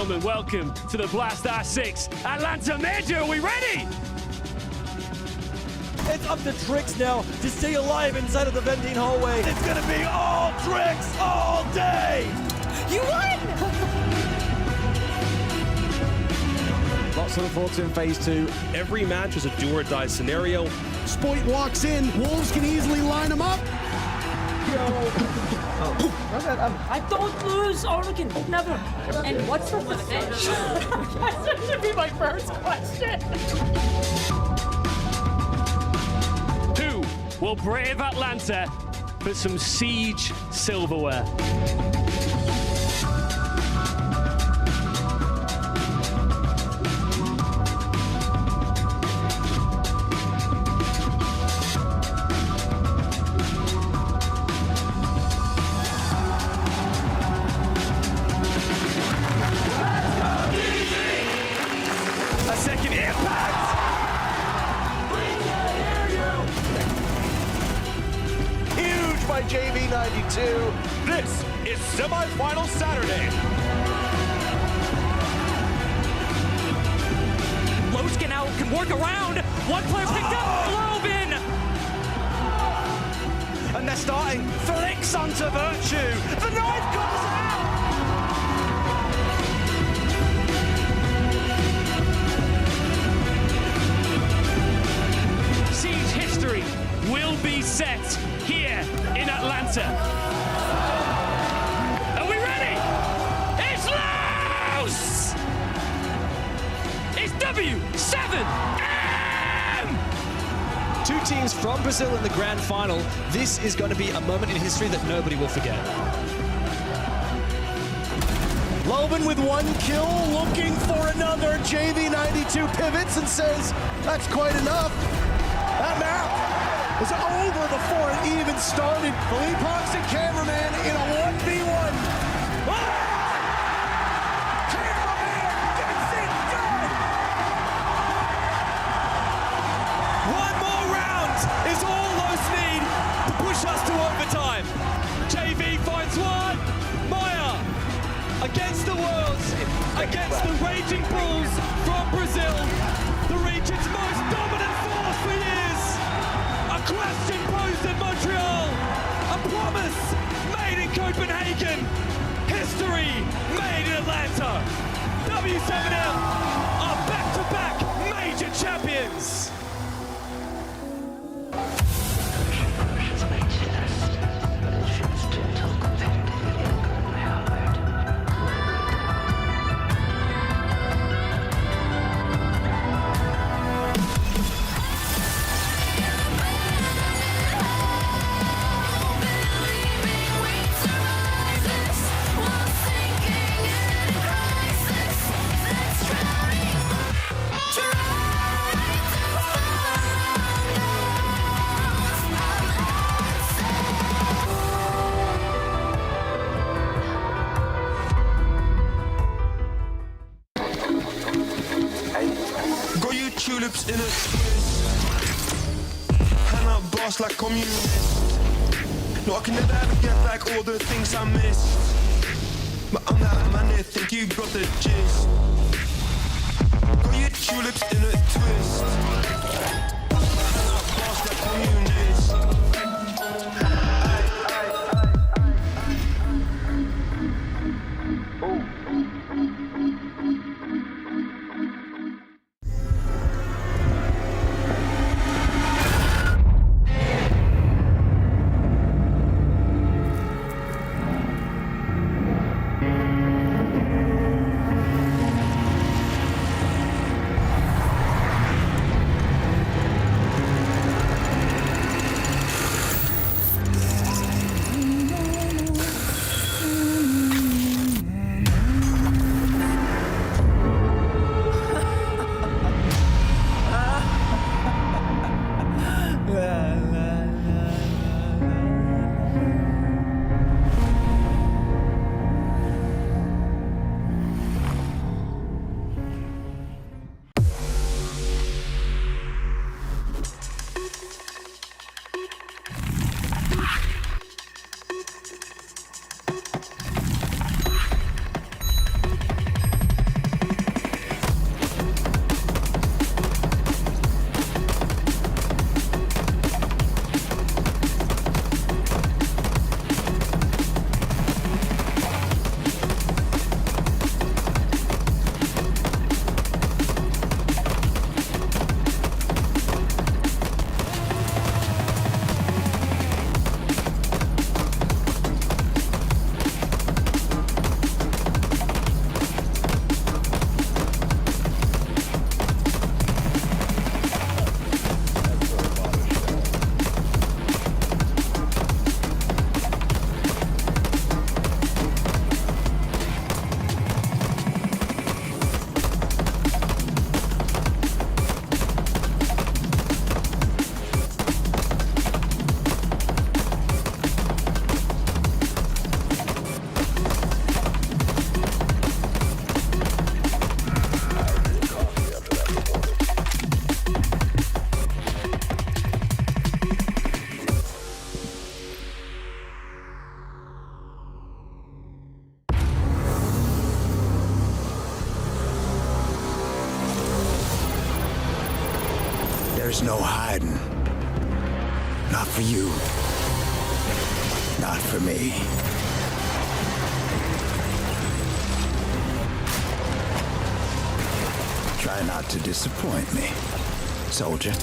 gentlemen, welcome to the Blast R6 Atlanta Major. Are we ready? It's up to Trix now to stay alive inside of the vending hallway. It's gonna be all Trix all day! You won! Lots to look forward to in phase 2. Every match is a do-or-die scenario. Spoit walks in, Wolves can easily line him up. I don't lose, Organ, never. And what's with the fish? That should be my first question. Who will brave Atlanta for some Siege silverware? A second impact! Huge by JV92. This is semi-final Saturday. Loskin out can work around. One player picked up. Globin. And they're starting. Flicks onto Virtue. The knife comes out! Siege history will be set here in Atlanta. Are we ready? It's loose! It's W7M! Two teams from Brazil in the grand final. This is going to be a moment in history that nobody will forget. Loban with one kill, looking for another. JV92 pivots and says, that's quite enough. That map is over before it even started. Philippe Hawks and Cameraman in a 1v1. Cameraman gets it done! One more round is all those need to push us to overtime. JV finds one. Maya against the worlds, against the Raging Bulls from Brazil. The region's most dominant force for years. A question posed in Montreal. A promise made in Copenhagen. History made in Atlanta. W7M are back-to-back major champions. Tulips in a twist. Hand out boss like communist. No, I can never ever get back all the things I missed. But I'm that man that think you got the gist. Got your tulips in a twist. Hand out boss like communist. There's no hiding. Not for you. Not for me. Try not to disappoint me, soldier.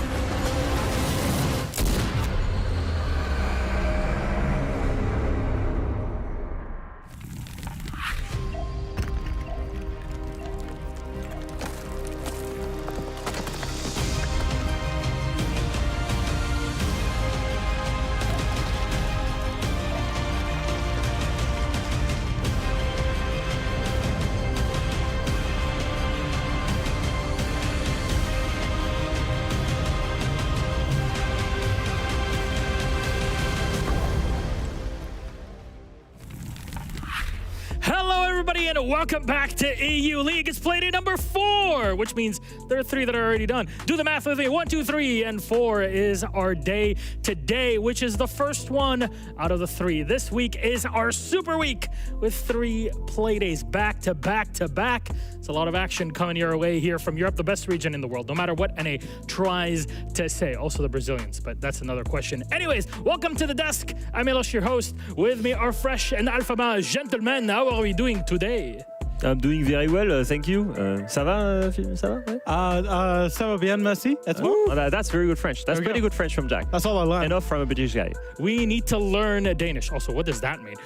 And welcome back to EU League. It's playday number 4, which means there are 3 that are already done. Do the math with me. 1, 2, 3, and 4 is our day today, which is the first one out of the 3. This week is our super week with 3 playdays back to back to back. It's a lot of action coming your way here from Europe, the best region in the world, no matter what NA tries to say. Also the Brazilians, but that's another question. Anyways, welcome to the desk. I'm Elosh, your host. With me are Fresh and Alphaba gentlemen. How are we doing today? I'm doing very well, thank you. Ça va, ça va? Ouais? Ça va bien, merci. Et toi? Oh, that's very good French. That's pretty good French from Jack. That's all I learned. Enough from a British guy. We need to learn Danish. Also, what does that mean?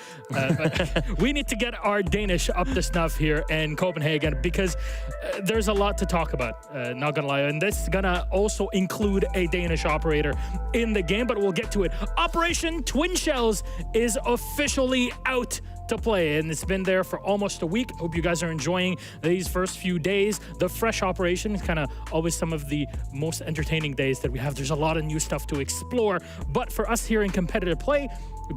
We need to get our Danish up to snuff here in Copenhagen because there's a lot to talk about, not gonna lie. And this is gonna also include a Danish operator in the game, but we'll get to it. Operation Twin Shells is officially out to play, and it's been there for almost a week. Hope you guys are enjoying these first few days. The fresh operation is kind of always some of the most entertaining days that we have. There's a lot of new stuff to explore, but for us here in competitive play,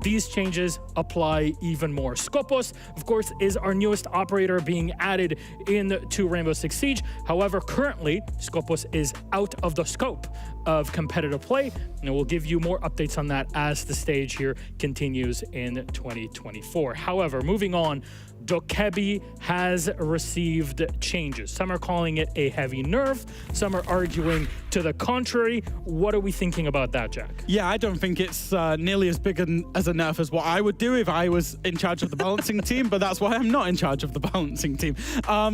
these changes apply even more. Skopos, of course, is our newest operator being added into Rainbow Six Siege. However, currently, Skopos is out of the scope of competitive play, and we'll give you more updates on that as the stage here continues in 2024. However, moving on, Dokkaebi has received changes. Some are calling it a heavy nerf. Some are arguing to the contrary. What are we thinking about that, Jack? Yeah, I don't think it's nearly as big as a nerf as what I would do if I was in charge of the balancing team, but that's why I'm not in charge of the balancing team.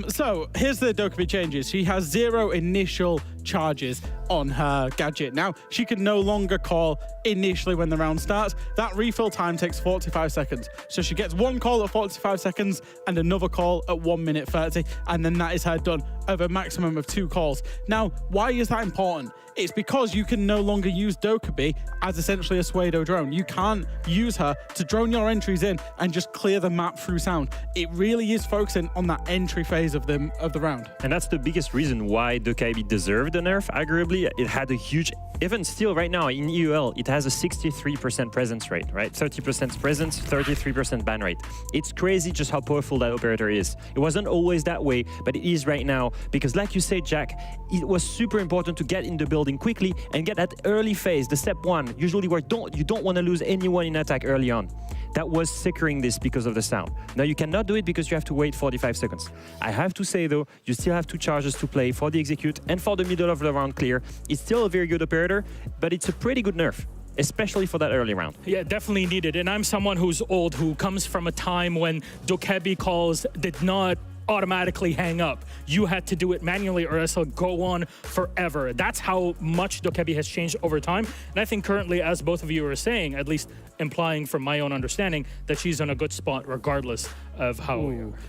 So here's the Dokkaebi changes. She has 0 initial charges on her gadget. Now, she can no longer call initially when the round starts. That refill time takes 45 seconds. So she gets 1 call at 45 seconds and another call at 1 minute 30, and then that is her done over a maximum of 2 calls. Now, why is that important? It's because you can no longer use Dokkaebi as essentially a pseudo drone. You can't use her to drone your entries in and just clear the map through sound. It really is focusing on that entry phase of the round. And that's the biggest reason why Dokkaebi deserved a nerf, arguably. It had a huge, even still right now in EUL, it has a 63% presence rate, right? 30% presence, 33% ban rate. It's crazy just how powerful that operator is. It wasn't always that way, but it is right now because like you said, Jack, it was super important to get in the building quickly and get that early phase, the step 1, usually where you don't want to lose anyone in attack early on. That was securing this because of the sound. Now you cannot do it because you have to wait 45 seconds. I have to say though, you still have 2 charges to play for the execute and for the middle of the round clear. It's still a very good operator, but it's a pretty good nerf, especially for that early round. Yeah, definitely needed. And I'm someone who's old, who comes from a time when Dokkaebi calls did not automatically hang up. You had to do it manually or else it'll go on forever. That's how much Dokkaebi has changed over time. And I think currently, as both of you are saying, at least implying from my own understanding, that she's in a good spot regardless of how...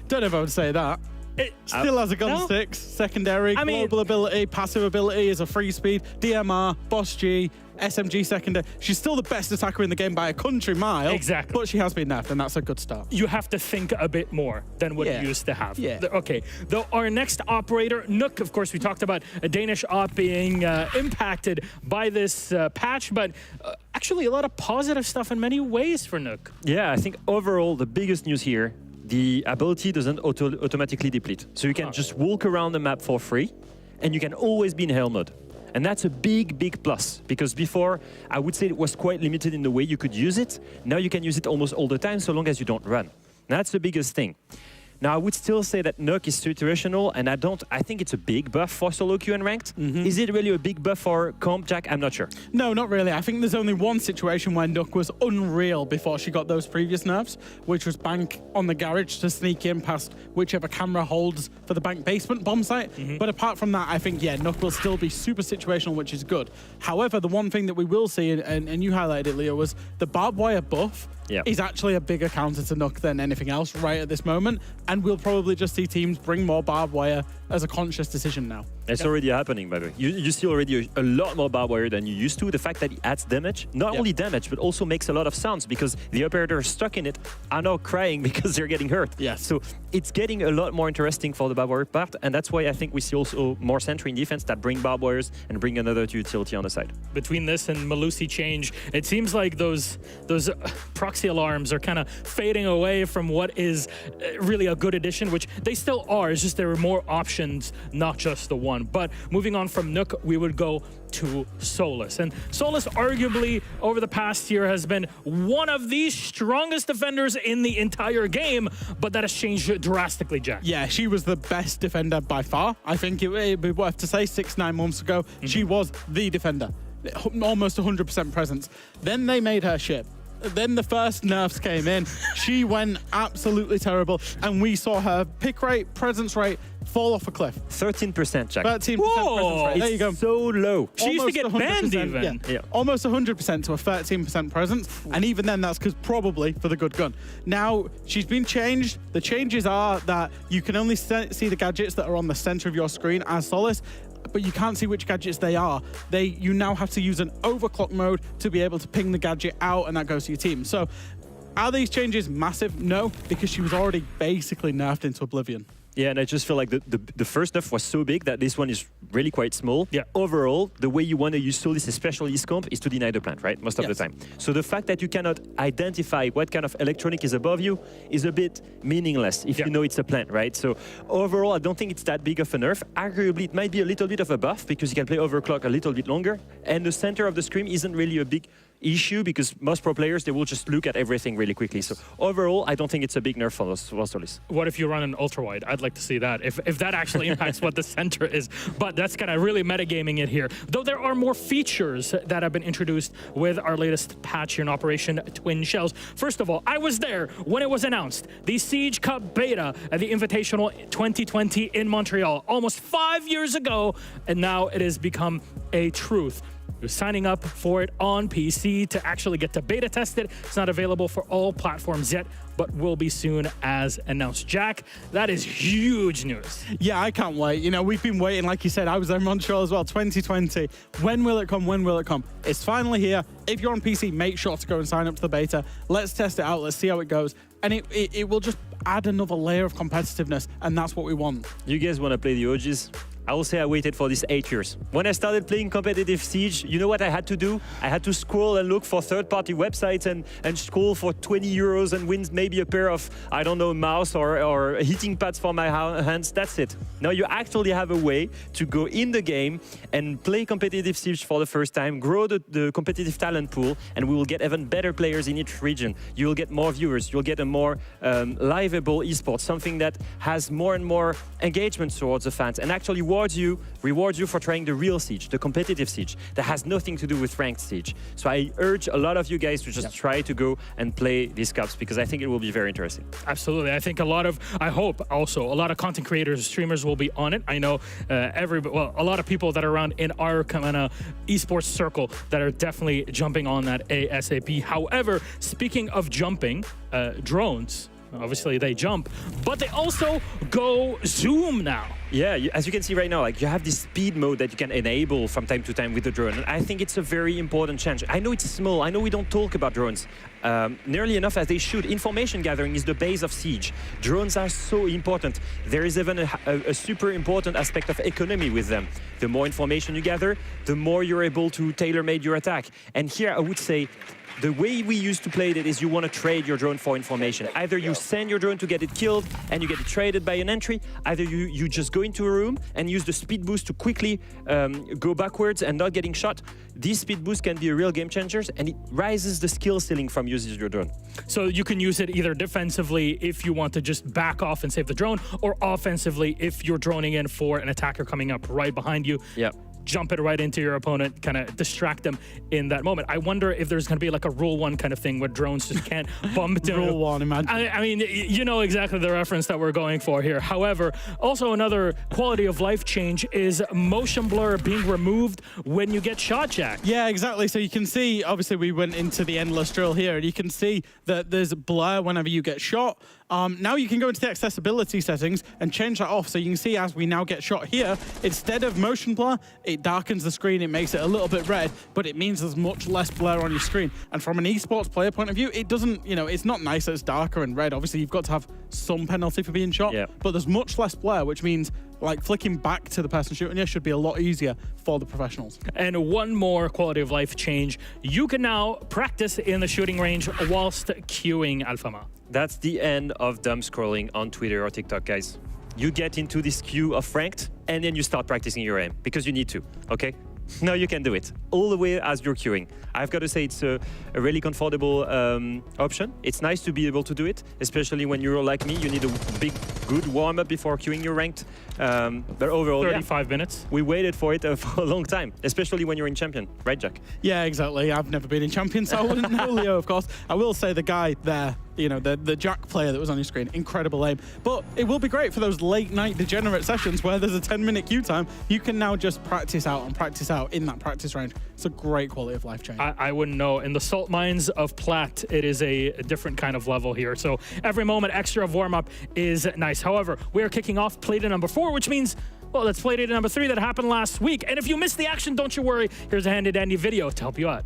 Don't know if I would say that. It still has a gun 6, secondary, global ability, passive ability is a free speed, DMR, Boss G, SMG secondary. She's still the best attacker in the game by a country mile. Exactly. But she has been nerfed, and that's a good start. You have to think a bit more than what you used to have. Yeah. Okay. Though our next operator, Nook, of course, we talked about a Danish op being impacted by this patch, but actually a lot of positive stuff in many ways for Nook. Yeah, I think overall the biggest news here, the ability doesn't automatically deplete. So you can just walk around the map for free, and you can always be in hell mode. And that's a big, big plus, because before, I would say it was quite limited in the way you could use it. Now you can use it almost all the time, so long as you don't run. That's the biggest thing. Now, I would still say that Nook is situational, and I think it's a big buff for solo queue and ranked. Is it really a big buff for comp, Jack? I'm not sure. No, not really. I think there's only one situation where Nook was unreal before she got those previous nerfs, which was bank on the garage to sneak in past whichever camera holds for the bank basement bomb site. But apart from that, I think, yeah, Nook will still be super situational, which is good. However, the one thing that we will see, and you highlighted it, Leo, was the barbed wire buff is actually a bigger counter to Nook than anything else right at this moment. And we'll probably just see teams bring more barbed wire as a conscious decision now. It's already happening, by the way. You see already a lot more barbed wire than you used to. The fact that it adds damage, not only damage, but also makes a lot of sounds because the operators stuck in it are now crying because they're getting hurt. So it's getting a lot more interesting for the barbed wire part, and that's why I think we see also more Sentry in defense that bring barbed wires and bring another utility on the side. Between this and Melusi change, it seems like those proxy alarms are kind of fading away from what is really a good addition, which they still are. It's just there are more options, not just the one. But moving on from Nook, we would go to Solus. And Solus arguably over the past year has been one of the strongest defenders in the entire game, but that has changed drastically, Jack. Yeah, she was the best defender by far. I think it'd be worth to say 6-9 months ago, she was the defender. Almost 100% presence. Then they made her ship. Then the first nerfs came in. She went absolutely terrible, and we saw her pick rate, presence rate fall off a cliff. 13%, Jack. 13% presence rate. There you go. So low. She used to get banned even. Yeah. Almost 100% to a 13% presence, and even then that's because probably for the good gun. Now, she's been changed. The changes are that you can only see the gadgets that are on the center of your screen as Solus, but you can't see which gadgets they are. You now have to use an overclock mode to be able to ping the gadget out, and that goes to your team. So are these changes massive? No, because she was already basically nerfed into oblivion. Yeah, and I just feel like the first nerf was so big that this one is really quite small. Yeah. Overall, the way you want to use Solus, especially his comp, is to deny the plant, right? Most of the time. So the fact that you cannot identify what kind of electronic is above you is a bit meaningless if you know it's a plant, right? So overall, I don't think it's that big of a nerf. Arguably, it might be a little bit of a buff because you can play overclock a little bit longer. And the center of the screen isn't really a big issue because most pro players, they will just look at everything really quickly. So overall, I don't think it's a big nerf for Solus. What if you run an ultra wide? I'd like to see that if that actually impacts what the center is. But that's kind of really metagaming it here. Though there are more features that have been introduced with our latest patch here in Operation Twin Shells. First of all, I was there when it was announced. The Siege Cup beta at the Invitational 2020 in Montreal, almost 5 years ago, and now it has become a truth. You're signing up for it on PC to actually get to beta test it. It's not available for all platforms yet, but will be soon as announced. Jack, that is huge news. Yeah, I can't wait. You know, we've been waiting, like you said, I was there in Montreal as well, 2020. When will it come? When will it come? It's finally here. If you're on PC, make sure to go and sign up to the beta. Let's test it out. Let's see how it goes. And it will just add another layer of competitiveness, and that's what we want. You guys want to play the OGs? I will say I waited for this 8 years. When I started playing competitive Siege, you know what I had to do? I had to scroll and look for third-party websites and scroll for 20 euros and win maybe a pair of, I don't know, mouse or heating pads for my hands. That's it. Now you actually have a way to go in the game and play competitive Siege for the first time, grow the competitive talent pool, and we will get even better players in each region. You will get more viewers. You'll get a more livable esports, something that has more and more engagement towards the fans and actually rewards you for trying the real Siege, the competitive Siege, that has nothing to do with ranked Siege. So I urge a lot of you guys to just try to go and play these cups because I think it will be very interesting. Absolutely. I think I hope also a lot of content creators, streamers will be on it. I know a lot of people that are around in our kind of esports circle that are definitely jumping on that ASAP. However, speaking of jumping, drones, obviously they jump, but they also go zoom now. Yeah, as you can see right now, like you have this speed mode that you can enable from time to time with the drone. And I think it's a very important change. I know it's small. I know we don't talk about drones nearly enough as they should. Information gathering is the base of Siege. Drones are so important. There is even a super important aspect of economy with them. The more information you gather, the more you're able to tailor-make your attack. And here I would say The way we used to play it is you want to trade your drone for information. Either you send your drone to get it killed and you get it traded by an entry, either you just go into a room and use the speed boost to quickly go backwards and not getting shot. These speed boosts can be a real game changer, and it rises the skill ceiling from using your drone. So you can use it either defensively if you want to just back off and save the drone, or offensively if you're droning in for an attacker coming up right behind you. Yeah. Jump it right into your opponent, kind of distract them in that moment. I wonder if there's going to be like a rule 1 kind of thing where drones just can't bump into Rule 1, imagine. I mean, you know exactly the reference that we're going for here. However, also another quality of life change is motion blur being removed when you get shot, Jack. Yeah, exactly. So you can see, obviously we went into the endless drill here, and you can see that there's blur whenever you get shot. Now you can go into the accessibility settings and change that off. So you can see as we now get shot here, instead of motion blur, it darkens the screen, it makes it a little bit red, but it means there's much less blur on your screen. And from an esports player point of view, it doesn't, you know, it's not nice that it's darker and red. Obviously, you've got to have some penalty for being shot, but there's much less blur, which means like flicking back to the person shooting you should be a lot easier for the professionals. And one more quality of life change, you can now practice in the shooting range whilst queuing Alphama. That's the end of dumb scrolling on Twitter or TikTok, guys. You get into this queue of ranked, and then you start practicing your aim, because you need to, okay? Now you can do it, all the way as you're queuing. I've got to say it's a really comfortable option. It's nice to be able to do it, especially when you're like me, you need a big, good warm-up before queuing your ranked. But overall, 35 minutes. We waited for it for a long time, especially when you're in champion, right, Jack? Yeah, exactly. I've never been in champion, so I wouldn't know, Leo, of course. I will say the guy there, you know, the Jack player that was on your screen, incredible aim. But it will be great for those late night degenerate sessions where there's a 10-minute queue time. You can now just practice out and practice out in that practice range. It's a great quality of life change. I wouldn't know. In the salt mines of Platt, it is a different kind of level here. So every moment extra of warm-up is nice. However, we are kicking off play to number 4, which means, well, that's play data number 3 that happened last week. And if you missed the action, don't you worry. Here's a handy-dandy video to help you out.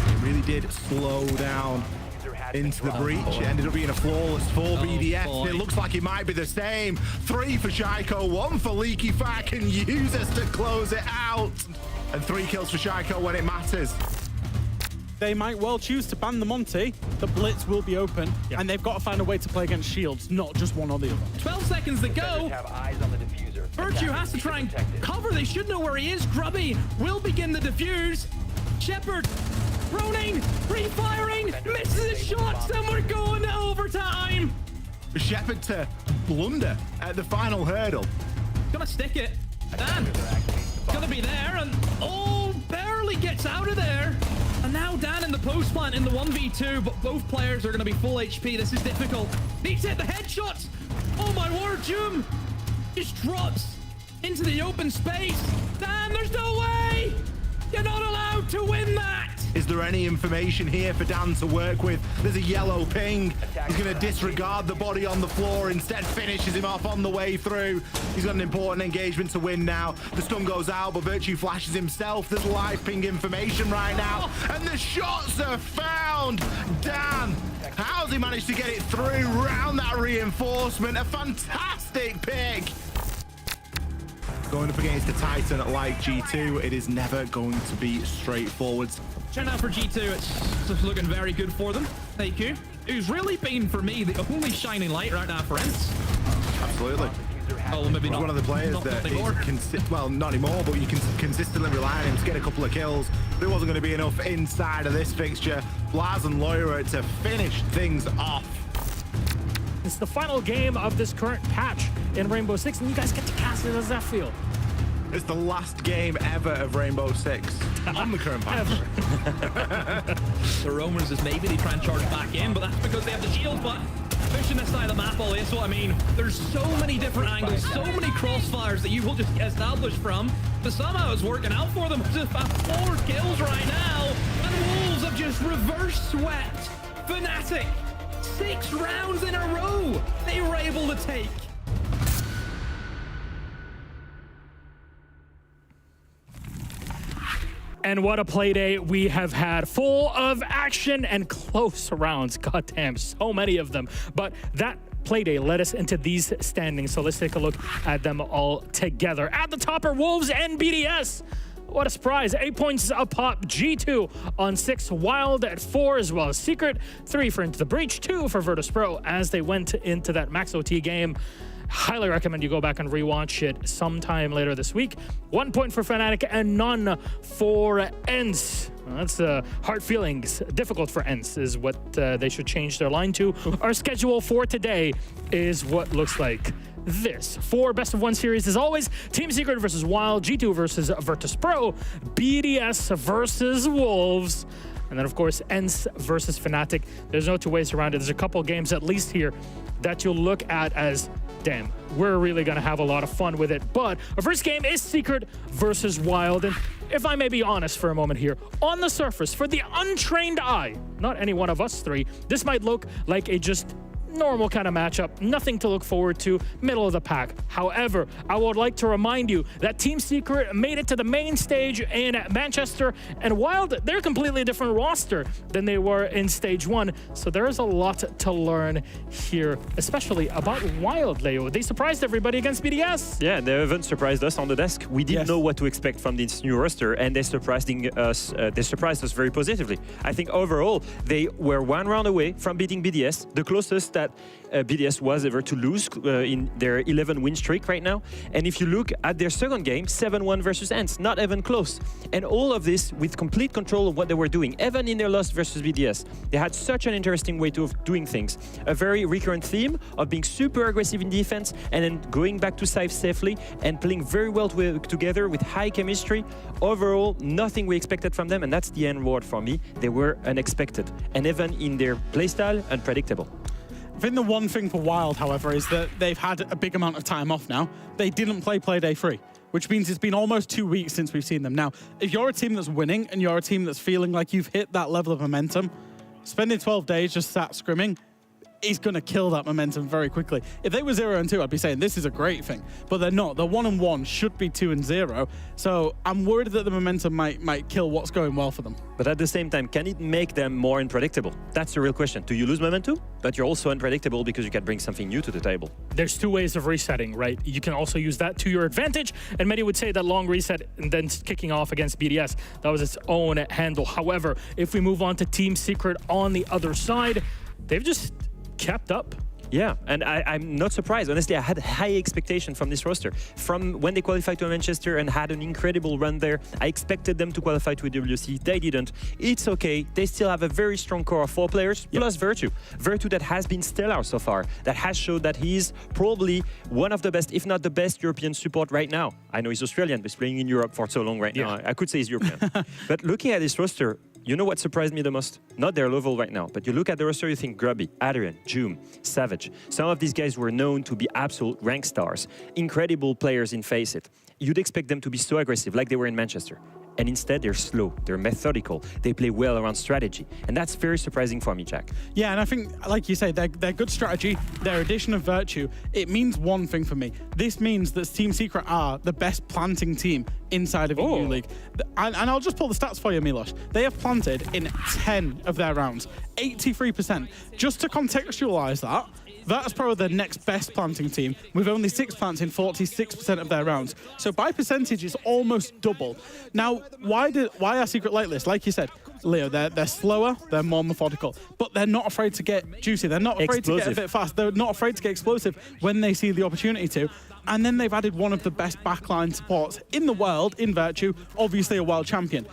It really did slow down into the breach. It ended up being a flawless 4 BDS. It looks like it might be the same. 3 for Shaiko, 1 for Leaky Fat, and use us to close it out. And 3 kills for Shaiko when it matters. They might well choose to ban the Monty. The Blitz will be open, and they've got to find a way to play against Shields, not just one or the other. 12 seconds to go. Virtue has to try and cover. They should know where he is. Grubby will begin the defuse. Shepard, Ronin, refiring, misses his shots, and we're going to overtime. Shepard to blunder at the final hurdle. Gonna stick it. Dan, gonna be there, and barely gets out of there. And now Dan in the post plant in the 1v2, but both players are gonna be full HP. This is difficult. Needs to hit the headshots. Oh my word, Jum just drops into the open space. Dan, there's no way. You're not allowed to win that. Is there any information here for Dan to work with? There's a yellow ping. He's going to disregard the body on the floor, instead finishes him off on the way through. He's got an important engagement to win now. The stun goes out, but Virtue flashes himself. There's live ping information right now, and the shots are found. Dan, how's he managed to get it through round that reinforcement? A fantastic pick. Going up against a Titan like G2, it is never going to be straightforward. Turn out for G2, it's looking very good for them. Thank you. Who's really been, for me, the only shining light right now for ENCE. Absolutely. Oh, maybe He's not. one of the players that is, well, not anymore, but you can consistently rely on him to get a couple of kills. But it wasn't going to be enough inside of this fixture. Blaz and Loira to finish things off. It's the final game of this current patch in Rainbow Six, and you guys get to cast it. How does that feel? It's the last game ever of Rainbow Six on the current patch. The rumors is maybe they try and charge back in, but that's because they have the shield, but pushing this side of the map all is what I mean. There's so many different angles, so many crossfires that you will just get established from, but somehow it's working out for them. Just about 4 kills right now, and Wolves have just reverse swept Fnatic. 6 rounds in a row they were able to take. And what a play day we have had, full of action and close rounds. Goddamn, so many of them. But that Playday led us into these standings, so let's take a look at them all together. At the top are Wolves and BDS. What a surprise. 8 points up top. G2 on 6. Wild at 4, as well as Secret. 3 for Into the Breach. 2 for Virtus.pro as they went into that Max OT game. Highly recommend you go back and rewatch it sometime later this week. 1 point for Fnatic and none for ENCE. Well, that's hard feelings. Difficult for ENCE is what they should change their line to. Our schedule for today is what looks like this. 4 best-of-1 series as always. Team Secret versus Wild, G2 versus Virtus.pro, BDS versus Wolves, and then of course ENCE versus Fnatic. There's no two ways around it. There's a couple games at least here that you'll look at as, damn, we're really gonna have a lot of fun with it. But our first game is Secret versus Wild, and if I may be honest for a moment here, on the surface, for the untrained eye, not any one of us three, this might look like a just normal kind of matchup, nothing to look forward to, middle of the pack. However, I would like to remind you that Team Secret made it to the main stage in Manchester, and Wild, they're a completely different roster than they were in stage 1. So there is a lot to learn here, especially about Wild, Leo. They surprised everybody against BDS. Yeah, they even surprised us on the desk. We didn't know what to expect from this new roster, and they surprised us very positively. I think overall, they were 1 round away from beating BDS, the closest that BDS was ever to lose in their 11-win streak right now. And if you look at their second game, 7-1 versus ENCE, not even close. And all of this with complete control of what they were doing, even in their loss versus BDS. They had such an interesting way of doing things. A very recurrent theme of being super aggressive in defense and then going back to save safely and playing very well together with high chemistry. Overall, nothing we expected from them, and that's the end word for me. They were unexpected. And even in their playstyle, unpredictable. I think the one thing for Wild, however, is that they've had a big amount of time off now. They didn't play Playday 3, which means it's been almost 2 weeks since we've seen them. Now, if you're a team that's winning and you're a team that's feeling like you've hit that level of momentum, spending 12 days just sat scrimming is going to kill that momentum very quickly. If they were 0-2, I'd be saying this is a great thing, but they're not. They're 1-1, should be 2-0. So I'm worried that the momentum might kill what's going well for them. But at the same time, can it make them more unpredictable? That's the real question. Do you lose momentum? But you're also unpredictable because you can bring something new to the table. There's 2 ways of resetting, right? You can also use that to your advantage, and many would say that long reset and then kicking off against BDS, that was its own handle. However, if we move on to Team Secret on the other side, they've just kept up. Yeah, and I'm not surprised. Honestly, I had high expectation from this roster. From when they qualified to Manchester and had an incredible run there, I expected them to qualify to a WC. They didn't. It's okay. They still have a very strong core of 4 players, plus Virtu. Virtu that has been stellar so far, that has showed that he's probably one of the best, if not the best, European support right now. I know he's Australian, but he's playing in Europe for so long right now. I could say he's European. But looking at this roster, you know what surprised me the most? Not their level right now, but you look at the roster, you think Grubby, Adrian, Joom, Savage. Some of these guys were known to be absolute rank stars, incredible players in Face It. You'd expect them to be so aggressive like they were in Manchester. And instead, they're slow, they're methodical, they play well around strategy. And that's very surprising for me, Jack. Yeah, and I think, like you say, their good strategy, their addition of Virtue, it means one thing for me. This means that Team Secret are the best planting team inside of EU League. And I'll just pull the stats for you, Milos. They have planted in 10 of their rounds, 83%. Just to contextualize that, Virtus.pro are the next best planting team with only 6 plants in 46% of their rounds. So by percentage, it's almost double. Now, why are Secret like this? Like you said, Leo, they're slower, they're more methodical, but they're not afraid to get juicy. They're not afraid to get a bit fast. They're not afraid to get explosive when they see the opportunity to. And then they've added one of the best backline supports in the world in Virtue, obviously a world champion.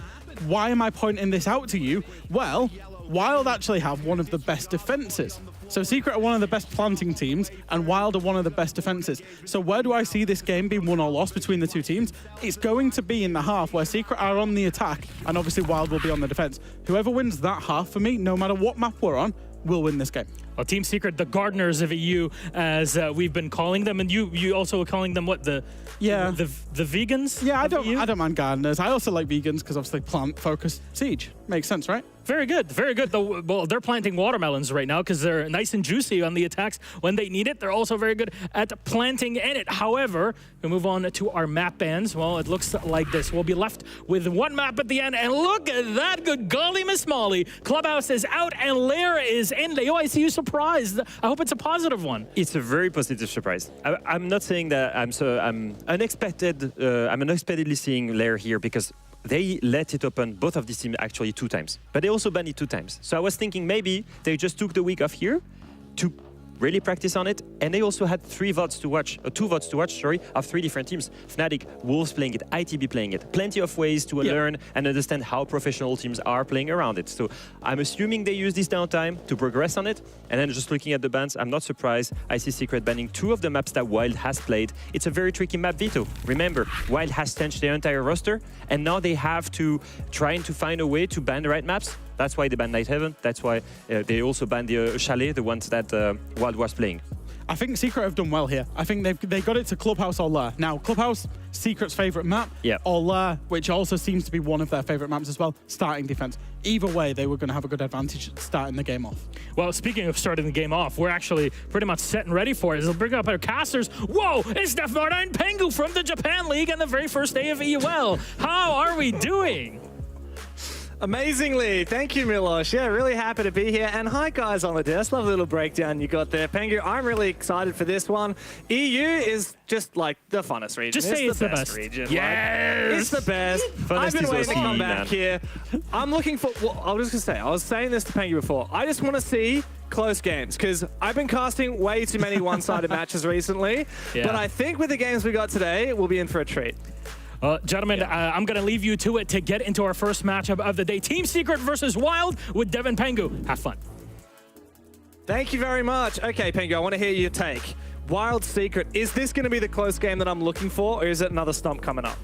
Why am I pointing this out to you? Well, Wild actually have one of the best defenses. So Secret are one of the best planting teams, and Wild are one of the best defenses. So where do I see this game being won or lost between the two teams? It's going to be in the half where Secret are on the attack, and obviously Wild will be on the defense. Whoever wins that half, for me, no matter what map we're on, will win this game. Well, Team Secret, the gardeners of EU, as we've been calling them, and you also were calling them what, the vegans? Yeah, I don't mind gardeners. I also like vegans because obviously plant-focused Siege. Makes sense, right? Very good, very good. Well, they're planting watermelons right now because they're nice and juicy on the attacks when they need it. They're also very good at planting in it. However, we move on to our map bans. Well, it looks like this. We'll be left with one map at the end, and look at that. Good golly, Miss Molly. Clubhouse is out, and Lair is in. Leo, I see you surprised. surprised. I hope it's a positive one. It's a very positive surprise. I'm not saying that I'm unexpectedly seeing Lair here because they let it open both of these teams actually 2 times, but they also banned it 2 times. So I was thinking maybe they just took the week off here to really practice on it, and they also had 2 votes to watch, of 3 different teams. Fnatic, Wolves playing it, ITB playing it. Plenty of ways to learn and understand how professional teams are playing around it. So I'm assuming they use this downtime to progress on it, and then just looking at the bans, I'm not surprised. I see Secret banning 2 of the maps that Wild has played. It's a very tricky map, Vito. Remember, Wild has changed their entire roster, and now they have to try to find a way to ban the right maps. That's why they banned Night Heaven. That's why they also banned the Chalet, the ones that Wild was playing. I think Secret have done well here. I think they got it to Clubhouse or Lair. Now, Clubhouse, Secret's favorite map, or Lair, which also seems to be one of their favorite maps as well, starting defense. Either way, they were going to have a good advantage starting the game off. Well, speaking of starting the game off, we're actually pretty much set and ready for it. They'll bring up our casters. Whoa, it's Defnarda and Pengu from the Japan League on the very first day of EUL. How are we doing? Amazingly, thank you, Milosh. Yeah, really happy to be here. And hi, guys on the desk. Love the little breakdown you got there. Pengu, I'm really excited for this one. EU is just like the funnest region. Just say it's the best region. Yes! Like, it's the best. I've been waiting to come back here. I'm looking for, well, I was just going to say, I was saying this to Pengu before. I just want to see close games because I've been casting way too many one-sided matches recently. But I think with the games we got today, we'll be in for a treat. Gentlemen, I'm going to leave you to it to get into our first matchup of the day. Team Secret versus Wild with Devin Pengu. Have fun. Thank you very much. Okay, Pengu, I want to hear your take. Wild Secret, is this going to be the close game that I'm looking for, or is it another stomp coming up?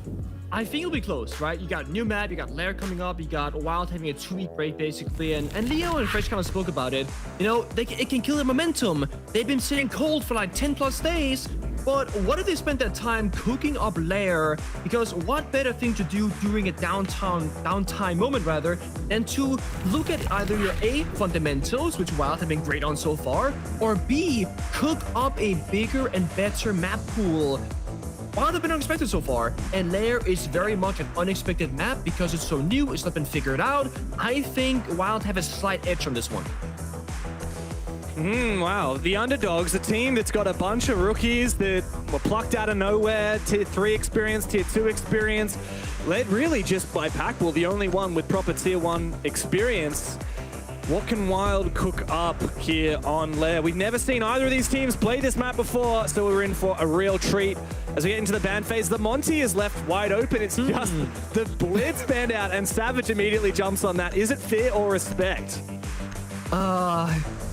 I think it'll be close, right? You got new map, you got Lair coming up, you got Wild having a 2-week break basically, and Leo and Fresh kind of spoke about it. You know, it can kill the momentum. They've been sitting cold for like 10 plus days, but what if they spent that time cooking up Lair? Because what better thing to do during a downtime moment rather, than to look at either your A, fundamentals, which Wild have been great on so far, or B, cook up a bigger and better map pool. Wild have been unexpected so far, and Lair is very much an unexpected map because it's so new, it's not been figured out. I think Wild have a slight edge on this one. Wow, the Underdogs, a team that's got a bunch of rookies that were plucked out of nowhere, tier 3 experience, tier 2 experience, led really just by Packbull, the only one with proper tier 1 experience. What can Wild cook up here on Lair? We've never seen either of these teams play this map before, so we're in for a real treat. As we get into the ban phase, the Monty is left wide open. It's just the Blitz banned out, and Savage immediately jumps on that. Is it fear or respect?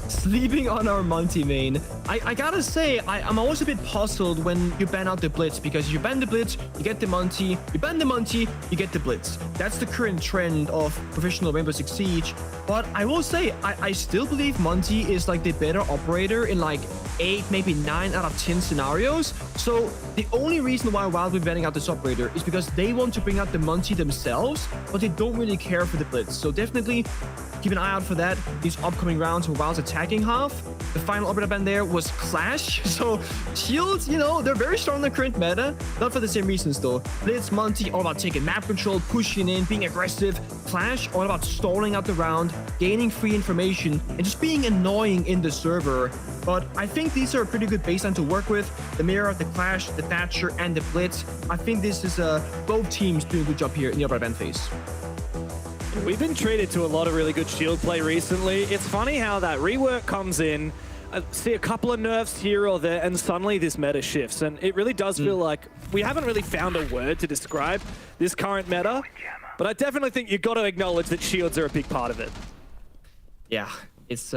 Sleeping on our Monty main. I gotta say, I'm always a bit puzzled when you ban out the Blitz, because you ban the Blitz, you get the Monty, you ban the Monty, you get the Blitz. That's the current trend of professional Rainbow Six Siege. But I will say, I still believe Monty is like the better operator in like 8, maybe 9 out of 10 scenarios. So the only reason why Wild will be banning out this operator is because they want to bring out the Monty themselves, but they don't really care for the Blitz. So definitely keep an eye out for that. These upcoming rounds where Wild's attacking half. The final operator ban there was Clash. So Shields, you know, they're very strong in the current meta. Not for the same reasons though. Blitz, Monty, all about taking map control, pushing in, being aggressive. Clash, all about stalling out the round, gaining free information, and just being annoying in the server. But I think these are a pretty good baseline to work with. The Mirror, the Clash, the Thatcher, and the Blitz. I think this is both teams doing a good job here in the operator ban phase. We've been treated to a lot of really good shield play recently. It's funny how that rework comes in, see a couple of nerfs here or there, and suddenly this meta shifts. And it really does feel like we haven't really found a word to describe this current meta, but I definitely think you've got to acknowledge that shields are a big part of it. Yeah, it's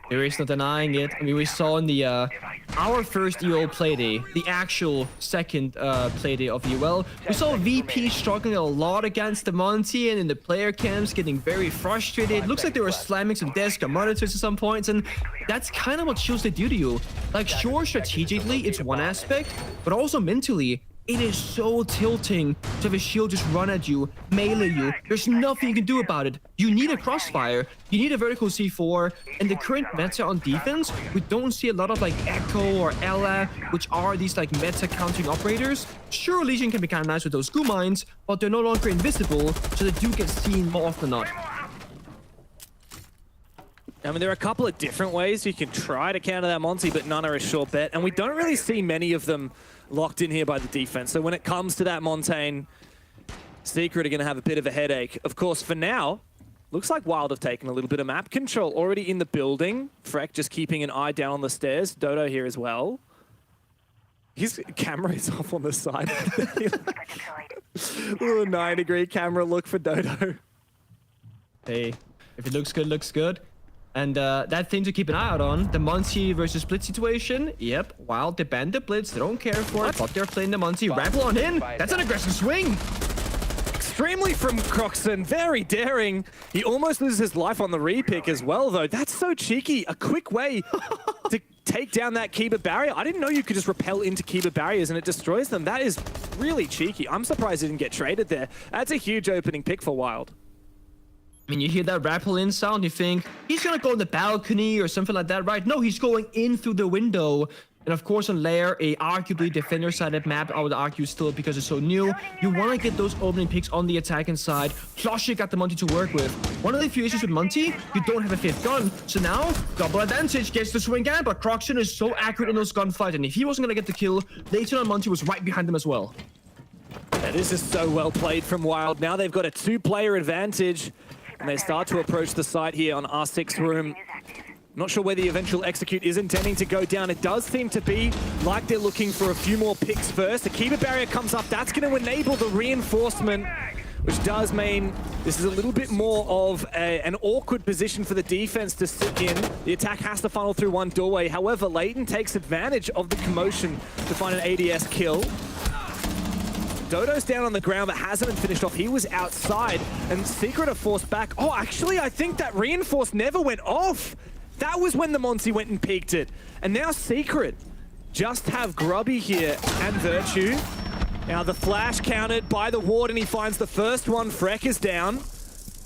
there is no denying it. I mean, we saw in the our first EUL playday, the actual second playday of EUL, we saw VP struggling a lot against the Monty, and in the player camps getting very frustrated. Looks like they were slamming some desk or monitors at some points, and that's kind of what shields they do to you. Like, sure, strategically it's one aspect, but also mentally, it is so tilting to have a shield just run at you, melee you. There's nothing you can do about it. You need a crossfire, you need a vertical C4, and the current meta on defense, we don't see a lot of like Echo or Ella, which are these like meta countering operators. Sure, Legion can be kind of nice with those goo mines, but they're no longer invisible, so they do get seen more often than not. I mean, there are a couple of different ways you can try to counter that Monty, but none are a sure bet. And we don't really see many of them locked in here by the defense. So when it comes to that Montaigne, Secret are going to have a bit of a headache. Of course, for now, looks like Wild have taken a little bit of map control already in the building. Freck just keeping an eye down on the stairs. Dodo here as well. His camera is off on the side. Little 9-degree camera look for Dodo. Hey, if it looks good, looks good. And that thing to keep an eye out on, the Monty versus Blitz situation. Yep, Wild, they banned the Blitz, they don't care for it, but they're playing the Monty. Ramble on in, that's an aggressive swing. Extremely from Croxon, very daring. He almost loses his life on the repick as well, though. That's so cheeky. A quick way to take down that Kiba barrier. I didn't know you could just rappel into Kiba barriers and it destroys them. That is really cheeky. I'm surprised he didn't get traded there. That's a huge opening pick for Wild. I mean, you hear that rappel in sound, you think he's gonna go on the balcony or something like that, right? No, he's going in through the window. And of course, on Lair, a arguably defender-sided map, I would argue still because it's so new, you want to get those opening picks on the attacking side. Plus, you got the Monty to work with. One of the few issues with Monty, you don't have a fifth gun. So now, double advantage gets the swing gun, but Croxon is so accurate in those gunfights. And if he wasn't going to get the kill, later on, Monty was right behind him as well. Yeah, this is so well played from Wild. Now they've got a 2-player advantage. And they start to approach the site here on R6 room. Not sure where the eventual execute is intending to go down. It does seem to be like they're looking for a few more picks first. The Kiba barrier comes up. That's going to enable the reinforcement, which does mean this is a little bit more of an awkward position for the defense to sit in. The attack has to funnel through one doorway. However, Leighton takes advantage of the commotion to find an ADS kill. Dodo's down on the ground, but hasn't been finished off. He was outside, and Secret are forced back. Oh, actually, I think that reinforce never went off. That was when the Monty went and peeked it. And now Secret just have Grubby here and Virtue. Now the flash countered by the ward, and he finds the first one. Freck is down,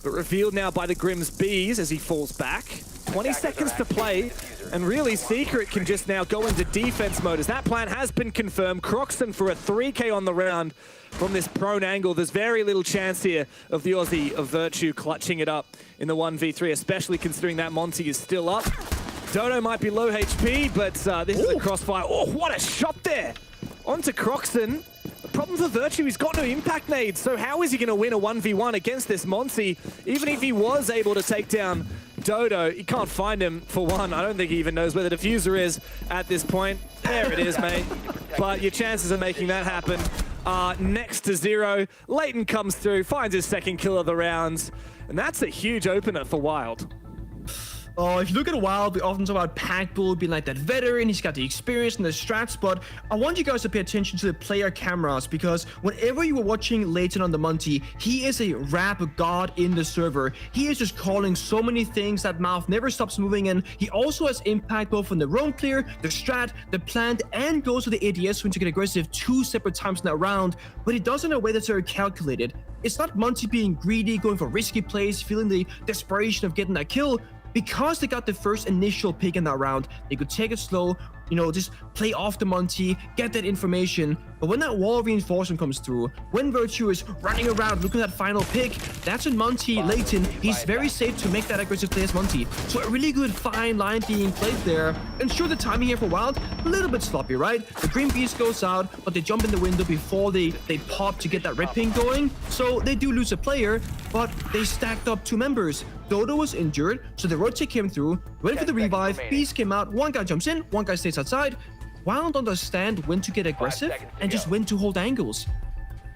but revealed now by the Grimm's Bees as he falls back. 20 seconds to play, and really Secret can just now go into defense mode as that plan has been confirmed. Croxon for a 3K on the round from this prone angle. There's very little chance here of the Aussie of Virtue clutching it up in the 1v3, especially considering that Monty is still up. Dodo might be low HP, but this is a crossfire. Oh, what a shot there! Onto Croxon. The problem for Virtue, he's got no impact nades, so how is he going to win a 1v1 against this Monty? Even if he was able to take down Dodo, he can't find him for one. I don't think he even knows where the diffuser is at this point. There it is, mate. But your chances of making that happen are next to zero. Leighton comes through, finds his second kill of the rounds, and that's a huge opener for Wild. Oh, if you look at Wild, we often talk about Packbull being like that veteran, he's got the experience and the strats, but I want you guys to pay attention to the player cameras, because whenever you were watching Leighton on the Monty, he is a rap god in the server. He is just calling so many things, that mouth never stops moving, and he also has impact both on the roam clear, the strat, the plant, and goes to the ADS when to get aggressive 2 separate times in that round, but he does it in a way that's very calculated. It's not Monty being greedy, going for risky plays, feeling the desperation of getting that kill. Because they got the first initial pick in that round, they could take it slow, you know, just play off the Monty, get that information. But when that wall reinforcement comes through, when Virtue is running around looking at that final pick, that's when Monty, Leighton, he's very safe to make that aggressive play as Monty. So a really good fine line being played there. And sure, the timing here for Wild, a little bit sloppy, right? The Green Beast goes out, but they jump in the window before they pop to get that red ping going. So they do lose a player, but they stacked up 2 members. Dodo was injured, so the rotate came through, went for the revive, Beast came out, one guy jumps in, one guy stays outside. Wild understand when to get aggressive and just when to hold angles.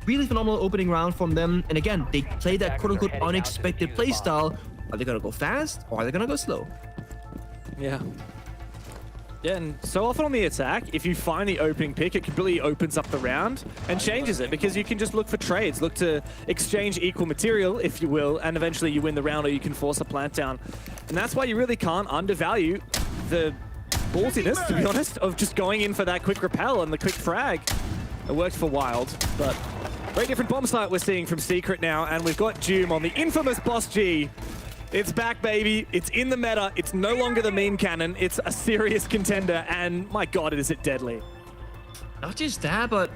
Really phenomenal opening round from them, and again, they play that quote-unquote unexpected playstyle. Are they gonna go fast, or are they gonna go slow? Yeah. Yeah, and so often on the attack, if you find the opening pick, it completely opens up the round and changes it, because you can just look for trades, look to exchange equal material, if you will, and eventually you win the round, or you can force a plant down. And that's why you really can't undervalue the ballsiness, to be honest, of just going in for that quick repel and the quick frag. It worked for Wild, but very different bomb site we're seeing from Secret now, and we've got Doom on the infamous Boss G. It's back, baby. It's in the meta. It's no longer the meme cannon. It's a serious contender, and my god, is it deadly. Not just that, but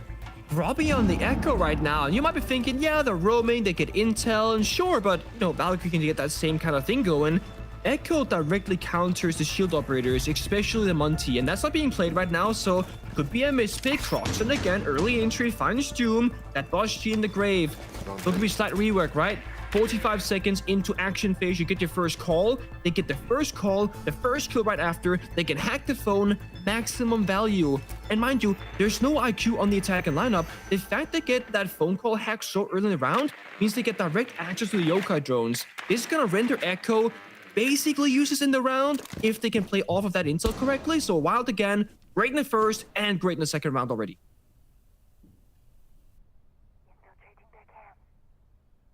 Robbie on the Echo right now. And you might be thinking, yeah, they're roaming, they get intel, and sure, but, you know, Valkyrie can get that same kind of thing going. Echo directly counters the shield operators, especially the Monty, and that's not being played right now, so could be a mispick. Croxon again, early entry, finds Doom, that Boss G in the grave. So could be slight rework, right? 45 seconds into action phase, you get your first call. They get the first call, the first kill right after. They can hack the phone, maximum value. And mind you, there's no IQ on the attack and lineup. The fact they get that phone call hacked so early in the round means they get direct access to the yokai drones. This is gonna render Echo basically useless in the round if they can play off of that intel correctly. So Wild again, great in the first and great in the second round already.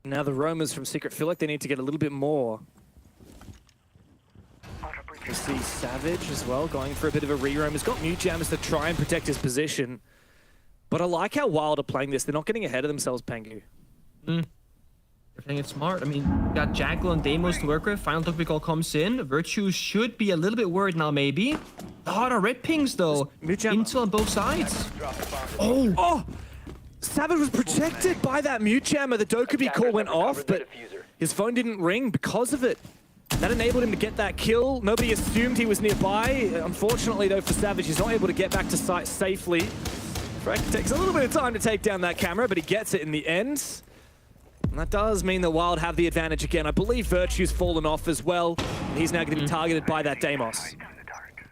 Now the roamers from Secret feel like they need to get a little bit more. We see Savage as well going for a bit of a re-roam. He's got mute jammers to try and protect his position. But I like how Wild are playing this. They're not getting ahead of themselves, Pengu. They're playing it smart. I mean, you got Jackal and Deimos to work with. Final Topic Call comes in. Virtue should be a little bit worried now, maybe. A lot of red pings, though. Intel on both sides. Oh! Savage was protected by that mute jammer. The Dokkaebi call went off, but his phone didn't ring because of it. That enabled him to get that kill. Nobody assumed he was nearby. Unfortunately, though, for Savage, he's not able to get back to site safely. Freck takes a little bit of time to take down that camera, but he gets it in the end. And that does mean that Wild have the advantage again. I believe Virtue's fallen off as well. And he's now going to be targeted by that Deimos.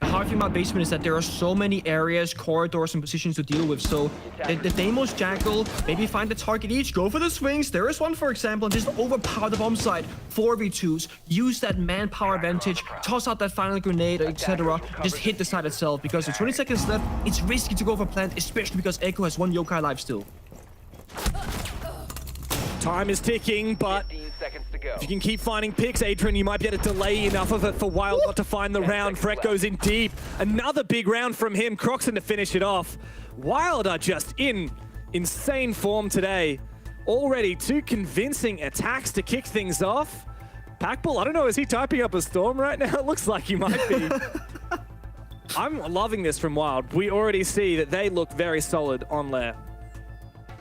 The hard thing about Basement is that there are so many areas, corridors, and positions to deal with. So the Deimos Jackal, maybe find a target each, go for the swings. There is one, for example, and just overpower the bomb site. 4v2s, use that manpower advantage, toss out that final grenade, etc. Just hit the site itself, because with 20 seconds left, it's risky to go for plant, especially because Echo has one yokai alive still. Time is ticking, but if you can keep finding picks, Adrian, you might be able to delay enough of it for Wild not to find the round. Freck goes in deep. Another big round from him. Croxon to finish it off. Wild are just in insane form today. Already 2 convincing attacks to kick things off. Packball, I don't know, is he typing up a storm right now? It looks like he might be. I'm loving this from Wild. We already see that they look very solid on lair.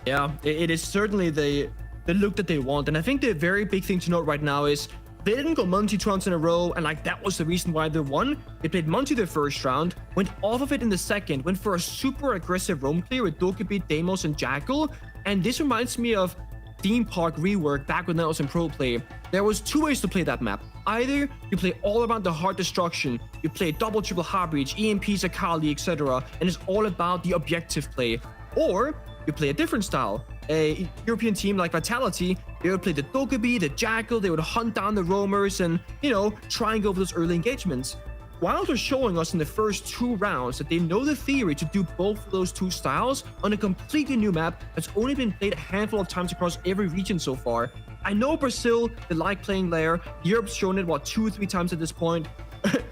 Yeah, it is certainly the look that they want. And I think the very big thing to note right now is they didn't go Monty 2 rounds in a row, and like that was the reason why they won. They played Monty the first round, went off of it in the second, went for a super aggressive roam clear with Dokkaebi, Deimos, and Jackal. And this reminds me of Theme Park rework back when I was in pro play. There was 2 ways to play that map. Either you play all around the hard destruction, you play double, triple hard breach, EMPs, Akali, etc. And it's all about the objective play. Or you play a different style. A European team like Vitality, they would play the Dokkaebi, the Jackal, they would hunt down the roamers and, you know, try and go for those early engagements. Wild are showing us in the first 2 rounds that they know the theory to do both of those 2 styles on a completely new map that's only been played a handful of times across every region so far. I know Brazil, they like playing lair. Europe's shown it, what, 2 or 3 times at this point.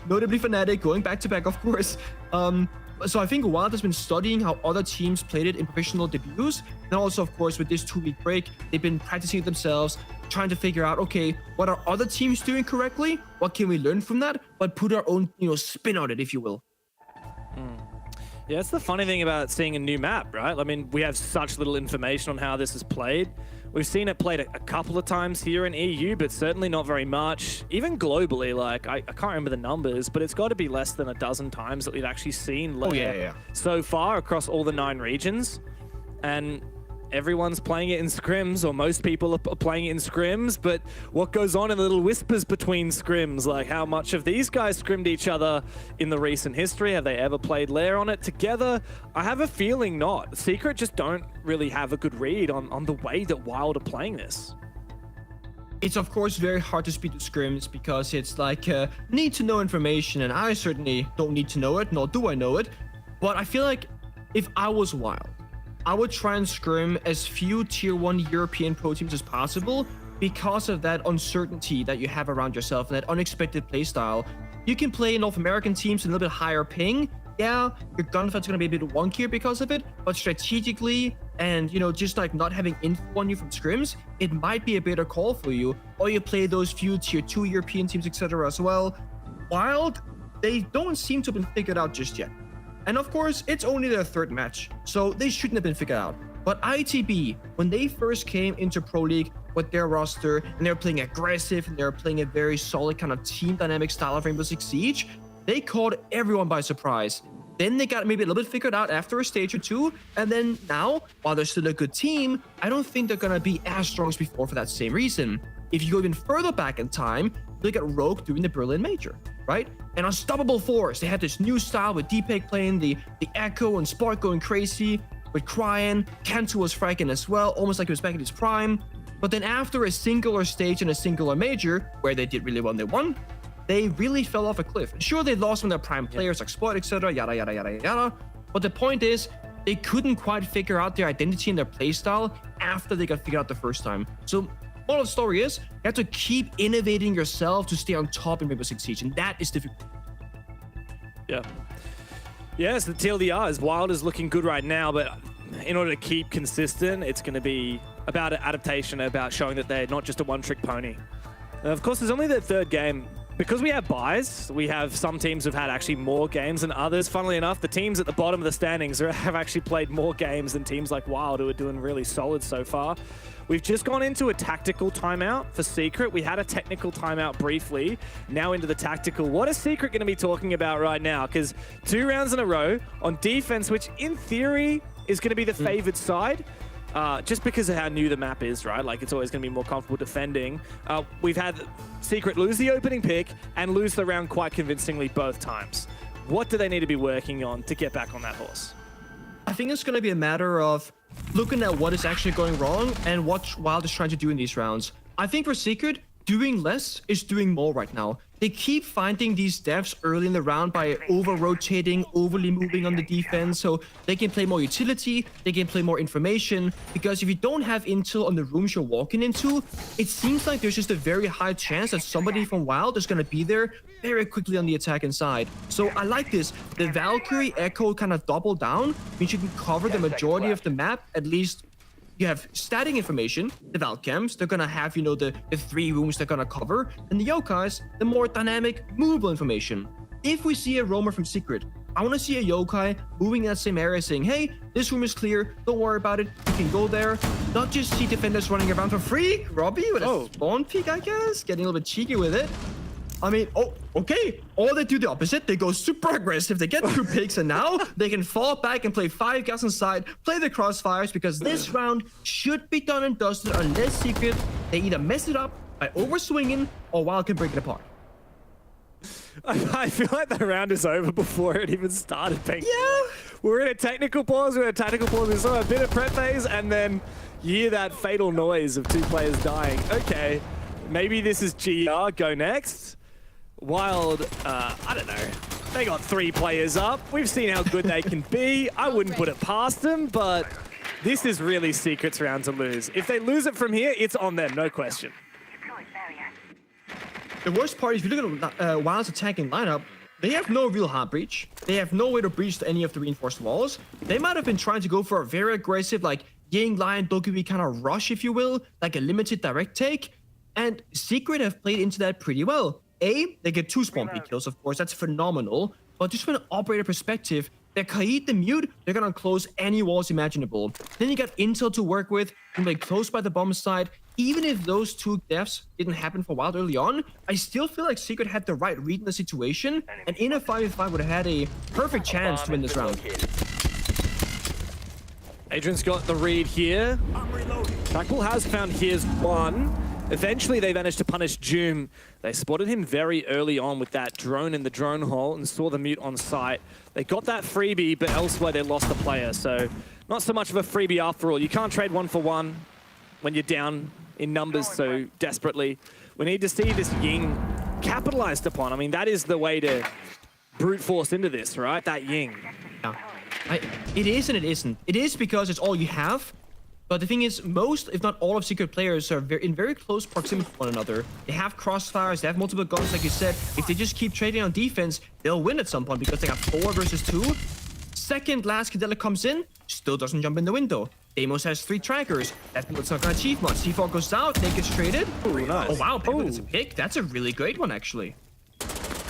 Notably Fnatic, going back to back, of course. So I think Wild has been studying how other teams played it in professional debuts. And also, of course, with this 2-week break, they've been practicing it themselves, trying to figure out, okay, what are other teams doing correctly? What can we learn from that? But put our own, you know, spin on it, if you will. Yeah, that's the funny thing about seeing a new map, right? I mean, we have such little information on how this is played. We've seen it played a couple of times here in EU, but certainly not very much. Even globally, like, I can't remember the numbers, but it's got to be less than a dozen times that we've actually seen so far across all the 9 regions. And everyone's playing it in scrims, or most people are playing it in scrims, but what goes on in the little whispers between scrims, like how much of these guys scrimmed each other in the recent history? Have they ever played lair on it together? I have a feeling not. Secret just don't really have a good read on the way that Wild are playing this. It's of course very hard to speak to scrims because it's like need to know information, and I certainly don't need to know it, nor do I know it. But I feel like if I was Wild, I would try and scrim as few tier 1 European pro teams as possible because of that uncertainty that you have around yourself and that unexpected playstyle. You can play North American teams in a little bit higher ping. Yeah, your gunfight's gonna be a bit wonkier because of it, but strategically and, you know, just like not having info on you from scrims, it might be a better call for you. Or you play those few tier 2 European teams, etc. as well. Wild, they don't seem to have been figured out just yet. And of course, it's only their 3rd match, so they shouldn't have been figured out. But ITB, when they first came into Pro League, with their roster, and they're playing aggressive, and they're playing a very solid kind of team dynamic style of Rainbow Six Siege, they caught everyone by surprise. Then they got maybe a little bit figured out after a stage or two, and then now, while they're still a good team, I don't think they're gonna be as strong as before for that same reason. If you go even further back in time, look at Rogue doing the Berlin Major, right? An unstoppable force. They had this new style with Deepak playing the Echo and Spark going crazy, with Cryan, Kanto was fragging as well, almost like he was back in his prime. But then after a singular stage and a singular major, where they did really well and they won, they really fell off a cliff. Sure, they lost some of their prime players like Spot, etc., yada, yada, yada, yada. But the point is, they couldn't quite figure out their identity and their playstyle after they got figured out the first time. So, moral of the story is, you have to keep innovating yourself to stay on top in Rainbow Six Siege, and that is difficult. Yeah. Yes, the TLDR is Wild is looking good right now, but in order to keep consistent, it's going to be about adaptation, about showing that they're not just a one-trick pony. Of course, there's only the third game. Because we have buys, we have some teams who've had actually more games than others. Funnily enough, the teams at the bottom of the standings have actually played more games than teams like Wild, who are doing really solid so far. We've just gone into a tactical timeout for Secret. We had a technical timeout briefly, now into the tactical. What is Secret going to be talking about right now? Because 2 rounds in a row on defense, which in theory is going to be the favored side. Just because of how new the map is, right? Like, it's always going to be more comfortable defending. We've had Secret lose the opening pick and lose the round quite convincingly both times. What do they need to be working on to get back on that horse? I think it's going to be a matter of looking at what is actually going wrong and what Wild is trying to do in these rounds. I think for Secret, doing less is doing more right now. They keep finding these deaths early in the round by over-rotating, overly moving on the defense, so they can play more utility, they can play more information, because if you don't have intel on the rooms you're walking into, it seems like there's just a very high chance that somebody from Wild is going to be there very quickly on the attacking side. So I like this. The Valkyrie Echo kind of double down, means you can cover the majority of the map, at least. You have static information, the Valcams, they're gonna have, you know, the 3 rooms they're gonna cover, and the Yokais, the more dynamic, movable information. If we see a roamer from Secret, I wanna see a Yokai moving in that same area saying, hey, this room is clear, don't worry about it, you can go there. Not just see defenders running around for free. Robbie with a spawn peek, I guess, getting a little bit cheeky with it. I mean, oh, okay. Or they do the opposite. They go super aggressive. They get 2 picks, and now they can fall back and play 5 guys inside, play the crossfires, because this round should be done and dusted unless Secret, they either mess it up by overswinging or Wild can break it apart. I feel like the round is over before it even started, Pink. Yeah. We're in a technical pause. We saw a bit of prep phase, and then you hear that fatal noise of 2 players dying. Okay, maybe this is GR. Go next. Wild, I don't know. They got 3 players up. We've seen how good they can be. I wouldn't put it past them, but this is really Secret's round to lose. If they lose it from here, it's on them, no question. The worst part is, if you look at Wild's attacking lineup, they have no real hard breach. They have no way to breach any of the reinforced walls. They might have been trying to go for a very aggressive, like, Ying, Lion, Dokkaebi kind of rush, if you will, like a limited direct take. And Secret have played into that pretty well. They get 2 spawn peak kills, of course, that's phenomenal. But just from an operator perspective, they're Kaid the Mute, they're gonna close any walls imaginable. Then you got intel to work with, and they close by the bomb side. Even if those 2 deaths didn't happen for Wild early on, I still feel like Secret had the right read in the situation, and in a 5v5 would have had a perfect chance to win this round. Adrian's got the read here. Blackpool has found his 1. Eventually, they managed to punish Doom. They spotted him very early on with that drone in the drone hole and saw the Mute on site. They got that freebie, but elsewhere they lost the player. So not so much of a freebie after all. You can't trade 1 for 1 when you're down in numbers so desperately. We need to see this Ying capitalized upon. I mean, that is the way to brute force into this, right? That Ying. Yeah. It is and it isn't. It is because it's all you have. But the thing is, most, if not all of Secret players are in very close proximity to one another. They have crossfires, they have multiple guns, like you said. If they just keep trading on defense, they'll win at some point because they got 4 versus 2. Second last Cadella comes in, still doesn't jump in the window. Deimos has 3 trackers. That's not gonna achieve much. C4 goes out, Nick gets traded. Ooh, nice. Oh wow, that's a pick. That's a really great one, actually.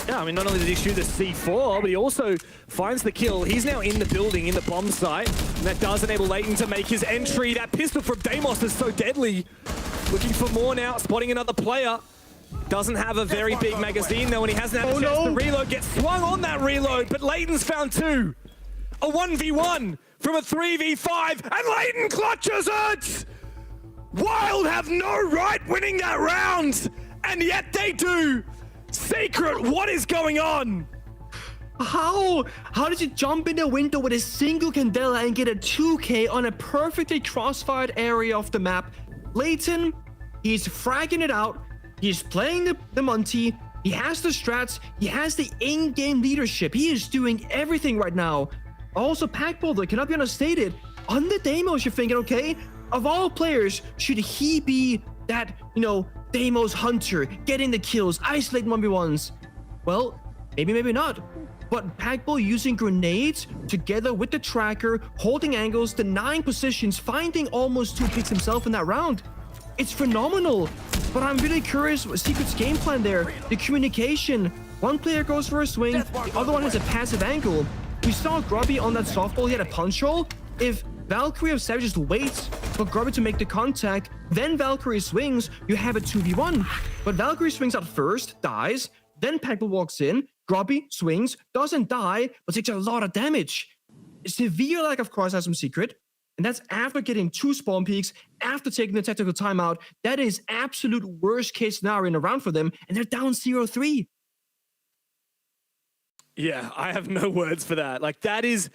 Yeah, I mean, not only did he shoot the C4, but he also finds the kill. He's now in the building, in the bomb site, and that does enable Leighton to make his entry. That pistol from Deimos is so deadly. Looking for more now, spotting another player. Doesn't have a very big magazine though, and he hasn't had a chance to reload. Gets swung on that reload, but Leighton's found two. A 1v1 from a 3v5, and Leighton clutches it! Wild have no right winning that round, and yet they do. Secret, what is going on? How did you jump in the window with a single Candela and get a 2k on a perfectly crossfired area of the map? Leighton, he's fragging it out. He's playing the Monty. He has the strats. He has the in-game leadership. He is doing everything right now. Also, Pack Boulder cannot be understated. On the demos, you're thinking, okay, of all players, should he be that, you know, demos hunter, getting the kills, isolating 1v1s? Well, maybe not. But Packbull using grenades together with the tracker, holding angles, denying positions, finding almost 2 picks himself in that round. It's phenomenal. But I'm really curious what Secret's game plan there. The communication. One player goes for a swing, the other one has a passive angle. We saw Grubby on that softball, he had a punch roll. If Valkyrie of Savage just waits for Grubby to make the contact, then Valkyrie swings, you have a 2v1. But Valkyrie swings out first, dies, then Packbull walks in, Grubby swings, doesn't die, but takes a lot of damage. Severe lack of cross has some Secret, and that's after getting 2 spawn peaks, after taking the tactical timeout. That is absolute worst case scenario in a round for them, and they're down 0-3. Yeah, I have no words for that. Like, that is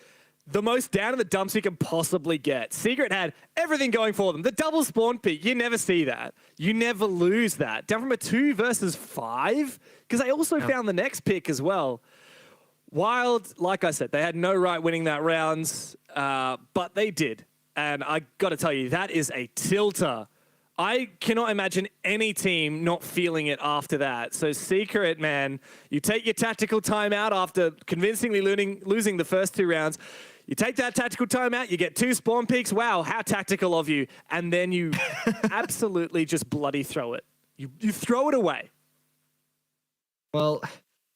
the most down in the dumps you can possibly get. Secret had everything going for them. The double spawn peak, you never see that. You never lose that. Down from a 2 versus 5, because they also found the next pick as well. Wild, like I said, they had no right winning that round, but they did. And I got to tell you, that is a tilter. I cannot imagine any team not feeling it after that. So Secret, man, you take your tactical timeout after convincingly losing the first 2 rounds. You take that tactical timeout, you get 2 spawn peaks. Wow, how tactical of you. And then you absolutely just bloody throw it. You throw it away. Well,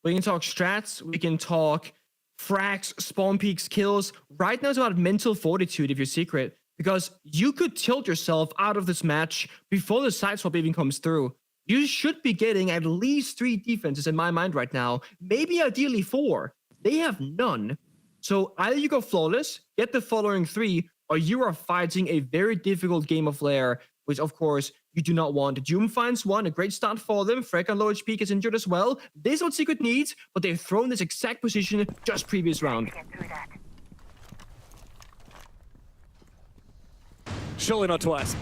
we can talk strats, we can talk frags, spawn peaks, kills. Right now it's about mental fortitude if you're Secret, because you could tilt yourself out of this match before the side swap even comes through. You should be getting at least 3 defenses in my mind right now, maybe ideally 4. They have none. So either you go flawless, get the following 3, or you are fighting a very difficult game of Lair, which of course you do not want. Doom finds 1, a great start for them. Frek on low HP gets injured as well. This is what Secret needs, but they've thrown this exact position just previous round. Surely not twice.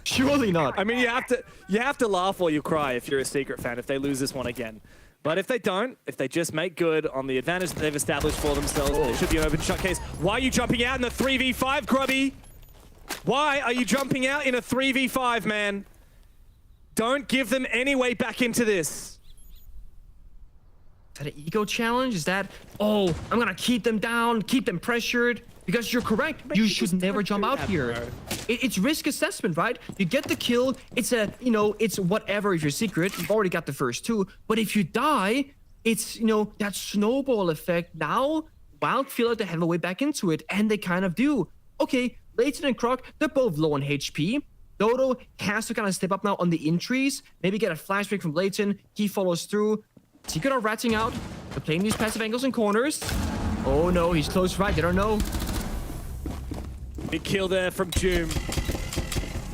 Surely not. I mean, you have to laugh or you cry if you're a Secret fan if they lose this one again. But if they don't, if they just make good on the advantage that they've established for themselves, it should be an open shot case. Why are you jumping out in the 3v5, Grubby? Why are you jumping out in a 3v5, man? Don't give them any way back into this. Is that an ego challenge? Is that, oh, I'm gonna keep them down, keep them pressured? Because you're correct, you should never jump out here. It's risk assessment, right? You get the kill, it's a, you know, it's whatever if you're Secret, you've already got the first 2. But if you die, it's, you know, that snowball effect. Now, Wild feel like they have a way back into it, and they kind of do. Okay, Leighton and Croc, they're both low on HP. Dodo has to kind of step up now on the entries, maybe get a flashback from Leighton, he follows through. Secret are ratting out, they're playing these passive angles and corners. Oh no, he's close right, they don't know. Big kill there from Doom.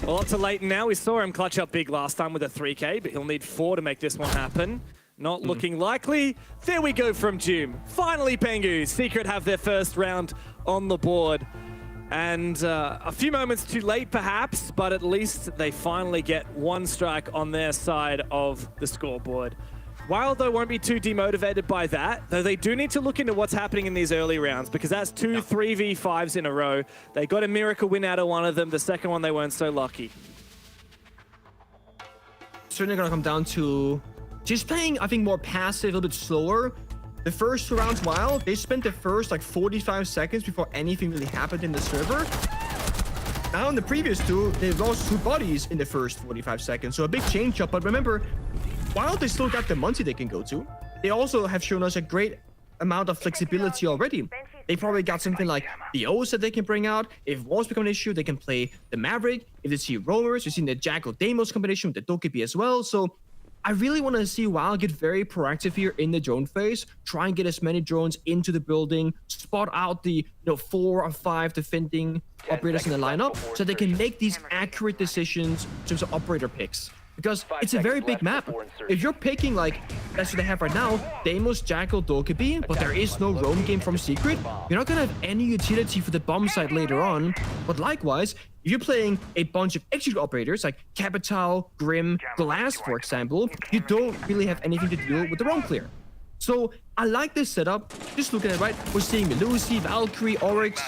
Well, up to Leighton now. We saw him clutch up big last time with a 3k, but he'll need 4 to make this one happen. Not looking likely. There we go from Doom. Finally, Pengu. Secret have their first round on the board. And a few moments too late, perhaps, but at least they finally get 1 strike on their side of the scoreboard. Wild, though, won't be too demotivated by that, though they do need to look into what's happening in these early rounds, because that's 2 3v5s in a row. They got a miracle win out of one of them. The second one, they weren't so lucky. Certainly going to come down to just playing, I think, more passive, a little bit slower. The first 2 rounds, Wild, they spent the first, like, 45 seconds before anything really happened in the server. Now, in the previous 2, they lost 2 bodies in the first 45 seconds, so a big change up. But remember, while they still got the Monty they can go to, they also have shown us a great amount of flexibility already. They probably got something like the O's that they can bring out. If walls become an issue, they can play the Maverick. If they see roamers, you've seen the Jackal Deimos combination with the Dokkaebi as well. So I really want to see Wild get very proactive here in the drone phase, try and get as many drones into the building, spot out the 4 or 5 defending operators in the lineup so they can make these accurate decisions in terms of operator picks. Because it's a very big map. If you're picking, like, that's what they have right now, Deimos, Jackal, Dokkaebi, but there is no roam game from Secret, you're not going to have any utility for the bomb site later on. But likewise, if you're playing a bunch of execute operators like Capital, Grim, Glass, for example, you don't really have anything to do with the roam clear. So I like this setup. Just look at it, right? We're seeing Melusi, Valkyrie, Oryx,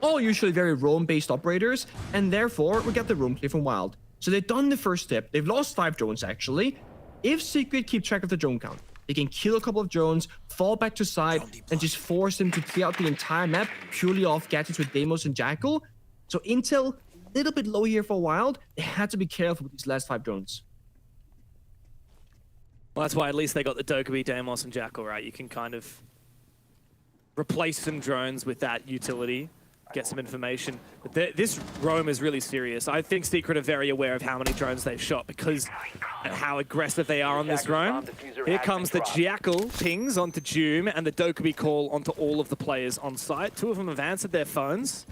all usually very roam-based operators, and therefore we got the roam clear from Wild. So they've done the first step. They've lost 5 drones, actually. If Secret keep track of the drone count, they can kill a couple of drones, fall back to side, and just force them to clear out the entire map purely off gadgets with Deimos and Jackal. So Intel, a little bit low here for Wild. They had to be careful with these last 5 drones. Well, that's why at least they got the Dokkaebi, Deimos, and Jackal, right? You can kind of replace some drones with that utility, get some information. But this roam is really serious. I think Secret are very aware of how many drones they've shot because of how aggressive they are on this roam. Here comes the Jackal pings onto Doom and the Dokkaebi call onto all of the players on site. 2 of them have answered their phones.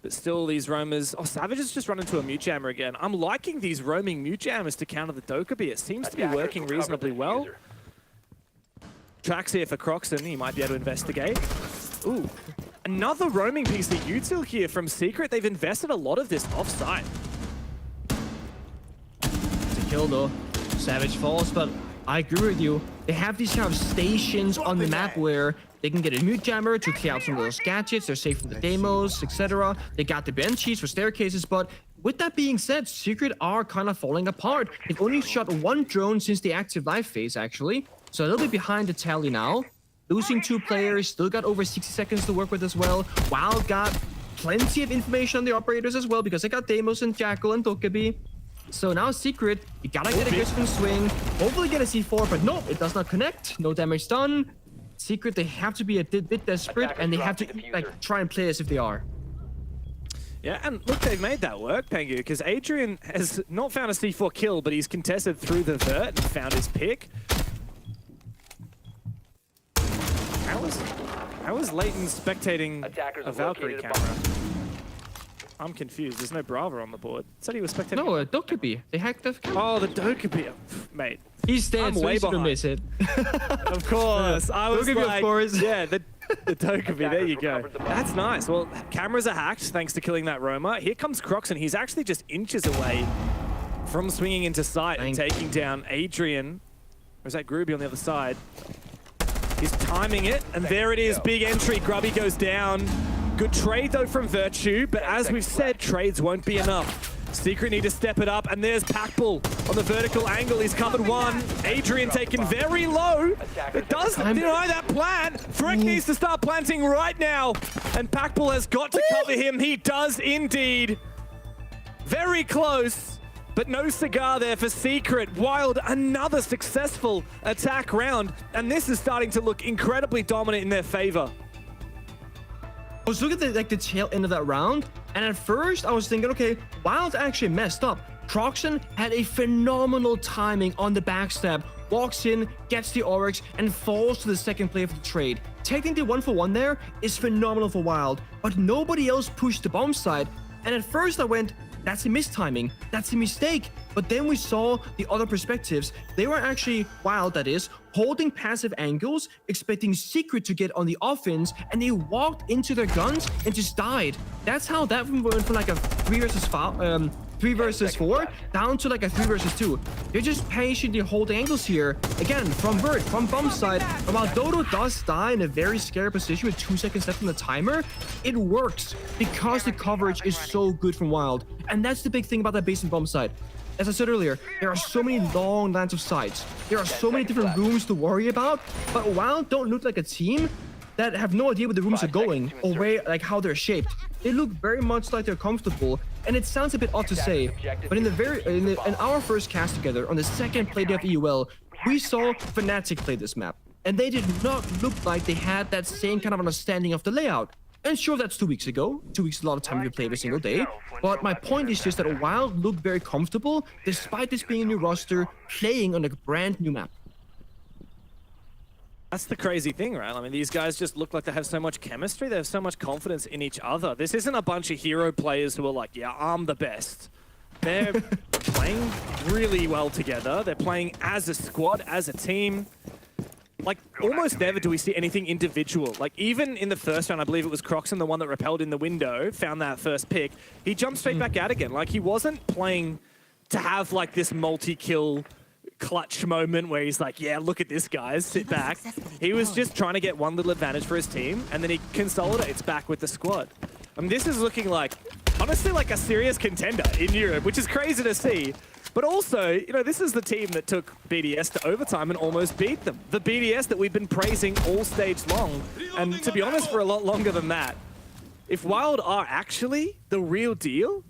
But still, these roamers... Oh, Savage has just run into a mute jammer again. I'm liking these roaming mute jammers to counter the Dokkaebi. It seems to be working reasonably well. Tracks here for Croxon. He might be able to investigate. Ooh. Another roaming piece of util here from Secret. They've invested a lot of this off-site. It's a kill, though. Savage falls, but I agree with you. They have these kind of stations on the map where they can get a mute jammer to clear out some of those gadgets. They're safe from the Deimos, etc. They got the benches for staircases, but with that being said, Secret are kind of falling apart. They've only shot 1 drone since the active live phase, actually. So a little bit behind the tally now. Losing 2 players, still got over 60 seconds to work with as well. Wild got plenty of information on the operators as well because they got Deimos and Jackal and Dokkaebi. So now Secret, you gotta get a Griffin swing. Hopefully get a C4, but no, it does not connect. No damage done. Secret, they have to be a bit desperate and they have to try and play as if they are. Yeah, and look, they've made that work, Pengu, because Adrian has not found a C4 kill, but he's contested through the vert and found his pick. How was Leighton spectating a Valkyrie camera? I'm confused. There's no Brava on the board. Said he was spectating. No, a Dokkaebi. They hacked the camera. Oh, the Dokkaebi. Mate. He's dead, I'm so way he's gonna behind. miss it. Of course. I was Dokkaebi, like, of course. Yeah, the Dokkaebi. There you go. That's nice. Well, cameras are hacked thanks to killing that roamer. Here comes Croxon. He's actually just inches away from swinging into sight and taking down Adrian. Or is that Grooby on the other side? He's timing it, and there it is. Big entry. Grubby goes down. Good trade, though, from Virtue, but as we've said, trades won't be enough. Secret need to step it up, and there's Packbull on the vertical angle. He's covered 1. Adrian taken very low. It does deny that plan. Freck needs to start planting right now, and Packbull has got to cover him. He does indeed. Very close, but no cigar there for Secret. Wild, another successful attack round, and this is starting to look incredibly dominant in their favor. I was looking at the tail end of that round, and at first I was thinking, okay, Wild actually messed up. Croxon had a phenomenal timing on the backstab, walks in, gets the Oryx, and falls to the second play of the trade. Taking the 1-for-1 there is phenomenal for Wild, but nobody else pushed the bomb side. And at first I went, that's a mistiming, that's a mistake. But then we saw the other perspectives. They were actually, Wild that is, holding passive angles, expecting Secret to get on the offense, and they walked into their guns and just died. That's how that went from like a 3 versus 4 down to like a 3 versus 2. They're just patiently holding angles here. Again, from Vert, from bomb side. And while Dodo does die in a very scary position with 2 seconds left on the timer, it works because the coverage is so good from Wild. And that's the big thing about that base and bomb side. As I said earlier, there are so many long lines of sights. There are so many different rooms to worry about, but Wild don't look like a team that have no idea where the rooms are going or where, like, how they're shaped. They look very much like they're comfortable, and it sounds a bit odd to say, but in our first cast together on the second play day of EUL, we saw Fnatic play this map. and they did not look like they had that same kind of understanding of the layout. And sure, that's 2 weeks ago. 2 weeks is a lot of time to play every single day. But my point is just that Wild looked very comfortable, despite this being a new roster, playing on a brand new map. That's the crazy thing, right? I mean, these guys just look like they have so much chemistry. They have so much confidence in each other. This isn't a bunch of hero players who are like, yeah, I'm the best. They're playing really well together. They're playing as a squad, as a team. Like, almost never do we see anything individual. Like, even in the first round, I believe it was Croxon, the one that repelled in the window, found that first pick. He jumped straight back out again. Like, he wasn't playing to have, like, this multi-kill clutch moment where he's like, yeah, look at this, guys, sit back. He was just trying to get one little advantage for his team, and then he consolidates back with the squad. I mean, this is looking like, honestly, like a serious contender in Europe, which is crazy to see. But also, you know, this is the team that took BDS to overtime and almost beat them. The BDS that we've been praising all stage long, and to be honest, for a lot longer than that. If Wild are actually the real deal,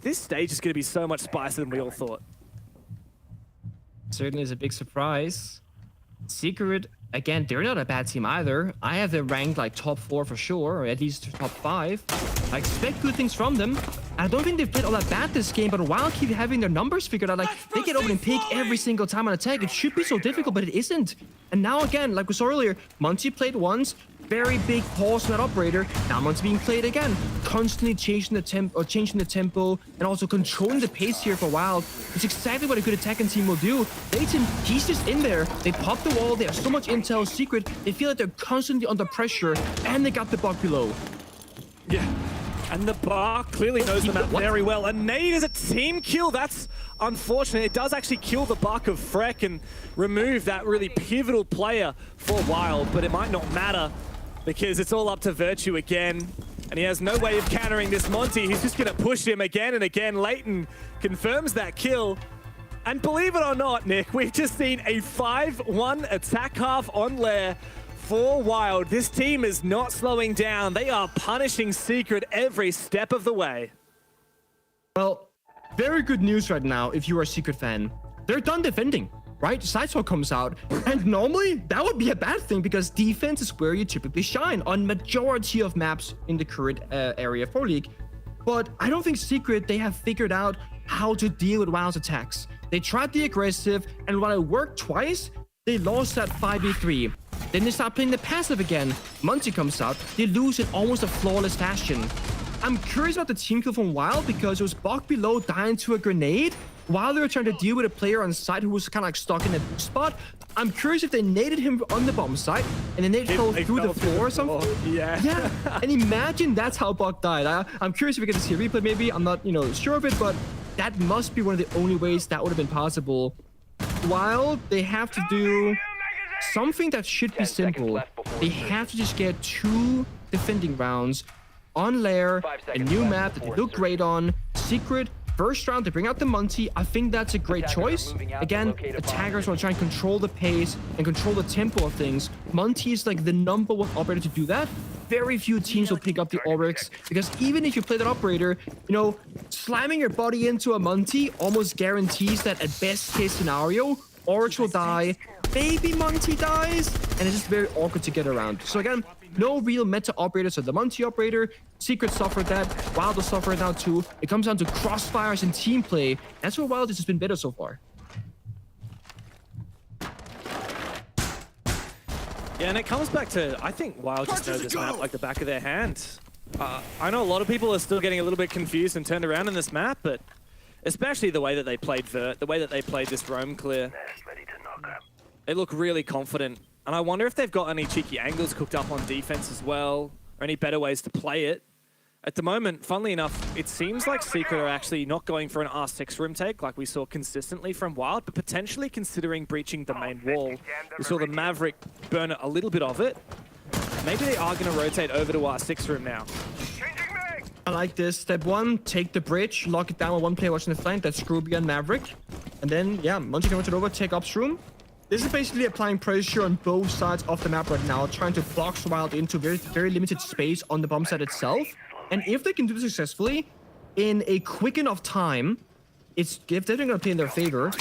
this stage is going to be so much spicier than we all thought. Certainly is a big surprise. Secret, again, they're not a bad team either. I have them ranked like top 4 for sure, or at least top 5. I expect good things from them. I don't think they've played all that bad this game, but Wild keep having their numbers figured out. Like, they get open and pick every single time on attack. It should be so difficult, but it isn't. And now again, like we saw earlier, Monty played once, very big pause on that operator. Now Monty being played again, constantly changing the tempo, and also controlling the pace here for Wild. It's exactly what a good attacking team will do. They team, he's just in there. They pop the wall. They have so much intel, Secret. They feel like they're constantly under pressure, and they got the buck below. Yeah. And the bar clearly knows the map very well. A nade is a team kill. That's unfortunate. It does actually kill the buck of Freck and remove that really pivotal player for Wild, but it might not matter because it's all up to Virtue again. And he has no way of countering this Monty. He's just going to push him again and again. Leighton confirms that kill. And believe it or not, Nick, we've just seen a 5-1 attack half on Lair for Wild. This team is not slowing down. They are punishing Secret every step of the way. Well, very good news right now if you are a Secret fan. They're done defending, right? Sideswap comes out, and normally that would be a bad thing because defense is where you typically shine on majority of maps in the current area for League. But I don't think Secret, they have figured out how to deal with Wild's attacks. They tried the aggressive, and while it worked twice, they lost that 5v3. Then they start playing the passive again. Monty comes out. They lose in almost a flawless fashion. I'm curious about the team kill from Wild because it was Bok below dying to a grenade while they were trying to deal with a player on site who was kind of like stuck in a spot. I'm curious if they naded him on the bomb site and then they fell through the floor or something. Yeah. And imagine that's how Bok died. I'm curious if we get to see a replay maybe. I'm not, sure of it, but that must be one of the only ways that would have been possible. Wild, they have to do something that should be simple. They have to just get 2 defending rounds on Lair, a new map that they look great on. Secret, first round, they bring out the Monty. I think that's a great choice. Again, attackers want to try and control the pace and control the tempo of things. Monty is like the #1 operator to do that. Very few teams will pick up the Oryx because even if you play that operator, slamming your body into a Monty almost guarantees that at best case scenario, Oryx will die, maybe Monty dies, and it's just very awkward to get around. So again, no real meta operator, so the Monty operator, Secret suffered that, Wild will suffer it now too. It comes down to crossfires and team play. That's where Wild has just been better so far. Yeah, and it comes back to, I think Wild just know this map like the back of their hand. I know a lot of people are still getting a little bit confused and turned around in this map, but especially the way that they played Vert, the way that they played this roam clear. They look really confident. And I wonder if they've got any cheeky angles cooked up on defense as well, or any better ways to play it. At the moment, funnily enough, it seems like Secret are actually not going for an R6 room take like we saw consistently from Wild, but potentially considering breaching the main wall. We saw the Maverick burn a little bit of it. Maybe they are going to rotate over to R6 room now. I like this. Step 1, take the bridge, lock it down with 1 player watching the flank. That's Scrooby and Maverick. And then, yeah, once you can rotate over, take Ops room. This is basically applying pressure on both sides of the map right now, trying to box Wild into very, very limited space on the bomb site itself. And if they can do this successfully in a quick enough time, it's definitely going to play in their favor.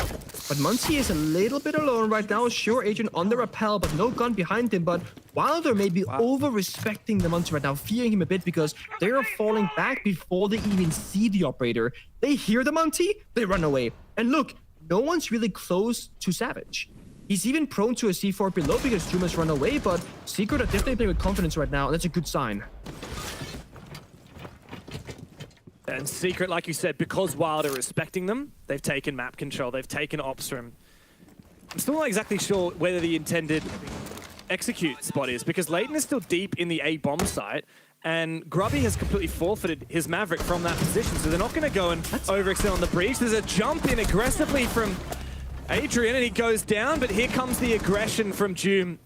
But Muncie is a little bit alone right now. Sure, Adrian on the rappel, but no gun behind him. But Wilder may be over-respecting the Muncie right now, fearing him a bit because they are falling back before they even see the operator. They hear the Muncie, they run away. And look, no one's really close to Savage. He's even prone to a C4 below because Jum has run away, but Secret are definitely playing with confidence right now, and that's a good sign. And Secret, like you said, because Wild are respecting them, they've taken map control, they've taken ops room. I'm still not exactly sure whether the intended execute spot is, because Leighton is still deep in the A bomb site, and Grubby has completely forfeited his Maverick from that position, so they're not going to go and overextend on the breach. There's a jump in aggressively from Adrian, and he goes down, but here comes the aggression from Jum,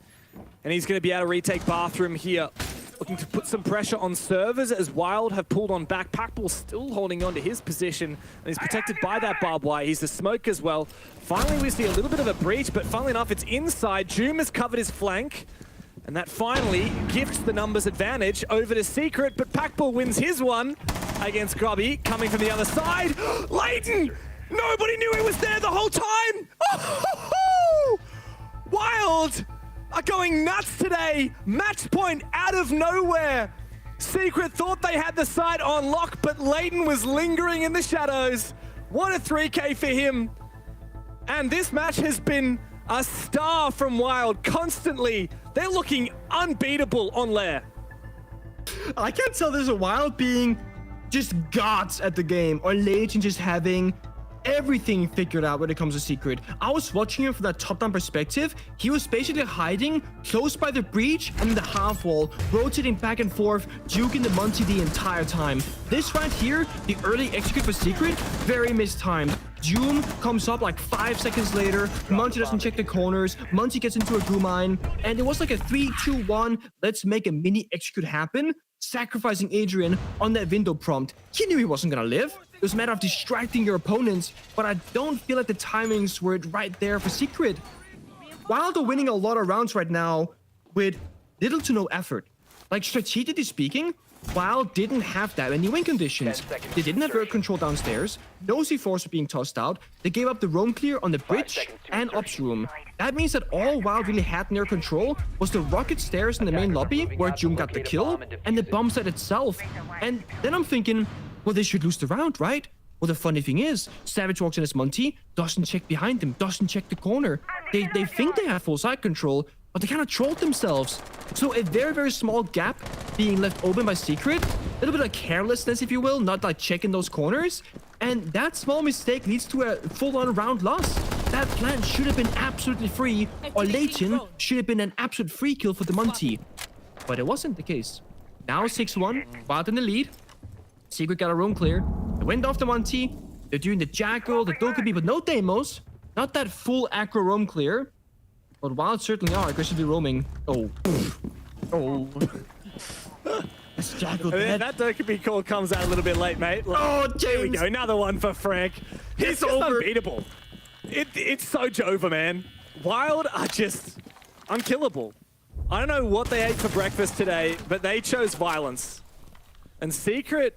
and he's going to be able to retake Bathroom here. Looking to put some pressure on servers as Wild have pulled on back. Packball still holding on to his position, and he's protected by that barbed wire. He's the smoke as well. Finally, we see a little bit of a breach, but funnily enough, it's inside. Jum has covered his flank, and that finally gifts the numbers advantage over to Secret, but Packball wins his one against Grubby, coming from the other side. Leighton! Nobody knew he was there the whole time! Oh, Wild are going nuts today. Match point out of nowhere. Secret thought they had the site on lock, but Leighton was lingering in the shadows. What a 3K for him. And this match has been a star from Wild constantly. They're looking unbeatable on Lair. I can't tell there's a Wild being just gods at the game or Leighton just having everything figured out when it comes to Secret. I was watching him from that top-down perspective. He was basically hiding close by the breach and the half wall, rotating back and forth, juking the Muncie the entire time. This right here, the early execute for Secret, very mistimed. Jum comes up like 5 seconds later. Muncie doesn't check the corners. Muncie gets into a goo mine, and it was like a 3-2-1. Let's make a mini execute happen, sacrificing Adrian on that window prompt. He knew he wasn't gonna live. It was a matter of distracting your opponents, but I don't feel like the timings were right there for Secret. Wild are winning a lot of rounds right now with little to no effort. Like, strategically speaking, Wild didn't have that many win conditions. They didn't have air control downstairs, no C4s were being tossed out, they gave up the roam clear on the bridge and ops room. That means that all Wild really had in their control was the rocket stairs in the main lobby where Jum got the kill, and the bomb site itself. And then I'm thinking, well, they should lose the round, right? Well, the funny thing is, Savage walks in as Muncie, doesn't check behind him, doesn't check the corner. They think they have full side control, but they kind of trolled themselves. So a very, very small gap being left open by Secret, a little bit of carelessness, if you will, not like checking those corners. And that small mistake leads to a full-on round loss. That plant should have been absolutely free, or Leighton should have been an absolute free kill for the Muncie. But it wasn't the case. Now 6-1, Wild in the lead. Secret got a room clear. They went off the Muncie. They're doing the Jackal, the Dokkaebi, but no demos. Not that full aggro roam clear. But Wild certainly are aggressively roaming. Oh. Oh. That's Jackal dead. That Dokkaebi call comes out a little bit late, mate. Oh, James. Here we go. Another one for Frank. He's just unbeatable. It's so Jova, man. Wild are just unkillable. I don't know what they ate for breakfast today, but they chose violence. And Secret,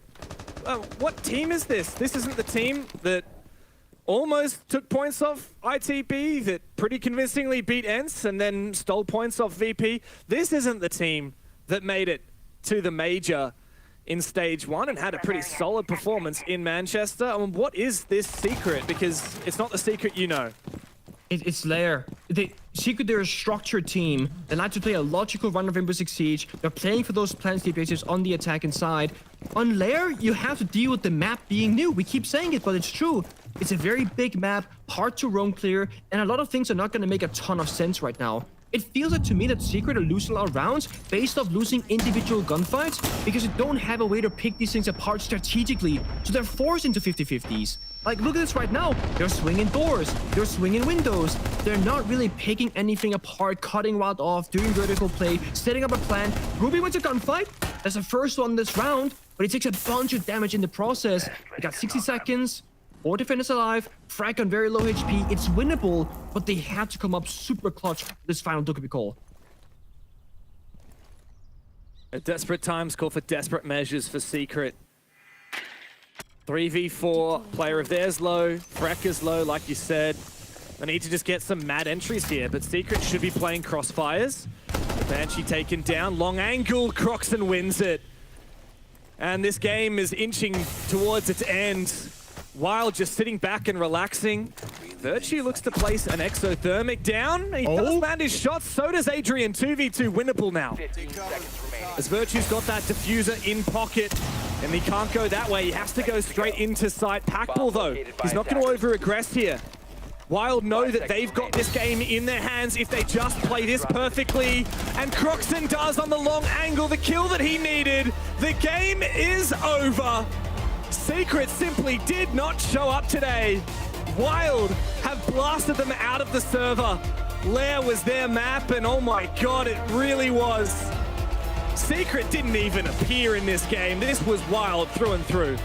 what team is this? This isn't the team that almost took points off ITB, that pretty convincingly beat ENCE and then stole points off VP. This isn't the team that made it to the major in stage 1 and had a pretty solid performance in Manchester. I mean, what is this Secret? Because it's not the Secret you know. It's Lair. Secret, they're a structured team. They like to play a logical run of Rainbow Six Siege. They're playing for those plant bases on the attack inside. On Lair, you have to deal with the map being new. We keep saying it, but it's true. It's a very big map, hard to roam clear, and a lot of things are not going to make a ton of sense right now. It feels like to me that Secret are losing a lot of rounds based off losing individual gunfights because they don't have a way to pick these things apart strategically, so they're forced into 50-50s. Like, look at this right now. They're swinging doors. They're swinging windows. They're not really picking anything apart, cutting Wild off, doing vertical play, setting up a plan. Ruby wins a gunfight. That's the first one this round, but he takes a bunch of damage in the process. They got 60 seconds. 4 defenders alive, Frag on very low HP. It's winnable, but they had to come up super clutch for this final Dokkaebi call. At desperate times call for desperate measures for Secret. 3v4, player of theirs low, Freck is low, like you said. They need to just get some mad entries here, but Secret should be playing crossfires. The Banshee taken down, long angle, Croxon wins it. And this game is inching towards its end. Wild just sitting back and relaxing. Virtue looks to place an exothermic down. He does land his shots, so does Adrian. 2v2 winnable now. As Virtue's got that diffuser in pocket, and he can't go that way. He has to go straight into sight. Packball though, he's not going to over-aggress here. Wild know that they've got this game in their hands if they just play this perfectly. And Croxon does on the long angle the kill that he needed. The game is over. Secret simply did not show up today. Wild have blasted them out of the server. Lair was their map, and oh my god, it really was. Secret didn't even appear in this game. This was Wild through and through.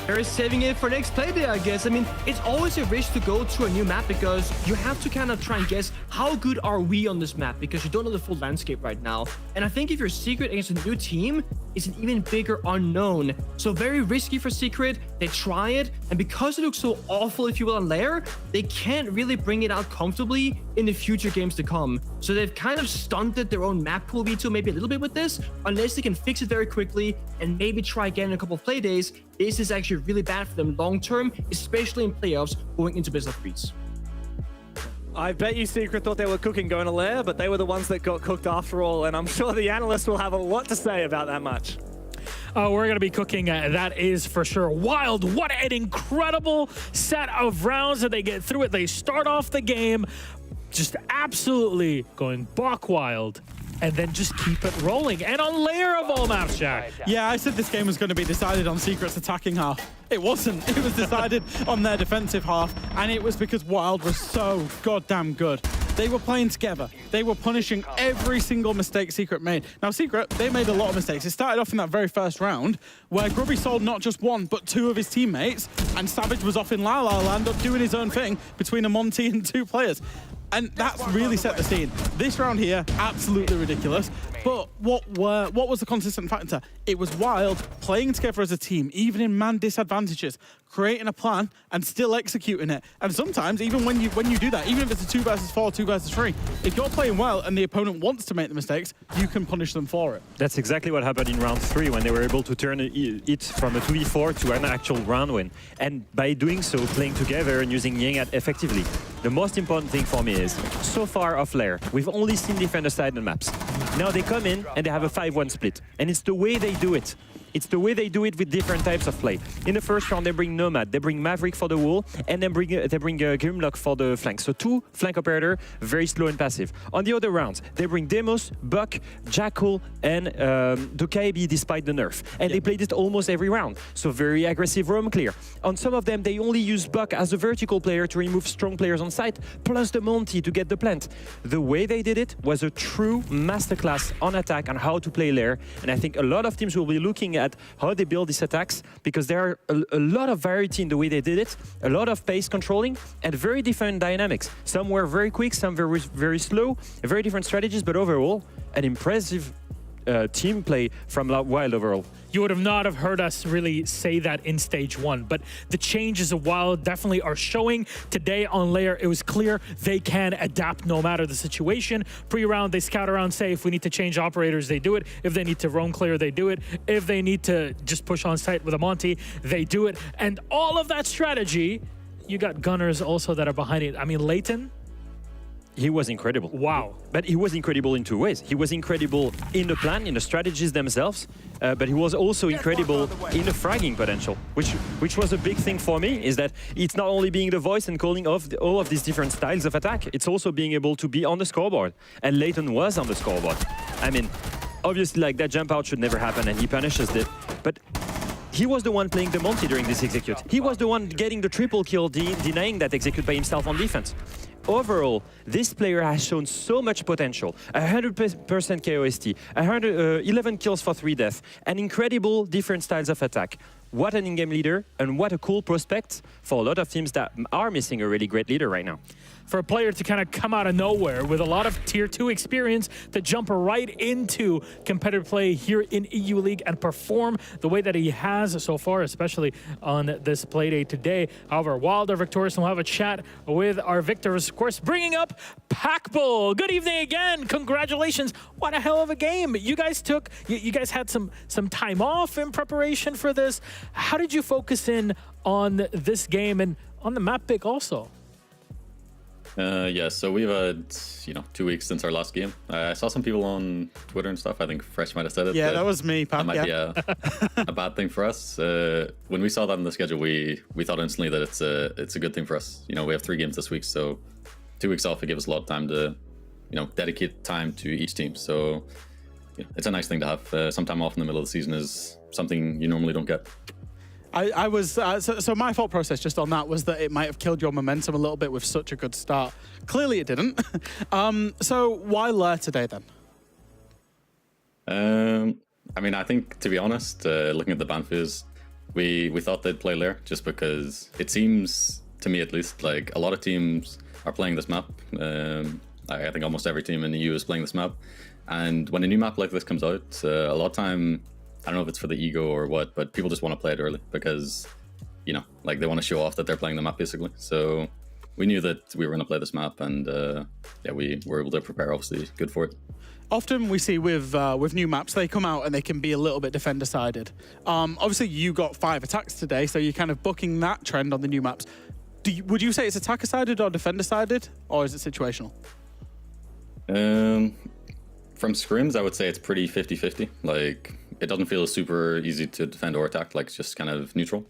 They're saving it for next playday, I guess. I mean, it's always a risk to go to a new map because you have to kind of try and guess how good are we on this map because you don't know the full landscape right now. And I think if you're Secret against a new team, it's an even bigger unknown. So very risky for Secret. They try it, and because it looks so awful, if you will, on Lair, they can't really bring it out comfortably in the future games to come. So they've kind of stunted their own map pool V2 maybe a little bit with this, unless they can fix it very quickly and maybe try again in a couple of play days. This is actually really bad for them long term, especially in playoffs going into best of threes. I bet you Secret thought they were cooking going to Lair, but they were the ones that got cooked after all, and I'm sure the analysts will have a lot to say about that much. We're going to be cooking, that is for sure. Wild, what an incredible set of rounds that they get through it. They start off the game just absolutely going buck wild, and then just keep it rolling. And on Lair of all maps, Jack. Yeah, I said this game was going to be decided on Secret's attacking half. It wasn't. It was decided on their defensive half, and it was because Wild was so goddamn good. They were playing together. They were punishing every single mistake Secret made. Now, Secret, they made a lot of mistakes. It started off in that very first round where Grubby sold not just one, but two of his teammates, and Savage was off in La La Land doing his own thing between a Monty and two players. And that's really set the scene. This round here, absolutely ridiculous. But what was the consistent factor? It was Wild playing together as a team, even in man disadvantages, creating a plan and still executing it. And sometimes, even when you do that, even if it's a 2 versus 4, 2 versus 3, if you're playing well and the opponent wants to make the mistakes, you can punish them for it. That's exactly what happened in round 3 when they were able to turn it from a 2v4 to an actual round win. And by doing so, playing together and using Yengat effectively. The most important thing for me is, so far off Lair, we've only seen defender side on maps. Now they come in and they have a 5-1 split. And it's the way they do it. It's the way they do it with different types of play. In the first round, they bring Nomad, they bring Maverick for the wall, and then they bring Grimlock for the flank. So 2 flank operator, very slow and passive. On the other rounds, they bring Demos, Buck, Jackal, and Dokaibi despite the nerf. And they played it almost every round. So very aggressive roam clear. On some of them, they only use Buck as a vertical player to remove strong players on site, plus the Monty to get the plant. The way they did it was a true masterclass on attack on how to play Lair. And I think a lot of teams will be looking at how they build these attacks, because there are a lot of variety in the way they did it, a lot of pace controlling, and very different dynamics. Some were very quick, some very, very slow, very different strategies, but overall, an impressive team play from Wild overall. You would have not have heard us really say that in stage 1, but the changes of Wild definitely are showing. Today on Lair, it was clear they can adapt no matter the situation. Pre-round, they scout around, say if we need to change operators, they do it. If they need to roam clear, they do it. If they need to just push on site with a Monty, they do it. And all of that strategy, you got gunners also that are behind it. I mean, Leighton, he was incredible. Wow. But he was incredible in 2 ways. He was incredible in the plan, in the strategies themselves, but he was also incredible in the fragging potential, which was a big thing for me, is that it's not only being the voice and calling off all of these different styles of attack, it's also being able to be on the scoreboard. And Leighton was on the scoreboard. I mean, obviously, like, that jump out should never happen, and he punishes it. But he was the one playing the Monty during this execute. He was the one getting the triple kill, denying that execute by himself on defense. Overall, this player has shown so much potential. 100% KOST, 11 kills for 3 deaths, and incredible different styles of attack. What an in-game leader, and what a cool prospect for a lot of teams that are missing a really great leader right now. for a player to kind of come out of nowhere with a lot of tier 2 experience to jump right into competitive play here in EU League and perform the way that he has so far, especially on this play day today. However, while they're victorious, we'll have a chat with our victors, of course, bringing up Packbull. Good evening again. Congratulations. What a hell of a game. You guys took, you guys had some time off in preparation for this. How did you focus in on this game and on the map pick also? Yeah, so we've had 2 weeks since our last game. I saw some people on Twitter and stuff. I think Fresh might have said it. Yeah, that was me, Pat. That might be a bad thing for us. When we saw that in the schedule, we thought instantly that it's a good thing for us. We have 3 games this week, so 2 weeks off, it gives us a lot of time to dedicate time to each team. So it's a nice thing to have. Some time off in the middle of the season is something you normally don't get. I was so my thought process just on that was that it might have killed your momentum a little bit with such a good start. Clearly it didn't. So why Lair today then? I mean, I think, to be honest, looking at the ban fees, we thought they'd play Lair just because it seems, to me at least, like a lot of teams are playing this map. I think almost every team in the EU is playing this map. And when a new map like this comes out, a lot of time, I don't know if it's for the ego or what, but people just want to play it early because, like they want to show off that they're playing the map basically. So we knew that we were going to play this map, and yeah, we were able to prepare, obviously good for it. Often we see with new maps, they come out and they can be a little bit defender-sided. Obviously you got 5 attacks today, so you're kind of booking that trend on the new maps. Would you say it's attacker-sided or defender-sided, or is it situational? From scrims, I would say it's pretty 50-50. Like, it doesn't feel super easy to defend or attack, like it's just kind of neutral.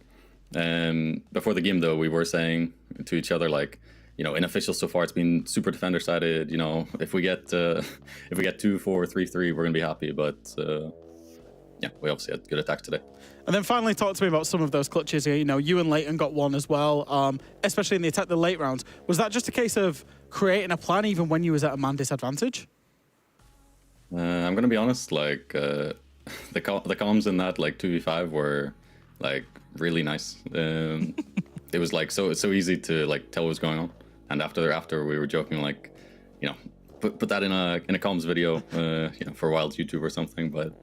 Before the game, though, we were saying to each other, like, in officials so far, it's been super defender-sided. If we get 2-4, 3-3, we're gonna be happy. But yeah, we obviously had good attacks today. And then finally, talk to me about some of those clutches. You and Leighton got one as well, especially in the late rounds. Was that just a case of creating a plan even when you was at a man disadvantage? I'm gonna be honest, like the comms in that like 2v5 were like really nice. It was like so easy to like tell what was going on. And after we were joking, like, put that in a comms video, for a wild YouTube or something. But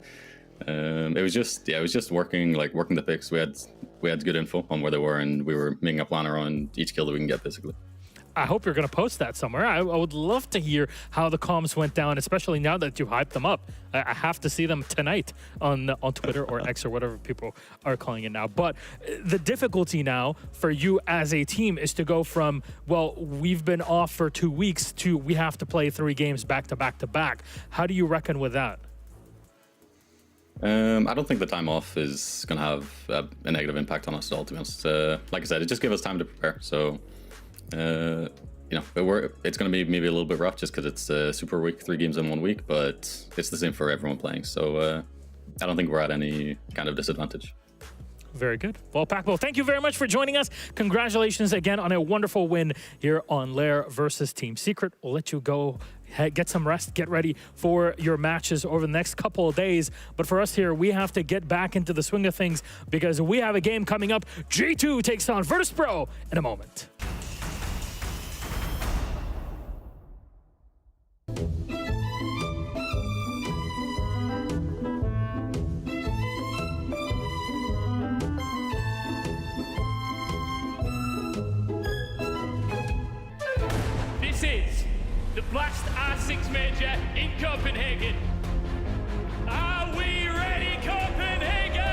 it was just working the picks. We had good info on where they were, and we were making a plan around each kill that we can get basically. I hope you're going to post that somewhere. I would love to hear how the comms went down, especially now that you hyped them up. I have to see them tonight on Twitter or X or whatever people are calling it now. But the difficulty now for you as a team is to go from, well, we've been off for 2 weeks to we have to play 3 games back to back to back. How do you reckon with that? I don't think the time off is going to have a negative impact on us at all, to be honest. Like I said, it just gave us time to prepare. So it's going to be maybe a little bit rough just because it's a super week, 3 games in 1 week, but it's the same for everyone playing. So I don't think we're at any kind of disadvantage. Very good. Well, Packbull, thank you very much for joining us. Congratulations again on a wonderful win here on Lair versus Team Secret. We'll let you go, get some rest, get ready for your matches over the next couple of days. But for us here, we have to get back into the swing of things because we have a game coming up. G2 takes on Virtus.pro in a moment. This is the Blast R6 Major in Copenhagen. Are we ready, Copenhagen?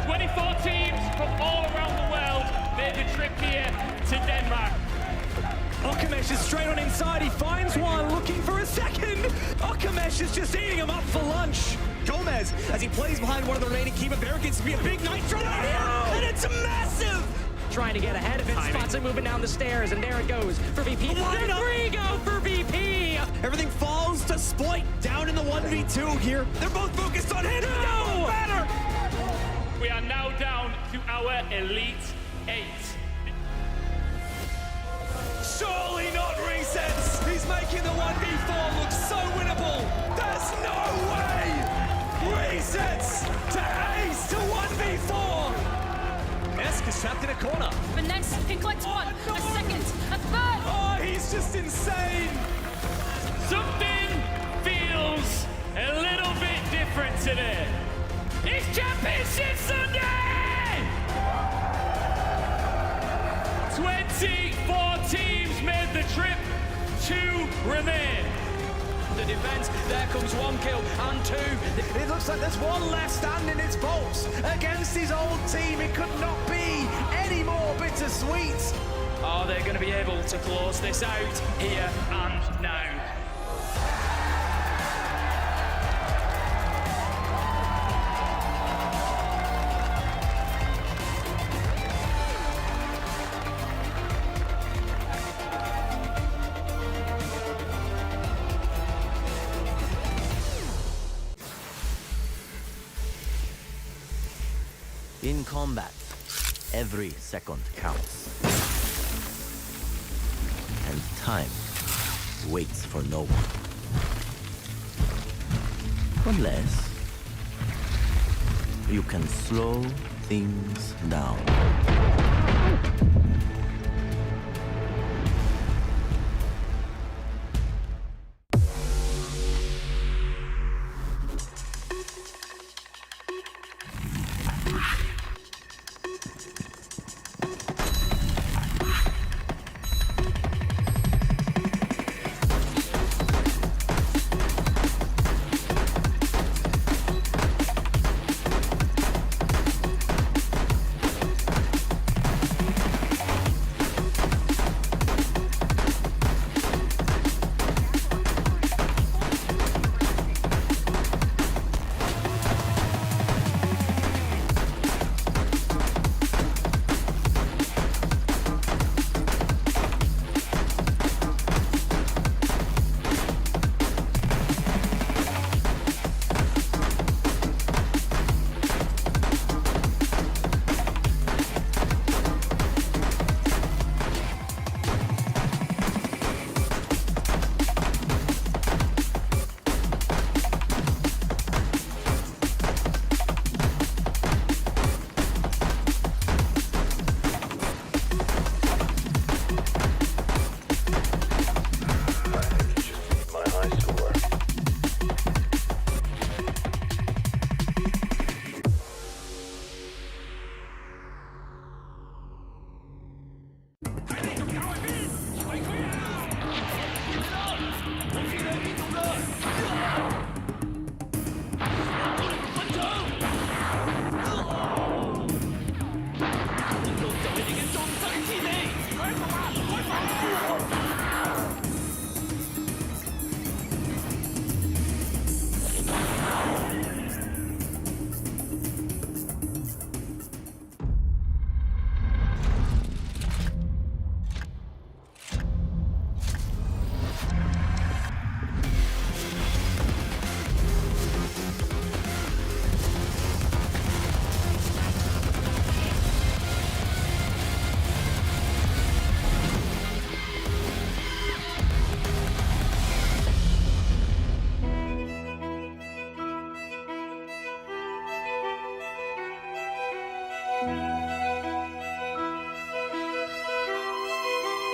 24 teams from all around the world made the trip here to Denmark. Okamesh is straight on inside. He finds one, looking for a second. Okamesh is just eating him up for lunch. Gomez, as he plays behind one of the remaining Kiva barricades, to be a big nitro out here, and it's massive. Trying to get ahead of it, spots it moving down the stairs, and there it goes for VP. The 3 go for VP. Everything falls to Sploit down in the 1v2 here. They're both focused on him. No matter. We are now down to our Elite 8. Surely not resets. He's making the 1v4 look so winnable. There's no way. Resets to ace to 1v4. Esk is trapped in a corner. But next can collect one. today. It's Championship Sunday! 24 teams made the trip, 2 remain. The defense, there comes 1 kill and 2. It looks like there's one left standing. It's Volts against his old team. It could not be any more bittersweet. Are they going to be able to close this out here and now? In combat, every second counts. And time waits for no one. Unless you can slow things down.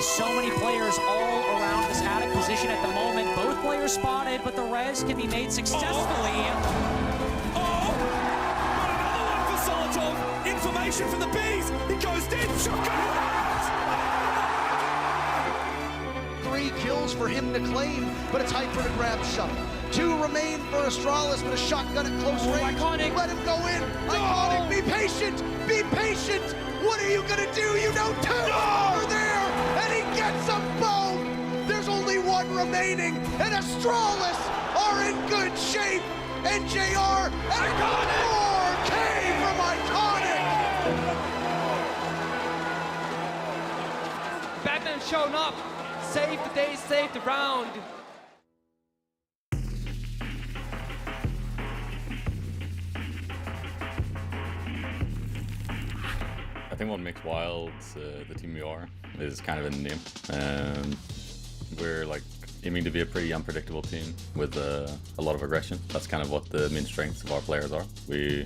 So many players all around this attic position at the moment. Both players spotted, but the res can be made successfully. For Solotov, information from the Bees. He goes deep. Shotgun. 3 kills for him to claim, but it's Hyper to grab shuttle. 2 remain for Astralis, but a shotgun at close range. Iconic. Let him go in. Iconic, be patient. Be patient. What are you gonna do? You know 2 are there, and he gets them both. There's only 1 remaining, and Astralis are in good shape. And JR and 4K from Iconic. Batman showing up. Save the day, save the round. I think what makes Wild the team we are is kind of in the name. We're like aiming to be a pretty unpredictable team with a lot of aggression. That's kind of what the main strengths of our players are. We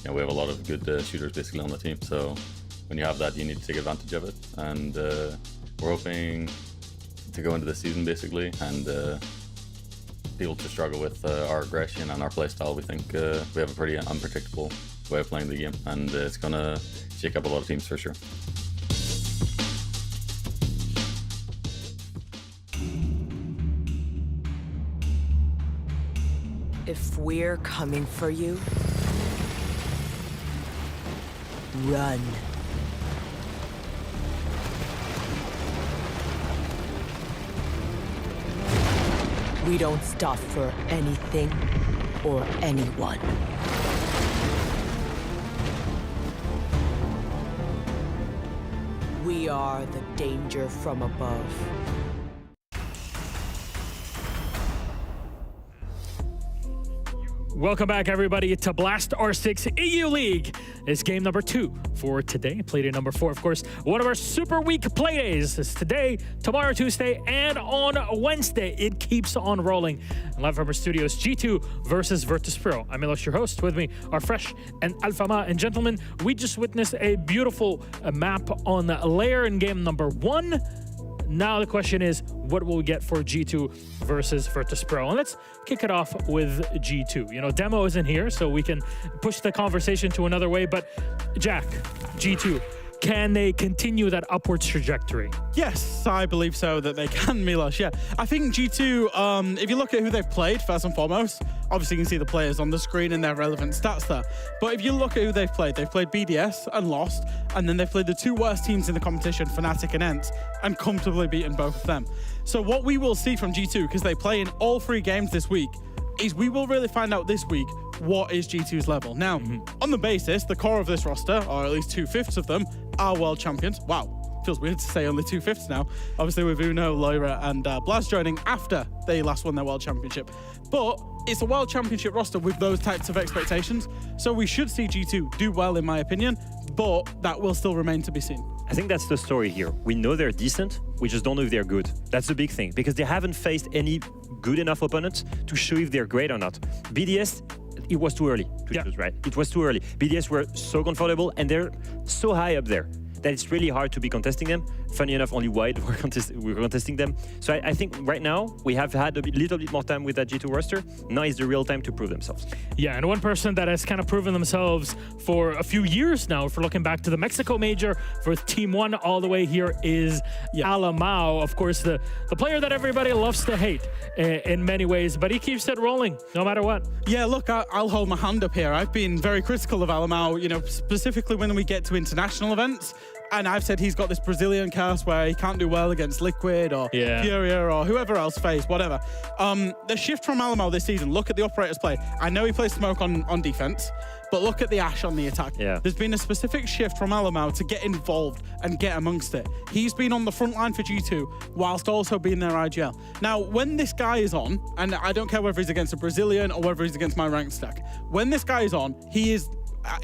have a lot of good shooters basically on the team. So when you have that, you need to take advantage of it. And we're hoping to go into the season basically and people to struggle with our aggression and our playstyle. We think we have a pretty unpredictable way of playing the game, and it's gonna shake up a lot of teams for sure. If we're coming for you, run. We don't stop for anything or anyone. We are the danger from above. Welcome back, everybody, to Blast R6 EU League. It's game number 2 for today. Play day number 4, of course. One of our super week play days is today, tomorrow, Tuesday, and on Wednesday. It keeps on rolling. Live from our studios, G2 versus Virtus.pro. I'm Milos, your host. With me are Fresh and Alfama. And gentlemen, we just witnessed a beautiful map on Lair in game number 1. Now the question is, what will we get for G2 versus Virtus.pro? And let's kick it off with G2. You know, Demo isn't here, so we can push the conversation to another way. But Jack, G2, can they continue that upwards trajectory? Yes, I believe so that they can, Milos. Yeah, I think G2, if you look at who they've played, first and foremost, obviously you can see the players on the screen and their relevant stats there. But if you look at who they've played BDS and lost, and then they've played the 2 worst teams in the competition, Fnatic and ENCE, and comfortably beaten both of them. So what we will see from G2, because they play in all 3 games this week, is we will really find out this week what is G2's level. Now, on the basis, the core of this roster, or at least 2/5 of them, are world champions. Wow, feels weird to say only 2/5 now. Obviously with Uno, Loira, and Blaz joining after they last won their world championship. But it's a world championship roster with those types of expectations. So we should see G2 do well, in my opinion, but that will still remain to be seen. I think that's the story here. We know they're decent, we just don't know if they're good. That's the big thing, because they haven't faced any good enough opponents to show if they're great or not. BDS, it was too early to choose, right? It was too early. BDS were so comfortable, and they're so high up there that it's really hard to be contesting them. Funny enough, only White we're contesting them. So I think right now we have had a little bit more time with that G2 roster. Now is the real time to prove themselves. Yeah, and one person that has kind of proven themselves for a few years now, if we're looking back to the Mexico Major for Team 1 all the way here, is Alamao. Of course, the player that everybody loves to hate in many ways, but he keeps it rolling no matter what. Yeah, look, I'll hold my hand up here. I've been very critical of Alamao, you know, specifically when we get to international events. And I've said he's got this Brazilian curse where he can't do well against Liquid or Furia or whoever else FaZe, whatever. The shift from Alamao this season, look at the operators play. I know he plays Smoke on defense, but look at the Ashe on the attack. Yeah. There's been a specific shift from Alamao to get involved and get amongst it. He's been on the front line for G2 whilst also being their IGL. Now, when this guy is on, and I don't care whether he's against a Brazilian or whether he's against my ranked stack, when this guy is on, he is,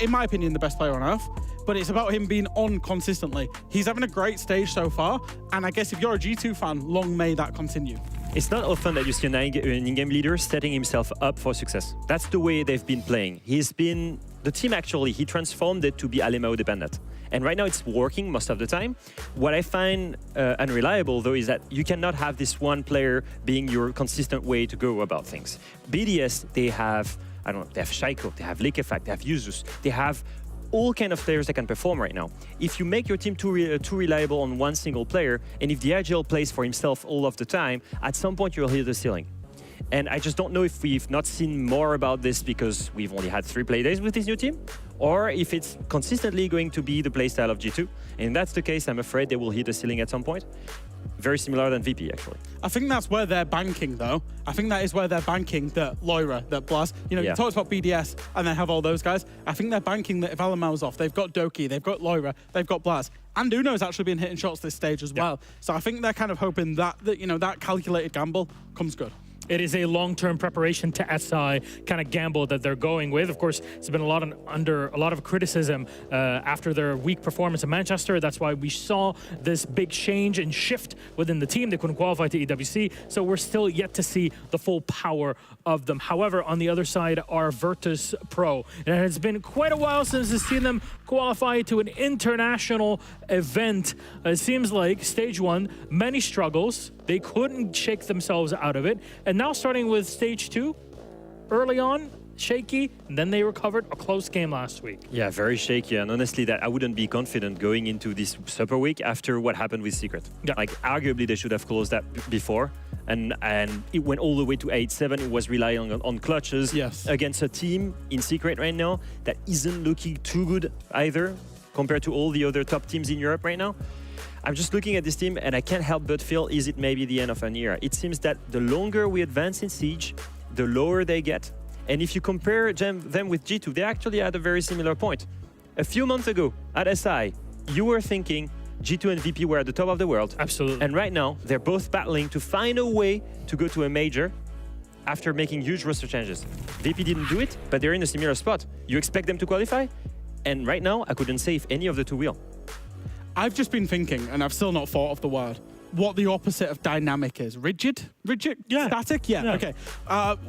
in my opinion, the best player on earth. But it's about him being on consistently. He's having a great stage so far, and I guess if you're a G2 fan, long may that continue. It's not often that you see an in-game leader setting himself up for success. That's the way they've been playing. The team actually, he transformed it to be Alamao dependent. And right now it's working most of the time. What I find unreliable though is that you cannot have this one player being your consistent way to go about things. BDS, they have, I don't know, they have Shaiko, they have Liquefact, they have Yuzus, they have all kind of players that can perform right now. If you make your team too reliable on one single player, and if the IGL plays for himself all of the time, at some point you'll hit the ceiling. And I just don't know if we've not seen more about this because we've only had 3 play days with this new team, or if it's consistently going to be the playstyle of G2. And if that's the case, I'm afraid they will hit the ceiling at some point. Very similar than VP, actually. I think that's where they're banking, though. I think that is where they're banking that Loira, that Blaz. You know, you talked about BDS and they have all those guys. I think they're banking that if Alamao's off, they've got Doki, they've got Loira, they've got Blaz. And Uno's actually been hitting shots this stage as well. So I think they're kind of hoping that you know, that calculated gamble comes good. It is a long-term preparation to SI kind of gamble that they're going with. Of course, it's been under a lot of criticism after their weak performance in Manchester. That's why we saw this big change and shift within the team. They couldn't qualify to EWC, so we're still yet to see the full power of them. However, on the other side are Virtus.pro. And it has been quite a while since we've seen them qualify to an international event. It seems like stage 1, many struggles. They couldn't shake themselves out of it. And now starting with stage 2, early on, shaky, and then they recovered a close game last week. Yeah, very shaky, and honestly, that I wouldn't be confident going into this Super Week after what happened with Secret. Yeah. Like, arguably, they should have closed that before, and it went all the way to 8-7. It was relying on clutches against a team in Secret right now that isn't looking too good either compared to all the other top teams in Europe right now. I'm just looking at this team, and I can't help but feel, is it maybe the end of an era? It seems that the longer we advance in Siege, the lower they get. And if you compare them with G2, they actually had a very similar point. A few months ago at SI, you were thinking G2 and VP were at the top of the world. Absolutely. And right now, they're both battling to find a way to go to a major after making huge roster changes. VP didn't do it, but they're in a similar spot. You expect them to qualify? And right now, I couldn't say if any of the two will. I've just been thinking, and I've still not thought of the word, what the opposite of dynamic is. Rigid? Yeah. Static? Yeah. Okay.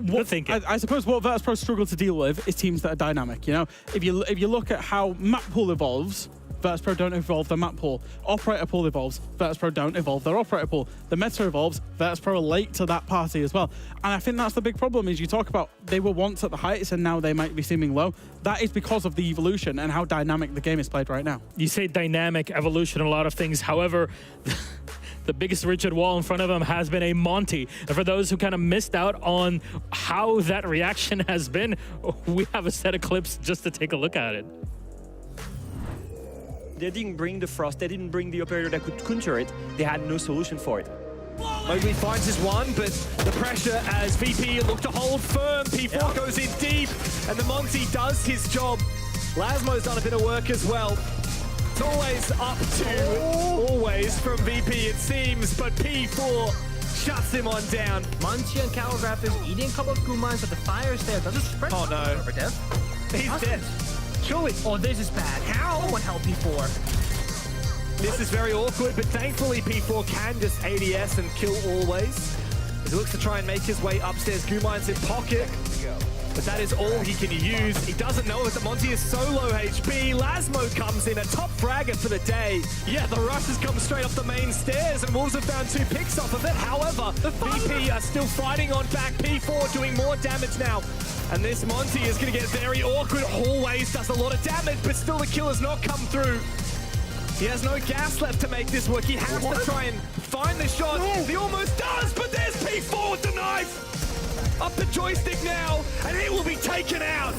Good thinking. I suppose what Virtus.pro struggle to deal with is teams that are dynamic. You know, if you look at how map pool evolves, Virtus.pro don't evolve their map pool. Operator pool evolves, Virtus.pro don't evolve their operator pool. The meta evolves, Virtus.pro are late to that party as well. And I think that's the big problem is you talk about they were once at the heights and now they might be seeming low. That is because of the evolution and how dynamic the game is played right now. You say dynamic, evolution, a lot of things. However, the biggest rigid wall in front of him has been a Monty. And for those who kind of missed out on how that reaction has been, we have a set of clips just to take a look at it. They didn't bring the Frost, they didn't bring the operator that could counter it. They had no solution for it. Mowgli finds his one, but the pressure as VP look to hold firm. P4 goes in deep, and the Monty does his job. Lasmo's done a bit of work as well. It's always up to always from VP, it seems, but P4 shuts him on down. Monty and Calograph is eating a couple of Kumans, but the fire's there. Does it spread? Oh no. Over death? He's dead. Surely. Oh, this is bad. How? Someone help P4. This is very awkward, but thankfully P4 can just ADS and kill always. As he looks to try and make his way upstairs. Gumine's in pocket. But that is all he can use. He doesn't know that the Monty is so low HP. Lasmo comes in, a top fragger for the day. Yeah, the rush has come straight up the main stairs, and Wolves have found 2 picks off of it. However, VP are still fighting on back. P4 doing more damage now. And this Monty is going to get very awkward. Always does a lot of damage, but still the kill has not come through. He has no gas left to make this work. He has to try and find the shot. He almost does, but there's P4 with the knife. Up the joystick now, and it will be taken out.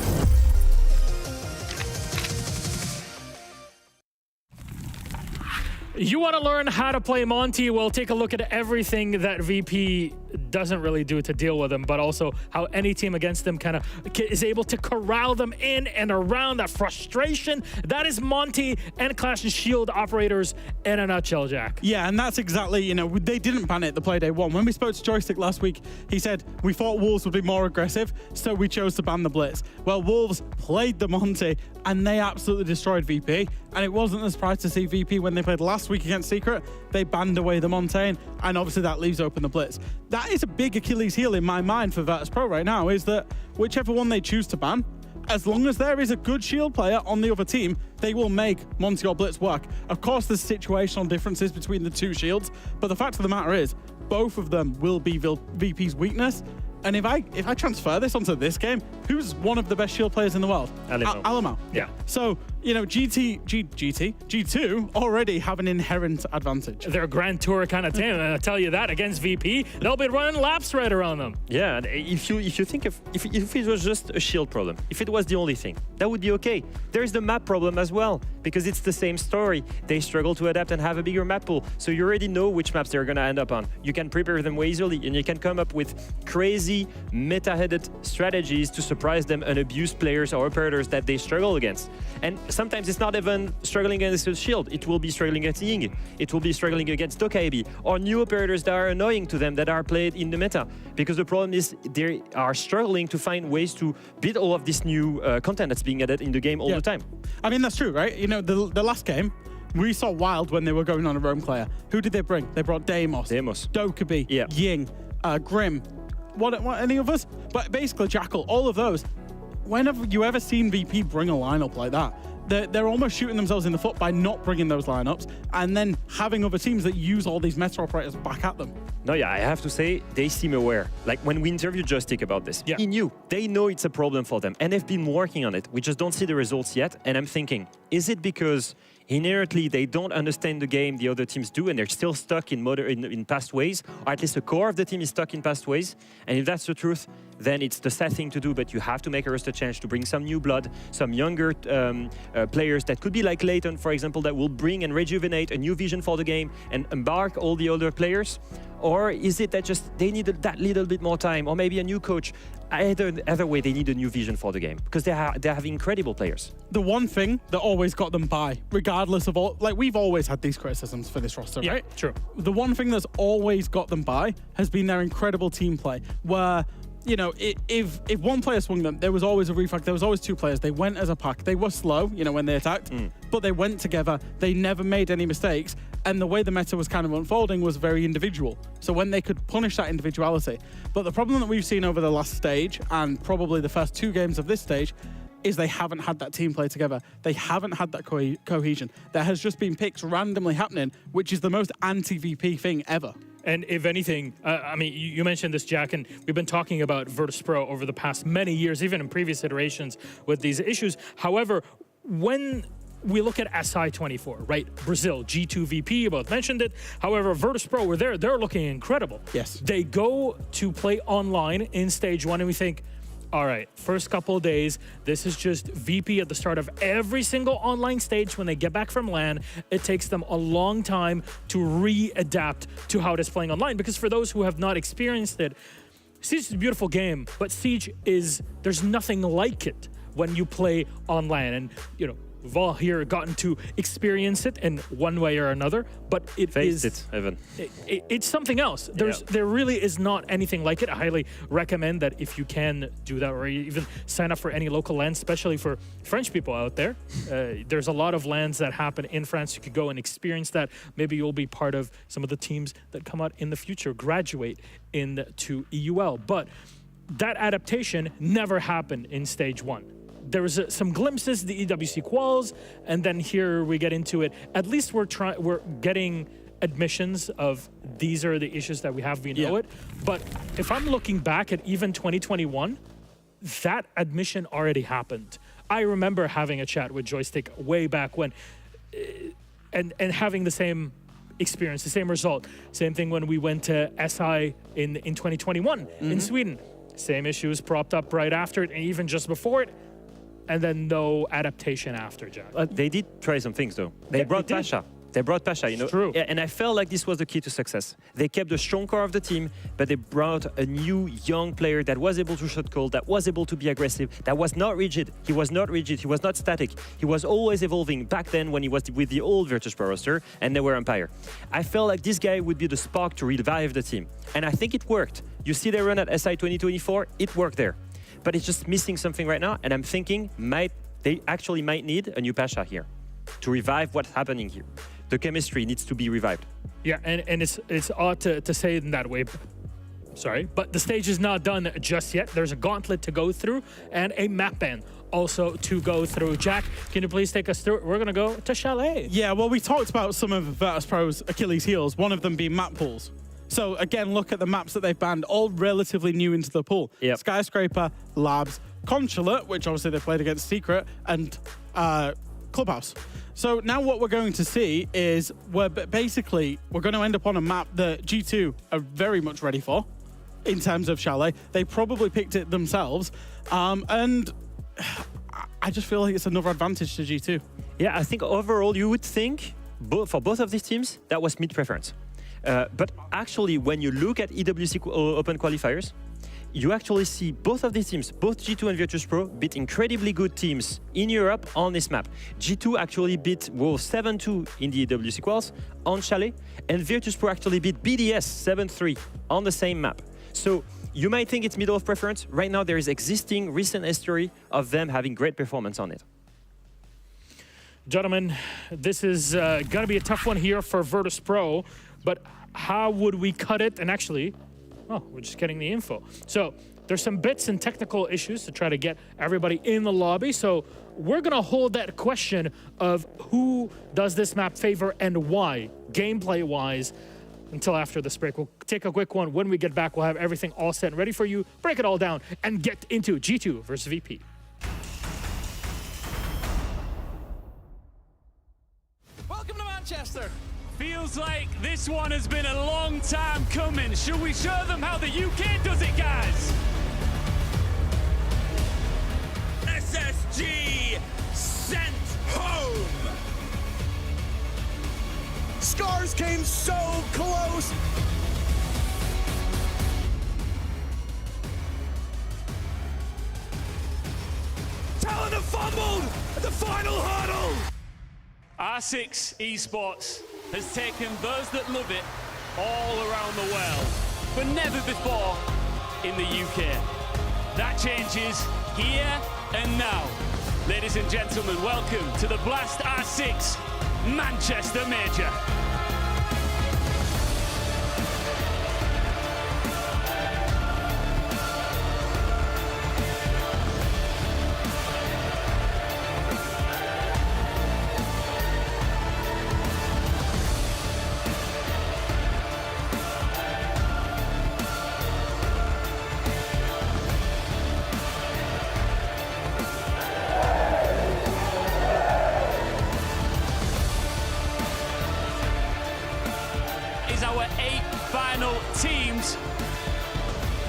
You want to learn how to play Monty? Well, take a look at everything that VP doesn't really do to deal with him, but also how any team against them kind of is able to corral them in and around that frustration. That is Monty and Clash and Shield operators in a nutshell, Jack. Yeah, and that's exactly, you know, they didn't ban it the play day one. When we spoke to Joystick last week, he said, we thought Wolves would be more aggressive, so we chose to ban the Blitz. Well, Wolves played the Monty, and they absolutely destroyed VP. And it wasn't a surprise to see VP when they played last week against Secret. They banned away the Montaigne, and obviously that leaves open the Blitz. That is a big Achilles heel in my mind for Virtus.pro right now, is that whichever one they choose to ban, as long as there is a good shield player on the other team, they will make Monty or Blitz work. Of course, there's situational differences between the two shields, but the fact of the matter is, both of them will be VP's weakness. And if I transfer this onto this game, who's one of the best shield players in the world? Alamo. Yeah. So, you know, G2 already have an inherent advantage. They're a Grand Tour kind of team, and I'll tell you that, against VP, they'll be running laps right around them. Yeah, and if you think if it was just a shield problem, if it was the only thing, that would be okay. There's the map problem as well, because it's the same story. They struggle to adapt and have a bigger map pool, so you already know which maps they're gonna end up on. You can prepare them way easily, and you can come up with crazy meta-headed strategies to surprise them and abuse players or operators that they struggle against. And sometimes it's not even struggling against a shield. It will be struggling against Ying. It will be struggling against Dokaibi or new operators that are annoying to them that are played in the meta. Because the problem is they are struggling to find ways to beat all of this new content that's being added in the game all the time. I mean, that's true, right? You know, the last game, we saw Wild when they were going on a roam player. Who did they bring? They brought Deimos, Dokaibi, Ying, Grim. What any of us? But basically Jackal, all of those. Whenever you ever seen VP bring a lineup like that, they're almost shooting themselves in the foot by not bringing those lineups and then having other teams that use all these meta operators back at them. No, yeah, I have to say, they seem aware. Like, when we interviewed Joystick about this, he knew. They know it's a problem for them, and they've been working on it. We just don't see the results yet, and I'm thinking, is it because inherently they don't understand the game the other teams do, and they're still stuck in past ways, or at least the core of the team is stuck in past ways? And if that's the truth, then it's the sad thing to do, but you have to make a roster change to bring some new blood, some younger players that could be like Leighton, for example, that will bring and rejuvenate a new vision for the game and embark all the other players? Or is it that just they need that little bit more time, or maybe a new coach? Either way, they need a new vision for the game, because they have incredible players. The one thing that always got them by, regardless of all, like, we've always had these criticisms for this roster, right? True. The one thing that's always got them by has been their incredible team play, where, you know, if one player swung them, there was always a refrag, there was always two players. They went as a pack. They were slow, you know, when they attacked, but they went together. They never made any mistakes. And the way the meta was kind of unfolding was very individual. So when they could punish that individuality. But the problem that we've seen over the last stage, and probably the first 2 games of this stage, is they haven't had that team play together. They haven't had that cohesion. There has just been picks randomly happening, which is the most anti-VP thing ever. And if anything, I mean, you mentioned this, Jack, and we've been talking about Virtus.pro over the past many years, even in previous iterations with these issues. However, when we look at SI24, right? Brazil, G2 VP, you both mentioned it. However, Virtus.pro were there. They're looking incredible. Yes. They go to play online in stage 1, and we think, all right, first couple of days, this is just VP at the start of every single online stage. When they get back from LAN, it takes them a long time to re-adapt to how it is playing online. Because for those who have not experienced it, Siege is a beautiful game, but Siege there's nothing like it when you play online. And, you know, we've all here gotten to experience it in one way or another, but it's something else. There really is not anything like it. I highly recommend that if you can do that, or even sign up for any local LANs, especially for French people out there. There's a lot of LANs that happen in France. You could go and experience that. Maybe you'll be part of some of the teams that come out in the future, graduate into EUL. But that adaptation never happened in stage 1. There was some glimpses, the EWC quals, and then here we get into it. At least we're getting admissions of these are the issues that we have, we know it. But if I'm looking back at even 2021, that admission already happened. I remember having a chat with Joystick way back when, and having the same experience, the same result. Same thing when we went to SI in 2021 in Sweden. Same issues propped up right after it, and even just before it. And then no adaptation after, Jack. They did try some things, though. They brought Pasha. They brought Pasha, you know. True. Yeah, and I felt like this was the key to success. They kept the strong core of the team, but they brought a new young player that was able to shot call, that was able to be aggressive, that was not rigid. He was not rigid. He was not static. He was always evolving. Back then, when he was with the old Virtus.pro roster, and they were Empire, I felt like this guy would be the spark to revive the team, and I think it worked. You see, they run at SI 2024. It worked there. But it's just missing something right now, and I'm thinking they actually might need a new Pasha here to revive what's happening here. The chemistry needs to be revived. Yeah, and it's odd to say it in that way. Sorry, but the stage is not done just yet. There's a gauntlet to go through and a map ban also to go through. Jack, can you please take us through it? We're going to go to Chalet. Yeah, well, we talked about some of Virtus.pro's Achilles heels, one of them being map pools. So again, look at the maps that they've banned, all relatively new into the pool. Yep. Skyscraper, Labs, Consulate, which obviously they played against Secret, and Clubhouse. So now what we're going to see is we're going to end up on a map that G2 are very much ready for in terms of Chalet. They probably picked it themselves. And I just feel like it's another advantage to G2. Yeah, I think overall you would think for both of these teams, that was mid preference. But actually, when you look at EWC Open qualifiers, you actually see both of these teams, both G2 and Virtus.pro, beat incredibly good teams in Europe on this map. G2 actually beat Wolf 7-2 in the EWC quals on Chalet, and Virtus.pro actually beat BDS 7-3 on the same map. So you might think it's middle of preference. Right now, there is existing recent history of them having great performance on it. Gentlemen, this is going to be a tough one here for Virtus.pro, but how would we cut it? And actually, Oh, we're just getting the info. So there's some bits and technical issues to try to get everybody in the lobby. So we're going to hold that question of who does this map favor and why, gameplay-wise, until after this break. We'll take a quick one. When we get back, we'll have everything all set and ready for you, break it all down, and get into G2 versus VP. Welcome to Manchester. Feels like this one has been a long time coming. Should we show them how the UK does it, guys? SSG sent home. Scars came so close. Talon have fumbled at the final hurdle. R6 Esports has taken those that love it all around the world, but never before in the UK. That changes here and now. Ladies and gentlemen, welcome to the Blast R6 Manchester Major. Our 8 final teams.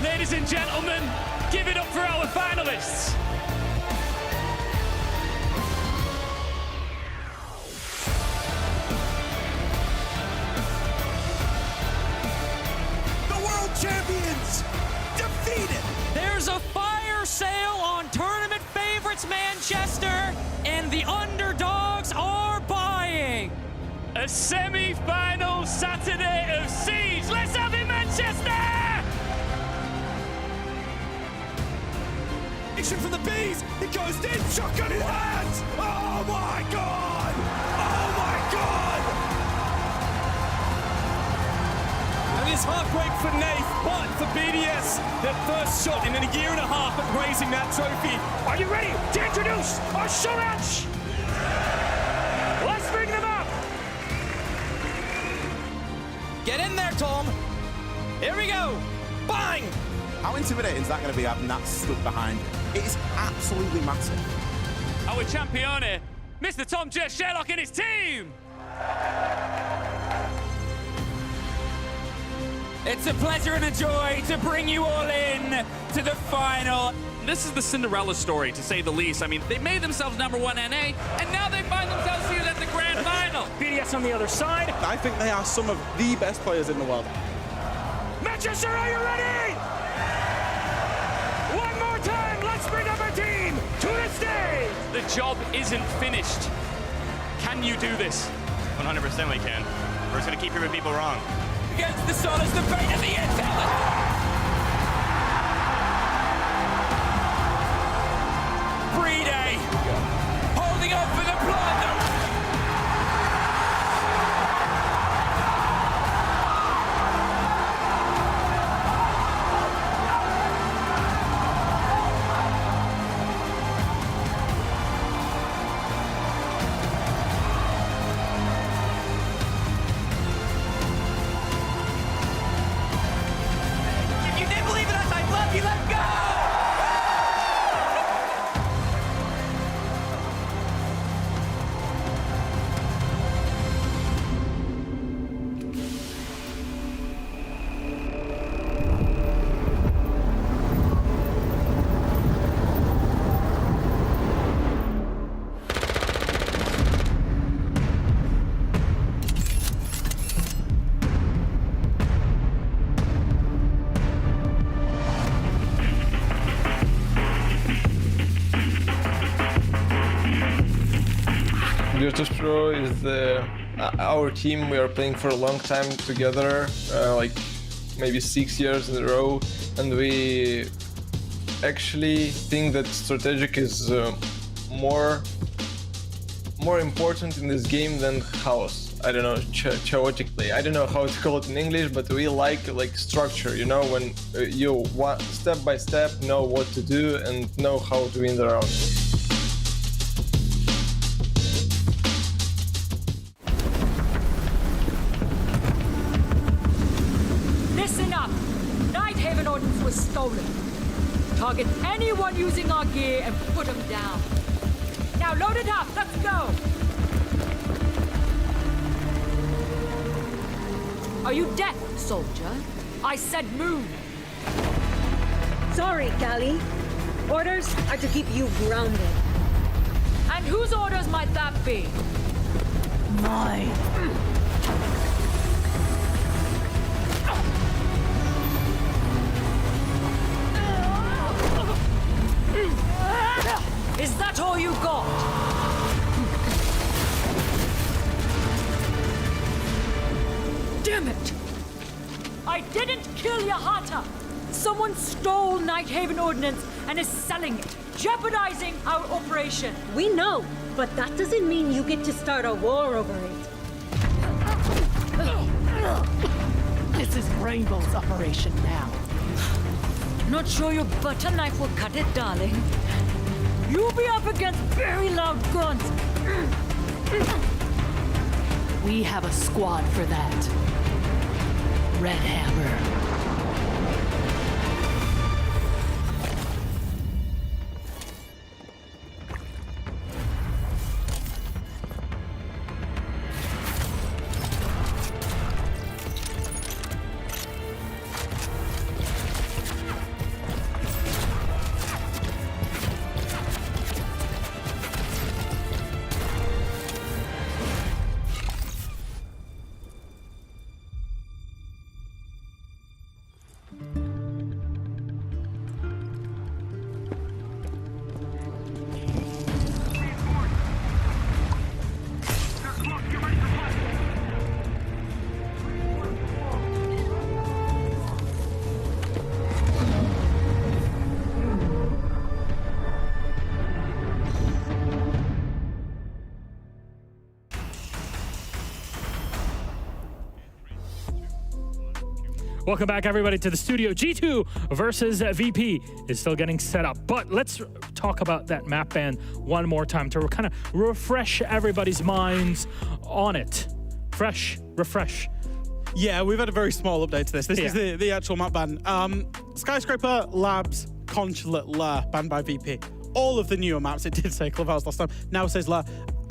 Ladies and gentlemen, give it up for our finalists. The world champions defeated. There's a fire sale on tournament favorites Manchester, and the underdogs are buying. A semi-final Saturday of Siege. Let's have it, Manchester! Action from the bees. It goes deep. Shotgun in hands. Oh my god! Oh my god! And it's heartbreak for Nath, but for BDS, their first shot in a year and a half at raising that trophy. Are you ready to introduce our show match? Let's bring them up. Get in there, Tom. Here we go. Bang! How intimidating is that going to be having that stood behind it? It is absolutely massive. Our champione, Mr. Tom J. Sherlock and his team. It's a pleasure and a joy to bring you all in to the final. This is the Cinderella story, to say the least. I mean, they made themselves #1 NA, and now they find themselves here at the grand final. BDS on the other side. I think they are some of the best players in the world. Manchester, are you ready? One more time, let's bring up our team to the stage. The job isn't finished. Can you do this? 100% we can. We're just going to keep proving people wrong. Against the Solis, the bane of the ENCE. Day, holding up for the blood. If you didn't believe in us, I love you. Let's go. Virtus.pro is our team. We are playing for a long time together, like maybe 6 years in a row, and we actually think that strategic is more important in this game than house. I don't know, chaotically. I don't know how to call it in English, but we like structure, you know, when you step by step know what to do and know how to win the round. Listen up! Nighthaven Ordnance was stolen. Target anyone using our gear and put them down. Now load it up, let's go! Are you deaf, soldier? I said move! Sorry, Callie. Orders are to keep you grounded. And whose orders might that be? Mine. Is that all you got? Damn it! I didn't kill Yahata! Someone stole Nighthaven Ordnance and is selling it, jeopardizing our operation. We know, but that doesn't mean you get to start a war over it. This is Rainbow's operation now. Not sure your butter knife will cut it, darling. You'll be up against very loud guns. We have a squad for that. Red Hammer. Welcome back, everybody, to the studio. G2 versus VP is still getting set up. But let's talk about that map ban one more time to kind of refresh everybody's minds on it. Refresh. Yeah, we've had a very small update to this. This is the actual map ban. Skyscraper, Labs, Consulate, Lair, banned by VP. All of the newer maps, it did say Clubhouse last time, now it says Lair.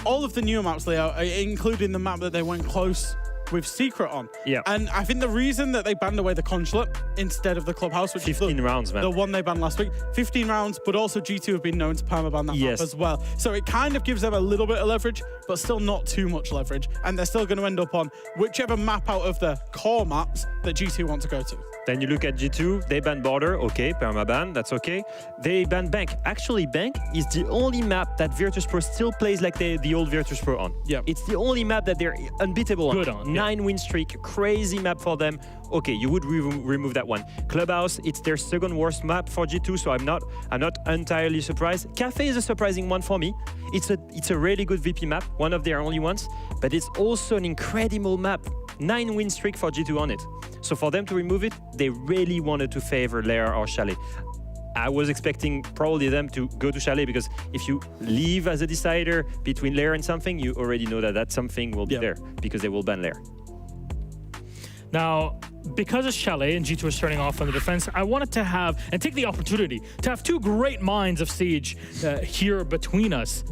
All of the newer maps, Leo, including the map that they went close with Secret on. Yeah. And I think the reason that they banned away the Consulate instead of the Clubhouse, which 15 is rounds, man. The one they banned last week, 15 rounds, but also G2 have been known to permaban that map as well. So it kind of gives them a little bit of leverage, but still not too much leverage. And they're still going to end up on whichever map out of the core maps that G2 want to go to. Then you look at G2, they ban Border, okay, permaban, that's okay. They ban Bank. Actually, Bank is the only map that Virtus.pro still plays like the old Virtus.pro on. Yeah. It's the only map that they're unbeatable Good on. 9 win streak, crazy map for them. Okay, you would remove that one. Clubhouse, it's their second worst map for G2, so I'm not entirely surprised. Cafe is a surprising one for me. It's a really good VP map, one of their only ones, but it's also an incredible map. 9 win streak for G2 on it. So for them to remove it, they really wanted to favor Lair or Chalet. I was expecting probably them to go to Chalet because if you leave as a decider between Lair and something, you already know that something will be there because they will ban Lair. Now, because of Chalet and G2 is starting off on the defense, I wanted to have, and take the opportunity, to have two great minds of Siege here between us.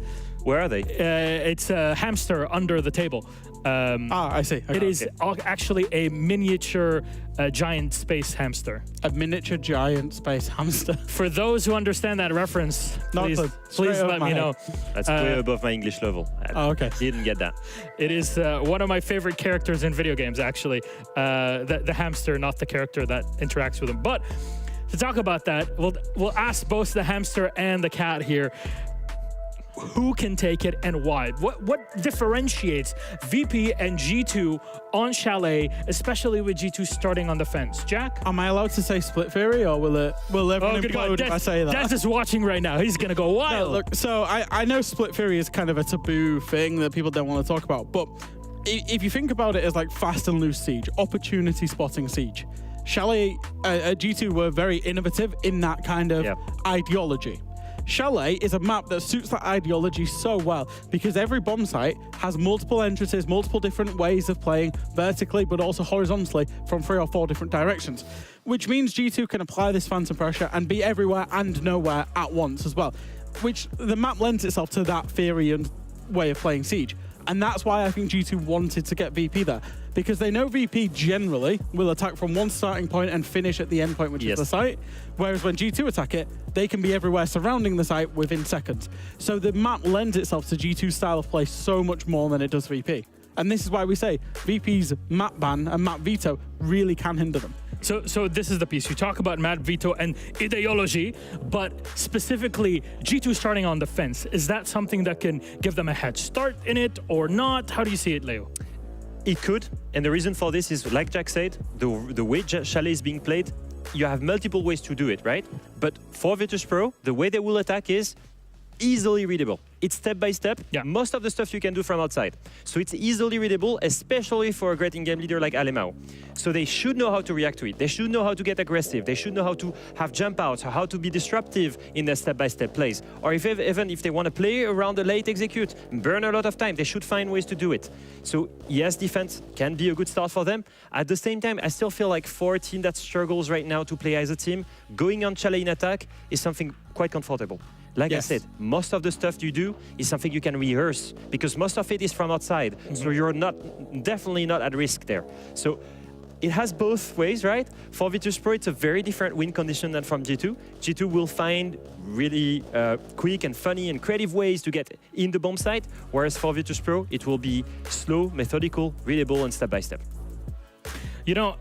Where are they? It's a hamster under the table. I see. Okay. It is actually a miniature giant space hamster. A miniature giant space hamster. For those who understand that reference, please let me know. That's way above my English level. Okay. Didn't get that. It is one of my favorite characters in video games, actually. The hamster, not the character that interacts with him. But to talk about that, we'll ask both the hamster and the cat here. Who can take it and why? What differentiates VP and G2 on Chalet, especially with G2 starting on the fence? Jack? Am I allowed to say Split Fury, or will everyone implode if I say that? Des is watching right now. He's going to go wild. No, look, so I know Split Fury is kind of a taboo thing that people don't want to talk about, but if you think about it as like fast and loose Siege, opportunity spotting Siege, Chalet G2 were very innovative in that kind of ideology. Chalet is a map that suits that ideology so well because every bomb site has multiple entrances, multiple different ways of playing vertically, but also horizontally from 3 or 4 different directions, which means G2 can apply this phantom pressure and be everywhere and nowhere at once as well, which the map lends itself to that theory and way of playing Siege. And that's why I think G2 wanted to get VP there, because they know VP generally will attack from one starting point and finish at the end point, which is the site. Whereas when G2 attack it, they can be everywhere surrounding the site within seconds. So the map lends itself to G2's style of play so much more than it does VP. And this is why we say VP's map ban and map veto really can hinder them. So this is the piece. You talk about map veto and ideology, but specifically G2 starting on the fence. Is that something that can give them a head start in it or not? How do you see it, Leo? It could, and the reason for this is, like Jack said, the way Chalet is being played, you have multiple ways to do it, right? But for Virtus.pro, the way they will attack is easily readable. It's step by step. Most of the stuff you can do from outside. So it's easily readable, especially for a great in-game leader like Alemão. So they should know how to react to it. They should know how to get aggressive. They should know how to have jump outs, or how to be disruptive in their step-by-step plays. Or even if they want to play around the late execute, burn a lot of time, they should find ways to do it. So yes, defense can be a good start for them. At the same time, I still feel like for a team that struggles right now to play as a team, going on Chalet in attack is something quite comfortable. Like I said, most of the stuff you do is something you can rehearse because most of it is from outside. So you're definitely not at risk there. So it has both ways, right? For Virtus.pro, it's a very different win condition than from G2. G2 will find really quick and funny and creative ways to get in the bomb site, whereas for Virtus.pro, it will be slow, methodical, readable, and step by step. You know,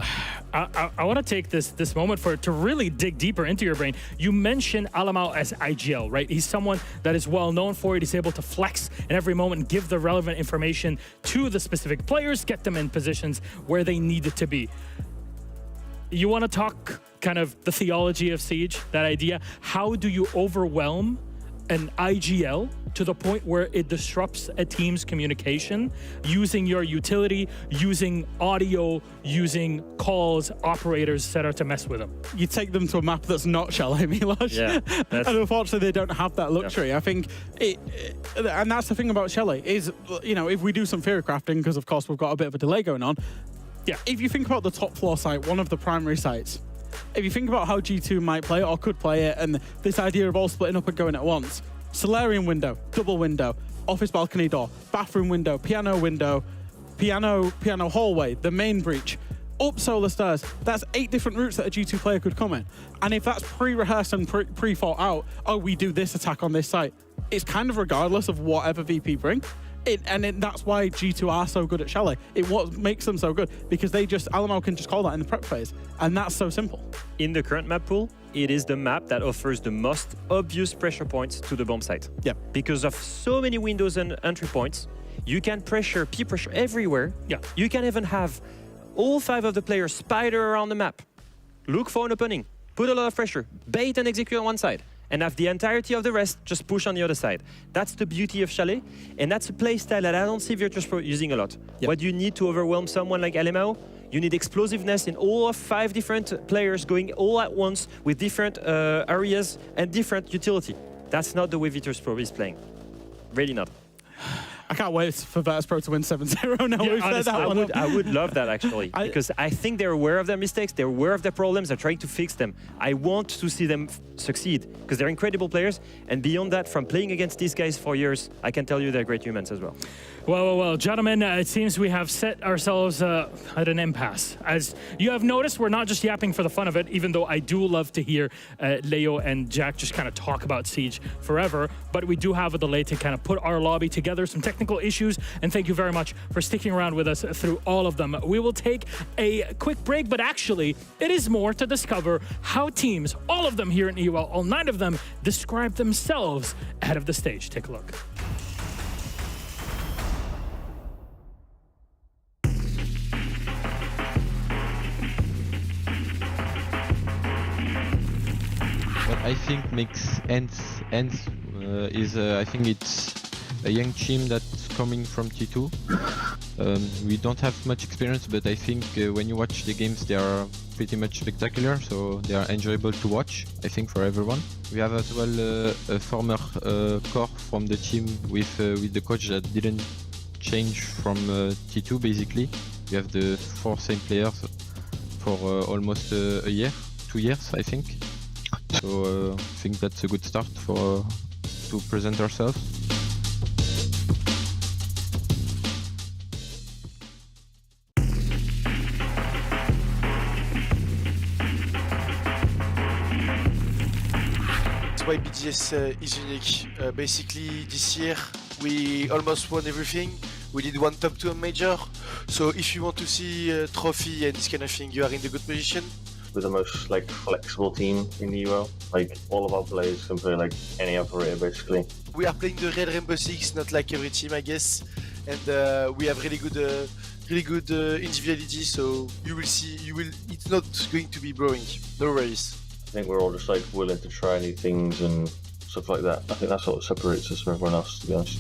I want to take this moment to really dig deeper into your brain. You mentioned Alemão as IGL, right? He's someone that is well known for it. He's able to flex in every moment and give the relevant information to the specific players, get them in positions where they need it to be. You want to talk kind of the theology of Siege, that idea? How do you overwhelm an IGL to the point where it disrupts a team's communication using your utility, using audio, using calls, operators, etc. to mess with them? You take them to a map that's not Chalet, Milosh. Yeah, and unfortunately, they don't have that luxury. I think and that's the thing about Chalet is, you know, if we do some theory crafting, because of course we've got a bit of a delay going on. If you think about the top floor site, one of the primary sites, if you think about how G2 might play it or could play it, and this idea of all splitting up and going at once, Solarium window, double window, office balcony door, bathroom window, piano hallway, the main breach, up solar stairs. That's 8 different routes that a G2 player could come in. And if that's pre-rehearsed and pre-thought out, oh, we do this attack on this site, it's kind of regardless of whatever VP bring. That's why G2 are so good at Chalet. What makes them so good, because Alemão can just call that in the prep phase, and that's so simple. In the current map pool, it is the map that offers the most obvious pressure points to the bomb site. Yeah. Because of so many windows and entry points, you can P-pressure everywhere. Yeah. You can even have all 5 of the players spider around the map, look for an opening, put a lot of pressure, bait and execute on one side, and have the entirety of the rest just push on the other side. That's the beauty of Chalet, and that's a playstyle that I don't see Virtus.pro using a lot. Yep. What you need to overwhelm someone like Alemão, you need explosiveness in all of 5 different players going all at once with different areas and different utility. That's not the way Virtus.pro is playing. Really not. I can't wait for Virtus.pro to win 7-0 now. Yeah, honestly, I would love that, actually, because I think they're aware of their mistakes, they're aware of their problems, they're trying to fix them. I want to see them succeed, because they're incredible players, and beyond that, from playing against these guys for years, I can tell you they're great humans as well. Well, gentlemen, it seems we have set ourselves at an impasse. As you have noticed, we're not just yapping for the fun of it, even though I do love to hear Leo and Jack just kind of talk about Siege forever, but we do have a delay to kind of put our lobby together, some technical issues, and thank you very much for sticking around with us through all of them. We will take a quick break, but actually, it is more to discover how teams, all of them here in EUL, all 9 of them, describe themselves ahead of the stage. Take a look. What I think makes ENCE is I think it's a young team that's coming from T2 We don't have much experience, but I think when you watch the games, they are pretty much spectacular, so they are enjoyable to watch, I think, for everyone. We have as well a former core from the team with the coach that didn't change from T2, basically. We have the 4 same players for almost a year, 2 years, I think. So I think that's a good start for to present ourselves. Why BDS is unique. Basically, this year we almost won everything. We did 1 top 2 major. So if you want to see a trophy and this kind of thing, you are in the good position. We're the most flexible team in the UL. All of our players can play any operator basically. We are playing the Red Rainbow Six, not like every team, I guess. And we have really good individuality. So you will see. It's not going to be boring. No worries. I think we're all just willing to try new things and stuff like that. I think that's what separates us from everyone else, to be honest.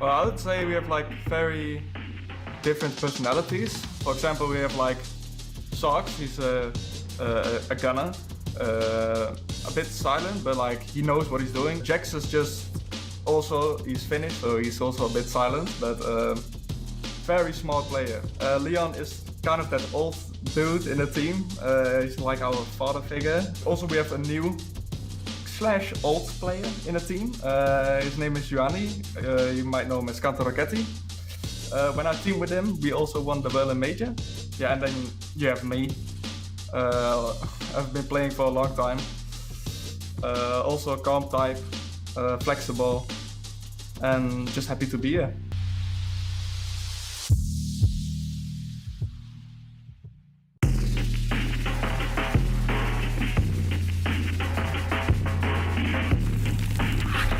Well, I would say we have very different personalities. For example, we have Socks, he's a gunner. A bit silent, but he knows what he's doing. Jax is he's Finnish, so he's also a bit silent, but very smart player. Leon is kind of that old dude in the team. He's like our father figure. Also, we have a new / old player in the team. His name is Ioanni. You might know him as Kanto Rocketti. When I team with him, we also won the Berlin Major. Yeah, and then you have me. I've been playing for a long time. Also a calm type, flexible, and just happy to be here.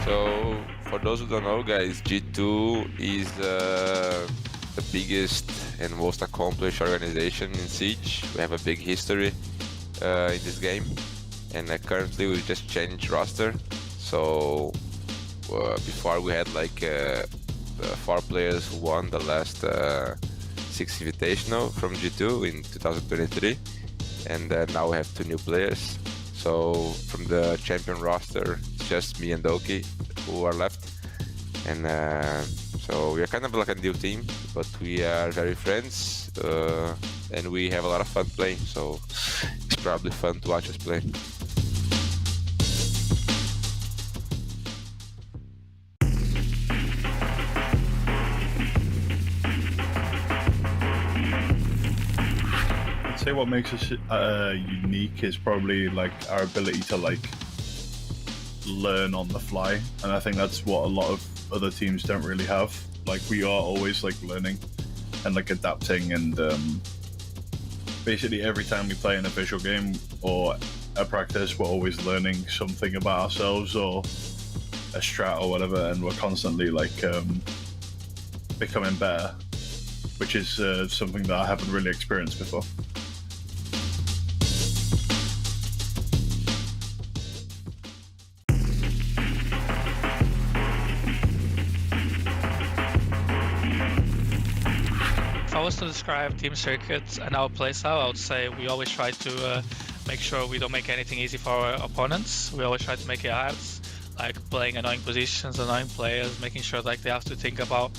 So, for those who don't know, guys, G2 is the biggest and most accomplished organization in Siege. We have a big history in this game, and currently we just changed roster. So before we had 4 players who won the last 6 Invitational from G2 in 2023, and now we have 2 new players. So from the champion roster, it's just me and Doki who are left, and so we are kind of like a new team, but we are very friends, and we have a lot of fun playing, so it's probably fun to watch us play. I'd say what makes us unique is probably our ability to learn on the fly, and I think that's what a lot of other teams don't really have. We are always learning and adapting, and basically every time we play in a visual game or a practice, we're always learning something about ourselves or a strat or whatever, and we're constantly becoming better, which is something that I haven't really experienced before. If I was to describe Team Circuit and our playstyle, I would say we always try to make sure we don't make anything easy for our opponents. We always try to make it hard, playing annoying positions, annoying players, making sure they have to think about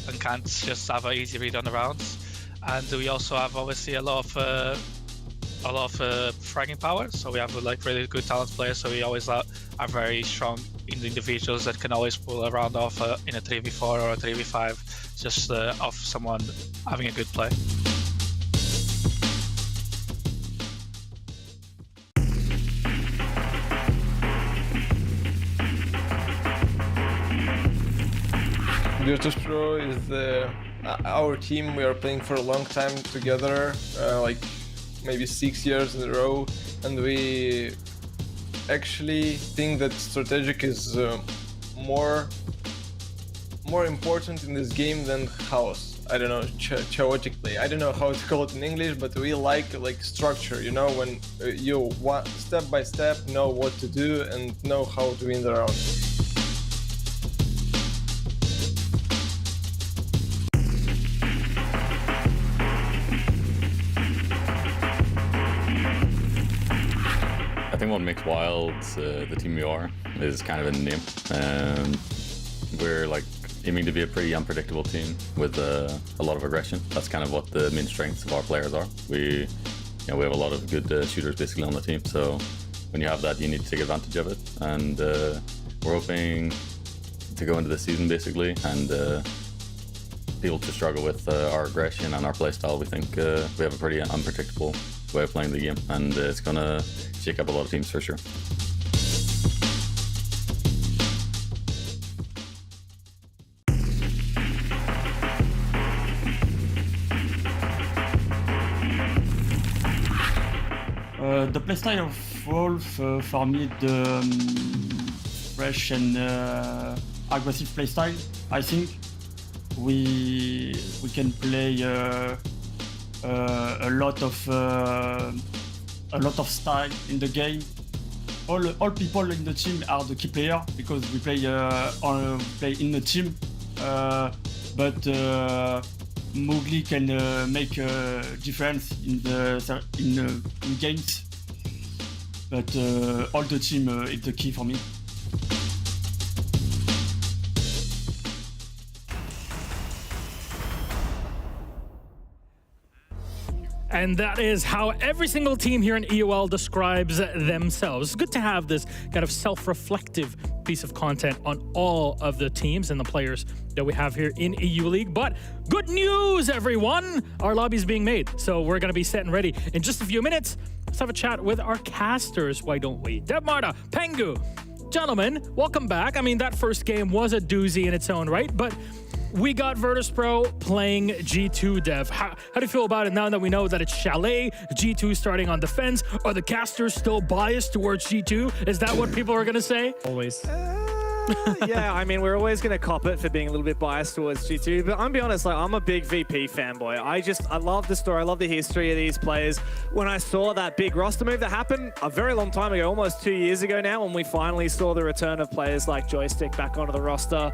and can't just have an easy read on the rounds. And we also have obviously a lot of fragging power. So we have really good talent players. So we always are very strong in the individuals that can always pull a round off in a 3v4 or a 3v5, just off someone having a good play. Virtus.pro is our team. We are playing for a long time together, maybe 6 years in a row, and we actually think that strategic is more important in this game than house. I don't know, chaotically. I don't know how to call it in English, but we like structure, you know, when you step by step know what to do and know how to win the round. I think what makes Wild the team we are is kind of in the name. We're like aiming to be a pretty unpredictable team with a lot of aggression. That's kind of what the main strengths of our players are. We have a lot of good shooters basically on the team. So when you have that, you need to take advantage of it. And we're hoping to go into the season basically and be able to struggle with our aggression and our play style. We think we have a pretty unpredictable way of playing the game, and it's gonna shake up a lot of teams for sure. The playstyle of Wolf for me, the fresh and aggressive playstyle. I think we can play a lot of style in the game. All people in the team are the key player because we play in the team. But Mowgli can make a difference in games. But all the team is the key for me. And that is how every single team here in EUL describes themselves. It's good to have this kind of self-reflective piece of content on all of the teams and the players that we have here in EU League. But good news, everyone! Our lobby's being made, so we're going to be set and ready in just a few minutes. Let's have a chat with our casters, why don't we? Debmarta, Pengu, gentlemen, welcome back. I mean, that first game was a doozy in its own right, but we got Virtus.pro playing G2 Dev. How do you feel about it now that we know that it's Chalet, G2 starting on defense? Are the casters still biased towards G2? Is that what people are going to say? Always. Yeah, I mean, we're always going to cop it for being a little bit biased towards G2, but I'm be honest, like, I'm a big VP fanboy. I love the story, I love the history of these players. When I saw that big roster move that happened a very long time ago, almost 2 years ago now, when we finally saw the return of players like Joystick back onto the roster,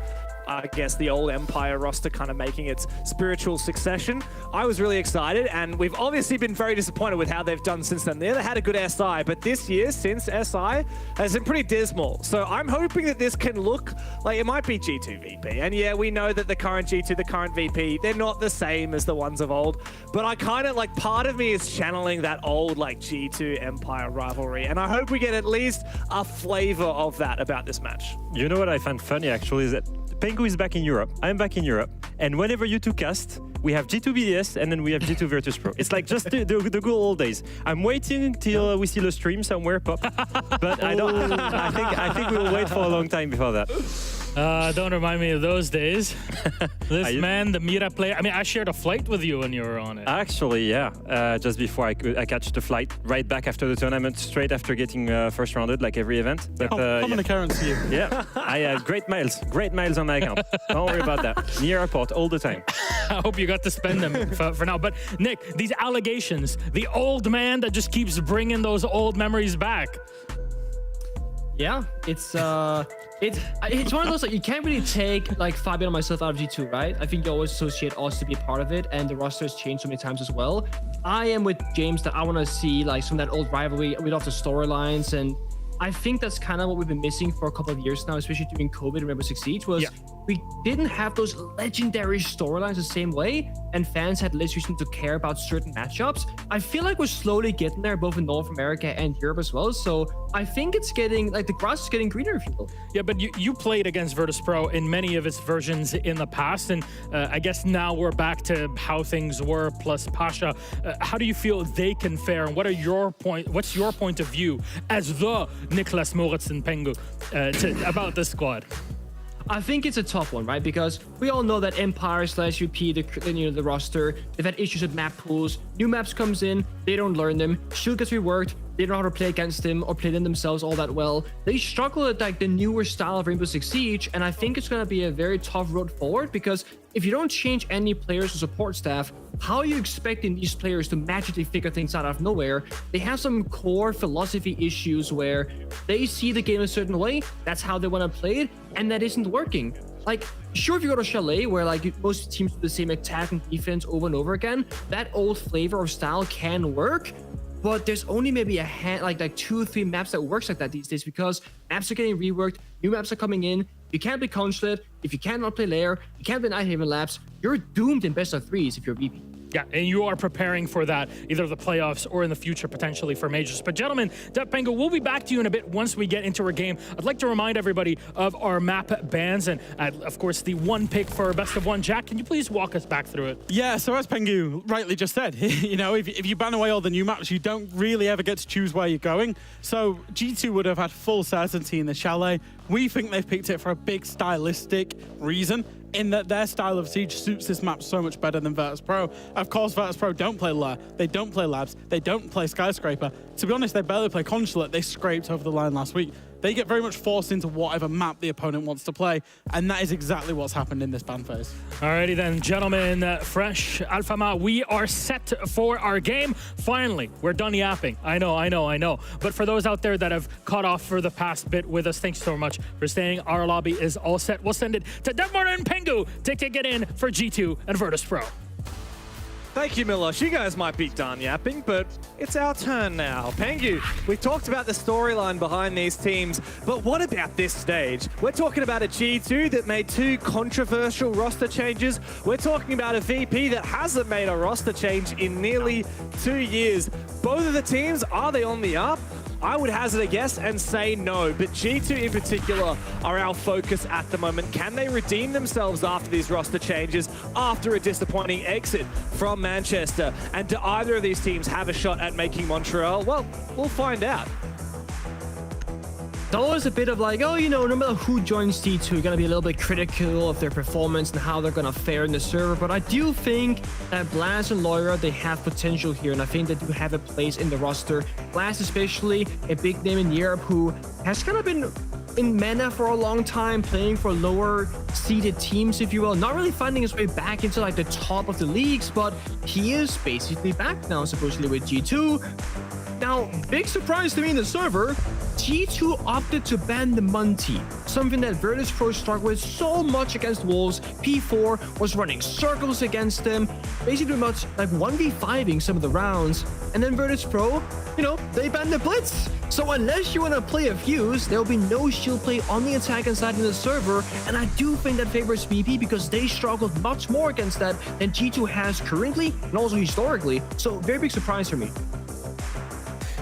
I guess the old Empire roster kind of making its spiritual succession. I was really excited, and we've obviously been very disappointed with how they've done since then. They had a good SI, but this year, since SI, has been pretty dismal. So I'm hoping that this can look like it might be G2 VP. And yeah, we know that the current G2, the current VP, they're not the same as the ones of old. But I kind of, like, part of me is channeling that old, like, G2 Empire rivalry. And I hope we get at least a flavor of that about this match. You know what I find funny, actually, is that Pengu is back in Europe, I'm back in Europe, and whenever you two cast, we have G2 BDS and then we have G2 Virtus.pro. It's like just the good old days. I'm waiting till we see the stream somewhere pop, but I think we'll wait for a long time before that. Don't remind me of those days. This man, the Mira player. I mean, I shared a flight with you when you were on it. Actually, yeah. Just before I catch the flight, right back after the tournament, straight after getting first rounded, like every event. But, common occurrence to you. Yeah, I had great miles on my account. Don't worry about that. Near airport all the time. I hope you got to spend them for now. But Nick, these allegations, the old man that just keeps bringing those old memories back. Yeah, it's one of those, like, you can't really take like Fabian and myself out of G2, right? I think you always associate us to be a part of it, and the roster has changed so many times as well. I am with James that I want to see like some of that old rivalry with off the storylines, and I think that's kind of what we've been missing for a couple of years now, especially during COVID and Rainbow Six Siege, was we didn't have those legendary storylines the same way, and fans had less reason to care about certain matchups. I feel like we're slowly getting there, both in North America and Europe as well. So I think it's getting, like, the grass is getting greener, if you will. Yeah, but you played against Virtus.pro in many of its versions in the past, and I guess now we're back to how things were, plus Pasha. How do you feel they can fare, and what's your point of view as the Nicholas Moritz and Pengu about this squad? I think it's a tough one, right? Because we all know that Empire / UP, the roster, they've had issues with map pools. New maps comes in, they don't learn them. Shield gets reworked, they don't know how to play against them or play them themselves all that well. They struggle at like the newer style of Rainbow Six Siege, and I think it's going to be a very tough road forward, because if you don't change any players or support staff, how are you expecting these players to magically figure things out of nowhere? They have some core philosophy issues where they see the game a certain way, that's how they want to play it, and that isn't working. Like, sure, if you go to Chalet, where like most teams do the same attack and defense over and over again, that old flavor of style can work, but there's only maybe a hand, like 2 or 3 maps that works like that these days, because maps are getting reworked, new maps are coming in. You can't play Consulate, if you cannot play Lair, you can't play Nighthaven Labs, you're doomed in best of 3s if you're VP. Yeah, and you are preparing for that, either the playoffs or in the future, potentially for majors. But gentlemen, Pengu, we'll be back to you in a bit once we get into our game. I'd like to remind everybody of our map bans and, of course, the one pick for best of one. Jack, can you please walk us back through it? Yeah, so as Pengu rightly just said, you know, if you ban away all the new maps, you don't really ever get to choose where you're going. So G2 would have had full certainty in the Chalet. We think they've picked it for a big stylistic reason, in that their style of Siege suits this map so much better than Virtus.pro. Of course, Virtus.pro don't play Lair, they don't play Labs, they don't play Skyscraper. To be honest, they barely play Consulate. They scraped over the line last week. They get very much forced into whatever map the opponent wants to play, and that is exactly what's happened in this ban phase. Alrighty then, gentlemen, Fresh, Alphama, we are set for our game. Finally, we're done yapping. I know. But for those out there that have caught off for the past bit with us, thanks so much for staying. Our lobby is all set. We'll send it to Denmark and Pengu to kick it in for G2 and Virtus.pro. Thank you, Milosh. You guys might be done yapping, but it's our turn now. Pengu, we talked about the storyline behind these teams, but what about this stage? We're talking about a G2 that made 2 controversial roster changes. We're talking about a VP that hasn't made a roster change in nearly 2 years. Both of the teams, are they on the up? I would hazard a guess and say no, but G2 in particular are our focus at the moment. Can they redeem themselves after these roster changes, after a disappointing exit from Manchester? And do either of these teams have a shot at making Montreal? Well, we'll find out. It's always a bit of like, oh, you know, no matter who joins T2, you're going to be a little bit critical of their performance and how they're going to fare in the server. But I do think that Blast and Loira, they have potential here, and I think they do have a place in the roster. Blast especially, a big name in Europe who has kind of been in MENA for a long time, playing for lower seeded teams, if you will, not really finding his way back into like the top of the leagues, but he is basically back now, supposedly with G2. Now, big surprise to me in the server, G2 opted to ban the Munty, something that Virtus.pro struggled with so much against Wolves. P4 was running circles against them, basically much like 1v5ing some of the rounds. And then Virtus.pro, you know, they banned the Blitz. So unless you want to play a Fuse, there'll be no shield play on the attack side in the server. And I do think that favors VP because they struggled much more against that than G2 has currently and also historically. So very big surprise for me.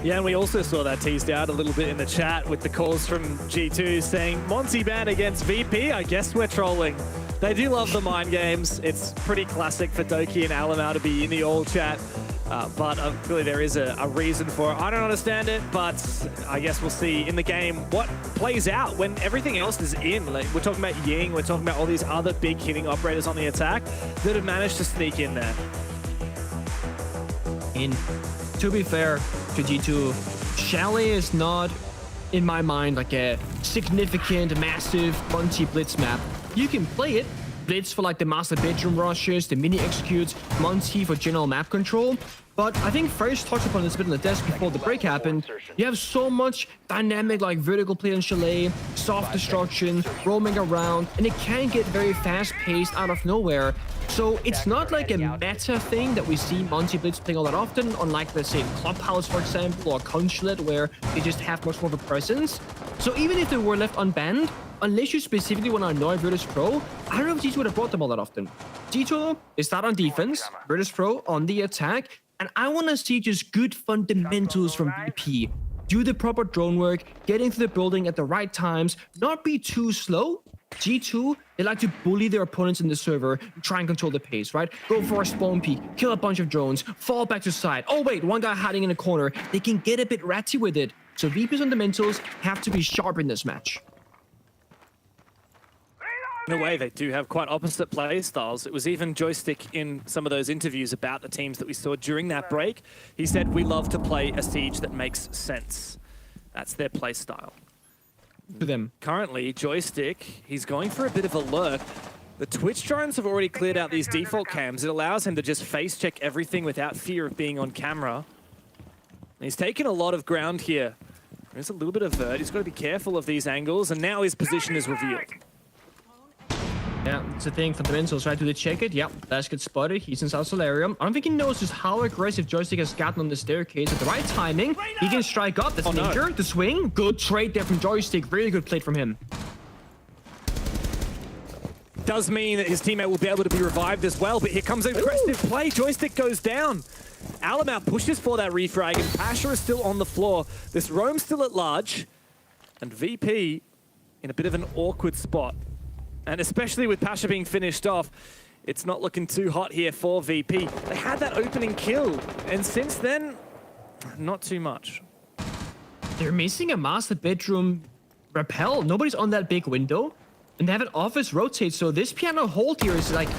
Yeah, and we also saw that teased out a little bit in the chat with the calls from G2 saying, Monty ban against VP, I guess we're trolling. They do love the mind games. It's pretty classic for Doki and Alamau to be in the all chat. But clearly there is a reason for it. I don't understand it, but I guess we'll see in the game what plays out when everything else is in. Like, we're talking about Ying, we're talking about all these other big hitting operators on the attack that have managed to sneak in there. To be fair to G2, Chalet is not, in my mind, like a significant, massive Monty Blitz map. You can play it. Blitz for like the master bedroom rushes, the mini executes, Monty for general map control. But I think Fresh touched upon this bit on the desk before the break happened. You have so much dynamic like vertical play on Chalet, soft destruction, roaming around, and it can get very fast-paced out of nowhere. So it's not like a meta thing that we see Monty Blitz playing all that often, unlike, let's say, Clubhouse, for example, or Consulate, where they just have much more of a presence. So even if they were left unbanned, unless you specifically want to annoy Virtus.pro, I don't know if G2 would have brought them all that often. G2 is start on defense, Virtus.pro on the attack, and I want to see just good fundamentals from VP. Do the proper drone work, get into the building at the right times, not be too slow. G2, they like to bully their opponents in the server, try and control the pace, right? Go for a spawn peek, kill a bunch of drones, fall back to side. Oh wait, one guy hiding in a corner. They can get a bit ratty with it. So VP's fundamentals have to be sharp in this match. In a way, they do have quite opposite play styles. It was even Joystick in some of those interviews about the teams that we saw during that break. He said, we love to play a siege that makes sense. That's their play style. To them. Currently, Joystick, he's going for a bit of a lurk. The Twitch drones have already cleared out these default cams. It allows him to just face check everything without fear of being on camera. And he's taken a lot of ground here. There's a little bit of vert. He's got to be careful of these angles, and now his position is revealed. Yeah, it's a thing. Fundamentals try to check it. Yep, Flash gets spotted. He's in South Solarium. I don't think he knows just how aggressive Joystick has gotten on the staircase. At the right timing, he can strike up. That's Ninja. The swing. Good trade there from Joystick. Really good play from him. Does mean that his teammate will be able to be revived as well, but here comes an aggressive play. Joystick goes down. Alamau pushes for that refrag, and Pasha is still on the floor. This roam's still at large, and VP in a bit of an awkward spot. And especially with Pasha being finished off, it's not looking too hot here for VP. They had that opening kill, and since then, not too much. They're missing a master bedroom rappel. Nobody's on that big window, and they have an office rotate, so this piano hold here is like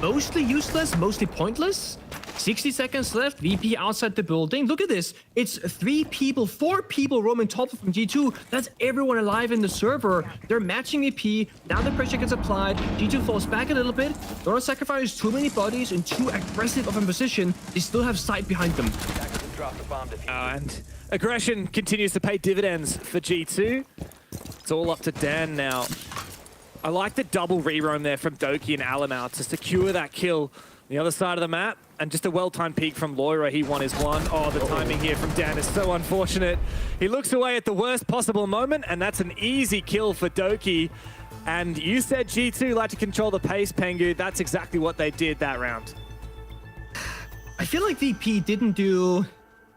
mostly useless, mostly pointless. 60 seconds left, VP outside the building. Look at this. It's 4 people roaming top from G2. That's everyone alive in the server. They're matching VP. Now the pressure gets applied. G2 falls back a little bit. Don't want to sacrifice too many bodies in too aggressive of a position. They still have sight behind them. And aggression continues to pay dividends for G2. It's all up to Dan now. I like the double re-roam there from Doki and Alamau to secure that kill on the other side of the map. And just a well-timed peek from Loira. He won his one. Oh, the timing here from Dan is so unfortunate. He looks away at the worst possible moment, and that's an easy kill for Doki. And you said G2 like to control the pace, Pengu. That's exactly what they did that round. I feel like VP didn't do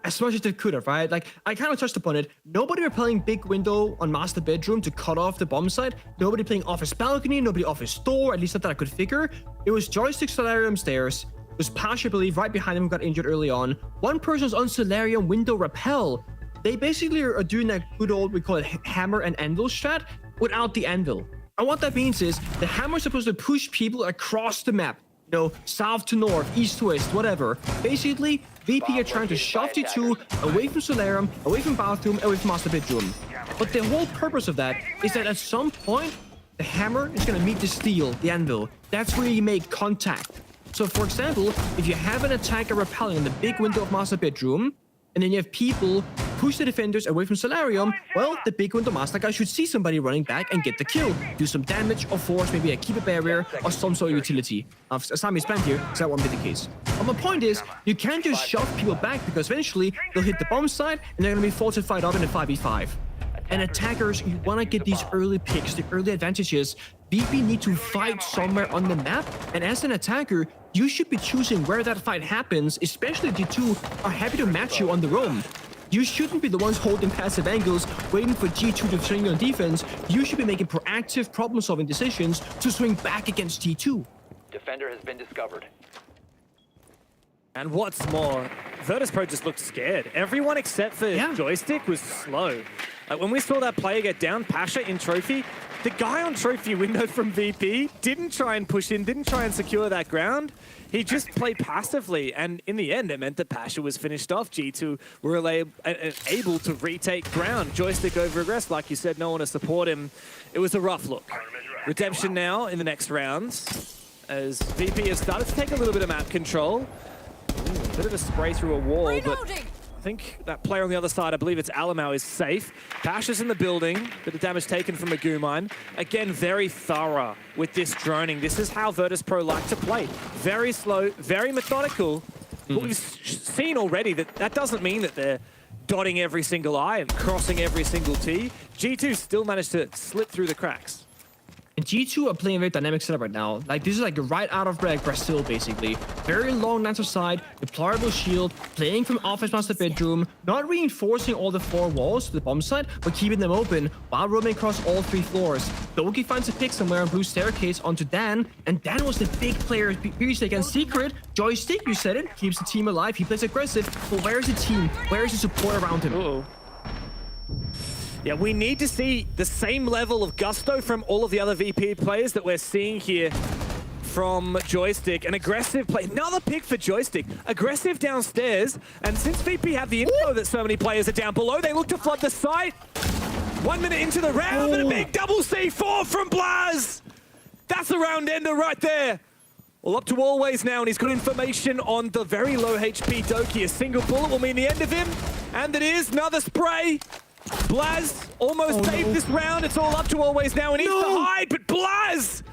as much as they could have, right? Like, I kind of touched upon it. Nobody were playing big window on master bedroom to cut off the bomb site. Nobody playing office balcony, nobody office door, at least not that I could figure. It was Joystick Solarium stairs. It was Pasha, I believe, right behind him, got injured early on. One person's on Solarium window rappel. They basically are doing that good old, we call it hammer and anvil strat, without the anvil. And what that means is the hammer's supposed to push people across the map. You know, south to north, east to west, whatever. Basically, VP are trying to shove G2 away from Solarium, away from bathroom, away from master bedroom. But the whole purpose of that is that at some point, the hammer is going to meet the steel, the anvil. That's where you make contact. So, for example, if you have an attacker rappelling in the big window of master bedroom, and then you have people push the defenders away from Solarium, well, the big window master guy should see somebody running back and get the kill. Do some damage or force maybe a keep a barrier or some sort of utility. As time is spent here, so that won't be the case. But my point is, you can't just shove people back because eventually they'll hit the bomb site and they're going to be forced to fight up in a 5v5. And attackers, you want to get these early picks, the early advantages. VP need to fight somewhere on the map, and as an attacker, you should be choosing where that fight happens, especially if G2 are happy to match you on the roam. You shouldn't be the ones holding passive angles, waiting for G2 to swing on defense. You should be making proactive problem-solving decisions to swing back against G2. Defender has been discovered. And what's more, Virtus.pro just looked scared. Everyone except for Joystick was slow. Like when we saw that player get down, Pasha in Trophy, the guy on Trophy window from VP didn't try and push in, didn't try and secure that ground. He just played passively, and in the end, it meant that Pasha was finished off. G2 were able to retake ground. Joystick over-aggressed, like you said, no one to support him. It was a rough look. Redemption now in the next rounds, as VP has started to take a little bit of map control. A bit of a spray through a wall, but I think that player on the other side, I believe it's Alamau, is safe. Pasha's in the building, bit of damage taken from a goo mine. Again, very thorough with this droning. This is how Virtus.pro like to play. Very slow, very methodical. But we've seen already that that doesn't mean that they're dotting every single I and crossing every single T. G2 still managed to slip through the cracks. And G2 are playing a very dynamic setup right now. Like, this is like right out of Brazil, basically. Very long lines of sight, deployable shield, playing from office master bedroom, not reinforcing all the 4 walls to the bomb site, but keeping them open while roaming across all 3 floors. Doki finds a pick somewhere on blue staircase onto Dan, and Dan was the big player previously against Secret. Joystick, you said it, keeps the team alive, he plays aggressive, but where is the team? Where is the support around him? Yeah, we need to see the same level of gusto from all of the other VP players that we're seeing here from Joystick. An aggressive play. Another pick for Joystick. Aggressive downstairs. And since VP have the info that so many players are down below, they look to flood the site. 1 minute into the round, and a big double C4 from Blaz. That's the round ender right there. Well, up to Always now, and he's got information on the very low HP Doki. A single bullet will mean the end of him. And it is another spray. Blaz almost saved this round. It's all up to Always now, and he's to hide, but Blaz,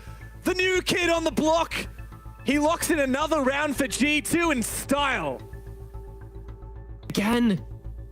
the new kid on the block, he locks in another round for G2 in style. Again,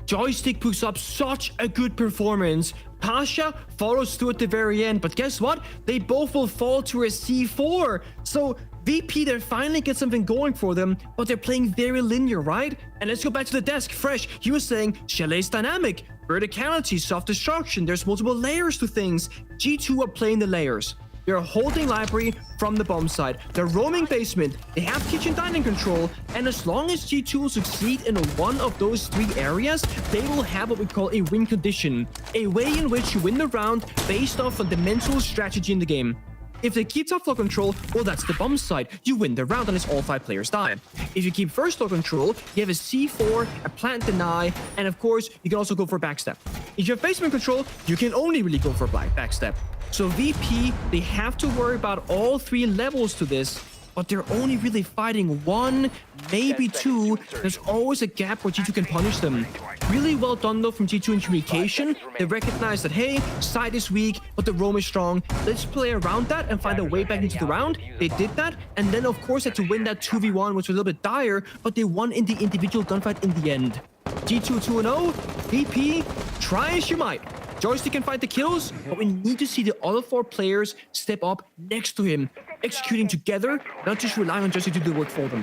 Joystick puts up such a good performance. Pasha follows through at the very end, but guess what? They both will fall to a C4. So VP, they finally get something going for them, but they're playing very linear, right? And let's go back to the desk. Fresh, he was saying Chalet's dynamic, verticality, soft destruction. There's multiple layers to things. G2 are playing the layers. They're holding library from the bomb side. They're roaming basement. They have kitchen dining control. And as long as G2 will succeed in one of those 3 areas, they will have what we call a win condition. A way in which you win the round based off of the mental strategy in the game. If they keep top floor control, well, that's the bomb side. You win the round unless all 5 players die. If you keep first floor control, you have a C4, a plant deny, and of course, you can also go for backstep. If you have basement control, you can only really go for backstep. So VP, they have to worry about all 3 levels to this, but they're only really fighting 1, maybe 2. There's always a gap where G2 can punish them. Really well done though from G2 in communication. They recognize that, hey, side is weak, but the roam is strong. Let's play around that and find a way back into the round. They did that, and then of course had to win that 2v1, which was a little bit dire, but they won in the individual gunfight in the end. G2 2-0, VP, try as you might. Joystick can find the kills, but we need to see the other 4 players step up next to him, executing together, not just relying on Joystick to do the work for them.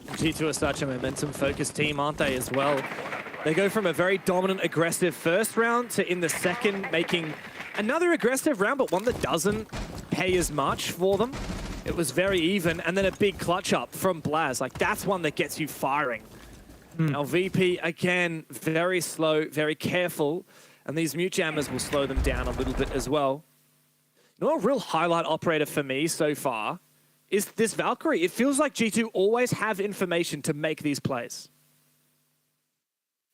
G2 are such a momentum-focused team, aren't they, as well? They go from a very dominant, aggressive first round to in the second, making another aggressive round, but one that doesn't pay as much for them. It was very even, and then a big clutch up from Blaz. Like, that's one that gets you firing. Now VP, again, very slow, very careful, and these mute jammers will slow them down a little bit as well. You know, a real highlight operator for me so far is this Valkyrie. It feels like G2 always have information to make these plays.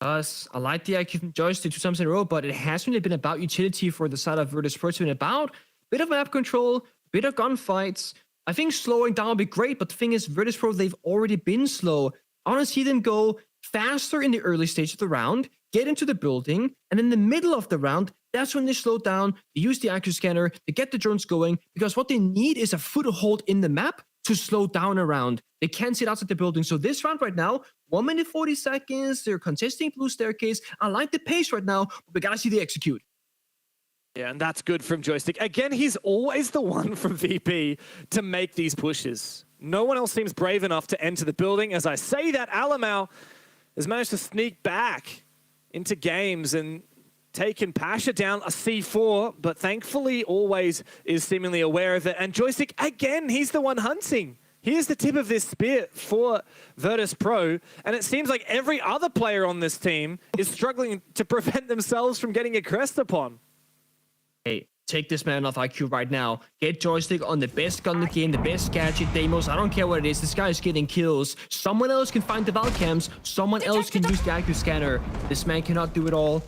I like the IQ from Joystick 2 times in a row, but it hasn't really been about utility for the side of Virtus.pro. It's been about a bit of map control, a bit of gunfights. I think slowing down would be great, but the thing is, Virtus.pro, they've already been slow. I want to see them go faster in the early stage of the round, get into the building, and in the middle of the round, that's when they slow down, they use the IQ scanner, they get the drones going, because what they need is a foothold in the map to slow down a round. They can't sit outside the building. So this round right now, 1 minute 40 seconds, they're contesting blue staircase. I like the pace right now, but we gotta see they execute. Yeah, and that's good from Joystick. Again, he's always the one from VP to make these pushes. No one else seems brave enough to enter the building. As I say that, Alamau has managed to sneak back into games and taken Pasha down a C4, but thankfully Always is seemingly aware of it. And Joystick, again, he's the one hunting. Here's the tip of this spear for Virtus.pro, and it seems like every other player on this team is struggling to prevent themselves from getting aggressed upon. Hey, take this man off IQ right now. Get Joystick on the best gun in the game, the best gadget, Deimos. I don't care what it is. This guy is getting kills. Someone else can find the Valcams. Someone else can use the IQ scanner. This man cannot do it all.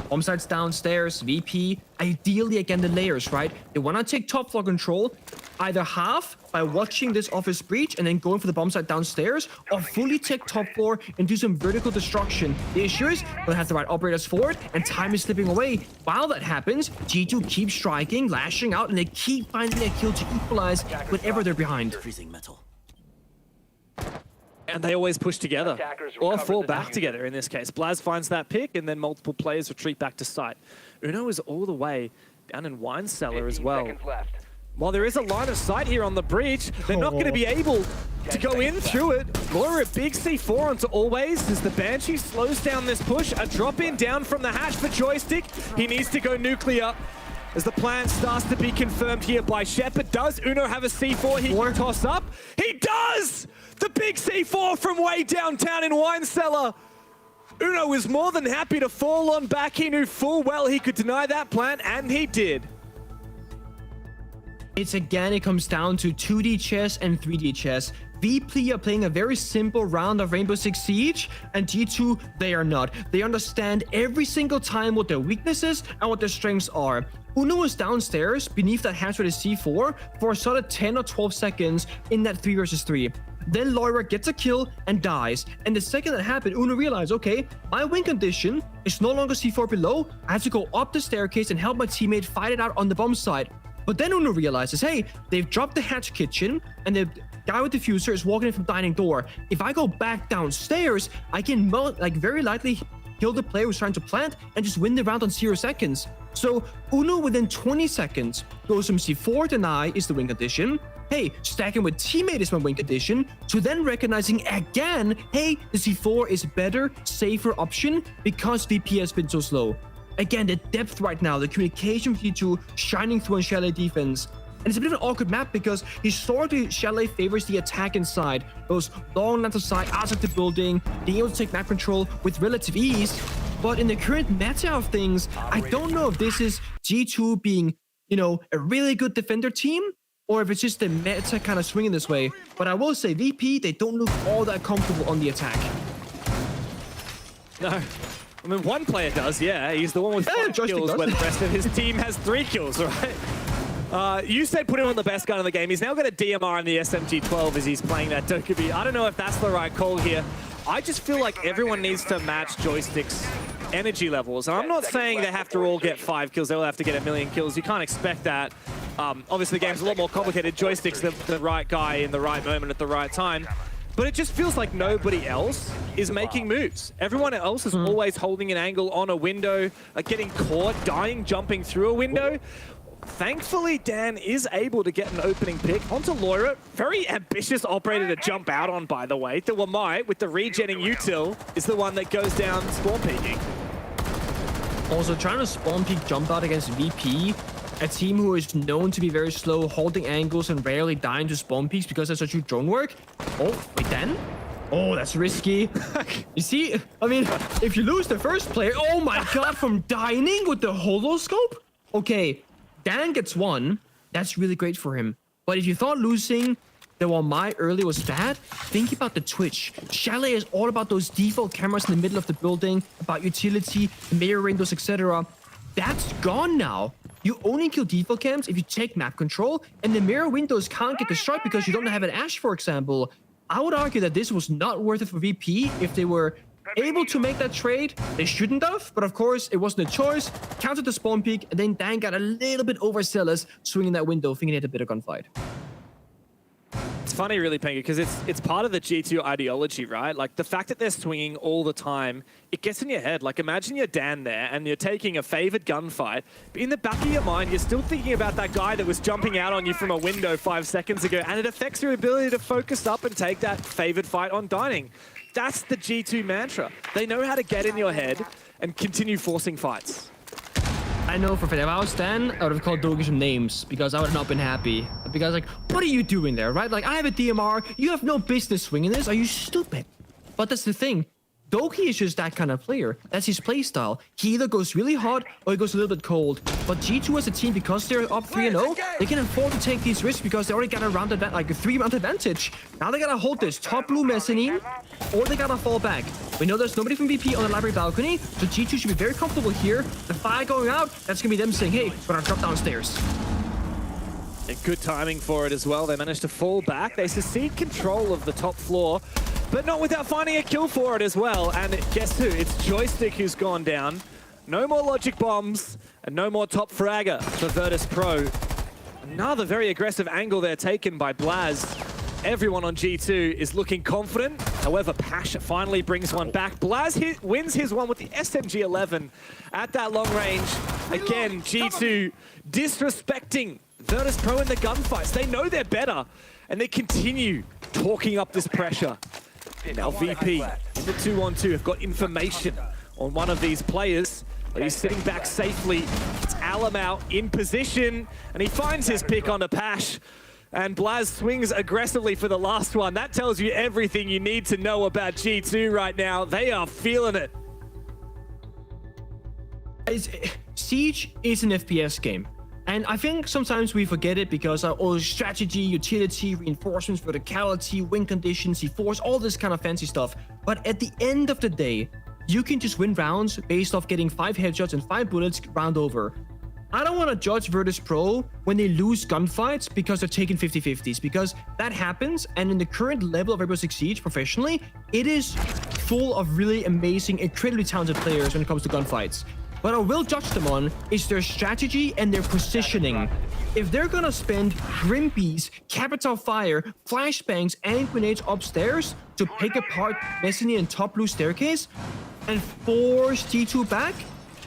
Bombside's downstairs. VP. Ideally, again, the layers, right? They want to take top floor control. Either half by watching this office breach and then going for the bombsite downstairs, or fully take top floor and do some vertical destruction. The issue is they'll have the right operators for it, and time is slipping away. While that happens, G2 keeps striking, lashing out, and they keep finding a kill to equalize whenever they're behind. Freezing metal. And they always push together, or fall back together in this case. Blaz finds that pick, and then multiple players retreat back to site. Uno is all the way down in Wine Cellar as well. While there is a line of sight here on the breach, they're not going to be able to go in through it. Laura, a big C4 onto Always as the Banshee slows down this push. A drop in down from the hatch for Joystick. He needs to go nuclear as the plan starts to be confirmed here by Shepard. Does Uno have a C4 he can toss up? He does! The big C4 from way downtown in Wine Cellar. Uno was more than happy to fall on back. He knew full well he could deny that plant, and he did. It comes down to 2D chess and 3D chess. VP are playing a very simple round of Rainbow Six Siege, and G2, they are not. They understand every single time what their weaknesses and what their strengths are. Uno is downstairs beneath that hatch with his C4 for a solid 10 or 12 seconds in that 3 versus 3. Then Loira gets a kill and dies. And the second that happened, Uno realized, okay, my win condition is no longer C4 below. I have to go up the staircase and help my teammate fight it out on the bomb side. But then Uno realizes, hey, they've dropped the hatch kitchen and the guy with the diffuser is walking in from dining door. If I go back downstairs, I can very likely kill the player who's trying to plant and just win the round on 0 seconds. So Uno within 20 seconds goes from C4 deny is the win condition, hey, stacking with teammate is my win condition, to then recognizing again, hey, the C4 is a better, safer option because VP has been so slow. Again, the depth right now, the communication with G2 shining through on Chalet defense. And it's a bit of an awkward map because historically Chalet favors the attack inside. Those long lines of sight outside the building, being able to take map control with relative ease. But in the current meta of things, I don't know if this is G2 being, you know, a really good defender team, or if it's just the meta kind of swinging this way. But I will say, VP, they don't look all that comfortable on the attack. No. I mean, one player does, yeah. He's the one with 5 kills when the rest of his team has 3 kills, right? You said put him on the best gun in the game. He's now got a DMR in the SMG-12 as he's playing that Dokkaebi. I don't know if that's the right call here. I just feel like everyone needs to match Joystick's energy levels. And I'm not saying they have to all get 5 kills. They all have to get 1,000,000 kills. You can't expect that. Obviously, the game's a lot more complicated. Joystick's the right guy in the right moment at the right time. But it just feels like nobody else is making moves. Everyone else is always holding an angle on a window, getting caught, dying, jumping through a window. Thankfully, Dan is able to get an opening pick onto Loira. Very ambitious operator to jump out on, by the way. The Wamai with the regenning util is the one that goes down spawn peeking. Also, trying to spawn peek jump out against VP, a team who is known to be very slow, holding angles and rarely dying to spawn peeks because that's such huge drone work. Oh, wait, Dan? Oh, that's risky. You see, I mean, if you lose the first player, oh my god, from dining with the holoscope? Okay, Dan gets 1. That's really great for him. But if you thought losing the Wamai early was bad, think about the Twitch. Chalet is all about those default cameras in the middle of the building, about utility, mirror windows, etc. That's gone now. You only kill default cams if you take map control, and the mirror windows can't get destroyed because you don't have an Ash, for example. I would argue that this was not worth it for VP. If they were able to make that trade, they shouldn't have, but of course, it wasn't a choice. Countered the spawn peek, and then Dan got a little bit overzealous, swinging that window, thinking he had a bit of gunfight. It's funny, really, Penga, because it's part of the G2 ideology, right? Like, the fact that they're swinging all the time, it gets in your head. Like, imagine you're Dan there, and you're taking a favored gunfight, but in the back of your mind, you're still thinking about that guy that was jumping out on you from a window 5 seconds ago, and it affects your ability to focus up and take that favored fight on dining. That's the G2 mantra. They know how to get in your head and continue forcing fights. I know for a fact, if I was Dan, I would have called Dogi some names because I would have not been happy. Because, like, what are you doing there, right? Like, I have a DMR. You have no business swinging this. Are you stupid? But that's the thing. Doki is just that kind of player. That's his playstyle. He either goes really hot or he goes a little bit cold. But G2 as a team, because they're up 3-0, they can afford to take these risks because they already got a round like a 3-round advantage. Now they gotta hold this top blue mezzanine, or they gotta fall back. We know there's nobody from VP on the library balcony, so G2 should be very comfortable here. The fire going out, that's gonna be them saying, hey, we're gonna drop downstairs. And good timing for it as well. They managed to fall back. They secede control of the top floor, but not without finding a kill for it as well. And guess who? It's Joystick who's gone down. No more logic bombs and no more top fragger for Virtus.pro. Another very aggressive angle there taken by Blaz. Everyone on G2 is looking confident. However, Pash finally brings one back. Blaz wins his one with the SMG-11 at that long range. Again, G2 disrespecting Virtus.pro in the gunfights. They know they're better, and they continue talking up this pressure. Now VP in the 2-on-2 have got information on one of these players, but he's sitting back safely. It's Alamau in position, and he finds his pick onto Pash. And Blaz swings aggressively for the last one. That tells you everything you need to know about G2 right now. They are feeling it. Siege is an FPS game. And I think sometimes we forget it because all strategy, utility, reinforcements, verticality, win conditions, C4s, all this kind of fancy stuff. But at the end of the day, you can just win rounds based off getting 5 headshots and 5 bullets round over. I don't want to judge Virtus.pro when they lose gunfights because they're taking 50-50s, because that happens, and in the current level of Rainbow Six Siege professionally, it is full of really amazing, incredibly talented players when it comes to gunfights. What I will judge them on is their strategy and their positioning. If they're gonna spend Grimpies, Capital Fire, flashbangs, and grenades upstairs to pick apart Mezzanine and top blue staircase and force G2 back,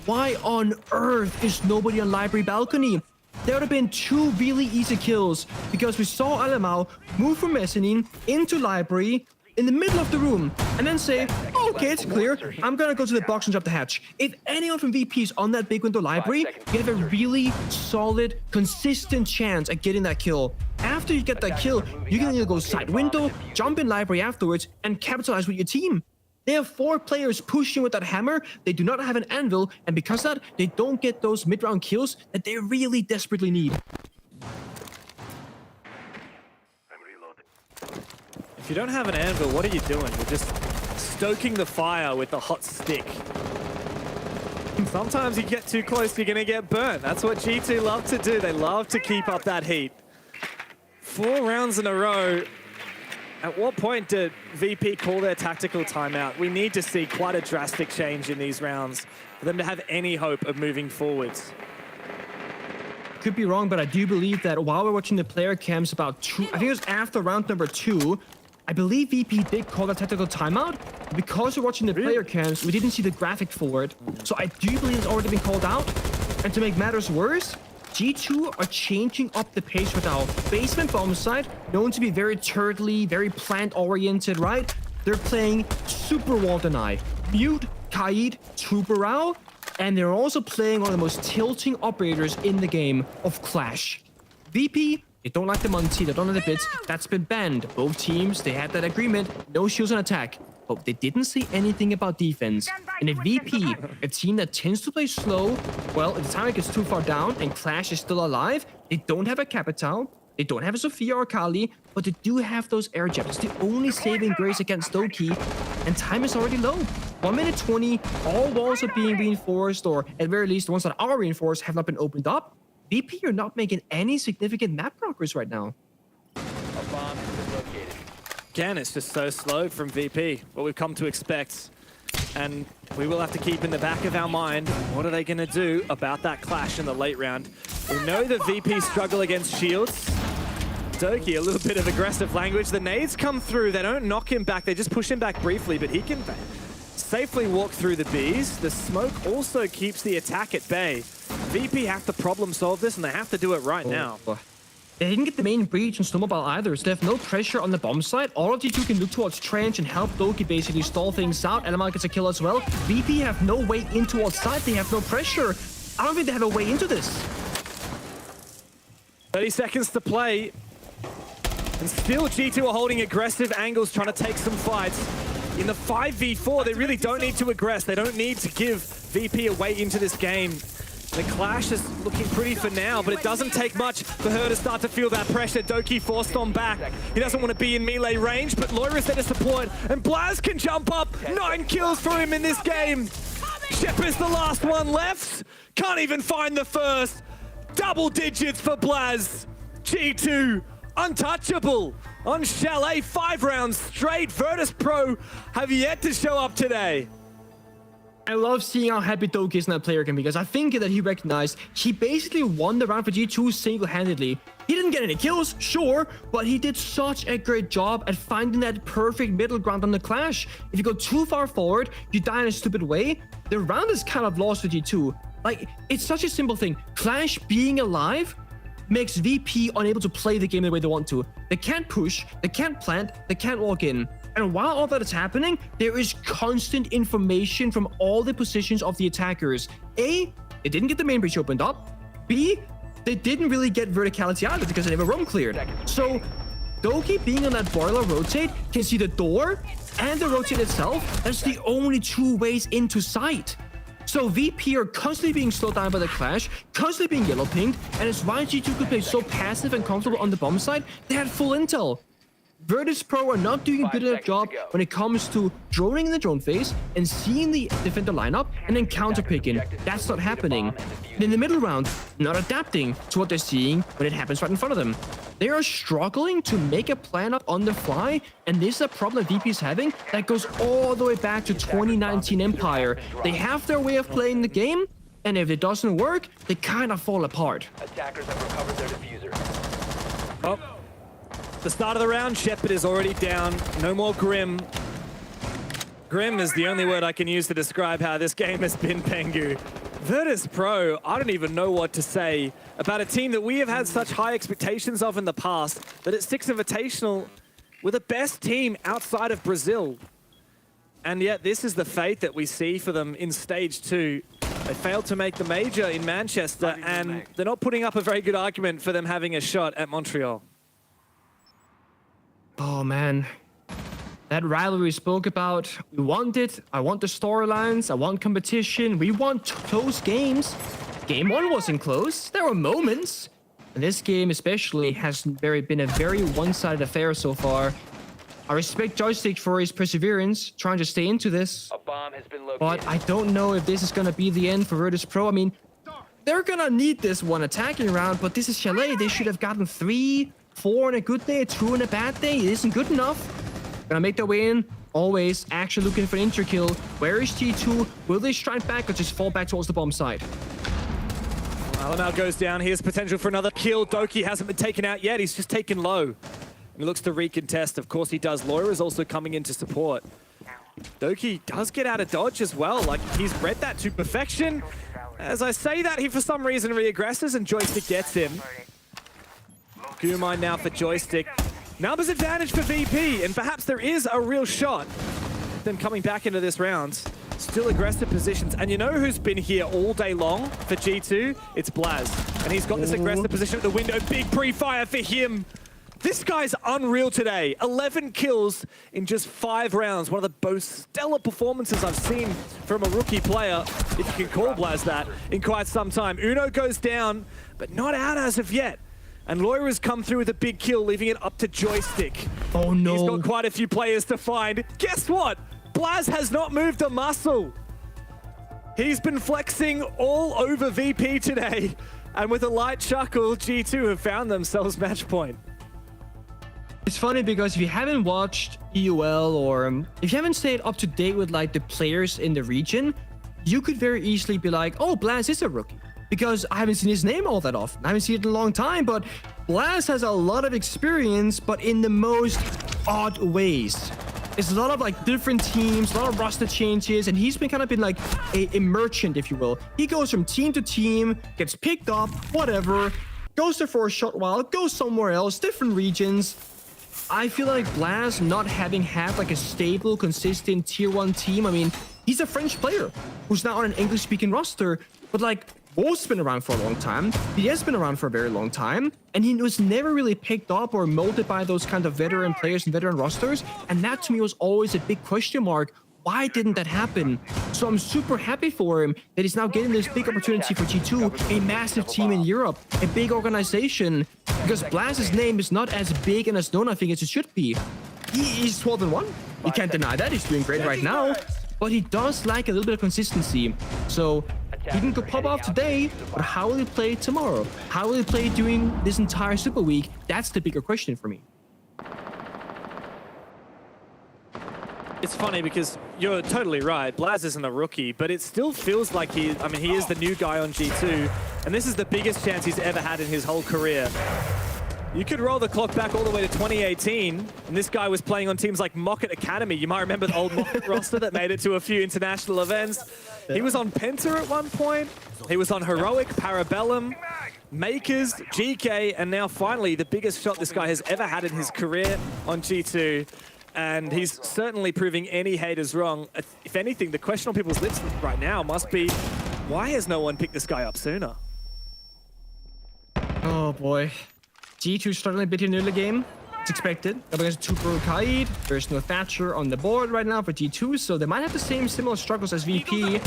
why on earth is nobody on Library balcony? There would have been 2 really easy kills because we saw Alemão move from Mezzanine into Library in the middle of the room and then say, okay, it's clear, I'm gonna go to the box and drop the hatch. If anyone from VP is on that big window Library, you have a really solid, consistent chance at getting that kill. After you get that kill, you can either go side window, jump in Library afterwards, and capitalize with your team. They have 4 players pushing with that hammer, they do not have an anvil, and because of that, they don't get those mid-round kills that they really desperately need. If you don't have an anvil, what are you doing? You're just stoking the fire with the hot stick. Sometimes you get too close, you're gonna get burnt. That's what G2 love to do. They love to keep up that heat. 4 rounds in a row. At what point did VP call their tactical timeout? We need to see quite a drastic change in these rounds for them to have any hope of moving forwards. Could be wrong, but I do believe that while we're watching the player cams about 2, I think it was after round number 2, I believe VP did call a tactical timeout. Because we're watching the player cams, we didn't see the graphic for it. So I do believe it's already been called out. And to make matters worse, G2 are changing up the pace with our basement bomb site, known to be very turtly, very plant-oriented, right? They're playing super wall deny, mute, Kaid, Tuberao, and they're also playing one of the most tilting operators in the game of Clash. VP, they don't like the Monty, they don't like the bits. That's been banned. Both teams, they had that agreement. No shields on attack. But they didn't say anything about defense. And if VP, a team that tends to play slow, well, at the time it gets too far down and Clash is still alive, they don't have a Capital, they don't have a Sophia or Kali, but they do have those air jabs. It's the only saving grace against Doki, and time is already low. 1 minute 20, all walls are being reinforced, or at very least the ones that are reinforced have not been opened up. VP are not making any significant map progress right now. Again, it's just so slow from VP, what we've come to expect. And we will have to keep in the back of our mind, what are they going to do about that clash in the late round? We know that VP struggle against shields. Doki, a little bit of aggressive language. The nades come through, they don't knock him back, they just push him back briefly, but he can safely walk through the Bs. The smoke also keeps the attack at bay. VP have to problem solve this, and they have to do it right now. They didn't get the main breach on Snowmobile either, so they have no pressure on the bomb side. All of G2 can look towards Trench and help Doki basically stall things out. Alemão gets a kill as well. VP have no way in towards side, they have no pressure. I don't think they have a way into this. 30 seconds to play. And still G2 are holding aggressive angles, trying to take some fights. In the 5v4, they really don't need to aggress. They don't need to give VP a way into this game. The clash is looking pretty for now, but it doesn't take much for her to start to feel that pressure. Doki forced on back. He doesn't want to be in melee range, but Loira's there to support, and Blaz can jump up. 9 kills for him in this game. Shepard's the last one left. Can't even find the first. Double digits for Blaz. G2, untouchable. On Chalet, 5 rounds straight. Virtus.pro have yet to show up today. I love seeing how happy Doki is in that player game because I think that he recognized he basically won the round for G2 single-handedly. He didn't get any kills, sure, but he did such a great job at finding that perfect middle ground on the clash. If you go too far forward, you die in a stupid way, the round is kind of lost for G2. Like, it's such a simple thing. Clash being alive makes VP unable to play the game the way they want to. They can't push, they can't plant, they can't walk in. And while all that is happening, there is constant information from all the positions of the attackers. A, they didn't get the main breach opened up. B, they didn't really get verticality either because they never roam cleared. So Doki being on that boiler rotate can see the door and the rotate itself. That's the only 2 ways into sight. So So VP are constantly being slowed down by the clash, constantly being yellow pinged, and it's why G2 could play so passive and comfortable on the bomb side. They had full intel. Virtus.pro are not doing a good enough job when it comes to droning in the drone phase and seeing the defender lineup and then counter picking. That's not happening. And in the middle round, not adapting to what they're seeing when it happens right in front of them. They are struggling to make a plan up on the fly, and this is a problem that VP is having that goes all the way back to 2019 Empire. They have their way of playing the game, and if it doesn't work, they kind of fall apart. Attackers have recovered their diffuser. Oh. The start of the round, Shepard is already down. No more Grim. Grim is the only word I can use to describe how this game has been, Pengu. Virtus.pro, I don't even know what to say about a team that we have had such high expectations of in the past, that at Six Invitational, we're the best team outside of Brazil. And yet this is the fate that we see for them in Stage 2. They failed to make the major in Manchester, and they're not putting up a very good argument for them having a shot at Montreal. Oh man, that rivalry we spoke about, we want it. I want the storylines, I want competition, we want close games. Game 1 wasn't close, there were moments. And this game especially has been a very one-sided affair so far. I respect Joystick for his perseverance, trying to stay into this. A bomb has been located. But I don't know if this is gonna be the end for Virtus.pro. I mean, they're gonna need this one attacking round, but this is Chalet. They should have gotten 3, 4 on a good day, 2 on a bad day. It isn't good enough. Gonna make their way in. Always actually looking for an interkill. Where is G2? Will they strike back or just fall back towards the bomb side? Alamau goes down. Here's potential for another kill. Doki hasn't been taken out yet. He's just taken low. He looks to recontest. Of course he does. Loira is also coming in to support. Doki does get out of dodge as well. Like, he's read that to perfection. As I say that, he for some reason re-aggresses and Joystick gets him. Goomine now for Joystick. Numbers advantage for VP, and perhaps there is a real shot. Them coming back into this round. Still aggressive positions. And you know who's been here all day long for G2? It's Blaz. And he's got this aggressive position at the window. Big pre-fire for him. This guy's unreal today. 11 kills in just 5 rounds. One of the most stellar performances I've seen from a rookie player, if you can call Blaz that, in quite some time. Uno goes down, but not out as of yet. And Loira's come through with a big kill, leaving it up to Joystick. Oh no. He's got quite a few players to find. Guess what? Blaz has not moved a muscle. He's been flexing all over VP today. And with a light chuckle, G2 have found themselves match point. It's funny because if you haven't watched EUL or if you haven't stayed up to date with like the players in the region, you could very easily be like, oh, Blaz is a rookie. Because I haven't seen his name all that often. I haven't seen it in a long time, but Blaz has a lot of experience, but in the most odd ways. It's a lot of like different teams, a lot of roster changes, and he's been kind of been like a merchant, if you will. He goes from team to team, gets picked up, whatever, goes there for a short while, goes somewhere else, different regions. I feel like Blaz not having had like a stable, consistent tier 1 team. I mean, he's a French player who's now on an English-speaking roster, but like, Wolf's been around for a long time. He has been around for a very long time, and he was never really picked up or molded by those kind of veteran players and veteran rosters. And that to me was always a big question mark. Why didn't that happen? So I'm super happy for him that he's now getting this big opportunity for G2, a massive team in Europe, a big organization, because Blaz's name is not as big and as known, I think, as it should be. He's 12-1. You can't deny that. He's doing great right now, but he does lack a little bit of consistency. So he can go pop off today, but how will he play tomorrow? How will he play during this entire Super Week? That's the bigger question for me. It's funny because you're totally right. Blaz isn't a rookie, but it still feels like he is the new guy on G2, and this is the biggest chance he's ever had in his whole career. You could roll the clock back all the way to 2018, and this guy was playing on teams like Mocket Academy. You might remember the old Mocket roster that made it to a few international events. He was on Penta at one point. He was on Heroic, Parabellum, Makers, GK, and now finally the biggest shot this guy has ever had in his career on G2. And he's certainly proving any haters wrong. If anything, the question on people's lips right now must be, why has no one picked this guy up sooner? Oh boy. G2 struggling a bit in the early game. It's expected. Up against 2-pro Kaid. There's no Thatcher on the board right now for G2, so they might have the same similar struggles as VP.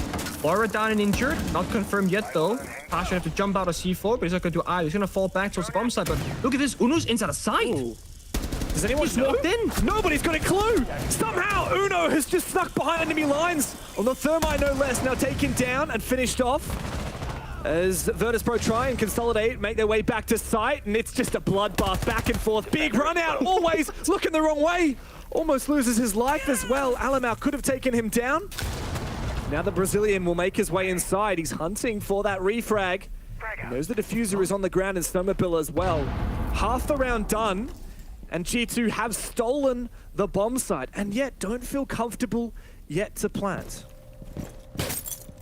Laura down and injured. Not confirmed yet, though. Pasha have to jump out of C4, but he's not going to do either. He's going to fall back towards the bomb side, but look at this. Uno's inside a site. Does anyone just walked in? Nobody's got a clue. Somehow Uno has just snuck behind enemy lines. On the Thermite, no less, now taken down and finished off. As Virtus.pro try and consolidate, make their way back to site, and it's just a bloodbath back and forth. Big run out, always looking the wrong way. Almost loses his life as well. Alamau could have taken him down. Now the Brazilian will make his way inside. He's hunting for that refrag. He knows the diffuser is on the ground in Snowmobile as well. Half the round done, and G2 have stolen the bomb site, and yet don't feel comfortable yet to plant.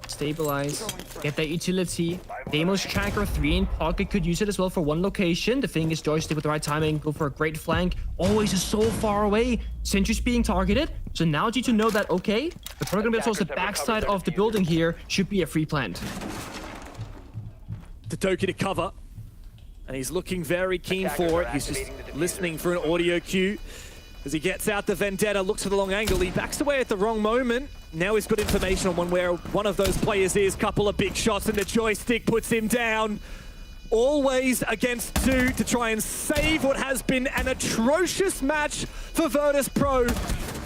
Stabilize, get that utility. Deimos Tracker 3 in pocket could use it as well for one location. The thing is, joystick with the right timing, go for a great flank. Always is so far away. Sentry's being targeted. So now G2 know that, okay, the probably gonna be towards the backside of the building here. Should be a free plant. Totoki to cover, and he's looking very keen for it. He's just listening for an audio cue. As he gets out the Vendetta, looks for the long angle. He backs away at the wrong moment. Now he's got information on where one of those players is. Couple of big shots, and the joystick puts him down. Always against 2 to try and save what has been an atrocious match for Virtus.pro,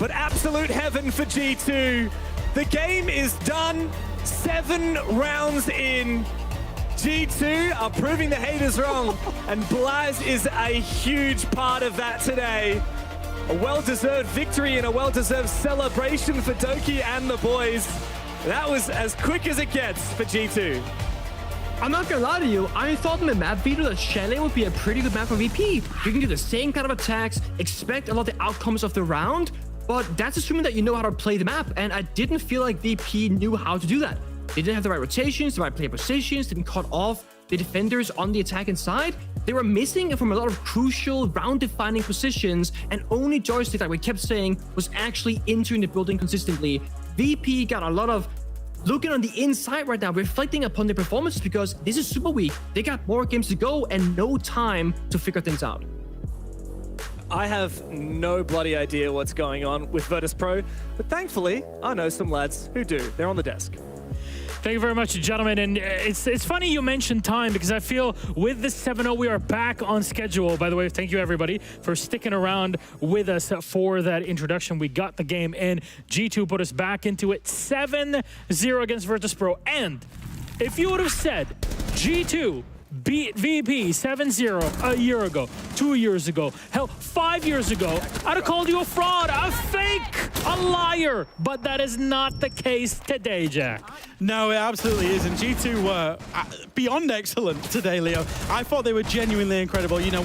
but absolute heaven for G2. The game is done. 7 rounds in. G2 are proving the haters wrong, and Blaz is a huge part of that today. A well-deserved victory and a well-deserved celebration for Doki and the boys. That was as quick as it gets for G2. I'm not gonna lie to you, I thought in the map video that Chalet would be a pretty good map for VP. You can do the same kind of attacks, expect a lot of the outcomes of the round, but that's assuming that you know how to play the map, and I didn't feel like VP knew how to do that. They didn't have the right rotations, the right player positions, didn't cut off the defenders on the attacking side. They were missing from a lot of crucial round-defining positions, and only joystick, like we kept saying, was actually entering the building consistently. VP got a lot of looking on the inside right now, reflecting upon their performances, because this is super weak. They got more games to go and no time to figure things out. I have no bloody idea what's going on with Virtus.pro, but thankfully, I know some lads who do. They're on the desk. Thank you very much, gentlemen. And it's funny you mentioned time, because I feel with this 7-0, we are back on schedule. By the way, thank you, everybody, for sticking around with us for that introduction. We got the game in. G2 put us back into it 7-0 against Virtus.pro. And if you would have said G2 beat VP 7-0 a year ago, 2 years ago, hell, 5 years ago, I'd have called you a fraud, a fake, a liar. But that is not the case today, Jack. No, it absolutely isn't. G2 were beyond excellent today, Leo. I thought they were genuinely incredible. You know,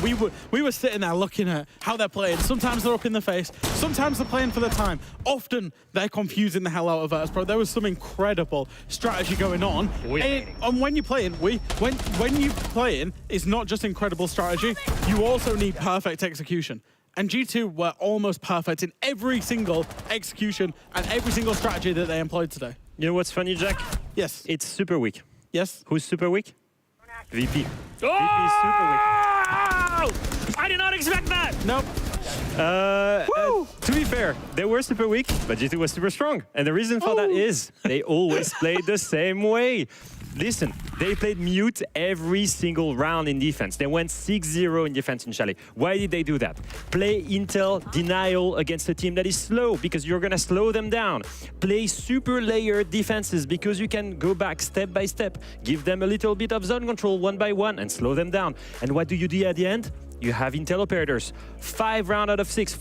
we were sitting there looking at how they're playing. Sometimes they're up in the face. Sometimes they're playing for the time. Often they're confusing the hell out of us, bro. There was some incredible strategy going on. And when you're playing, when you're playing, it's not just incredible strategy. You also need perfect execution. And G2 were almost perfect in every single execution and every single strategy that they employed today. You know what's funny, Jack? Yes. It's super weak. Yes. Who's super weak? VP. Oh! VP is super weak. I did not expect that. Nope. To be fair, they were super weak, but G2 was super strong. And the reason for that is they always played the same way. Listen, they played mute every single round in defense. They went 6-0 in defense in Chalet. Why did they do that? Play intel denial against a team that is slow, because you're going to slow them down. Play super layered defenses, because you can go back step by step. Give them a little bit of zone control one by one and slow them down. And what do you do at the end? You have intel operators. 4 rounds out of 6,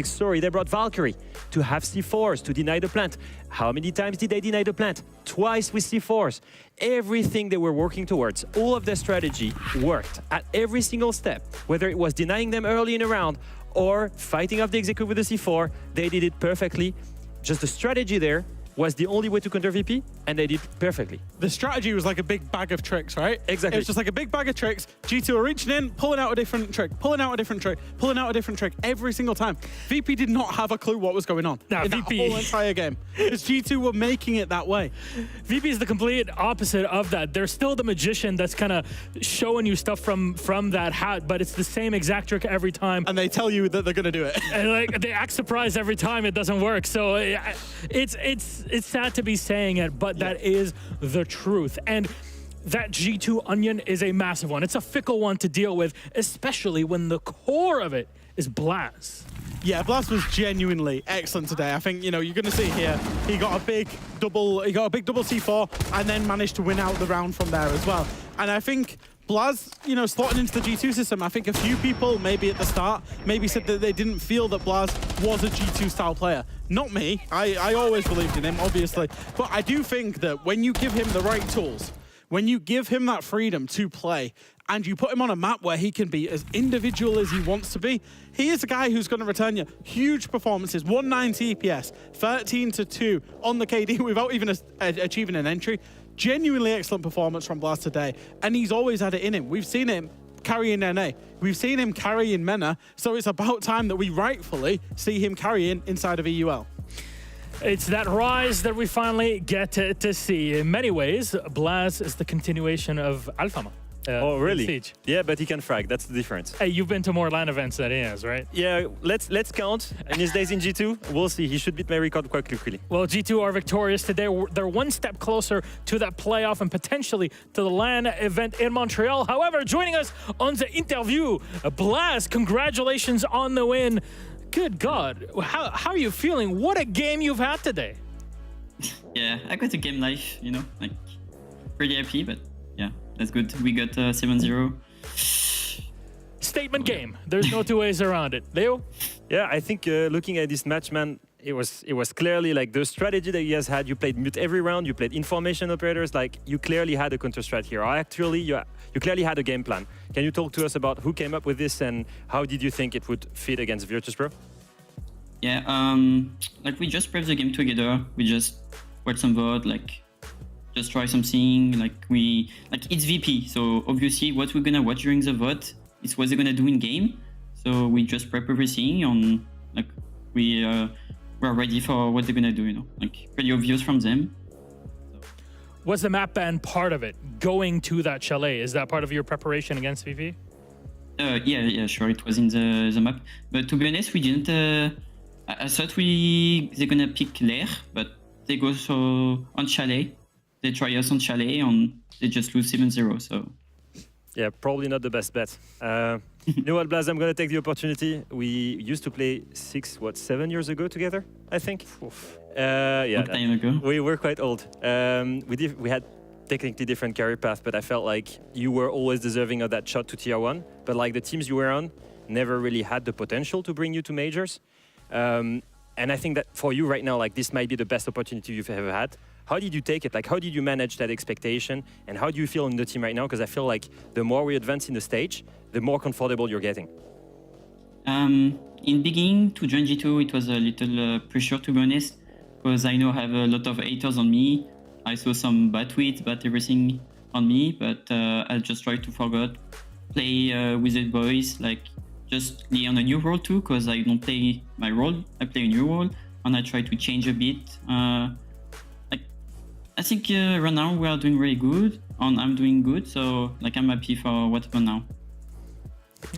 sorry, they brought Valkyrie to have C4s to deny the plant. How many times did they deny the plant? Twice with C4s. Everything they were working towards, all of their strategy worked at every single step. Whether it was denying them early in a round or fighting off the execute with the C4, they did it perfectly. Just the strategy there was the only way to counter VP, and they did perfectly. The strategy was like a big bag of tricks, right? Exactly. It was just like a big bag of tricks. G2 are reaching in, pulling out a different trick, pulling out a different trick, pulling out a different trick every single time. VP did not have a clue what was going on in that whole entire game. Because G2 were making it that way. VP is the complete opposite of that. They're still the magician that's kind of showing you stuff from that hat, but it's the same exact trick every time. And they tell you that they're going to do it. And like they act surprised every time it doesn't work. So it's sad to be saying it, but that is the truth. And that G2 onion is a massive one. It's a fickle one to deal with, especially when the core of it is Blaz. Yeah, Blaz was genuinely excellent today. I think, you know, you're going to see here, he got a big double C4 and then managed to win out the round from there as well. And I think Blaz, you know, slotting into the G2 system, I think a few people maybe at the start maybe said that they didn't feel that Blaz was a G2 style player. Not me. I always believed in him, obviously. But I do think that when you give him the right tools, when you give him that freedom to play, and you put him on a map where he can be as individual as he wants to be, he is a guy who's going to return you huge performances. 190 EPS, 13-2 on the KD without even achieving an entry. Genuinely excellent performance from Blaz today, and he's always had it in him. We've seen him carrying NA. We've seen him carrying MENA, so it's about time that we rightfully see him carrying inside of EUL. It's that rise that we finally get to see. In many ways, Blaz is the continuation of Alphama. Oh, really? Siege. Yeah, but he can frag. That's the difference. Hey, you've been to more LAN events than he has, right? Yeah, let's count. In his days in G2, we'll see. He should beat my record quite quickly. Well, G2 are victorious today. They're one step closer to that playoff and potentially to the LAN event in Montreal. However, joining us on the interview, Blaz, congratulations on the win. Good God, how are you feeling? What a game you've had today. Yeah, I got a game life, you know, like pretty happy, but yeah, that's good. We got 7-0. Statement game. There's no two ways around it. Leo? Yeah, I think looking at this match, man, it was clearly like the strategy that you guys had. You played mute every round. You played information operators. Like you clearly had a counter strat here. Actually, you clearly had a game plan. Can you talk to us about who came up with this and how did you think it would fit against Virtus.pro? Yeah, like we just prepped the game together. We just watched some VOD, like just try something. Like it's VP, so obviously what we're gonna watch during the VOD is what they're gonna do in game. So we just prep everything on like we're ready for what they're gonna do. You know, like pretty obvious from them. Was the map ban part of it? Going to that chalet, is that part of your preparation against VP? Yeah, sure. It was in the map, but to be honest, we didn't. I thought they're gonna pick Lair, but they go so on chalet. They try us on chalet, and they just lose 7-0. So yeah, probably not the best bet. You know what, Blaz? I'm gonna take the opportunity. We used to play 7 years ago together, I think. Yeah, long time ago. We were quite old. We had technically different career path, but I felt like you were always deserving of that shot to tier 1. But like the teams you were on never really had the potential to bring you to majors. And I think that for you right now, like this might be the best opportunity you've ever had. How did you take it? Like, how did you manage that expectation? And how do you feel in the team right now? Because I feel like the more we advance in the stage, the more comfortable you're getting. In beginning to join G2, it was a little pressure, to be honest, because I know I have a lot of haters on me. I saw some bad tweets, bad everything on me, but I just try to forget, play with the boys, like just on a new role too, because I don't play my role, I play a new role, and I try to change a bit. I think right now we are doing really good, and I'm doing good, so like I'm happy for what happened now.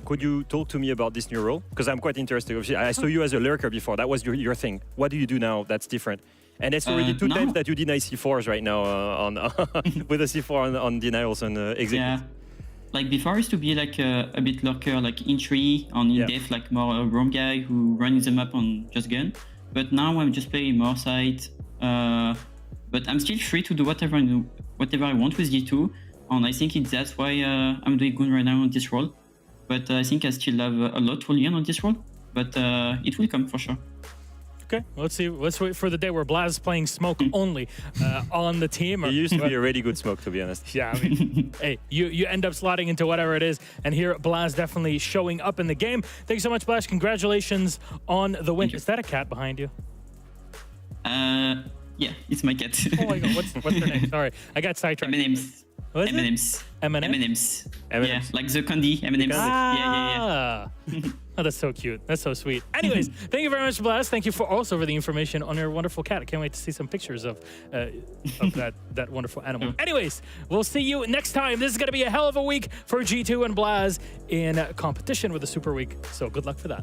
Could you talk to me about this new role? Because I'm quite interested. I saw you as a lurker before. That was your thing. What do you do now that's different? And it's already two times that you deny C4s right now on with a C4 on denials and execute. Yeah. Like before, I used to be like a bit lurker, like in tree, on in depth, like more a roam guy who runs the map on just gun. But now I'm just playing more side. But I'm still free to do whatever I want with G2, and I think that's why I'm doing good right now on this role. But I think I still have a lot to learn on this role, but it will come for sure. Okay, let's see. Let's wait for the day where Blaz is playing smoke only on the team. He used to be a really good smoke, to be honest. Yeah, I mean, hey, you end up slotting into whatever it is, and here Blaz definitely showing up in the game. Thank you so much, Blaz. Congratulations on the win. Is that a cat behind you? Yeah, it's my cat. Oh my god, what's her name? Sorry, I got sidetracked. M&M's. What is it? M&M's. M&M's? Yeah, like the candy M&M's. Yeah. Oh, that's so cute. That's so sweet. Anyways, thank you very much, Blaz. Thank you for the information on your wonderful cat. I can't wait to see some pictures of that wonderful animal. Anyways, we'll see you next time. This is going to be a hell of a week for G2 and Blaz in competition with the Super Week. So good luck for that.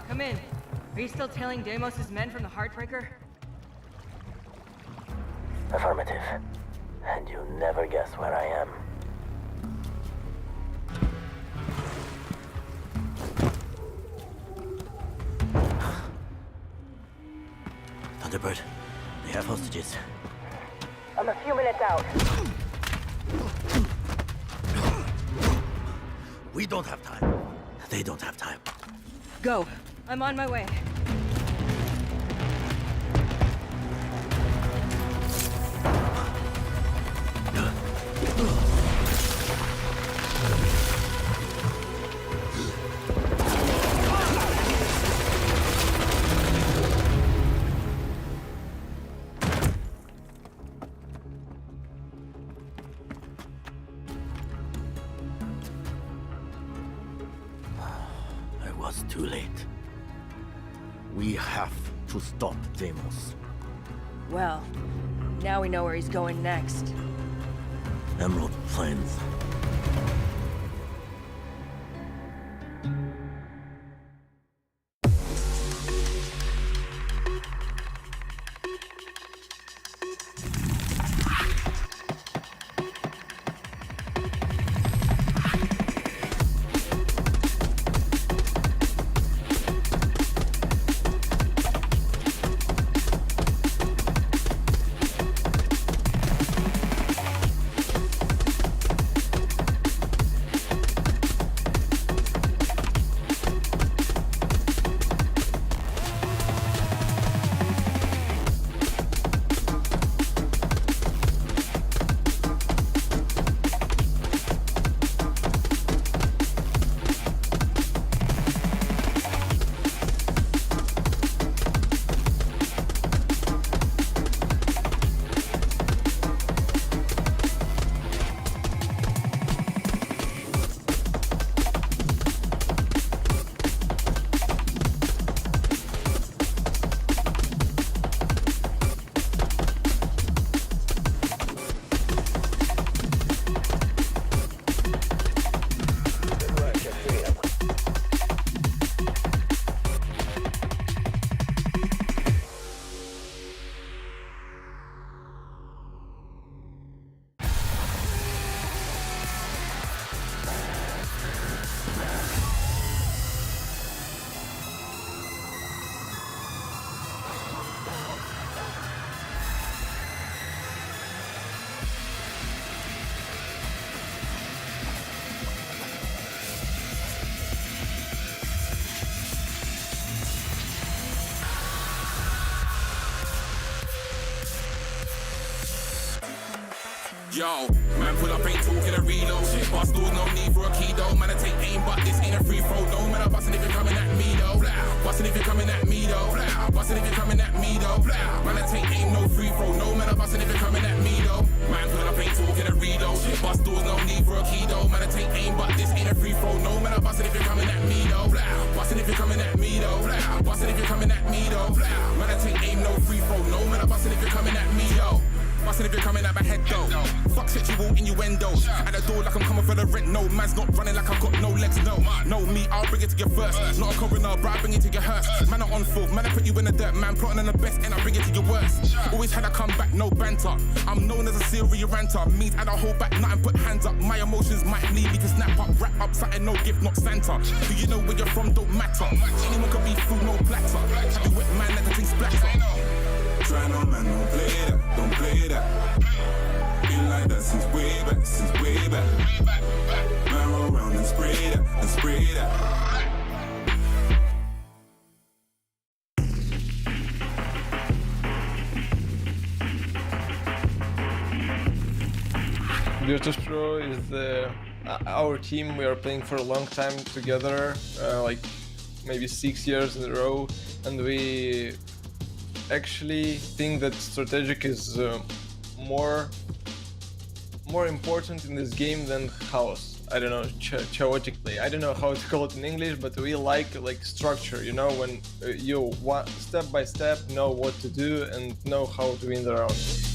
Come in. Are you still tailing Deimos' men from the Heartbreaker? Affirmative. And you'll never guess where I am. Thunderbird, they have hostages. I'm a few minutes out. We don't have time. They don't have time. Go. I'm on my way. I was too late. We have to stop Deimos. Well, now we know where he's going next. Emerald Plains. Yo, man, pull up, ain't talking a reload. Bust doors, no need for a key though. Man, I take aim, but this ain't a free throw. No, man, I'm busting if you're coming at me though. Busting if you're coming at me though. Busting if you're coming at me though. Man, I take aim, no free throw. No, man, I'm busting if you're coming at me though. Man, pull up, ain't talking a reload. Bust doors, no need for a key though. Man, I take aim, but this ain't a free throw. No, man, I'm busting if you're coming at me though. Busting if you're coming at me though. Busting if you're coming at me though. Man, I take aim, no free throw. No, man, I'm busting if you're coming at me though. Bustin' if you're coming at my head though. Fuck sexual innuendos. At the door like I'm coming for the rent. No, man's not running like I've got no legs. No, me, I'll bring it to you first. Not a coroner, but I bring it to your hearse. Man, I'm on full, man, I put you in the dirt. Man, plotting on the best and I bring it to your worst. Always had a comeback, no banter. I'm known as a serial ranter. Means I don't hold back, nothing, put hands up. My emotions might need me to snap up, wrap up something, no gift, not Santa. Do you know where you're from, don't matter. Anyone can be food, no platter. Have you wet man, let the thing splatter. Try no man, don't play that, don't play that. Been like that since way back, Man, roll around and spray that, Virtus.pro is our team. We are playing for a long time together, like maybe 6 years in a row, and we actually think that strategic is more important in this game than house. I don't know, chaotically. I don't know how to call it in English, but we like structure, you know, when you step by step know what to do and know how to win the round.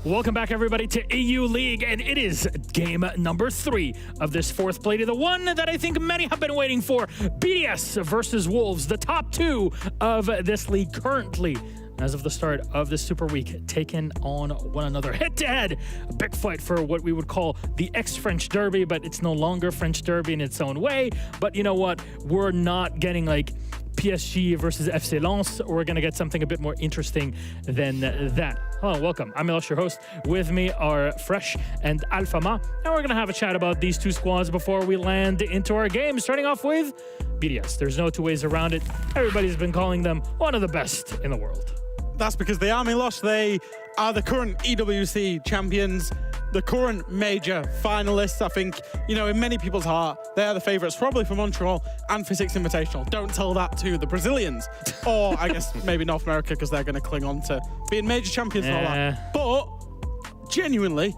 Welcome back, everybody, to EU League, and it is game number 3 of this fourth play to the one that I think many have been waiting for. BDS versus Wolves, the top 2 of this league currently, as of the start of this Super Week, taking on one another head-to-head. A big fight for what we would call the ex-French Derby, but it's no longer French Derby in its own way. But you know what? We're not getting like PSG versus FC Lens. We're going to get something a bit more interesting than that. Hello, welcome. I'm Milosh, your host. With me are Fresh and Alphama, and we're going to have a chat about these two squads before we land into our game, starting off with BDS. There's no two ways around it. Everybody's been calling them one of the best in the world. That's because they are Milosh. They are the current EWC champions, the current major finalists. I think, you know, in many people's heart, they are the favourites, probably for Montreal and for Six Invitational. Don't tell that to the Brazilians, or I guess maybe North America, because they're going to cling on to being major champions and all that. But genuinely,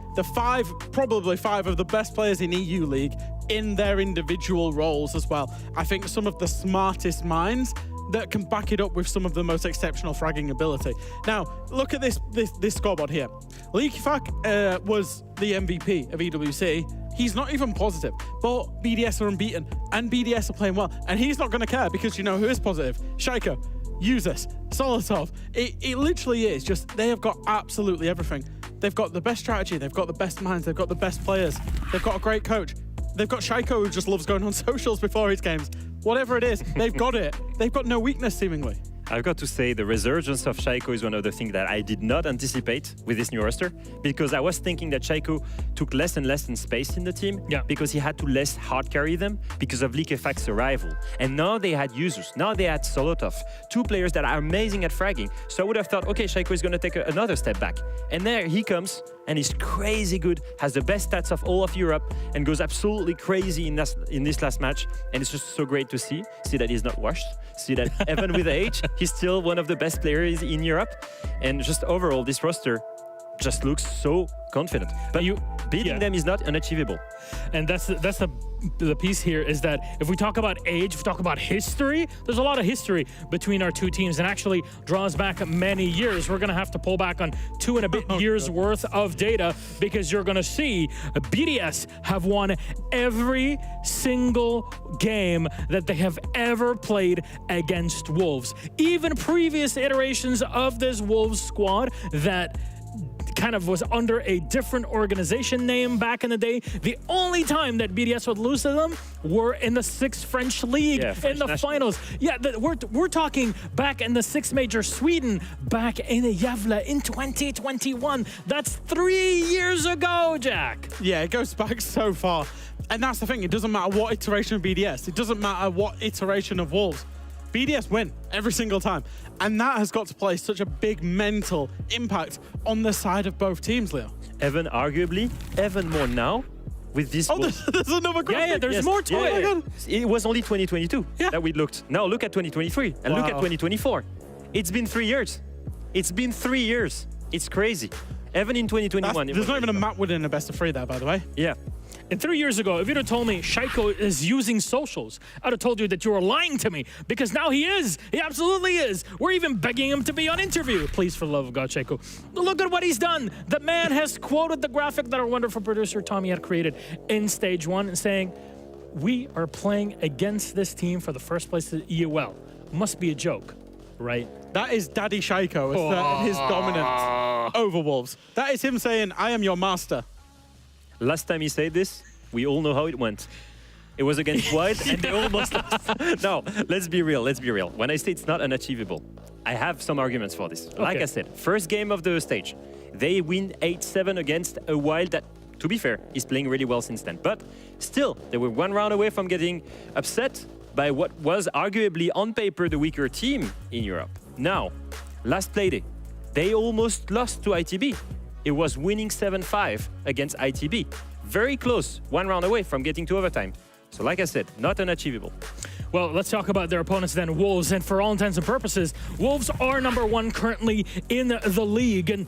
probably five of the best players in EU League in their individual roles as well. I think some of the smartest minds that can back it up with some of the most exceptional fragging ability. Now, look at this scoreboard here. Leakifak was the MVP of EWC. He's not even positive, but BDS are unbeaten, and BDS are playing well, and he's not going to care because you know who is positive? Shaiko, Usus, Solotov. It literally is just, they have got absolutely everything. They've got the best strategy, they've got the best minds, they've got the best players, they've got a great coach. They've got Shaiko, who just loves going on socials before his games. Whatever it is, they've got it. They've got no weakness, seemingly. I've got to say the resurgence of Shaiko is one of the things that I did not anticipate with this new roster, because I was thinking that Shaiko took less and less in space in the team because he had to less hard carry them because of Leakifak's arrival. And now they had Usus, now they had Solotov, two players that are amazing at fragging. So I would have thought, okay, Shaiko is going to take another step back. And there he comes, and he's crazy good, has the best stats of all of Europe, and goes absolutely crazy in this last match. And it's just so great to see that he's not washed, see that even with age, he's still one of the best players in Europe. And just overall, this roster just looks so confident. But Beating them is not unachievable. And that's the piece here is that if we talk about age, if we talk about history, there's a lot of history between our two teams and actually draws back many years. We're going to have to pull back on 2 and a bit years worth of data because you're going to see BDS have won every single game that they have ever played against Wolves. Even previous iterations of this Wolves squad that kind of was under a different organization name back in the day. The only time that BDS would lose to them were in the 6th French League in the finals. Yeah, we're talking back in the 6th Major Sweden, back in Gävle in 2021. That's 3 years ago, Jack. Yeah, it goes back so far. And that's the thing, it doesn't matter what iteration of BDS, it doesn't matter what iteration of Wolves. BDS win every single time. And that has got to play such a big mental impact on the side of both teams, Leo. Arguably, even more now with this. Oh, there's another graphic. Yeah, there's more to it. It was only 2022 that we looked. Now look at 2023 and look at 2024. It's been 3 years. It's been 3 years. It's crazy. Even in 2021. There's not even a map winning a best of 3 there, by the way. Yeah. And 3 years ago, if you'd have told me Shaiko is using socials, I'd have told you that you were lying to me because now he is. He absolutely is. We're even begging him to be on interview. Please, for the love of God, Shaiko. Look at what he's done. The man has quoted the graphic that our wonderful producer Tommy had created in stage 1 and saying, we are playing against this team for the first place at EUL. Must be a joke, right? That is Daddy Shaiko. It's his dominance over Wolves. That is him saying, I am your master. Last time he said this, we all know how it went. It was against Wild and they almost lost. No, let's be real, When I say it's not unachievable, I have some arguments for this. Like I said, first game of the stage, they win 8-7 against a Wild that, to be fair, is playing really well since then. But still, they were 1 round away from getting upset by what was arguably on paper the weaker team in Europe. Now, last playday, they almost lost to ITB. It was winning 7-5 against ITB. Very close, 1 round away from getting to overtime. So like I said, not unachievable. Well, let's talk about their opponents then, Wolves. And for all intents and purposes, Wolves are #1 currently in the league. And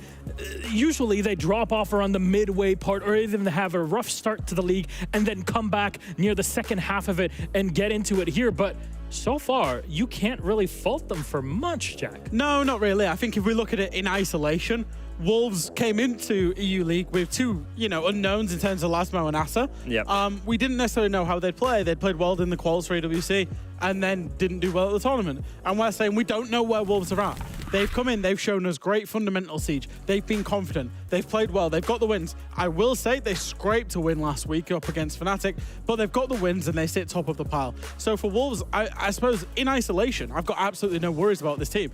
usually they drop off around the midway part or even have a rough start to the league and then come back near the second half of it and get into it here. But so far, you can't really fault them for much, Jack. No, not really. I think if we look at it in isolation, Wolves came into EU League with 2, unknowns in terms of Lasmo and Asa. Yep. We didn't necessarily know how they'd play. They'd played well in the quals for EWC and then didn't do well at the tournament. And we're saying we don't know where Wolves are at. They've come in, they've shown us great fundamental siege. They've been confident. They've played well. They've got the wins. I will say they scraped a win last week up against Fnatic, but they've got the wins and they sit top of the pile. So for Wolves, I suppose in isolation, I've got absolutely no worries about this team.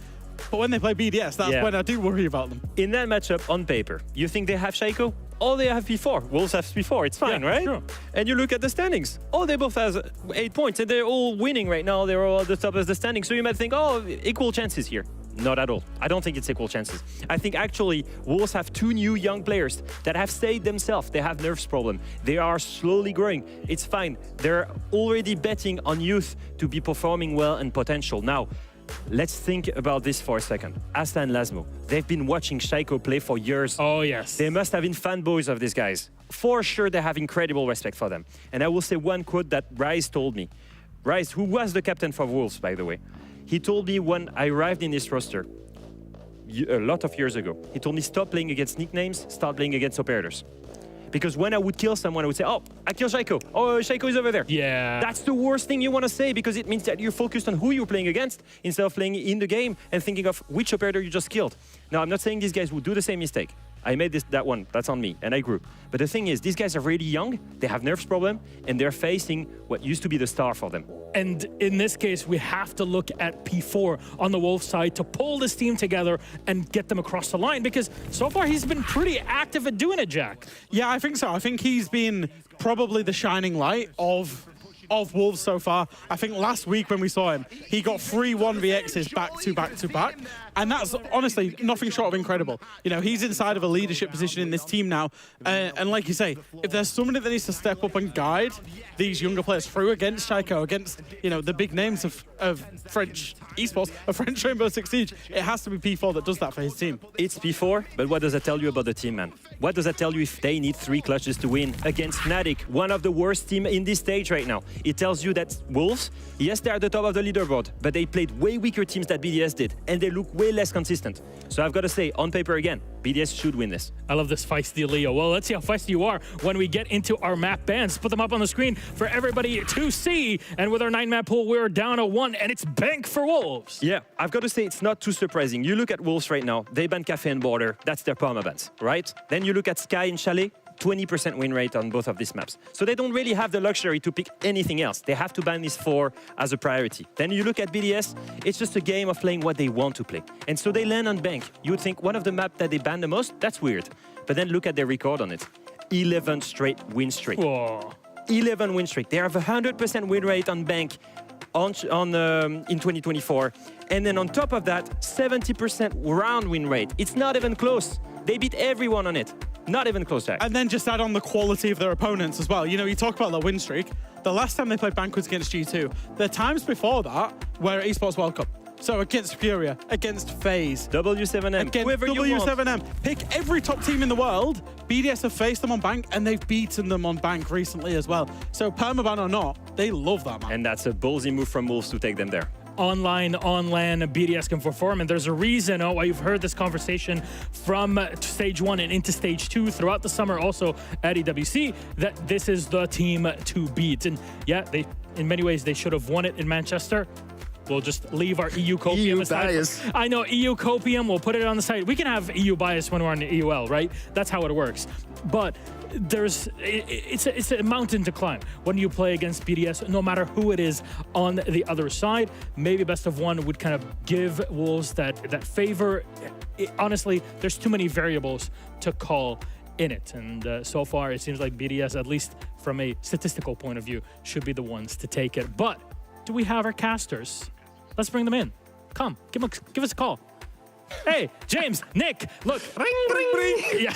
But when they play BDS, that's when I do worry about them. In that matchup, on paper, you think they have Shaiko? Or they have P4. Wolves have P4. It's fine, right? Sure. And you look at the standings. Oh, they both have 8 points, and they're all winning right now. They're all at the top of the standings. So you might think, oh, equal chances here. Not at all. I don't think it's equal chances. I think actually Wolves have 2 new young players that have stayed themselves. They have nerves problem. They are slowly growing. It's fine. They're already betting on youth to be performing well and potential. Now, let's think about this for a second. Asta and Lasmo, they've been watching Shaiko play for years. Oh, yes. They must have been fanboys of these guys. For sure, they have incredible respect for them. And I will say one quote that Rice told me. Rice, who was the captain for Wolves, by the way. He told me when I arrived in this roster, a lot of years ago, he told me stop playing against nicknames, start playing against operators. Because when I would kill someone, I would say, oh, I killed Shaiko. Oh, Shaiko is over there. Yeah. That's the worst thing you want to say because it means that you're focused on who you're playing against instead of playing in the game and thinking of which operator you just killed. Now, I'm not saying these guys would do the same mistake. I made that one. That's on me. And I grew. But the thing is, these guys are really young. They have nerves problem. And they're facing what used to be the star for them. And in this case, we have to look at P4 on the Wolves side to pull this team together and get them across the line. Because so far, he's been pretty active at doing it, Jack. Yeah, I think so. I think he's been probably the shining light of Wolves so far. I think last week when we saw him, he got 3 1vx's back to back to back. And that's honestly nothing short of incredible. He's inside of a leadership position in this team now. And like you say, if there's somebody that needs to step up and guide these younger players through against Shaiko, against, the big names of French esports, of French Rainbow Six Siege, it has to be P4 that does that for his team. It's P4, but what does that tell you about the team, man? What does that tell you if they need 3 clutches to win against Fnatic, one of the worst teams in this stage right now? It tells you that Wolves, yes, they're at the top of the leaderboard, but they played way weaker teams than BDS did, and they look way less consistent. So I've got to say, on paper again, BDS should win this. I love this feisty Leo. Well, let's see how feisty you are when we get into our map bans. Put them up on the screen for everybody to see. And with our 9-map pool, we're down a 1, and it's bank for Wolves. Yeah, I've got to say, it's not too surprising. You look at Wolves right now, they ban Cafe and Border. That's their perma bans, right? Then you look at Sky and Chalet, 20% win rate on both of these maps. So they don't really have the luxury to pick anything else. They have to ban these 4 as a priority. Then you look at BDS, it's just a game of playing what they want to play. And so they land on bank. You would think one of the maps that they ban the most, that's weird. But then look at their record on it. 11 straight win streak. Whoa. 11 win streak. They have a 100% win rate on bank in 2024. And then on top of that, 70% round win rate. It's not even close. They beat everyone on it. Not even close, Jack. And then just add on the quality of their opponents as well. You know, you talk about the win streak. The last time they played bank was against G2. The times before that were Esports World Cup. So against Furia, against FaZe, W7M, against W7M. Pick every top team in the world. BDS have faced them on bank, and they've beaten them on bank recently as well. So permaban or not, they love that, man. And that's a ballsy move from Wolves to take them there. Online, on LAN, BDS can perform, and there's a reason why you've heard this conversation from stage 1 and into stage 2 throughout the summer, also at EWC, that this is the team to beat. And yeah, they, in many ways, they should have won it in Manchester. We'll just leave our EU copium aside. Bias. I know, EU copium, we'll put it on the side. We can have EU bias when we're on the EUL, right? That's how it works. But it's a mountain to climb when you play against BDS, no matter who it is on the other side. Maybe best of 1 would kind of give Wolves that favor. Honestly, there's too many variables to call in it. And so far, it seems like BDS, at least from a statistical point of view, should be the ones to take it. But do we have our casters? Let's bring them in. Come, give us a call. Hey, James, Nick, look. Ring, ring, ring. Yeah.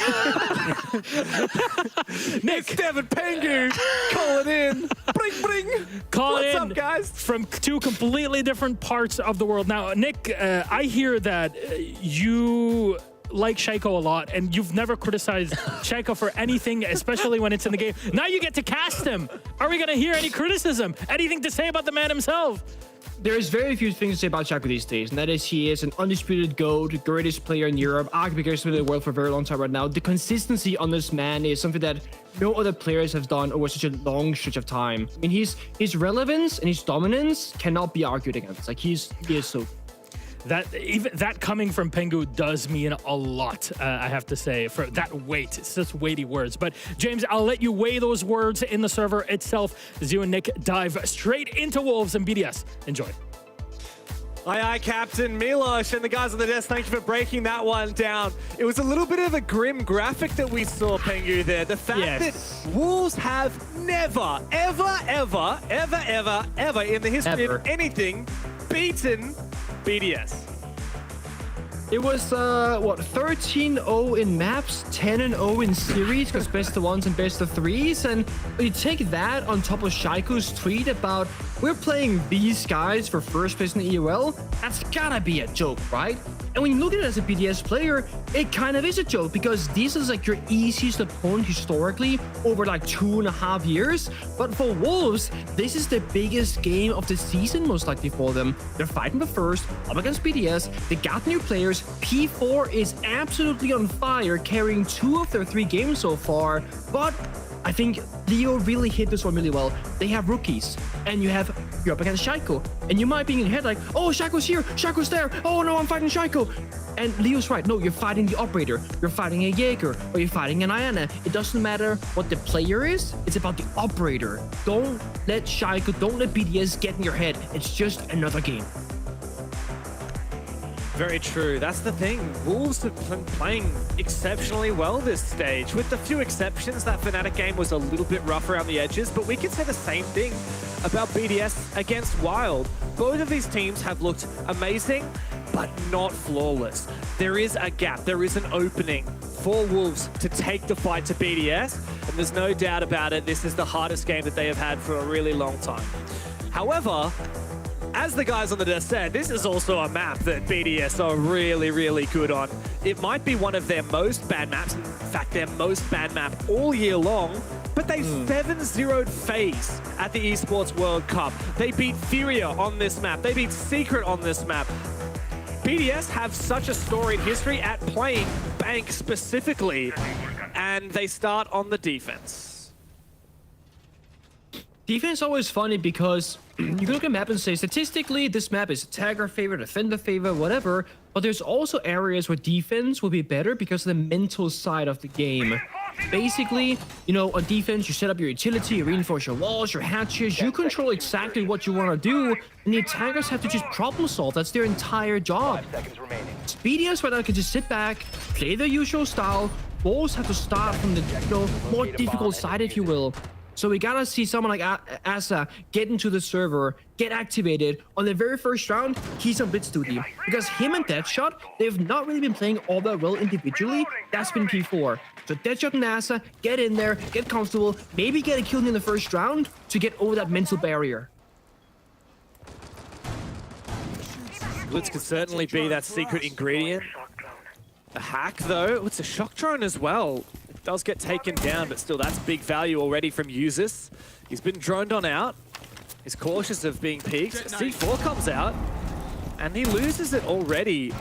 Nick. It's Devin Pengu calling in. Bring, bring. What's up, guys? From 2 completely different parts of the world. Now, Nick, I hear that you like Shaiko a lot, and you've never criticized Shaiko for anything, especially when it's in the game. Now you get to cast him. Are we going to hear any criticism? Anything to say about the man himself? There's very few things to say about Shaiko these days, and that is he is an undisputed GOAT, greatest player in Europe, arguably greatest player in the world for a very long time right now. The consistency on this man is something that no other players have done over such a long stretch of time. I mean, his relevance and his dominance cannot be argued against. Like, he is so. That coming from Pengu does mean a lot, I have to say, for that weight. It's just weighty words. But James, I'll let you weigh those words in the server itself as you and Nick dive straight into Wolves and BDS. Enjoy. Aye, Captain Milosh and the guys on the desk, thank you for breaking that one down. It was a little bit of a grim graphic that we saw, Pengu, there. The fact that Wolves have never, ever, ever, ever, ever, ever in the history of anything beaten BDS. It was, what, 13-0 in maps, 10-0 in series, because best of 1s and best of 3s, and you take that on top of Shaiko's tweet about, we're playing these guys for first place in the EUL, that's gotta be a joke, right? And when you look at it as a BDS player, it kind of is a joke, because this is like your easiest opponent historically over like 2.5 years, but for Wolves, this is the biggest game of the season most likely for them. They're fighting the first, up against BDS, they got new players, P4 is absolutely on fire, carrying 2 of their 3 games so far, but I think Leo really hit this one really well. They have rookies, and you're up against Shaiko, and you might be in your head like, oh, Shaiko's here, Shaiko's there, oh no, I'm fighting Shaiko. And Leo's right, no, you're fighting the operator, you're fighting a Jaeger, or you're fighting an Iana. It doesn't matter what the player is, it's about the operator. Don't let Shaiko, don't let BDS get in your head. It's just another game. Very true. That's the thing. Wolves have been playing exceptionally well this stage. With a few exceptions, that Fnatic game was a little bit rough around the edges, but we can say the same thing about BDS against Wild. Both of these teams have looked amazing, but not flawless. There is a gap. There is an opening for Wolves to take the fight to BDS, and there's no doubt about it. This is the hardest game that they have had for a really long time. However, as the guys on the desk said, this is also a map that BDS are really, really good on. it might be one of their most bad maps, in fact their most bad map all year long, but they 7-0'd FaZe at the Esports World Cup. They beat Furia on this map. They beat Secret on this map. BDS have such a storied history at playing Bank specifically, and they start on the defense. Defense is always funny because you can look at a map and say, statistically, this map is attacker favor, defender favor, whatever, but there's also areas where defense will be better because of the mental side of the game. Basically, you know, on defense, you set up your utility, you reinforce your walls, your hatches, you control exactly what you want to do, and the attackers have to just problem solve. That's their entire job. BDS right now can just sit back, play their usual style. Wolves have to start from the more difficult side, if you will. So we gotta see someone like Asa get into the server, get activated. On the very first round, he's on blitz duty. Because him and Deadshot, they've not really been playing all that well individually. That's been P4. So Deadshot and Asa, get in there, get comfortable, maybe get a kill in the first round to get over that mental barrier. Blitz could certainly be that secret ingredient. A hack, though. It's a shock drone as well. It does get taken down, but still, that's big value already from Usis. He's been droned on out. He's cautious of being peeked. C4 comes out, and he loses it already.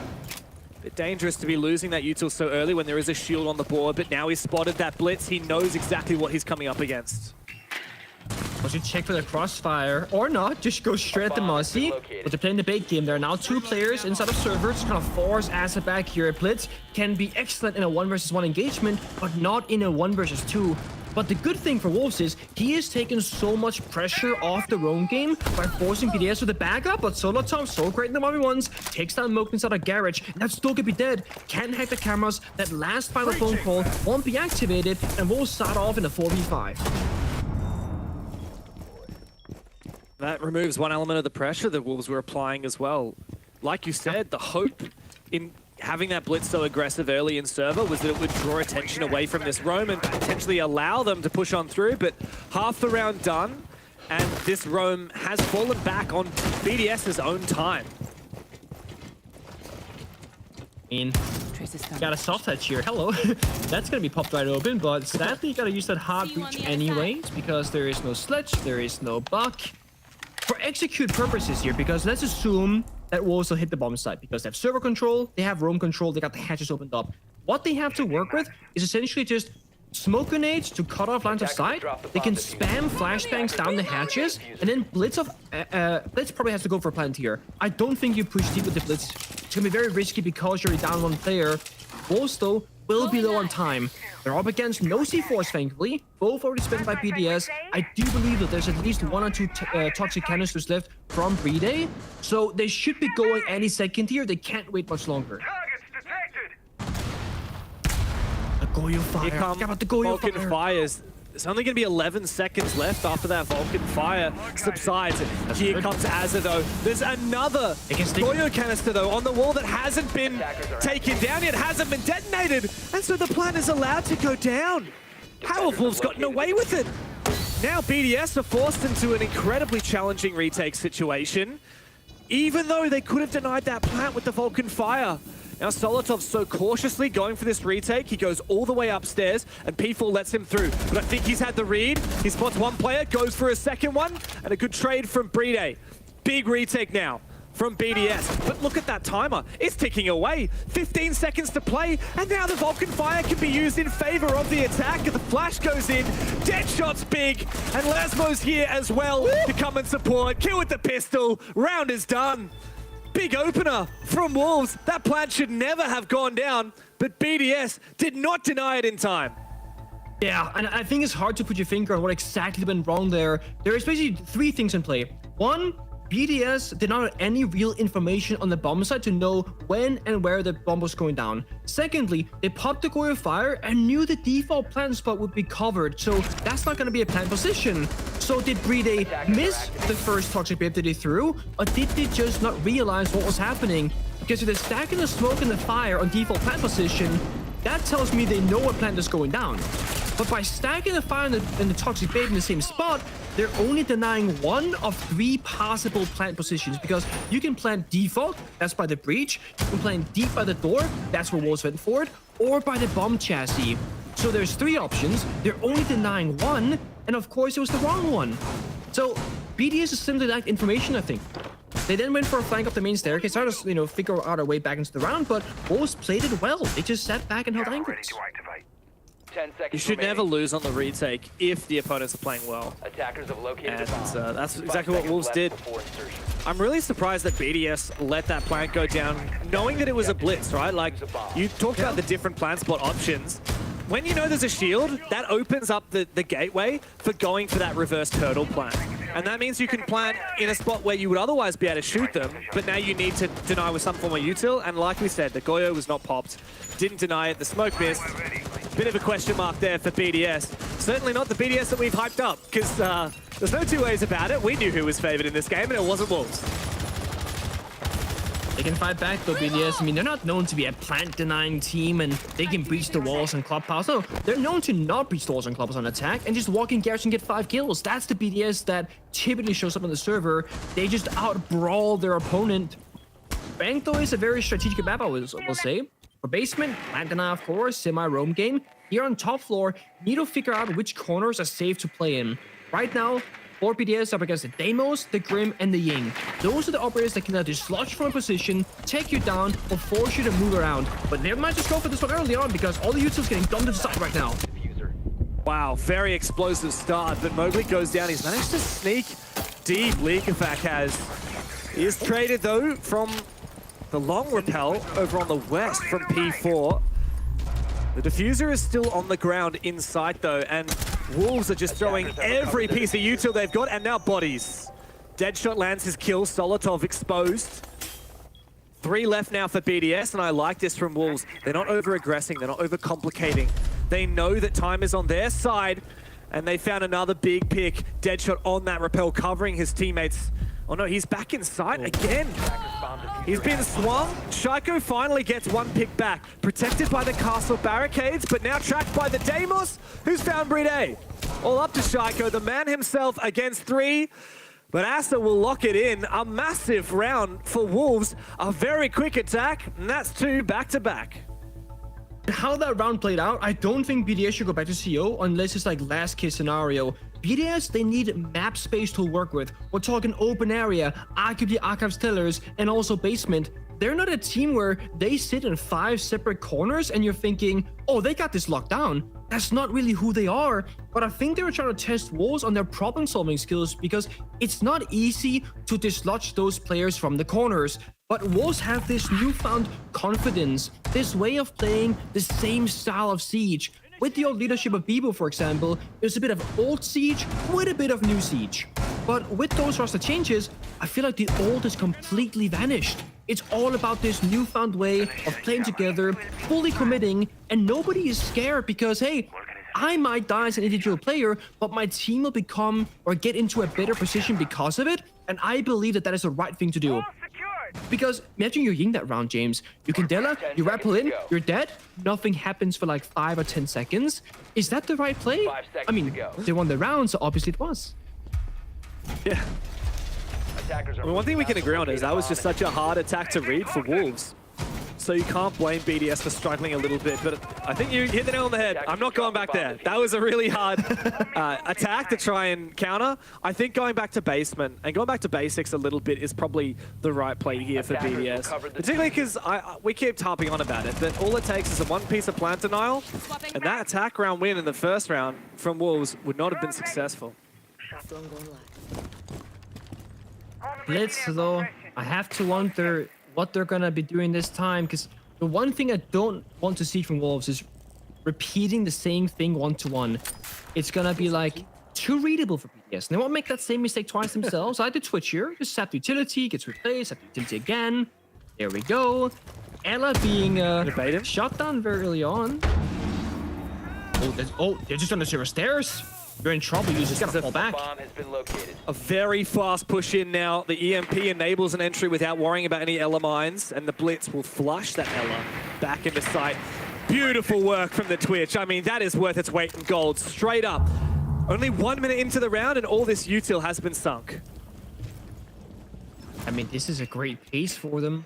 Bit dangerous to be losing that util so early when there is a shield on the board, but now he's spotted that blitz. He knows exactly what he's coming up against. I should check for the crossfire, or not, just go straight at the Mossy. But they're playing the bait game. There are now 2 players inside of server to kind of force Asa back here. Blitz can be excellent in a 1 versus 1 engagement, but not in a 1 versus 2. But the good thing for Wolves is he is taking so much pressure off the roam game by forcing BDS with the backup. But Solotov, so great in the 1v1s, takes down Moke inside of Garage. And that still could be dead. Can't hack the cameras. That last final phone call won't be activated, and Wolves start off in a 4v5. That removes one element of the pressure that Wolves were applying as well. Like you said, the hope in having that blitz so aggressive early in server was that it would draw attention away from this roam and potentially allow them to push on through, but half the round done, and this roam has fallen back on BDS's own time. Got a soft touch here. Hello. That's gonna be popped right open, but sadly you gotta use that hard breach anyways because there is no sledge, there is no buck. For execute purposes here, because let's assume that Wolves will hit the bomb site because they have server control, they have roam control, they got the hatches opened up. What they have to work with is essentially just smoke grenades to cut off lines of sight. They can spam flashbangs down the hatches, and then Blitz probably has to go for a plant here. I don't think you push deep with the Blitz. It's gonna be very risky because you're down 1 player. Wolves though will be low on time. They're up against no C4s, thankfully. Both already spent by BDS. I do believe that there's at least 1 or 2 toxic canisters left from Breeday. So they should be going any second here. They can't wait much longer. The Goyo fire. Here come Vulcan fires. There's only going to be 11 seconds left after that Vulcan fire subsides. Here comes Azza though. There's another Goyo canister though on the wall that hasn't been taken down yet, hasn't been detonated. And so the plan is allowed to go down. How have Wolves gotten away with it? Now BDS are forced into an incredibly challenging retake situation, even though they could have denied that plant with the Vulcan fire. Now Solotov's so cautiously going for this retake. He goes all the way upstairs and P4 lets him through. But I think he's had the read. He spots 1 player, goes for a second one, and a good trade from Breeday. Big retake now from BDS. But look at that timer. It's ticking away. 15 seconds to play, and now the Vulcan fire can be used in favor of the attack. The flash goes in, Deadshot's big, and Lasmo's here as well to come and support. Kill with the pistol. Round is done. Big opener from Wolves. That plan should never have gone down, but BDS did not deny it in time. Yeah, and I think it's hard to put your finger on what exactly went wrong there. There is basically 3 things in play. 1, BDS did not have any real information on the bomb site to know when and where the bomb was going down. Secondly, they popped the Goyo fire and knew the default plant spot would be covered, so that's not going to be a plant position. So did Breeday miss the first toxic wave that they threw, or did they just not realize what was happening? Because if they're stacking the smoke and the fire on default plant position, that tells me they know what plant is going down. But by stacking the fire and the toxic bait in the same spot, they're only denying 1 of 3 possible plant positions, because you can plant default, that's by the breach, you can plant deep by the door, that's where Wolves went for it, or by the bomb chassis. So there's 3 options, they're only denying 1, and of course it was the wrong one. So BDS is simply lacked information, I think. They then went for a flank up the main staircase, tried to, you know, figure out a way back into the round, but Wolves played it well. They just sat back and held angles. 10 seconds You should never lose on the retake if the opponents are playing well. Attackers have located And a bomb. that's 5 exactly what seconds Wolves left did. before insertion. I'm really surprised that BDS let that plant go down, knowing that it was a blitz, right? Like, you talked about the different plant spot options. When you know there's a shield, that opens up the gateway for going for that reverse turtle plant. And that means you can plant in a spot where you would otherwise be able to shoot them, but now you need to deny with some form of util. And like we said, the Goyo was not popped, didn't deny it, the smoke missed. Bit of a question mark there for BDS. Certainly not the BDS that we've hyped up, because there's no two ways about it. We knew who was favored in this game, and it wasn't Wolves. They can fight back though, BDS. I mean, they're not known to be a plant-denying team, and they can breach the walls on Clubhouse. No, they're known to not breach the walls on Clubhouse on attack and just walk in garage and get 5 kills. That's the BDS that typically shows up on the server. They just out-brawl their opponent. Bank, though, is a very strategic map, I will say. For basement, plant deny, of course, semi-roam game. Here on top floor, need to figure out which corners are safe to play in. Right now, 4 BDS up against the Deimos, the Grim, and the Ying. Those are the operators that can either dislodge from a position, take you down, or force you to move around. But they might just go for this one early on, because all the utils getting dumped to the side right now. Wow, very explosive start, but Mowgli goes down. He's managed to sneak deep. Leakafak has. He is traded, though, from the long rappel over on the west from P4. The diffuser is still on the ground in sight, though, and Wolves are just throwing every piece of util they've got, and now bodies. Deadshot lands his kill, Solotov exposed. 3 left now for BDS, and I like this from Wolves. They're not over-aggressing, they're not over-complicating. They know that time is on their side, and they found another big pick. Deadshot on that rappel, covering his teammates. Oh no, he's back in sight again. He's been swung. Shaiko finally gets 1 pick back. Protected by the castle barricades, but now tracked by the Deimos, who's found Bride. All up to Shaiko, the man himself against 3. But Asa will lock it in. A massive round for Wolves. A very quick attack, and that's 2 back-to-back. How that round played out, I don't think BDS should go back to CO unless it's like last case scenario. BDS, they need map space to work with. We're talking open area, arguably Archives Tellers, and also basement. They're not a team where they sit in 5 separate corners and you're thinking, oh, they got this locked down. That's not really who they are. But I think they were trying to test Wolves on their problem-solving skills, because it's not easy to dislodge those players from the corners. But Wolves have this newfound confidence, this way of playing the same style of Siege. With the old leadership of Bibo, for example, there's a bit of old Siege with a bit of new Siege. But with those roster changes, I feel like the old is completely vanished. It's all about this newfound way of playing together, fully committing, and nobody is scared because, hey, I might die as an individual player, but my team will become or get into a better position because of it, and I believe that that is the right thing to do. Because imagine you're Ying that round, James. You can Dela, you rappel in, you're dead, nothing happens for like 5 or 10 seconds. Is that the right play? I mean, they won the round, so obviously it was. Yeah. I mean, one thing we can agree on is that was just such a hard attack to read for Wolves. So you can't blame BDS for struggling a little bit, but I think you hit the nail on the head. I'm not going back there. That was a really hard attack to try and counter. I think going back to basement and going back to basics a little bit is probably the right play here for BDS. Particularly because we keep harping on about it, but all it takes is a 1 piece of plant denial, and that attack round win in the first round from Wolves would not have been successful. Blitz, though, I have to wonder what they're gonna be doing this time, because the one thing I don't want to see from Wolves is repeating the same thing 1-to-1. It's gonna be like too readable for BDS. And they won't make that same mistake twice themselves. I did Twitch here, just sap the utility, gets replaced, sap the utility again. There we go. Ella being shot down very early on. Oh, they're just on the server stairs. You're in trouble, you just gotta fall back. A very fast push in now. The EMP enables an entry without worrying about any Ella mines, and the Blitz will flush that Ella back into sight. Beautiful work from the Twitch. I mean, that is worth its weight in gold, straight up. Only 1 minute into the round and all this util has been sunk. I mean, this is a great pace for them.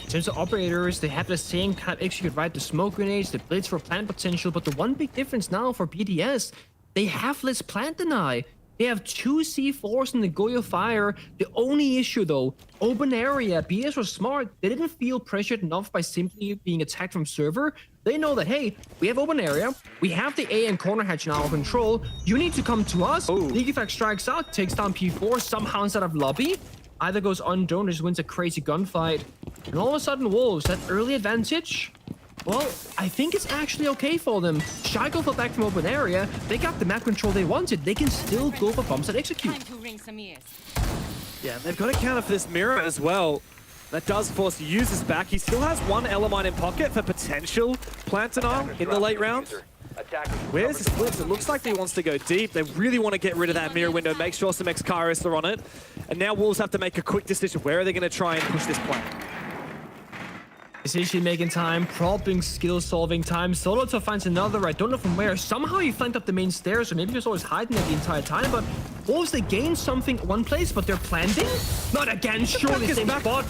In terms of operators, they have the same kind of execute, right? The smoke grenades, the blitz for plant potential, but the one big difference now for BDS, they have less plant deny. They have 2 C4s in the Goyo Fire. The only issue though, open area, BDS was smart. They didn't feel pressured enough by simply being attacked from server. They know that, hey, we have open area, we have the A and corner hatch in our control. You need to come to us. Leaguefact strikes out, takes down P4, somehow instead of lobby. Either goes undone or just wins a crazy gunfight. And all of a sudden, Wolves, that early advantage, well, I think it's actually okay for them. Shaiko fell back from open area. They got the map control they wanted. They can still go for bombs and execute. Time to ring some ears. Yeah, they've got to counter for this mirror as well. That does force users back. He still has 1 Elamine in pocket for potential plant denial in the late rounds. Where's his blitz? It looks like he wants to go deep. They really want to get rid of that mirror window, make sure some Xcaris are on it. And now Wolves have to make a quick decision. Where are they going to try and push this plant? Decision-making time, propping, skill-solving time. Solotov finds another, I don't know from where. Somehow he flanked up the main stairs, or maybe he was always hiding it the entire time, but Wolves, they gained something one place, but they're planting? Not again, surely same spot.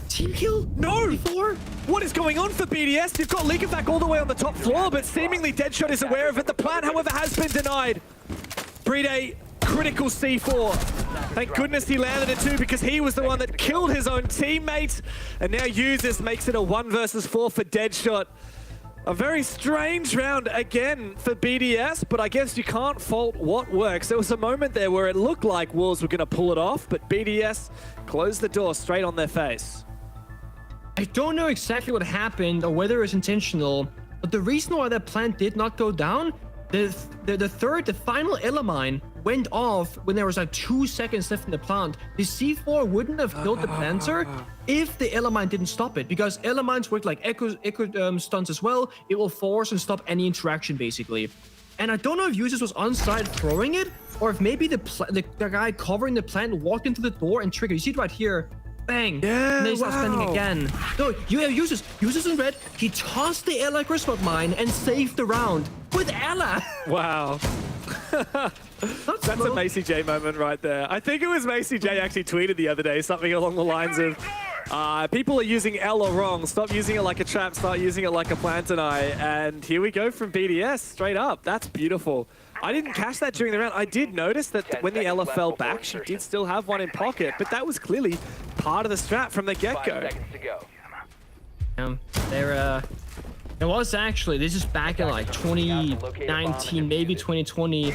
Team kill? No! Before? What is going on for BDS? You've got Leaguefact all the way on the top floor, but seemingly Deadshot is aware of it. The plant, however, has been denied. Brede, critical C4. Thank goodness he landed it too, because he was the one that killed his own teammate. And now Users makes it a 1 versus 4 for Deadshot. A very strange round again for BDS, but I guess you can't fault what works. There was a moment there where it looked like Wolves were going to pull it off, but BDS closed the door straight on their face. I don't know exactly what happened or whether it was intentional, but the reason why that plant did not go down, the final Elamine went off when there was like 2 seconds left in the plant. The C4 wouldn't have killed the planter if the Elamine didn't stop it, because Elamines work like echo stunts as well. It will force and stop any interaction basically. And I don't know if Users was on side throwing it, or if maybe the guy covering the plant walked into the door and triggered. You see it right here. Bang! Yeah, and then he starts spending again. No, you have Users in red. He tossed the Ella Griswold mine and saved the round with Ella. Wow. That's a Macy J moment right there. I think it was Macy J actually tweeted the other day something along the lines of, people are using Ella wrong. Stop using it like a trap, start using it like a plant deny. And here we go from BDS, straight up. That's beautiful. I didn't catch that during the round. I did notice that when the Ella fell back, she did still have 1 in pocket, but that was clearly part of the strat from the get-go. It was actually, this is back in like 2019, maybe 2020,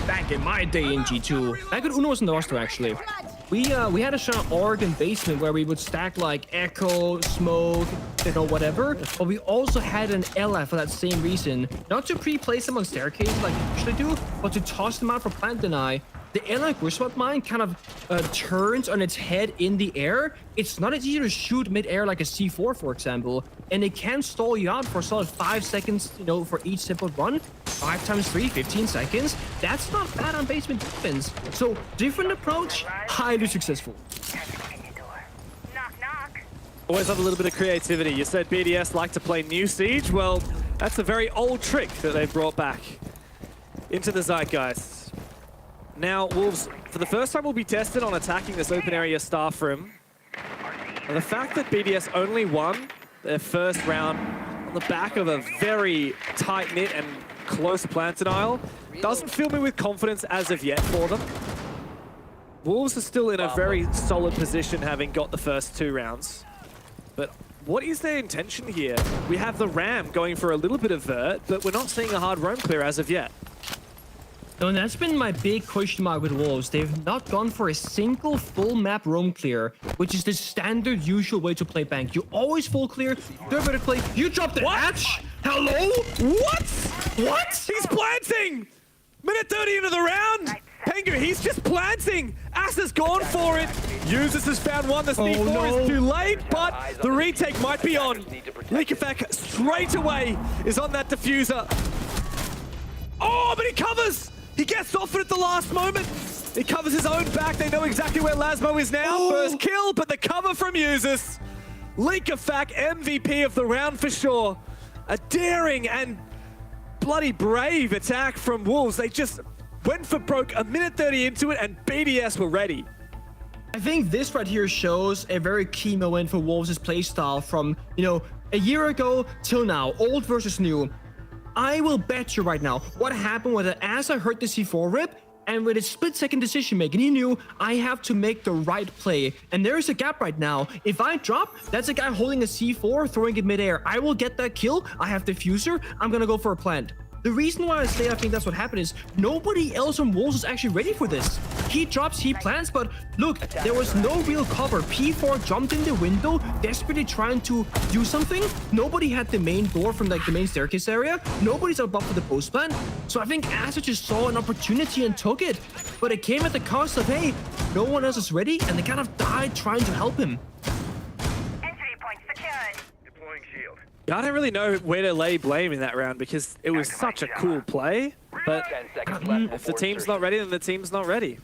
back in my day in G2. Back when Uno was in the roster actually. We had a shot Oregon basement where we would stack like Echo, Smoke, you know, whatever. But we also had an Ella for that same reason. Not to pre-place them on staircases like you usually do, but to toss them out for plant deny. The Ella Griswold mine kind of turns on its head in the air. It's not as easy to shoot mid-air like a C4, for example. And it can stall you out for a solid 5 seconds, you know, for each simple run. 5 times 3, 15 seconds. That's not bad on basement defense. So, different approach, highly successful. Always have a little bit of creativity. You said BDS like to play New Siege. Well, that's a very old trick that they've brought back into the zeitgeist. Now, Wolves, for the first time, will be tested on attacking this open area staff room. And the fact that BDS only won their first round on the back of a very tight-knit and close plant denial doesn't fill me with confidence as of yet for them. Wolves are still in a very solid position, having got the first 2 rounds. But what is their intention here? We have the Ram going for a little bit of vert, but we're not seeing a hard roam clear as of yet. No, and that's been my big question mark with Wolves. They've not gone for a single full map roam clear, which is the standard usual way to play Bank. You always full clear, they're better play. You drop the hatch? Hello? What? What? He's planting! Minute 30 into the round! Pengu, he's just planting! Ass has gone for it! Users has found one, the C4 is too late, but the retake might be on. Leaguefact straight away is on that diffuser. Oh, but he covers! He gets off it at the last moment. He covers his own back. They know exactly where Lasmo is now. First kill, but the cover from Users. Leaguefact MVP of the round for sure. A daring and bloody brave attack from Wolves. They just went for broke a minute 30 into it, and BDS were ready. I think this right here shows a very key moment for Wolves' playstyle from, you know, a year ago till now, old versus new. I will bet you right now, what happened was that as I heard the C4 rip, and with his split-second decision making, he knew I have to make the right play. And there is a gap right now. If I drop, that's a guy holding a C4, throwing it midair. I will get that kill. I have diffuser. I'm gonna go for a plant. The reason why I say I think that's what happened is nobody else on Wolves is actually ready for this. He drops, he plants, but look, there was no real cover. P4 jumped in the window, desperately trying to do something. Nobody had the main door from like the main staircase area. Nobody's above for the post plant. So I think Acid just saw an opportunity and took it. But it came at the cost of, hey, no one else is ready, and they kind of died trying to help him. I don't really know where to lay blame in that round because it was such a cool play. But if the team's not ready, then the team's not ready.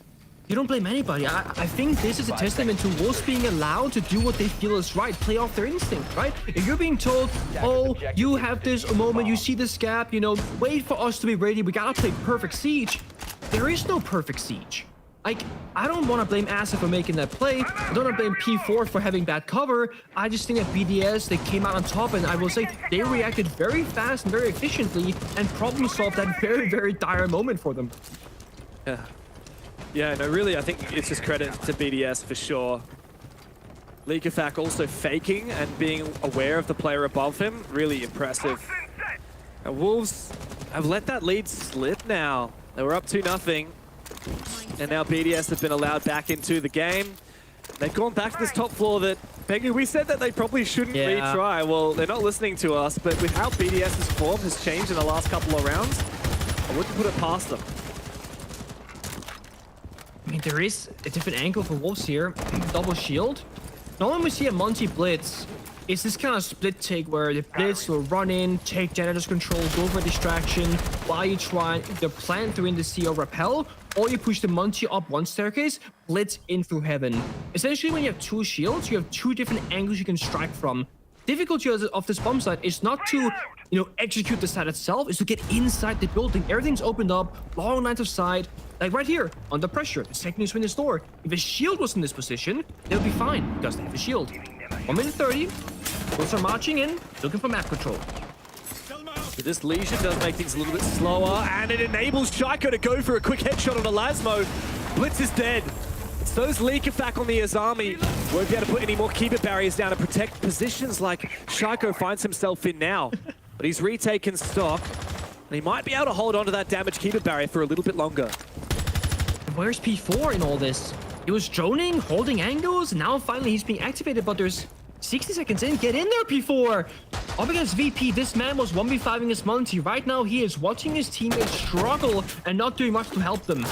You don't blame anybody. I think this is a testament to Wolves being allowed to do what they feel is right, play off their instinct, right? If you're being told, oh, you have this moment, you see this gap, you know, wait for us to be ready, we gotta play perfect siege. There is no perfect siege. Like, I don't want to blame Acid for making that play. I don't want to blame P4 for having bad cover. I just think that BDS, they came out on top, and I will say they reacted very fast and very efficiently and problem solved that very, very dire moment for them. Yeah, no, really, I think it's just credit to BDS for sure. Leakafak also faking and being aware of the player above him, really impressive. And Wolves have let that lead slip now. They were up 2-0. And now BDS have been allowed back into the game. They've gone back to this top floor that, Pengu, we said that they probably shouldn't retry. Well, they're not listening to us, but with how BDS's form has changed in the last couple of rounds, I wouldn't put it past them. I mean, there is a different angle for Wolves here. Double shield. Normally when we see a Monty blitz, it's this kind of split take where the blitz will run in, take janitor's control, go for distraction, while you try the plant through in the sea or repel, or you push the Monty up one staircase, blitz in through heaven. Essentially, when you have two shields, you have two different angles you can strike from. Difficulty of this bomb site is not to, you know, execute the site itself, is to get inside the building. Everything's opened up, long lines of sight, like right here, under pressure. The second you swing this door, if a shield was in this position, they'll be fine because they have a shield. 1 minute 30. Wolves are marching in, looking for map control. But this lesion does make things a little bit slower, and it enables Shaiko to go for a quick headshot on Elasmo. Blitz is dead. Those Leakafak on the Azami won't be able to put any more keeper barriers down to protect positions like Shaiko finds himself in now. But he's retaken stock, and he might be able to hold on to that damage keeper barrier for a little bit longer. Where's P4 in all this? He was droning, holding angles, and now finally he's being activated, but there's 60 seconds in. Get in there, P4! Up against VP, this man was 1v5ing his Monty. Right now, he is watching his teammates struggle and not doing much to help them.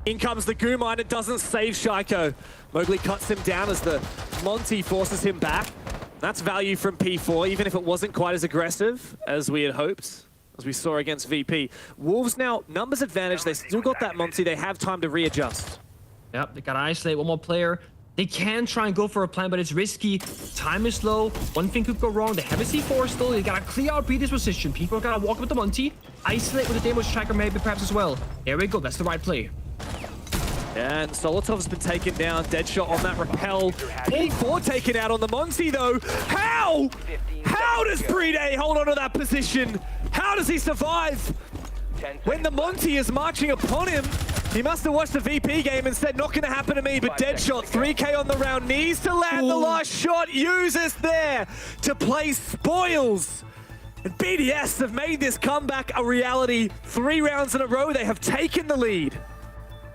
In comes the Goo Mine. It doesn't save Shaiko. Mowgli cuts him down as the Monty forces him back. That's value from P4, even if it wasn't quite as aggressive as we had hoped, as we saw against VP. Wolves now, numbers advantage. They still got that Monty. They have time to readjust. Yep, they gotta isolate one more player. They can try and go for a plan, but it's risky. Time is low. One thing could go wrong. They have a C4 still. They gotta clear out Peter's position. People gotta walk with the Monty. Isolate with the Demos tracker maybe perhaps as well. There we go. That's the right play. And Solotov's been taken down. Deadshot on that repel. P4 taken out on the Monty though. How? How does Brede hold on to that position? How does he survive? When the Monty is marching upon him, he must have watched the VP game and said, not going to happen to me, but Deadshot, 3K on the round, needs to land the last shot, uses there to play spoils. And BDS have made this comeback a reality. 3 rounds in a row, they have taken the lead.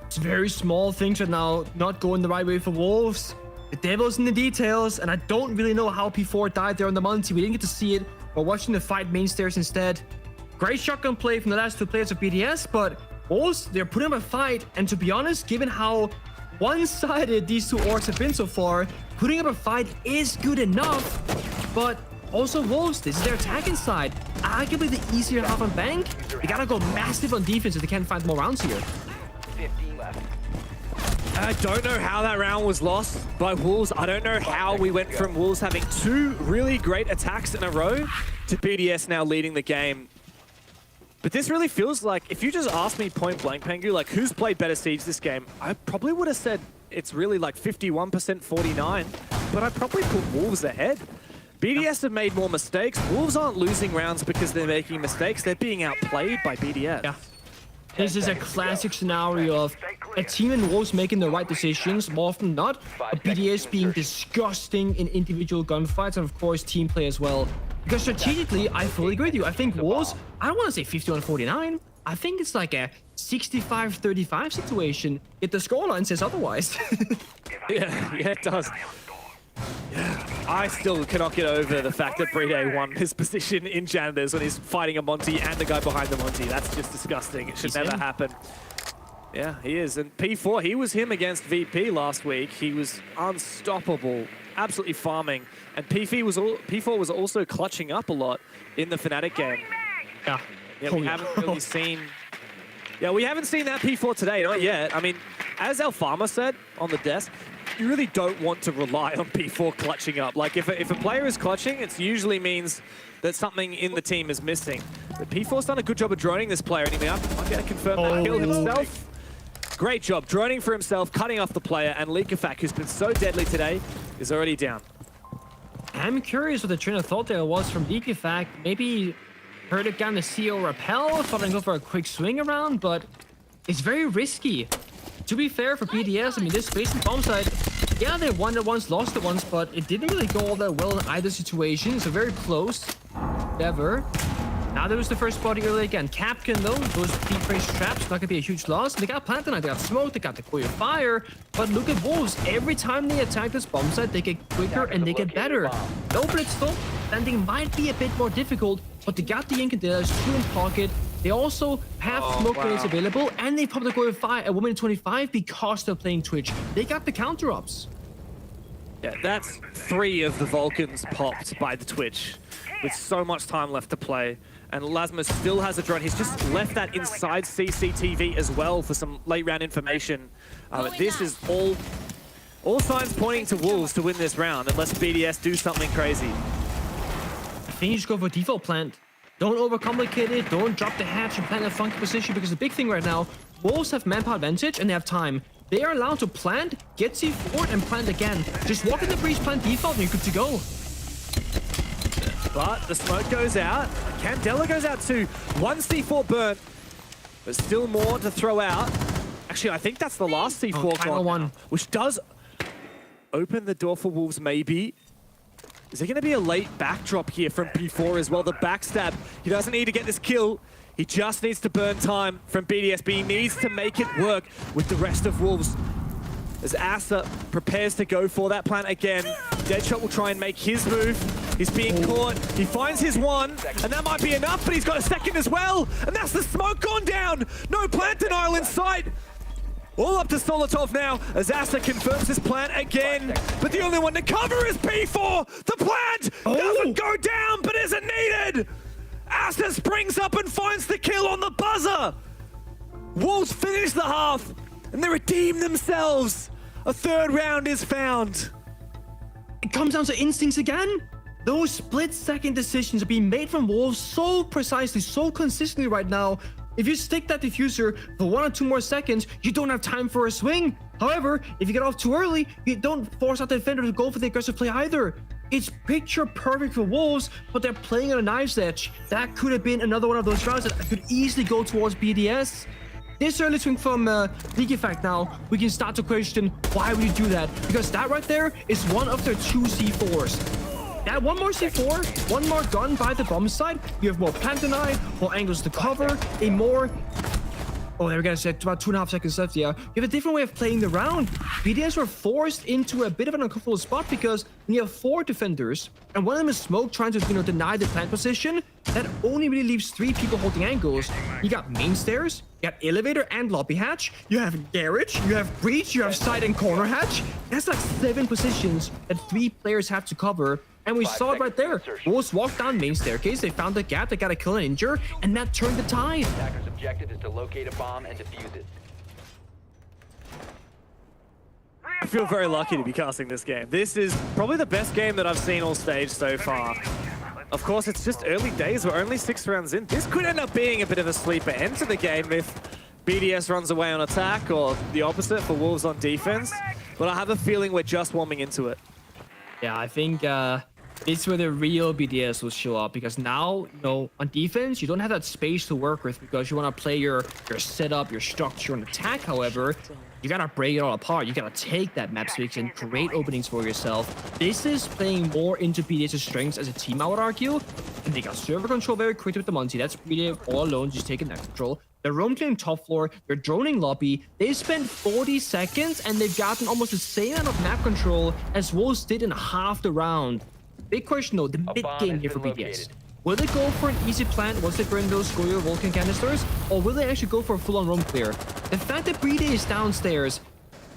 It's very small things are now not going the right way for Wolves. The devil's in the details, and I don't really know how P4 died there on the Monty. We didn't get to see it. We're watching the fight main stairs instead. Great shotgun play from the last 2 players of BDS, but Wolves, they're putting up a fight, and to be honest, given how one-sided these 2 orgs have been so far, putting up a fight is good enough. But also Wolves, this is their attacking side. Arguably the easier half on bank. They gotta go massive on defense if they can't find more rounds here. 15 left. I don't know how that round was lost by Wolves. I don't know how we went from Wolves having 2 really great attacks in a row to BDS now leading the game. But this really feels like, if you just asked me point blank, Pengu, like who's played better Siege this game, I probably would have said it's really like 51%, 49, but I probably put Wolves ahead. BDS have made more mistakes. Wolves aren't losing rounds because they're making mistakes. They're being outplayed by BDS. Yeah. This is a classic scenario of a team in Wolves making the right decisions, more often than not, but BDS being disgusting in individual gunfights, and of course team play as well. Because strategically, I fully agree with you. I think Wolves, I don't want to say 51-49. I think it's like a 65-35 situation, yet the scoreline says otherwise. Yeah, it does. Yeah, I still cannot get over the fact that Brede won his position in Janitors when he's fighting a Monty and the guy behind the Monty. That's just disgusting. It should never happen. Yeah, he is. And P4, he was him against VP last week. He was unstoppable, absolutely farming. And P4 was also clutching up a lot in the Fnatic game. Yeah, we haven't really seen... Yeah, we haven't seen that P4 today, not yet. I mean, as El Farmer said on the desk, you really don't want to rely on P4 clutching up. Like, if a player is clutching, it usually means that something in the team is missing. But P4's done a good job of droning this player. Anyway, I might be able to confirm that kill himself. Great job, droning for himself, cutting off the player, and Leakafak, who's been so deadly today, is already down. I'm curious what the train of thought there was from Leakafak. Maybe heard it down the CO repel, thought I'd go for a quick swing around, but it's very risky. To be fair for BDS, I mean, this space and bomb side, yeah, they won it once, lost it once, but it didn't really go all that well in either situation, so very close. Never. Now there was the first body early again. Capcan though, those deep range traps, not gonna be a huge loss. They got planted, they got smoke, they got the coil fire. But look at Wolves, every time they attack this bomb site, they get quicker and they get better. No blitz though, landing might be a bit more difficult, but they got the Incandelas, 2 in pocket. They also have smoke grenades available, and they popped the coil fire at 1:25 because they're playing Twitch. They got the counter ups. Yeah, that's 3 of the Vulcans popped by the Twitch with so much time left to play. And Lasmus still has a drone. He's just left that inside CCTV as well for some late round information. This is all signs pointing to Wolves to win this round, unless BDS do something crazy. I think you just go for default plant. Don't overcomplicate it. Don't drop the hatch and plant in a funky position, because the big thing right now, Wolves have manpower advantage and they have time. They are allowed to plant, get C4, and plant again. Just walk in the breach, plant default, and you're good to go. But the smoke goes out. Candela goes out too. 1 C4 burnt, but still more to throw out. Actually, I think that's the last C4 final one, which does open the door for Wolves maybe. Is there going to be a late backdrop here from P4 as well? The backstab. He doesn't need to get this kill. He just needs to burn time from BDS, but he needs to make it work with the rest of Wolves. As Asa prepares to go for that plant again, Deadshot will try and make his move. He's being caught. He finds his one, and that might be enough, but he's got a second as well. And that's the smoke gone down. No plant denial in sight. All up to Solotov now, as Asa confirms his plant again. But the only one to cover is P4. The plant doesn't go down, but isn't needed. Asa springs up and finds the kill on the buzzer. Wolves finish the half, and they redeem themselves. A 3rd round is found. It comes down to instincts again. Those split-second decisions are being made from Wolves so precisely, so consistently right now. If you stick that diffuser for 1 or 2 more seconds, you don't have time for a swing. However, if you get off too early, you don't force out the defender to go for the aggressive play either. It's picture perfect for Wolves, but they're playing on a knife's edge. That could have been another one of those rounds that could easily go towards BDS. This early swing from Leakafak now, we can start to question, why would you do that? Because that right there is one of their 2 C4s. That 1 more C4, 1 more gun by the bomb side, you have more plant deny, more angles to cover, a more... Oh, there we go, about 2.5 seconds left, yeah. You have a different way of playing the round. BDS were forced into a bit of an uncomfortable spot because when you have 4 defenders, and one of them is Smoke trying to, deny the plant position, that only really leaves 3 people holding angles. You got main stairs, you got elevator and lobby hatch, you have garage, you have breach, you have side and corner hatch. That's like 7 positions that 3 players have to cover. And we saw it right there. Wolves walked down main staircase, they found the gap, they got a kill and injure, and that turned the tide. Attacker's objective is to locate a bomb and defuse it. I feel very lucky to be casting this game. This is probably the best game that I've seen all stage so far. Of course, it's just early days. We're only 6 rounds in. This could end up being a bit of a sleeper end to the game if BDS runs away on attack or the opposite for Wolves on defense. But I have a feeling we're just warming into it. Yeah, I think it's where the real BDS will show up, because now, you know, on defense, you don't have that space to work with because you want to play your setup, your structure on attack. However, you gotta break it all apart. You gotta take that map space and create openings for yourself. This is playing more into BDS's strengths as a team, I would argue. And they got server control very quickly with the Monty. That's really all alone, just taking that control. They're roam clearing top floor, they're droning lobby. They spent 40 seconds and they've gotten almost the same amount of map control as Wolves did in half the round. Big question though, the mid game here for BDS. Will they go for an easy plant once they burn those Goyo Vulcan canisters, or will they actually go for a full-on roam clear? The fact that Brede is downstairs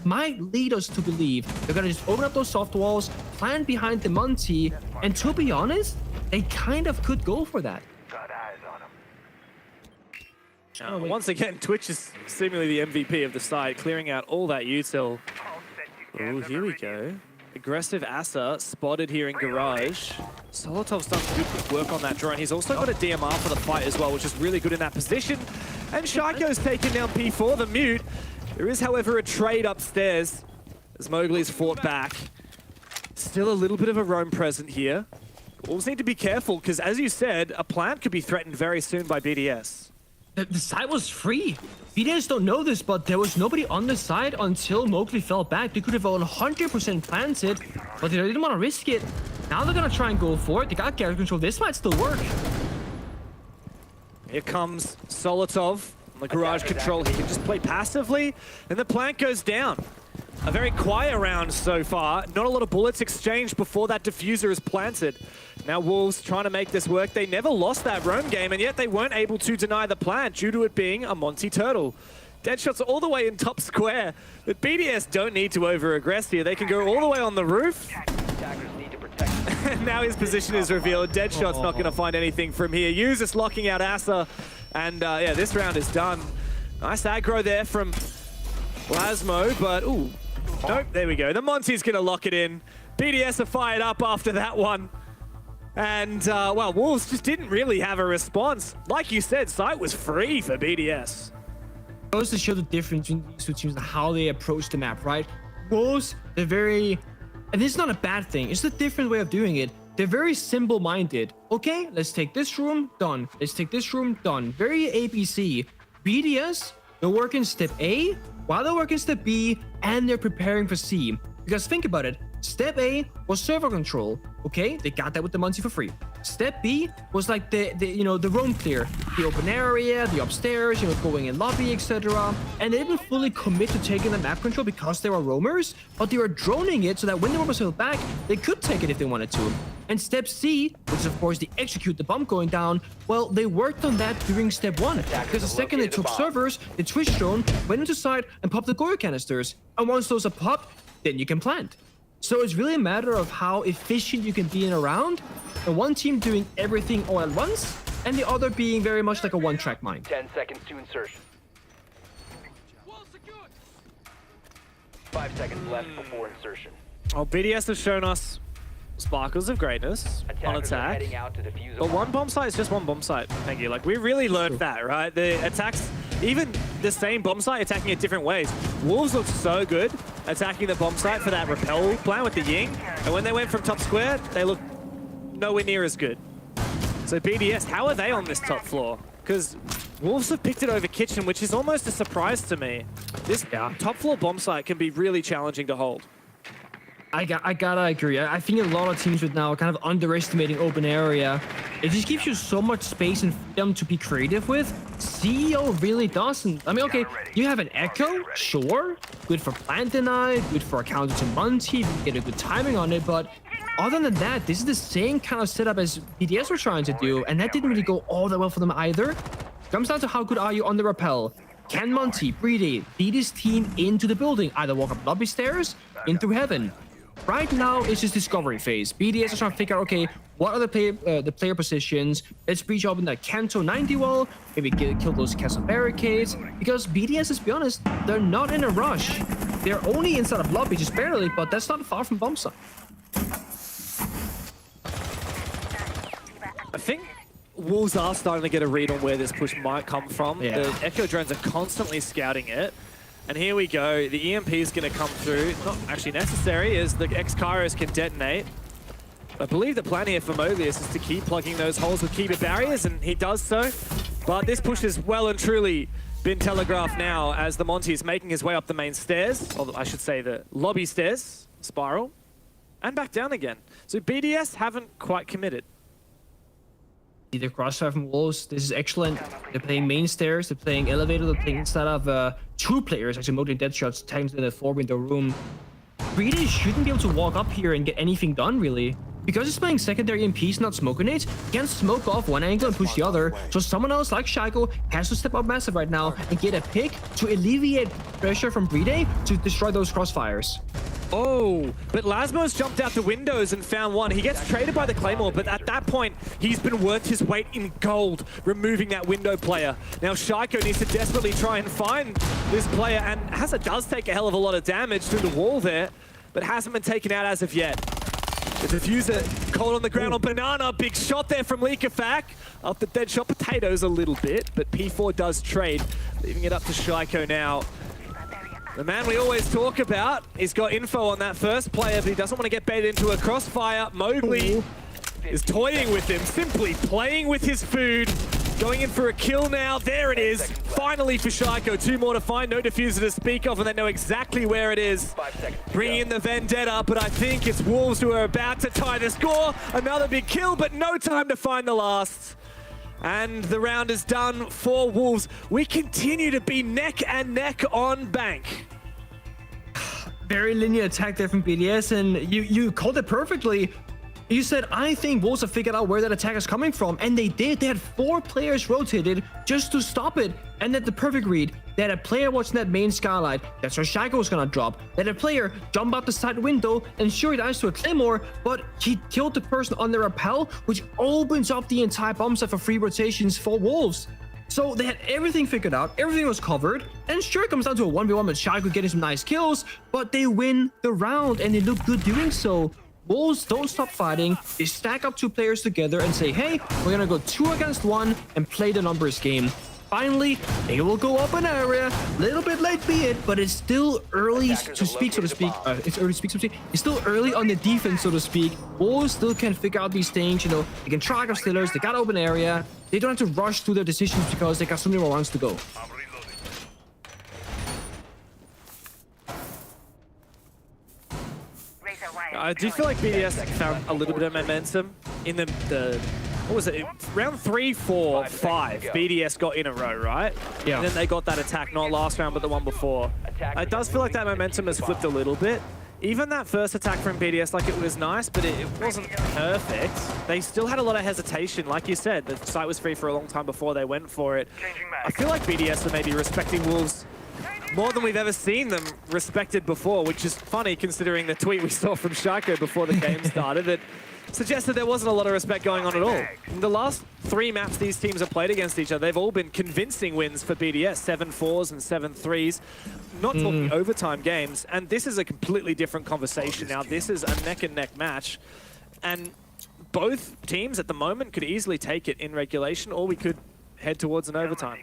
might lead us to believe they're gonna just open up those soft walls, plant behind the Monty, and to be honest, they kind of could go for that. Once again, Twitch is seemingly the MVP of the side, clearing out all that util. Oh, here we go. Aggressive Asa spotted here in Garage. Solotov's done good work on that drone. He's also got a DMR for the fight as well, which is really good in that position. And Shaiko's taken down P4, the mute. There is, however, a trade upstairs as Mowgli's fought back. Still a little bit of a roam present here. Wolves need to be careful because, as you said, a plant could be threatened very soon by BDS. The side was free. BDS don't know this, but there was nobody on the side until Mowgli fell back. They could have 100% planted, but they didn't want to risk it. Now they're going to try and go for it. They got character control. This might still work. Here comes Solotov on the garage control. He can just play passively, and the plant goes down. A very quiet round so far. Not a lot of bullets exchanged before that diffuser is planted. Now Wolves trying to make this work. They never lost that roam game, and yet they weren't able to deny the plant due to it being a Monty Turtle. Deadshots are all the way in top square, but BDS don't need to over-aggress here. They can go all the way on the roof. And now his position is revealed. Deadshot's not going to find anything from here. Usus locking out Asa, and yeah, this round is done. Nice aggro there from Lasmo, but ooh. Nope, there we go. The Monty's going to lock it in. BDS are fired up after that one. And, well, Wolves just didn't really have a response. Like you said, site was free for BDS. It goes to show the difference between these two teams and how they approach the map, right? Wolves, they're very... And this is not a bad thing. It's a different way of doing it. They're very simple-minded. Okay, let's take this room, done. Let's take this room, done. Very ABC. BDS, they're working step A, while they're working step B, and they're preparing for C. Because think about it, step A was server control. Okay, they got that with the Monty for free. Step B was like the roam clear, the open area, the upstairs, going in lobby, etc. And they didn't fully commit to taking the map control because they were roamers, but they were droning it so that when the roamers fell back, they could take it if they wanted to. And step C, which is of course the execute the bomb going down, well, they worked on that during step 1. Because the second they took servers, the Twitch drone went into side and popped the Goyo canisters. And once those are popped, then you can plant. So it's really a matter of how efficient you can be in a round, and one team doing everything all at once, and the other being very much like a one-track mind. 10 seconds to insertion. 5 seconds left before insertion. Well, BDS has shown us sparkles of greatness on attack. But one bomb site is just one bomb site. Thank you. Like, we really learned that, right? The attacks, even the same bomb site attacking it different ways. Wolves looked so good attacking the bomb site for that repel plan with the Ying. And when they went from top square, they looked nowhere near as good. So BDS, how are they on this top floor? Because Wolves have picked it over Kitchen, which is almost a surprise to me. This top floor bomb site can be really challenging to hold. I gotta agree. I think a lot of teams right now are kind of underestimating open area. It just gives you so much space and freedom to be creative with. CEO really doesn't. I mean, okay, you have an Echo, sure. Good for plant deny, good for a counter to Monty, you can get a good timing on it, but other than that, this is the same kind of setup as BDS were trying to do, and that didn't really go all that well for them either. Comes down to how good are you on the rappel. Can Monty, Brede, lead his team into the building, either walk up lobby stairs, in through heaven? Right now, it's just discovery phase. BDS is trying to figure out, okay, what are the player positions? Let's breach open that Kanto 90 wall, maybe kill those castle barricades. Because BDS, let's be honest, they're not in a rush. They're only inside of lobby, just barely, but that's not far from bomb site. I think Wolves are starting to get a read on where this push might come from. Yeah. The Echo drones are constantly scouting it. And here we go. The EMP is going to come through. Not actually necessary, as the X-Kairos can detonate. I believe the plan here for Mobius is to keep plugging those holes with Keeper barriers, and he does so. But this push has well and truly been telegraphed now as the Monty is making his way up the main stairs, or I should say the lobby stairs, spiral, and back down again. So BDS haven't quite committed. The crossfire from Wolves, this is excellent. They're playing main stairs, they're playing elevator, they're playing inside of 2 players, actually Motin dead shots, tagged in the 4-window room. Breeders shouldn't be able to walk up here and get anything done, really. Because he's playing secondary MPs, not smoke grenades, he can smoke off one angle and push the other. So someone else like Shaiko has to step up massive right now and get a pick to alleviate pressure from Brede to destroy those crossfires. Oh, but Lasmo's jumped out the windows and found one. He gets traded by the Claymore, but at that point, he's been worth his weight in gold, removing that window player. Now Shaiko needs to desperately try and find this player, and Hazard does take a hell of a lot of damage through the wall there, but hasn't been taken out as of yet. The diffuser caught on the ground on Banana. Big shot there from Leakafak. Up the dead shot potatoes a little bit, but P4 does trade, leaving it up to Shaiko now. The man we always talk about, he's got info on that first player, but he doesn't want to get baited into a crossfire. Mowgli is toying with him, simply playing with his food. Going in for a kill now. There it is. Finally for Shaiko. 2 more to find. No diffuser to speak of, and they know exactly where it is. Bringing in the Vendetta, but I think it's Wolves who are about to tie the score. Another big kill, but no time to find the last. And the round is done for Wolves. We continue to be neck and neck on Bank. Very linear attack there from BDS, and you called it perfectly. You said, I think Wolves have figured out where that attack is coming from, and they did. They had 4 players rotated just to stop it, and at the perfect read. They had a player watching that main skylight. That's where Shaiko was gonna drop. They had a player jump out the side window, and sure, he dies to a Claymore, but he killed the person on the rappel, which opens up the entire bomb site for free rotations for Wolves. So they had everything figured out, everything was covered, and sure, it comes down to a 1v1 with Shaiko getting some nice kills, but they win the round, and they look good doing so. Wolves don't stop fighting. They stack up 2 players together and say, hey, we're gonna go 2 against 1 and play the numbers game. Finally, they will go up an area. Little bit late be it, but it's still early to speak, so to speak. It's still early on the defense, so to speak. Wolves still can figure out these things, you know. They can track our stealers, they got open area. They don't have to rush through their decisions because they got so many more rounds to go. I do feel like BDS found a little bit of momentum in the what was it? Round 3, 4, 5. BDS got in a row, right? Yeah. And then they got that attack, not last round, but the one before. It does feel like that momentum has flipped a little bit. Even that first attack from BDS, like, it was nice, but it wasn't perfect. They still had a lot of hesitation. Like you said, the site was free for a long time before they went for it. I feel like BDS are maybe respecting Wolves more than we've ever seen them respected before, which is funny considering the tweet we saw from Shaiko before the game started that suggested there wasn't a lot of respect going on at all. In the last 3 maps these teams have played against each other, they've all been convincing wins for BDS, 7-4s and 7-3s. Not talking overtime games, and this is a completely different conversation now. This is a neck-and-neck match, and both teams at the moment could easily take it in regulation, or we could head towards an overtime.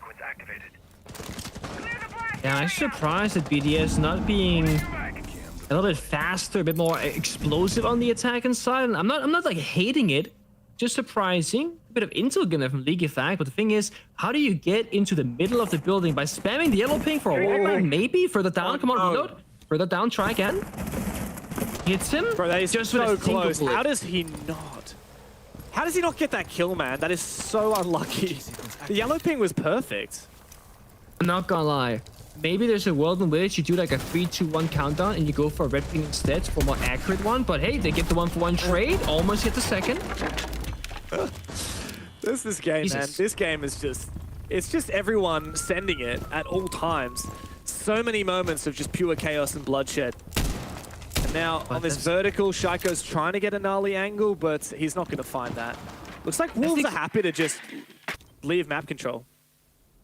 Yeah, I'm surprised at BDS not being a little bit faster, a bit more explosive on the attacking side. And I'm not like hating it, just surprising. A bit of intel given from League Effect, but the thing is, how do you get into the middle of the building by spamming the yellow ping for a while? Maybe further down. Come on, reload. Further down, try again. Hits him. Bro, that is just so close. How does he not? How does he not get that kill, man? That is so unlucky. The yellow ping was perfect. I'm not gonna lie. Maybe there's a world in which you do like a 3-2-1 countdown and you go for a red ping instead for a more accurate one. But hey, they get the 1-for-1 trade. Almost hit the second. This game, man. This game is just... It's just everyone sending it at all times. So many moments of just pure chaos and bloodshed. And Now, on this vertical, Shaiko's trying to get a gnarly angle, but he's not going to find that. Looks like Wolves are happy to just leave map control.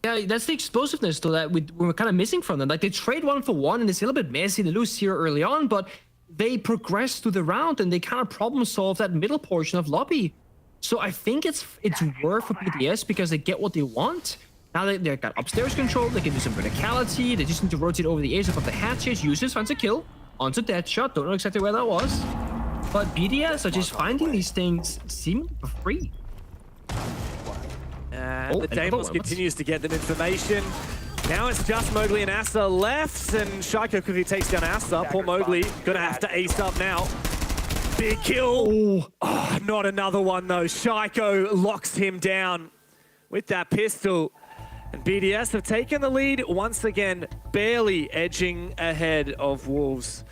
Yeah, that's the explosiveness, though, that we're kind of missing from them. Like, they trade 1-for-1, and it's a little bit messy. They lose 0 early on, but they progress through the round, and they kind of problem-solve that middle portion of lobby. So I think it's worth for BDS because they get what they want. Now they've got upstairs control, they can do some verticality, they just need to rotate over the edge of the hatches, uses, finds a kill, onto Deadshot, don't know exactly where that was. But BDS are just finding these things seemingly for free. And the Deimos continues to get them information. Now it's just Mowgli and Asa left, and Shaiko quickly takes down Asa. Poor Mowgli, gonna have to ace up now. Big kill. Oh, not another one though. Shaiko locks him down with that pistol. And BDS have taken the lead once again, barely edging ahead of Wolves.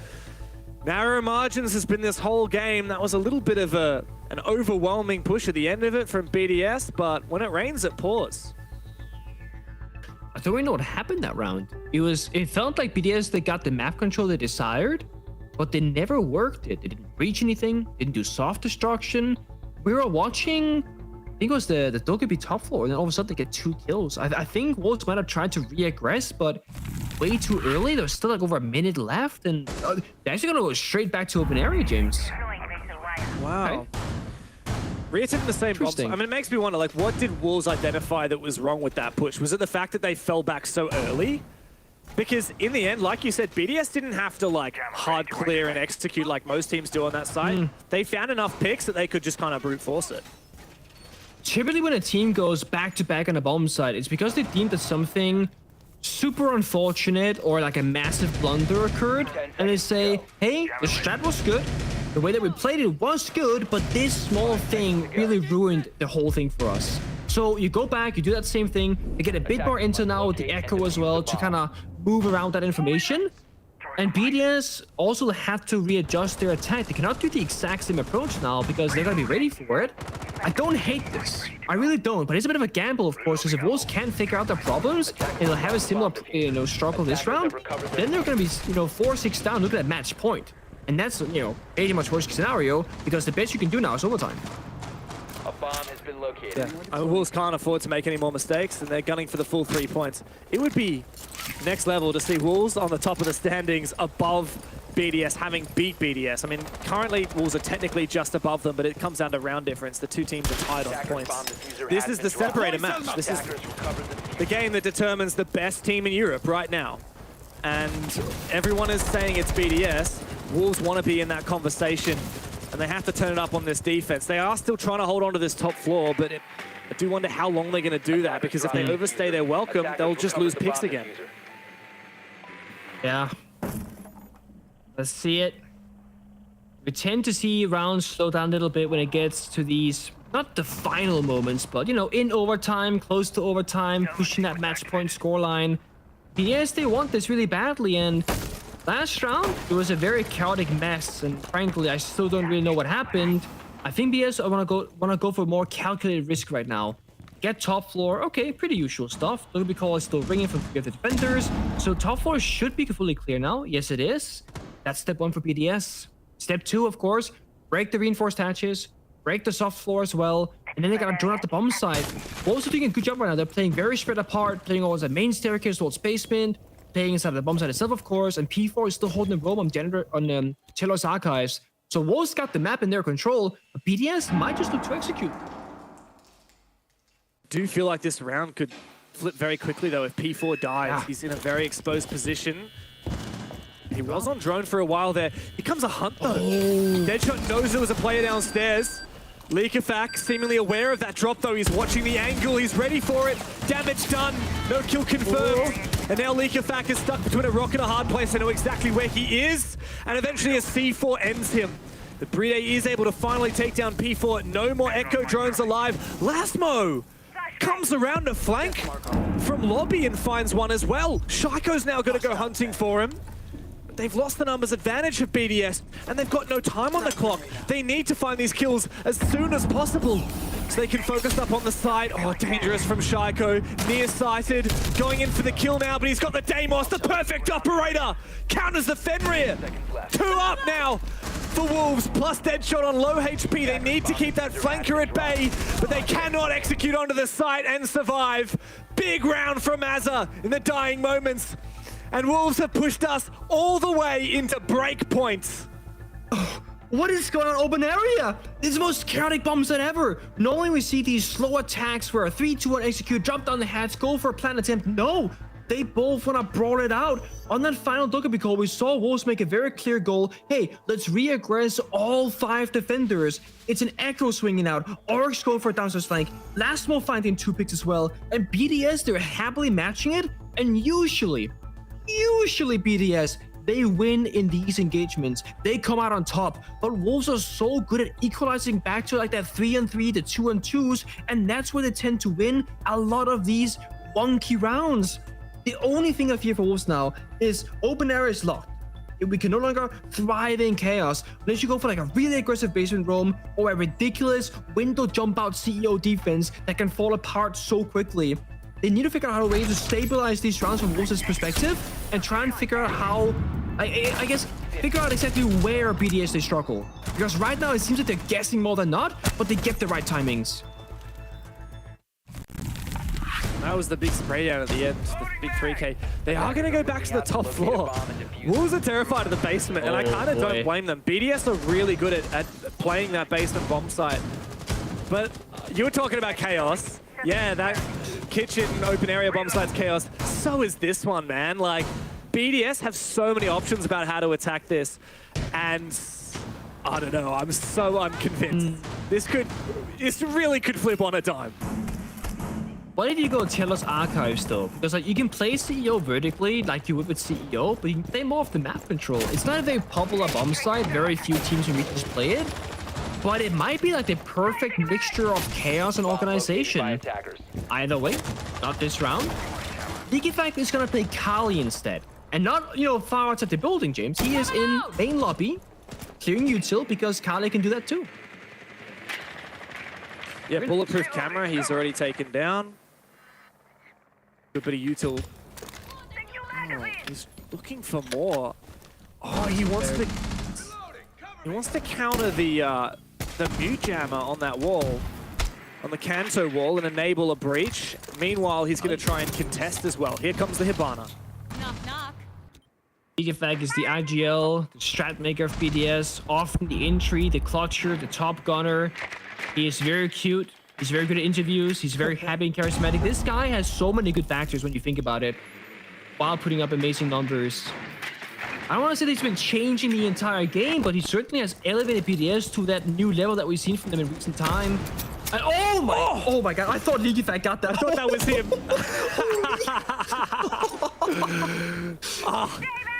Narrow margins has been this whole game. That was a little bit of an overwhelming push at the end of it from BDS, but when it rains, it pours. I don't really know what happened that round. It felt like BDS, they got the map control they desired, but they never worked it. They didn't reach anything, didn't do soft destruction. We were watching, I think it was the Dokkaebi top floor, and then all of a sudden they get 2 kills. I think Wolves might have tried to re-aggress, but way too early. There's still like over a minute left, and they're actually gonna go straight back to open area, James. Wow. Okay. Re-attempting the same bombs. I mean, it makes me wonder, like, what did Wolves identify that was wrong with that push? Was it the fact that they fell back so early? Because in the end, like you said, BDS didn't have to like hard clear and execute like most teams do on that side. They found enough picks that they could just kind of brute force it. Typically when a team goes back-to-back on a bomb site, it's because they deemed that something super unfortunate or like a massive blunder occurred, and they say, hey, the strat was good, the way that we played it was good, but this small thing really ruined the whole thing for us. So you go back, you do that same thing, you get a bit more intel now with the echo as well to kind of move around that information. And BDS also had to readjust their attack. They cannot do the exact same approach now because they're going to be ready for it. I don't hate this. I really don't, but it's a bit of a gamble, of course, because if Wolves can't figure out their problems and they'll have a similar, struggle this round, then they're going to be, 4-6 down, look at that match point. And that's, pretty much worst case scenario because the best you can do now is overtime. A bomb has been located. Yeah, Wolves can't afford to make any more mistakes, and they're gunning for the full 3 points. It would be next level to see Wolves on the top of the standings above BDS, having beat BDS. I mean, currently Wolves are technically just above them, but it comes down to round difference. The 2 teams are tied on points. This is the separator match. This is the game that determines the best team in Europe right now. And everyone is saying it's BDS. Wolves want to be in that conversation, and they have to turn it up on this defense. They are still trying to hold on to this top floor, but I do wonder how long they're going to do that, because if they overstay their welcome, they'll just lose picks again. Yeah. Let's see it. We tend to see rounds slow down a little bit when it gets to these, not the final moments, but, in overtime, close to overtime, pushing that match point scoreline. Yes, they want this really badly, and last round, it was a very chaotic mess, and frankly, I still don't really know what happened. I think BS want to go for more calculated risk right now. Get top floor, okay, pretty usual stuff. Look, because it's still ringing from the defenders, so top floor should be fully clear now. Yes, it is. That's step 1 for BDS. Step 2, of course, break the reinforced hatches, break the soft floor as well, and then they gotta drone out the bomb side. Wolves are doing a good job right now. They're playing very spread apart, playing towards the main staircase, towards basement, playing inside the bomb side itself, of course, and P4 is still holding the roam on Cello's archives. So Wolves got the map in their control, but BDS might just look to execute. Do feel like this round could flip very quickly, though, if P4 dies. He's in a very exposed position. He was on drone for a while there. Here comes a hunt, though. Deadshot knows there was a player downstairs. Leakafak seemingly aware of that drop, though. He's watching the angle. He's ready for it. Damage done. No kill confirmed. And now Leakafak is stuck between a rock and a hard place. I know exactly where he is. And eventually a C4 ends him. The Bride is able to finally take down P4. No more Echo drones alive. Lasmo comes around a flank from lobby and finds one as well. Shaiko's now going to go hunting for him. They've lost the numbers advantage of BDS, and they've got no time on the clock. They need to find these kills as soon as possible. so they can focus up on the side. Oh, dangerous from Shaiko. Nearsighted, going in for the kill now, but he's got the Deimos, the perfect operator. Counters the Fenrir. 2 up now for Wolves, plus Deadshot on low HP. They need to keep that flanker at bay, but they cannot execute onto the site and survive. Big round from Azza in the dying moments. And Wolves have pushed us all the way into break points. What is going on open area? This is the most chaotic bomb set ever. Normally we see these slow attacks where a 3-2-1 execute, drop down the hatch, go for a plant attempt. No, they both want to brawl it out. On that final Dokkaebi call, we saw Wolves make a very clear goal. Hey, let's re-aggress all 5 defenders. It's an Echo swinging out. Oryx go for a downstairs flank. Lastmo finding 2 picks as well. And BDS, they're happily matching it. And usually BDS, they win in these engagements. They come out on top, but Wolves are so good at equalizing back to like that 3-on-3 to 2-on-2s, and that's where they tend to win a lot of these wonky rounds. The only thing I fear for Wolves now is open area is locked. We can no longer thrive in chaos unless you go for like a really aggressive basement roam or a ridiculous window jump out CEO defense that can fall apart so quickly. They need to figure out a way to stabilize these rounds from Wolves' perspective and try and figure out how, I guess, figure out exactly where BDS they struggle. Because right now it seems like they're guessing more than not, but they get the right timings. That was the big spray down at the end, the big 3K. They are going to go back to the top floor. Wolves are terrified of the basement, and I kind of don't blame them. BDS are really good at playing that basement bomb site. But you were talking about chaos. Yeah, that kitchen open area bomb site's chaos. So is this one, man. Like, BDS have so many options about how to attack this. And I don't know, I'm convinced. This really could flip on a dime. What if you go Telos Archives though? Because like you can play CEO vertically like you would with CEO, but you can play more of the map control. It's not a very popular bomb site, very few teams in regions play it. But it might be like the perfect mixture of chaos and organization. Either way, not this round. Leaky is gonna play Kali instead. And not, far outside the building, James. He is in main lobby, clearing util because Kali can do that too. Yeah, bulletproof camera, he's already taken down. Good bit of util. Oh, he's looking for more. Oh, he wants to counter the mute jammer on that wall, on the Kanto wall, and enable a breach. Meanwhile, he's going to try and contest as well. Here comes the Hibana. Knock, knock. Leaky is the IGL, the strat maker of BDS, often the entry, the clutcher, the top gunner. He is very cute. He's very good at interviews. He's very happy and charismatic. This guy has so many good factors when you think about it, while putting up amazing numbers. I don't want to say that he's been changing the entire game, but he certainly has elevated BDS to that new level that we've seen from them in recent time. And oh my god, I thought Leaky got that. I thought that was him.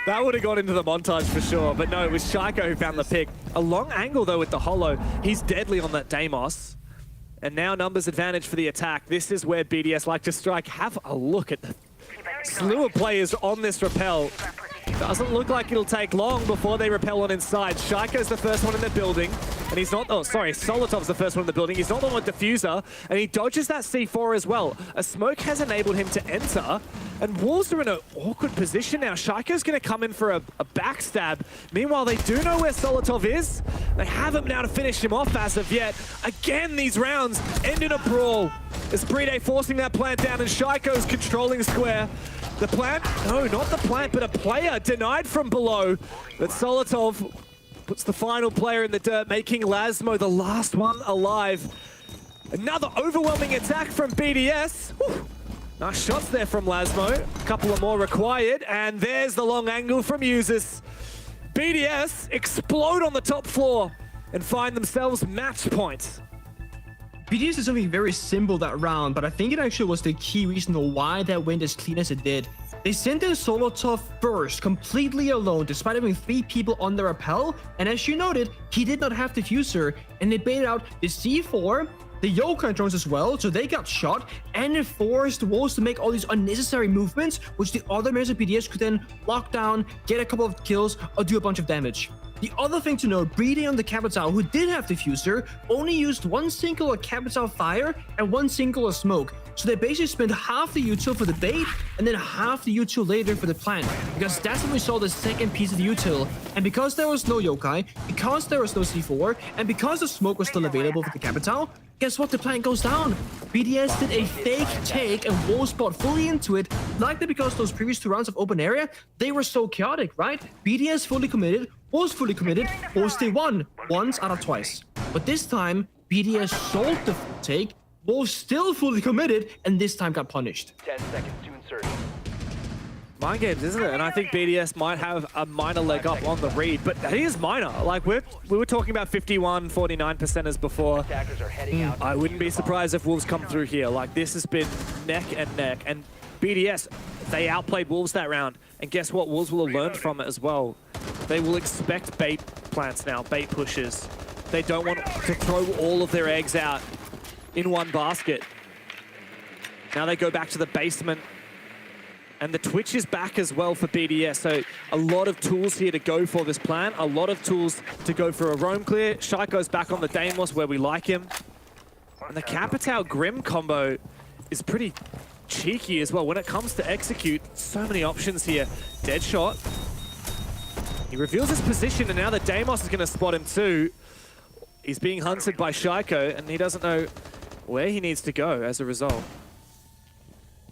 That would have gone into the montage for sure, but no, it was Shaiko who found the pick. A long angle though with the holo. He's deadly on that Deimos. And now numbers advantage for the attack. This is where BDS like to strike. Have a look at the slew of players on this rappel. Doesn't look like it'll take long before they rappel on inside. Shaiko's the first one in the building, and he's not, Solotov's the first one in the building. He's not the one with Diffuser, and he dodges that C4 as well. A smoke has enabled him to enter, and Wolves are in an awkward position now. Shaiko's going to come in for a backstab. Meanwhile, they do know where Solotov is. They have him now to finish him off as of yet. Again, these rounds end in a brawl. As Brede forcing that plant down, and Shaiko's controlling square. The plant? No, not the plant, but a player denied from below. But Solotov puts the final player in the dirt, making Lasmo the last one alive. Another overwhelming attack from BDS. Whew. Nice shots there from Lasmo. A couple of more required, and there's the long angle from Users. BDS explode on the top floor and find themselves match point. BDS did something very simple that round, but I think it actually was the key reason why that went as clean as it did. They sent in Solotov first, completely alone, despite having 3 people on the rappel, and as you noted, he did not have Diffuser, and they baited out the C4, the Yokai drones as well, so they got shot, and it forced Wolves to make all these unnecessary movements, which the other members of BDS could then lock down, get a couple of kills, or do a bunch of damage. The other thing to note, BD on the Capital, who did have Diffuser, only used one single Capital Fire and one single Smoke. So they basically spent half the util for the bait and then half the util later for the plant, because that's when we saw the second piece of the util. And because there was no Yokai, because there was no C4, and because the smoke was still available for the Capital, guess what? The plant goes down. BDS did a fake take and Wolves bought fully into it, likely because those previous 2 rounds of open area, they were so chaotic, right? BDS fully committed, Wolves fully committed, Wolves they won once out of twice. But this time, BDS sold the take, Wolves still fully committed, and this time got punished. 10 seconds to insert. Mind games, isn't it? And I think BDS might have a minor leg up on the read, but it is minor. Like, we were talking about 51, 49%ers before. I wouldn't be surprised if Wolves come through here. Like, this has been neck and neck. And BDS, they outplayed Wolves that round. And guess what? Wolves will have learned from it as well. They will expect bait plants now, bait pushes. They don't want to throw all of their eggs out in one basket. Now they go back to the basement. And the Twitch is back as well for BDS, so a lot of tools here to go for this plan, a lot of tools to go for a roam clear. Shy goes back on the Deimos where we like him. And the Capital Grim combo is pretty cheeky as well. When it comes to execute, so many options here. Deadshot. He reveals his position, and now the Deimos is going to spot him too. He's being hunted by Shaiko, and he doesn't know where he needs to go as a result.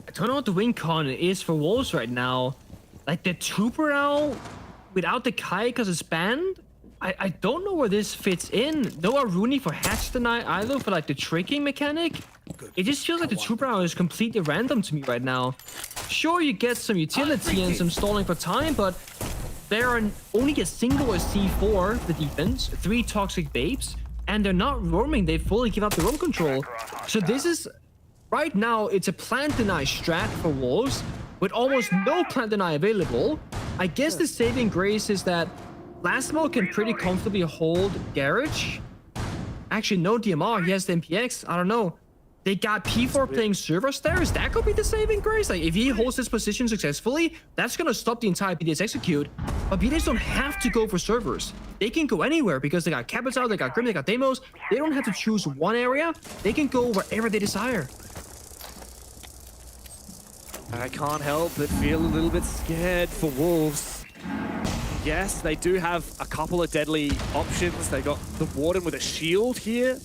I don't know what the win con is for Wolves right now. Like, the Trooper now, without the Kai because it's banned, I don't know where this fits in. No Aruni for Hatch Deny either for, like, the tricking mechanic. It just feels like the Trooper now is completely random to me right now. Sure, you get some utility and some stalling for time, but there are only a single C4 for the defense, 3 toxic babes, and they're not roaming. They fully give up the roam control. So this is... Right now, it's a plant deny strat for Wolves, with almost no plant deny available. I guess the saving grace is that Lastmo can pretty comfortably hold Garage. Actually, no DMR, he has the MPX, I don't know. They got P4 playing server stairs, that could be the saving grace. Like, if he holds this position successfully, that's gonna stop the entire BDS execute. But BDS don't have to go for servers. They can go anywhere because they got Capital, they got Grim, they got Deimos. They don't have to choose one area, they can go wherever they desire. I can't help but feel a little bit scared for Wolves. Yes, they do have a couple of deadly options. They got the Warden with a shield here.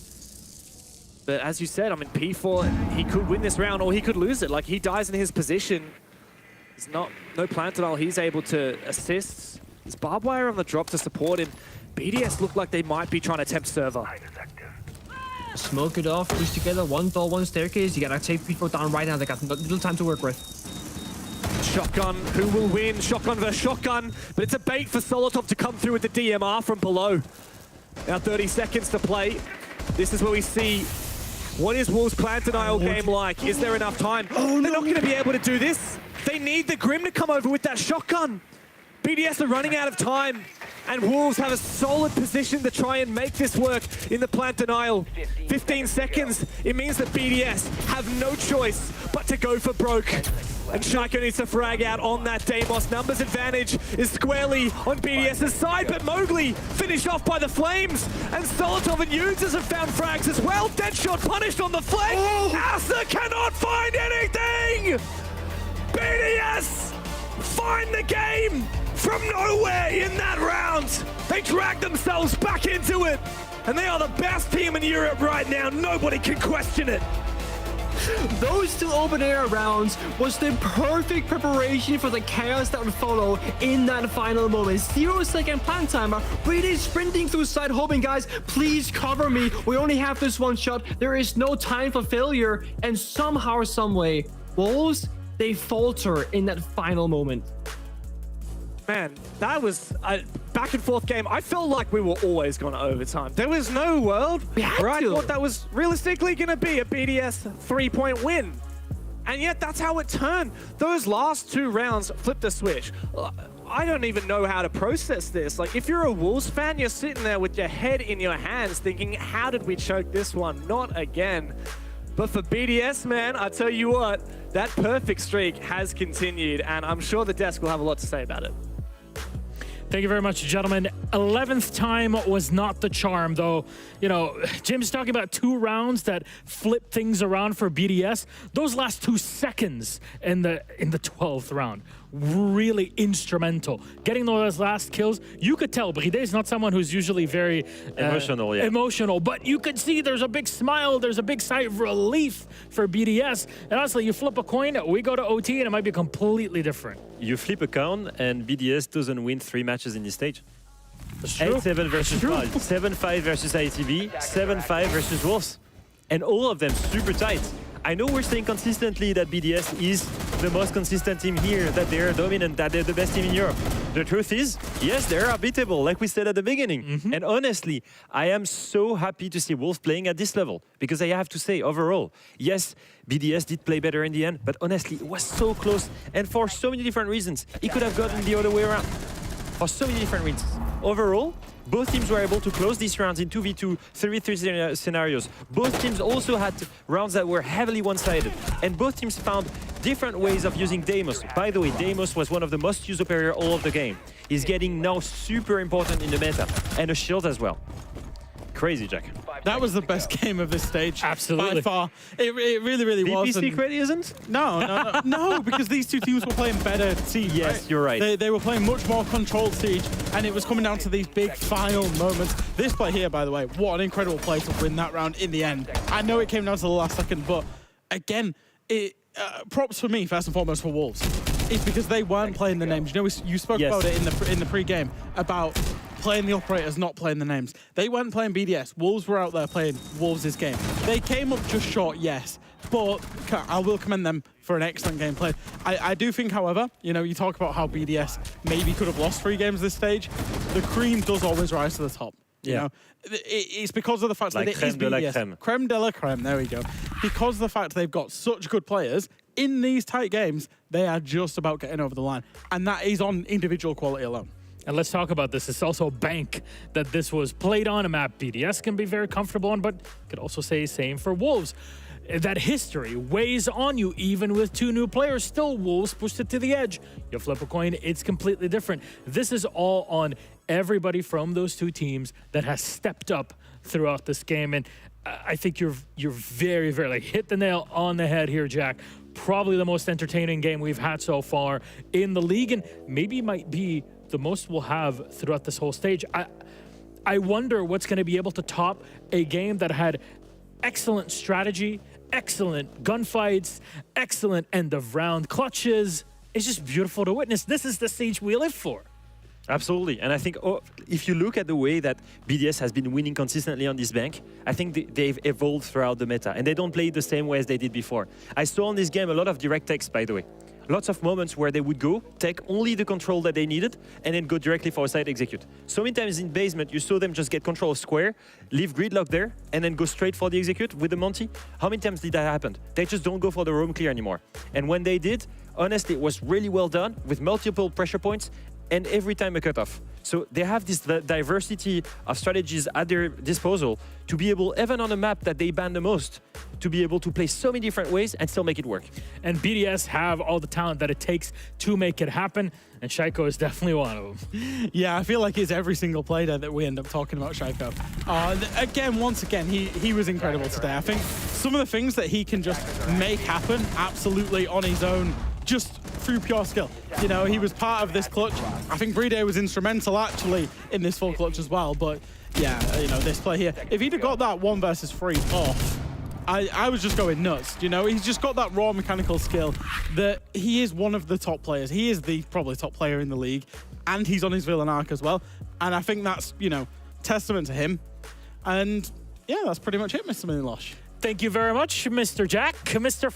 But as you said, I mean, P4, he could win this round or he could lose it. Like, he dies in his position. There's no plant denial. He's able to assist. There's barbed wire on the drop to support him. BDS look like they might be trying to tempt server. Smoke it off, push together, one door, one staircase. You gotta take people down right now. They got little time to work with. Shotgun, who will win? Shotgun versus shotgun, but it's a bait for Solotov to come through with the DMR from below. Now 30 seconds to play. This is where we see what is Wolves' plant denial game like. Is there enough time? They're not going to be able to do this. They need the Grim to come over with that shotgun. BDS are running out of time, and Wolves have a solid position to try and make this work in the plant denial. 15 seconds, it means that BDS have no choice but to go for broke. And Shaiko needs to frag out on that Deimos. Numbers advantage is squarely on BDS's side, but Mowgli finished off by the Flames, and Solotov and Yunes have found frags as well. Deadshot punished on the flank. Asa cannot find anything! BDS find the game from nowhere in that round. They dragged themselves back into it, and they are the best team in Europe right now. Nobody can question it. Those 2 open air rounds was the perfect preparation for the chaos that would follow in that final moment. 0-second plant timer, really sprinting through side, hoping, guys, please cover me. We only have this one shot. There is no time for failure. And somehow or some way, Wolves, they falter in that final moment. Man, that was a back and forth game. I felt like we were always going to overtime. There was no world where I thought that was realistically going to be a BDS 3-point win. And yet that's how it turned. Those last 2 rounds flipped the switch. I don't even know how to process this. Like, if you're a Wolves fan, you're sitting there with your head in your hands thinking, how did we choke this one? Not again. But for BDS, man, I tell you what, that perfect streak has continued, and I'm sure the desk will have a lot to say about it. Thank you very much, gentlemen. 11th time was not the charm, though. You know, Jim's talking about 2 rounds that flip things around for BDS. Those last 2 seconds in the 12th round, really instrumental. Getting those last kills, you could tell Bride is not someone who's usually very emotional, but you could see there's a big smile, there's a big sigh of relief for BDS. And honestly, you flip a coin, we go to OT, and it might be completely different. You flip a coin, and BDS doesn't win 3 matches in this stage. That's true. 8-7 versus 5, 7-5 versus ITB, 7-5 versus Wolves. And all of them super tight. I know we're saying consistently that BDS is the most consistent team here, that they're dominant, that they're the best team in Europe. The truth is, yes, they're unbeatable, like we said at the beginning. And honestly, I am so happy to see Wolves playing at this level, because I have to say, overall, yes, BDS did play better in the end, but honestly, it was so close, and for so many different reasons. It could have gotten the other way around, for so many different reasons. Overall, both teams were able to close these rounds in 2v2, 3v3 scenarios. Both teams also had rounds that were heavily one-sided. And both teams found different ways of using Deimos. By the way, Deimos was one of the most used operator all of the game. He's getting now super important in the meta. And a shield as well. Crazy, Jack. That was the best game of this stage. Absolutely. By far. It really, really was. DP Secret isn't? No, because these 2 teams were playing better Siege. Yes, right? you're right. They were playing much more controlled Siege, and it was coming down to these big final moments. This play here, by the way, what an incredible play to win that round in the end. I know it came down to the last second, but again, props for me, first and foremost, for Wolves. It's because they weren't playing the names. You know, you spoke about it in the pre-game, about playing the operators, not playing the names. They weren't playing BDS. Wolves were out there playing Wolves' game. They came up just short, yes, but I will commend them for an excellent game played. I do think, however, you know, you talk about how BDS maybe could have lost 3 games this stage. The cream does always rise to the top. You know, it's because of the fact that it is BDS. Creme de la creme, there we go. Because of the fact they've got such good players, in these tight games, they are just about getting over the line. And that is on individual quality alone. And let's talk about this. It's also bank that this was played on a map BDS can be very comfortable on, but could also say same for Wolves. That history weighs on you, even with 2 new players. Still, Wolves pushed it to the edge. You flip a coin, it's completely different. This is all on everybody from those 2 teams that has stepped up throughout this game. And I think you're very, very, like, hit the nail on the head here, Jack. Probably the most entertaining game we've had so far in the league, and maybe might be the most we'll have throughout this whole stage. I wonder what's going to be able to top a game that had excellent strategy, excellent gunfights, excellent end of round clutches. It's just beautiful to witness. This is the stage we live for. Absolutely. And I think if you look at the way that BDS has been winning consistently on this bank, I think they've evolved throughout the meta, and they don't play it the same way as they did before. I saw in this game a lot of direct takes, by the way. Lots of moments where they would go, take only the control that they needed, and then go directly for a side execute. So many times in basement, you saw them just get control of square, leave gridlock there, and then go straight for the execute with the Monty. How many times did that happen? They just don't go for the roam clear anymore. And when they did, honestly, it was really well done with multiple pressure points, and every time a cutoff. So they have this diversity of strategies at their disposal to be able, even on a map that they ban the most, to be able to play so many different ways and still make it work. And BDS have all the talent that it takes to make it happen, and Shaiko is definitely one of them. Yeah, I feel like it's every single player that we end up talking about Shaiko. Once again, he was incredible today. I think some of the things that he can just make happen absolutely on his own, just through pure skill. You know, he was part of this clutch. I think Bride was instrumental actually in this full clutch as well, but yeah, you know, this play here, if he'd have got that 1 versus 3 off, I was just going nuts. You know, he's just got that raw mechanical skill that he is one of the top players. He is the probably top player in the league, and he's on his villain arc as well. And I think that's, you know, testament to him. And yeah, that's pretty much it, Mr. Mililosh. Thank you very much, Mr. Jack, Mr.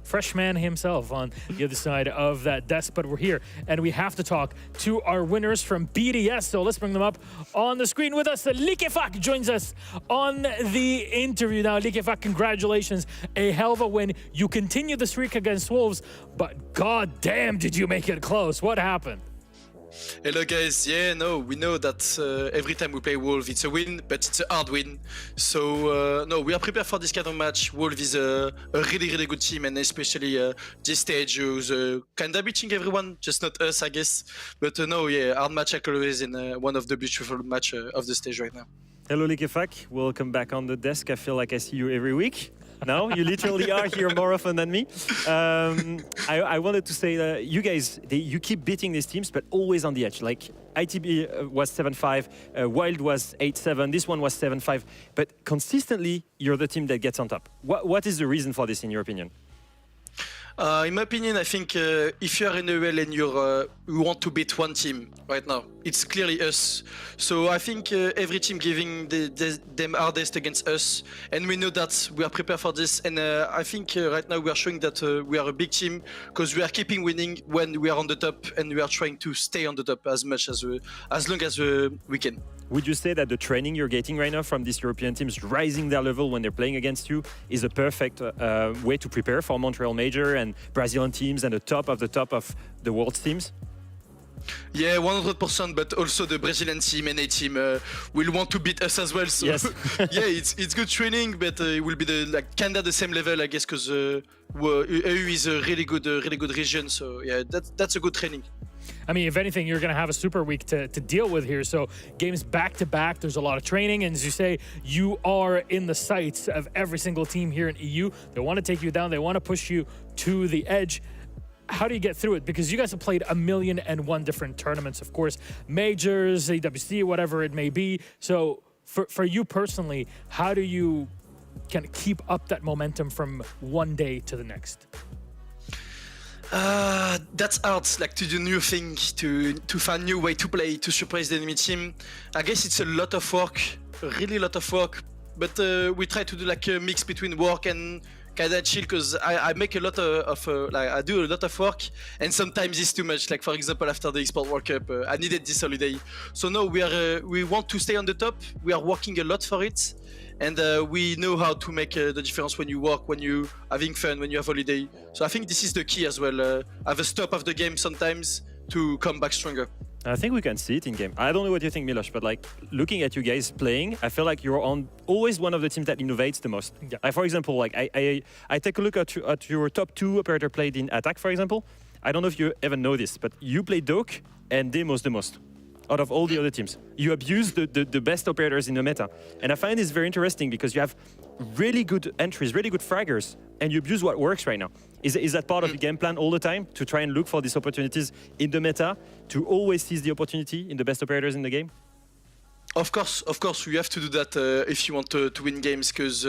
Freshman himself on the other side of that desk. But we're here, and we have to talk to our winners from BDS. So let's bring them up on the screen with us. Likefak joins us on the interview now. Likefak, congratulations. A hell of a win. You continue the streak against Wolves, but god damn did you make it close. What happened? Hello guys, yeah, no, we know that every time we play Wolf it's a win, but it's a hard win. So no, we are prepared for this kind of match. Wolf is a really good team, and especially this stage who's kinda beating everyone, just not us, I guess. But no, yeah, hard match like always, in one of the beautiful match of the stage right now. Hello, Likefak. Welcome back on the desk. I feel like I see you every week. No, you literally are here more often than me. I wanted to say that you guys, you keep beating these teams, but always on the edge. Like ITB was 7-5, Wild was 8-7, this one was 7-5. But consistently, you're the team that gets on top. What is the reason for this, in your opinion? In my opinion, I think if you are in a well and you want to beat one team right now, it's clearly us. So I think every team giving them hardest against us, and we know that we are prepared for this. And I think right now we are showing that we are a big team because we are keeping winning when we are on the top, and we are trying to stay on the top as much as long as we can. Would you say that the training you're getting right now from these European teams, rising their level when they're playing against you, is a perfect way to prepare for Montreal Major and Brazilian teams and the top of the world's teams? Yeah, 100%, but also the Brazilian team and A team will want to beat us as well. So yes. Yeah, it's good training, but it will be kinda the same level, I guess, because EU is a really good region. So yeah, that's a good training. I mean, if anything, you're going to have a super week to deal with here. So games back to back, there's a lot of training. And as you say, you are in the sights of every single team here in EU. They want to take you down. They want to push you to the edge. How do you get through it? Because you guys have played 1,000,001 different tournaments, of course, majors, EWC, whatever it may be. So for you personally, how do you kind of keep up that momentum from one day to the next? That's hard, like to do new things, to find new way to play, to surprise the enemy team. I guess it's a lot of work, really lot of work, but we try to do like a mix between work and kinda chill, because I make a lot of like I do a lot of work, and sometimes it's too much. Like for example, after the Esports World Cup, I needed this holiday. So no, we want to stay on the top. We are working a lot for it. And we know how to make the difference when you work, when you having fun, when you have holiday. So I think this is the key as well. Have a stop of the game sometimes to come back stronger. I think we can see it in game. I don't know what you think, Milos, but like looking at you guys playing, I feel like you're always one of the teams that innovates the most. Yeah. Like for example, like I take a look at your top 2 operator played in attack, for example. I don't know if you ever know this, but you play Doke and Demos the most out of all the other teams. You abuse the best operators in the meta. And I find this very interesting because you have really good entries, really good fraggers, and you abuse what works right now. Is that part of the game plan all the time, to try and look for these opportunities in the meta, to always seize the opportunity in the best operators in the game? Of course, you have to do that if you want to win games. Because,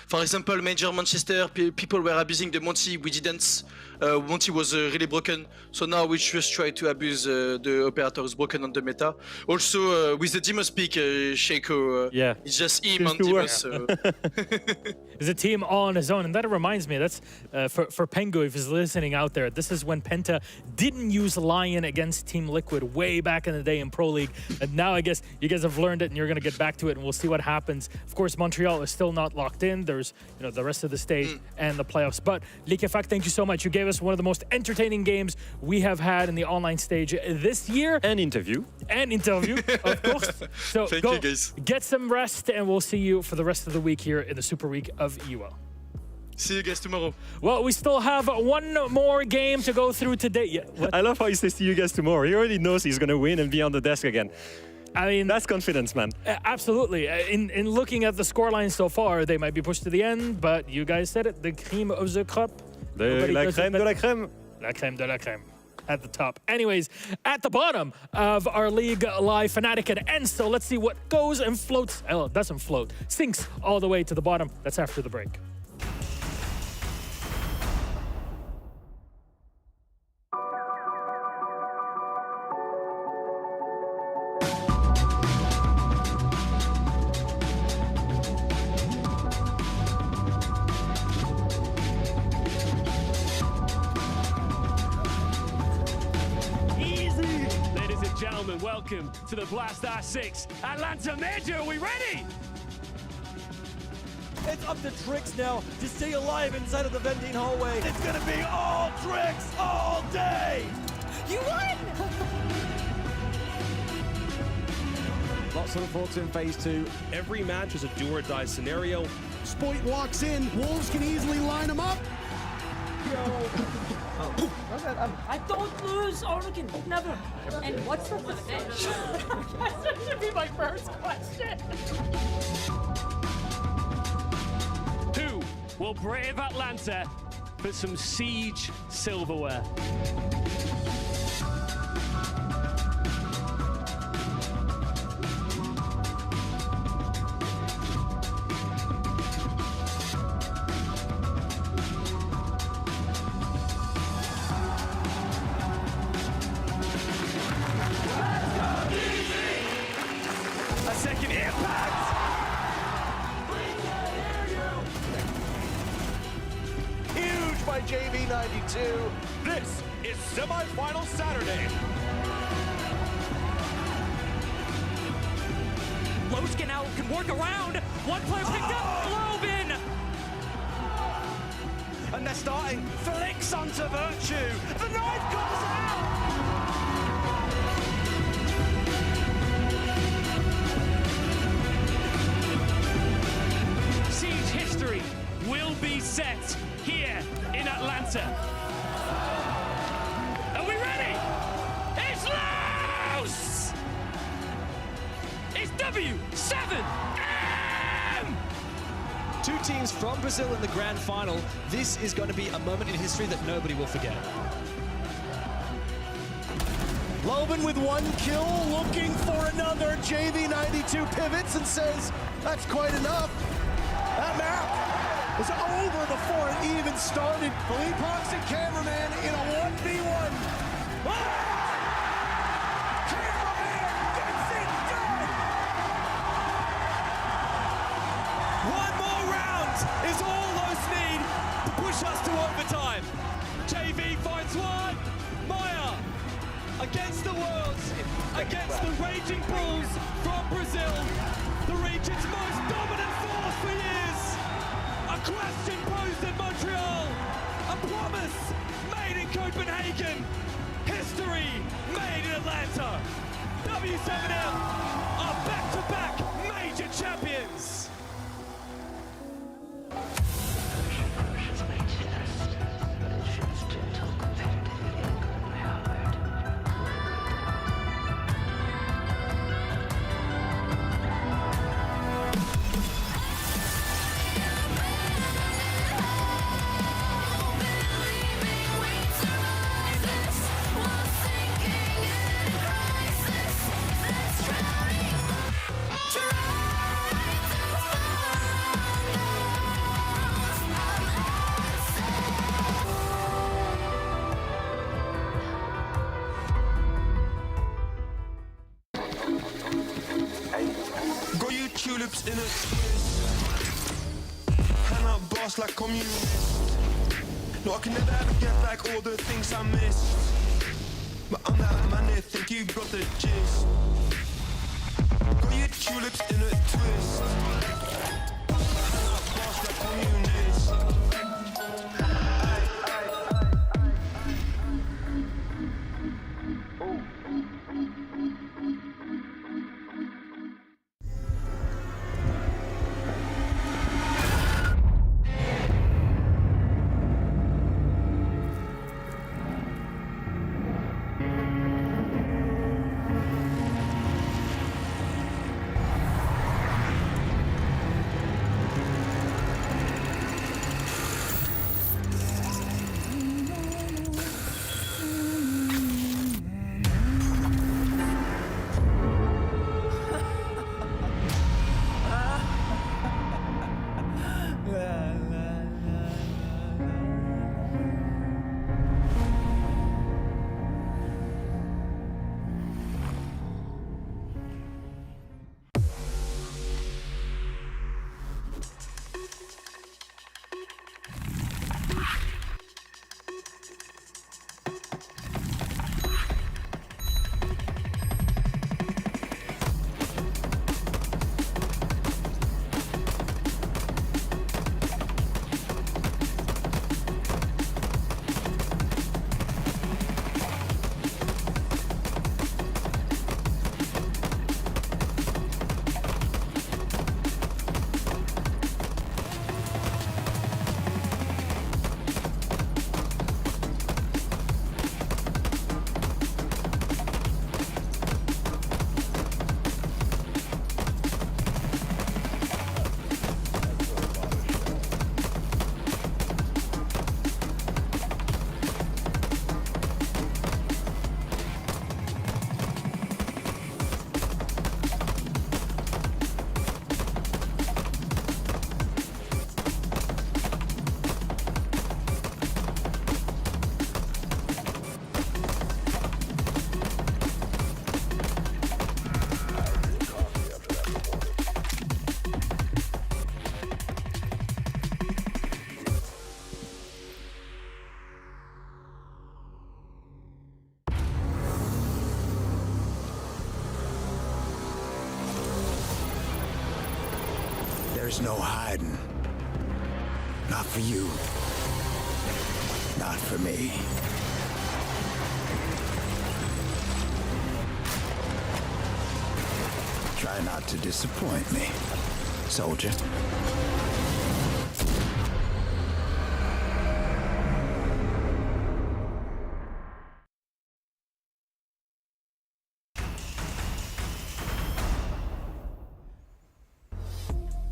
for example, Major Manchester, people were abusing the Monty. We didn't. Monty was really broken. So now we just try to abuse the operators broken on the meta. Also, with the Demos pick, Shaco, yeah, it's just him on Demos. So. There's a team all on his own, and that reminds me, that's for Pengo, if he's listening out there, this is when Penta didn't use Lion against Team Liquid way back in the day in Pro League, and now I guess you guys have learned it and you're going to get back to it, and we'll see what happens. Of course, Montreal is still not locked in. There's the rest of the stage and the playoffs. But Likefak, thank you so much. You gave us one of the most entertaining games we have had in the online stage this year. And interview, of course. So thank go you, guys. Get some rest, and we'll see you for the rest of the week here in the Super Week of EUL. See you guys tomorrow. Well, we still have one more game to go through today. Yeah, I love how he says see you guys tomorrow. He already knows he's going to win and be on the desk again. I mean, that's confidence, man. Absolutely. In looking at the scoreline so far, they might be pushed to the end, but you guys said it, the cream of the crop. La crème de la crème. La crème de la crème. At the top. Anyways, at the bottom of our league live, Fnatic and ENCE. So let's see what goes and floats. Oh, doesn't float. Sinks all the way to the bottom. That's after the break. Welcome to the Blast R6 Atlanta Major. Are we ready? It's up to Trix now to stay alive inside of the vending hallway. It's gonna be all Trix all day. You won! Lots to look forward to in phase 2. Every match is a do or die scenario. Spoit walks in. Wolves can easily line him up. I don't lose, Organ. Never. And what's the fish? That should be my first question. Who will brave Atlanta for some Siege silverware? A second impact! Huge by JV92. This is semi-final Saturday. Loshkin now can work around. One player picked up. Globin. And they're starting. Flicks onto Virtue. The knife comes out. Siege history will be set here in Atlanta. Are we ready? It's loose! It's W7M! Two teams from Brazil in the grand final. This is going to be a moment in history that nobody will forget. Loban with 1 kill, looking for another. JV92 pivots and says, that's quite enough. That map is over before it even started. Philippe Hawks and cameraman in a 1v1. Cameraman gets it done! One more round is all those need to push us to overtime. JV finds one. Maya against the worlds, against the Raging Bulls from Brazil, the region's most dominant force for years. A question posed in Montreal, a promise made in Copenhagen, history made in Atlanta. W7M are back-to-back major champions. Got you tulips in a twist. Hand out boss like communist. No, I can never ever get back all the things I missed. But I'm that man that think you got the gist. Got you tulips in a twist. Hand out boss like communist. There's no hiding. Not for you. Not for me. Try not to disappoint me, soldier.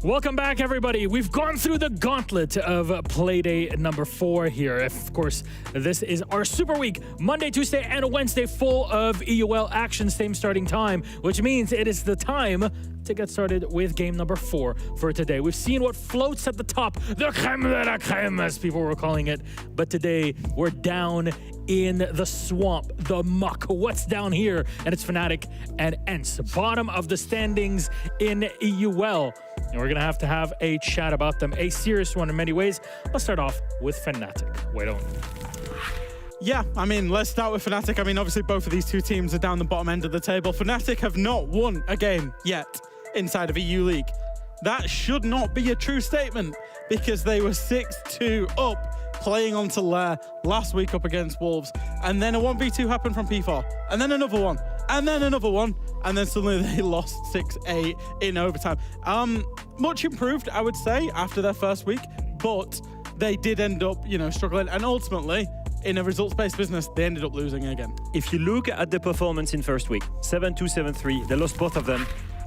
Welcome back, everybody. We've gone through the gauntlet of Playday number 4 here. Of course, this is our Super Week, Monday, Tuesday, and Wednesday, full of EUL action, same starting time, which means it is the time to get started with game number 4 for today. We've seen what floats at the top, the crème de la crème, as people were calling it. But today, we're down in the swamp, the muck. What's down here? And it's Fnatic and ENCE, bottom of the standings in EUL. And we're gonna have a chat about them, a serious one in many ways. Let's start off with Fnatic. Wait on. Yeah, I mean, let's start with Fnatic. I mean, obviously both of these two teams are down the bottom end of the table. Fnatic have not won a game yet inside of EU League. That should not be a true statement because they were 6-2 up playing on to Lair last week up against Wolves. And then a 1v2 happened from P4. And then another one. And then another one. And then suddenly they lost 6-8 in overtime. Much improved, I would say, after their first week. But they did end up, struggling. And ultimately, in a results-based business, they ended up losing again. If you look at the performance in first week, 7-2, 7-3, they lost both of them.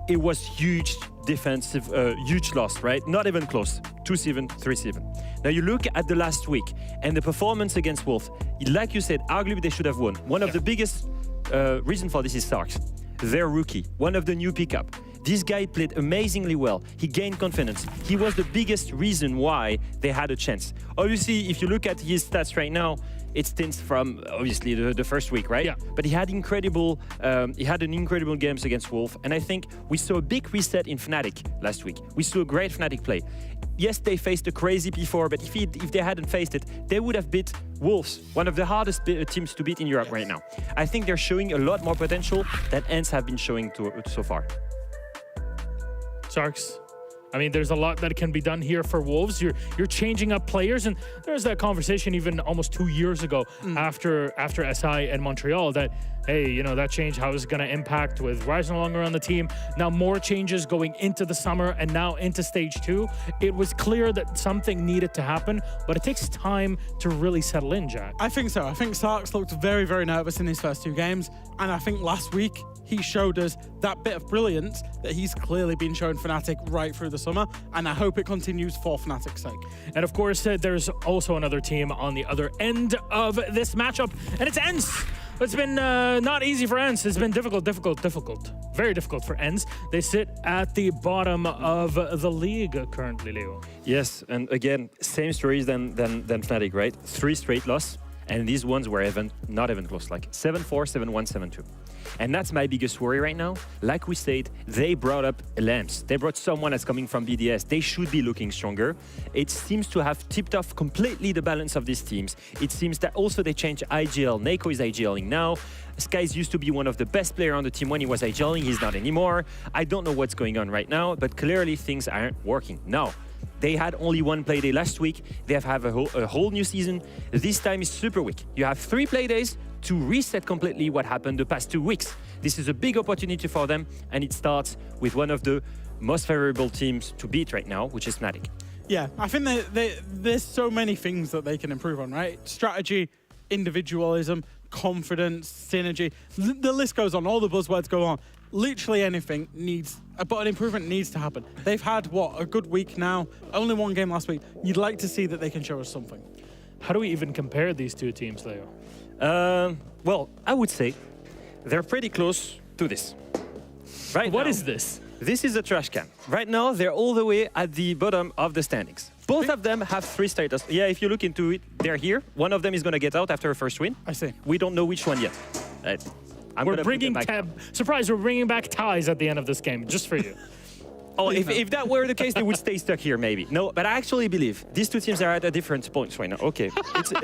It was huge defensive, huge loss, right? Not even close. 2-7, 3-7. Now you look at the last week and the performance against Wolf. Like you said, arguably they should have won. One of the biggest reason for this is Sarks. Their rookie, one of the new pickup. This guy played amazingly well. He gained confidence. He was the biggest reason why they had a chance. Obviously, if you look at his stats right now, it stints from obviously the first week, right? Yeah. But he had an incredible games against Wolf, and I think we saw a big reset in Fnatic last week. We saw a great Fnatic play. Yes, they faced a crazy P4, but if they hadn't faced it, they would have beat Wolves, one of the hardest teams to beat in Europe right now. I think they're showing a lot more potential than ENCE have been showing so far. Sarks, I mean, there's a lot that can be done here for Wolves. You're changing up players, and there's that conversation even almost 2 years ago after SI and Montreal that, hey, that change, how is it going to impact with Rise no longer on the team? Now more changes going into the summer and now into stage 2. It was clear that something needed to happen, but it takes time to really settle in, Jack. I think so. I think Sarks looked very, very nervous in his first 2 games, and I think last week he showed us that bit of brilliance that he's clearly been showing Fnatic right through the summer, and I hope it continues for Fnatic's sake. And of course, there's also another team on the other end of this matchup, and it's ENCE. It's been not easy for ENCE. It's been difficult. Very difficult for ENCE. They sit at the bottom of the league currently, Leo. Yes, and again, same stories than Fnatic, right? 3 straight loss, and these ones were not even close, like 7-4, 7-1, 7-2. And that's my biggest worry right now. Like we said, they brought up ENCE. They brought someone that's coming from BDS. They should be looking stronger. It seems to have tipped off completely the balance of these teams. It seems that also they changed IGL. Neko is IGLing now. Skies used to be one of the best players on the team when he was IGLing. He's not anymore. I don't know what's going on right now, but clearly things aren't working. Now, they had only 1 play day last week. They have a whole new season. This time is Super Week. You have 3 play days to reset completely what happened the past 2 weeks. This is a big opportunity for them, and it starts with one of the most favorable teams to beat right now, which is Fnatic. Yeah, I think there's so many things that they can improve on, right? Strategy, individualism, confidence, synergy. The list goes on, all the buzzwords go on. Literally anything but an improvement needs to happen. They've had, a good week now, only 1 game last week. You'd like to see that they can show us something. How do we even compare these 2 teams, Leo? Well, I would say they're pretty close to this. Right What now, is this? This is a trash can. Right now, they're all the way at the bottom of the standings. Both of them have 3 status. Yeah, if you look into it, they're here. One of them is going to get out after a first win. I see. We don't know which one yet. We're bringing surprise, we're bringing back ties at the end of this game, just for you. Oh, if that were the case, they would stay stuck here, maybe. No, but I actually believe these 2 teams are at a different points right now. Okay,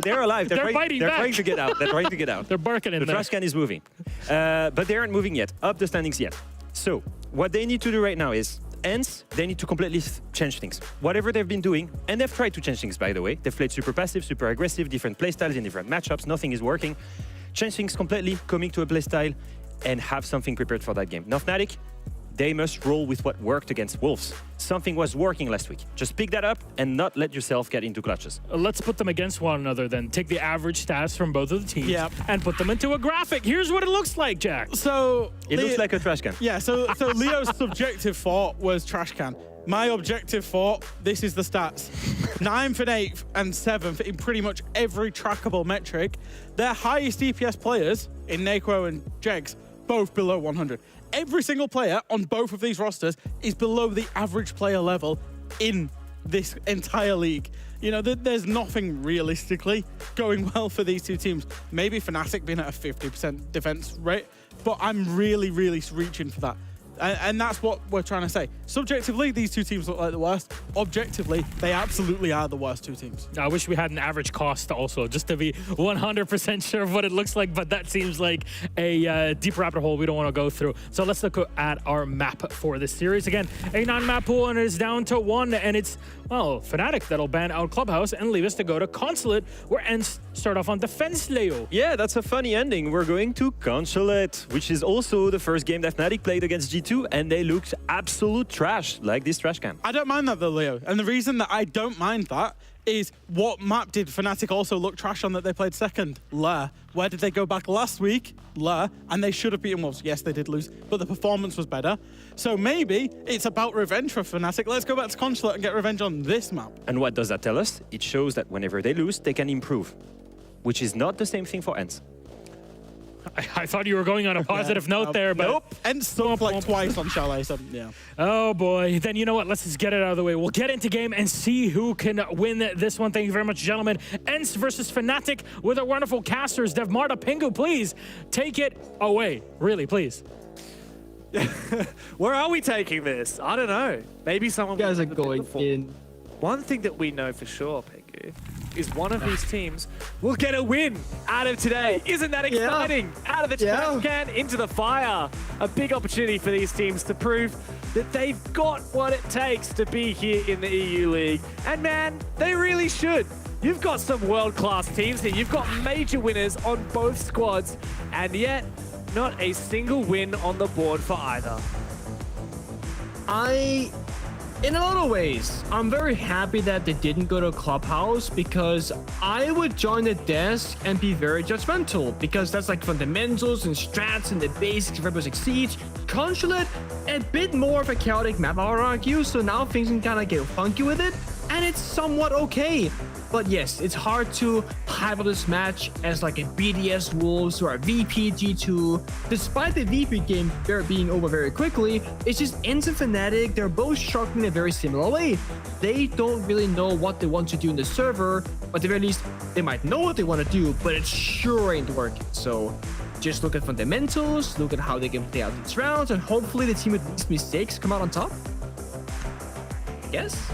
they're alive. They're trying to get out. They're trying to get out. They're barking in there. The trash can is moving. But they aren't moving yet, up the standings yet. So what they need to do right now is ENCE, they need to completely change things. Whatever they've been doing, and they've tried to change things, by the way. They've played super passive, super aggressive, different playstyles in different matchups. Nothing is working. Change things completely, commit to a playstyle, and have something prepared for that game. Now, Fnatic, they must roll with what worked against Wolves. Something was working last week. Just pick that up and not let yourself get into clutches. Let's put them against one another then. Take the average stats from both of the teams and put them into a graphic. Here's what it looks like, Jack. So it looks like a trash can. Yeah, so Leo's subjective thought was trash can. My objective thought, this is the stats. 9th and 8th and 7th in pretty much every trackable metric. Their highest DPS players in Neko and Jegs, both below 100. Every single player on both of these rosters is below the average player level in this entire league. You know, there's nothing realistically going well for these two teams. Maybe Fnatic being at a 50% defense rate, but I'm really, really reaching for that. And that's what we're trying to say. Subjectively, these two teams look like the worst. Objectively, they absolutely are the worst two teams. I wish we had an average cost also, just to be 100% sure of what it looks like, but that seems like a deep rabbit hole we don't want to go through. So let's look at our map for this series. Again, a 9-map pool, and it is down to 1, and it's, well, Fnatic that'll ban out Clubhouse and leave us to go to Consulate, where ENCE start off on defense, Leo. Yeah, that's a funny ending. We're going to Consulate, which is also the first game that Fnatic played against G2, and they looked absolute trash, like this trash can. I don't mind that though, Leo. And the reason that I don't mind that is what map did Fnatic also look trash on that they played second? Lair. Where did they go back last week? Lair. And they should have beaten Wolves. Yes, they did lose, but the performance was better. So maybe it's about revenge for Fnatic. Let's go back to Consulate and get revenge on this map. And what does that tell us? It shows that whenever they lose, they can improve, which is not the same thing for ENCE. I thought you were going on a positive note there, but... Nope. And stopped like twice on Chalet, so yeah. Oh boy. Then you know what? Let's just get it out of the way. We'll get into game and see who can win this one. Thank you very much, gentlemen. ENCE versus Fnatic with our wonderful casters. Devmarta, Pingu, please take it away. Really, please. Where are we taking this? I don't know. Maybe someone... You guys are going in. One thing that we know for sure, Pingu, is one of these teams will get a win out of today. Isn't that exciting? Out of the trash can into the fire. A big opportunity for these teams to prove that they've got what it takes to be here in the EU League. And man, they really should. You've got some world-class teams here. You've got major winners on both squads, and yet not a single win on the board for either. In a lot of ways, I'm very happy that they didn't go to Clubhouse, because I would join the desk and be very judgmental, because that's like fundamentals and strats and the basics of Rainbow Six Siege. Consulate, a bit more of a chaotic map, I would argue, so now things can kind of get funky with it, and it's somewhat okay. But yes, it's hard to hype up this match as like a BDS Wolves or a VP G2. Despite the VP game being over very quickly, it's just ENCE and Fnatic, they're both struggling in a very similar way. They don't really know what they want to do in the server, but at the very least, they might know what they want to do, but it sure ain't working. So just look at fundamentals, look at how they can play out these rounds, and hopefully the team with least mistakes come out on top. I guess?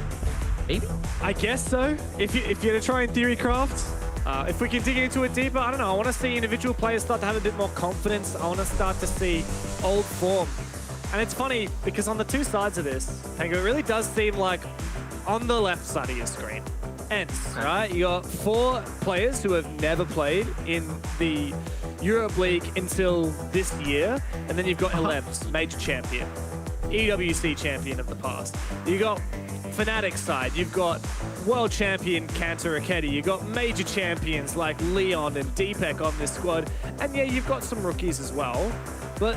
Maybe? I guess so. If you're to try and theory craft, if we can dig into it deeper, I don't know. I want to see individual players start to have a bit more confidence. I want to start to see old form. And it's funny because on the two sides of this, Tango, it really does seem like on the left side of your screen, ENCE, right? You got 4 players who have never played in the Europe League until this year, and then you've got ELEMS, major champion, EWC champion of the past. You got Fnatic side, you've got world champion Kanto Raketti, you've got major champions like Leon and Deepek on this squad, and yeah, you've got some rookies as well, but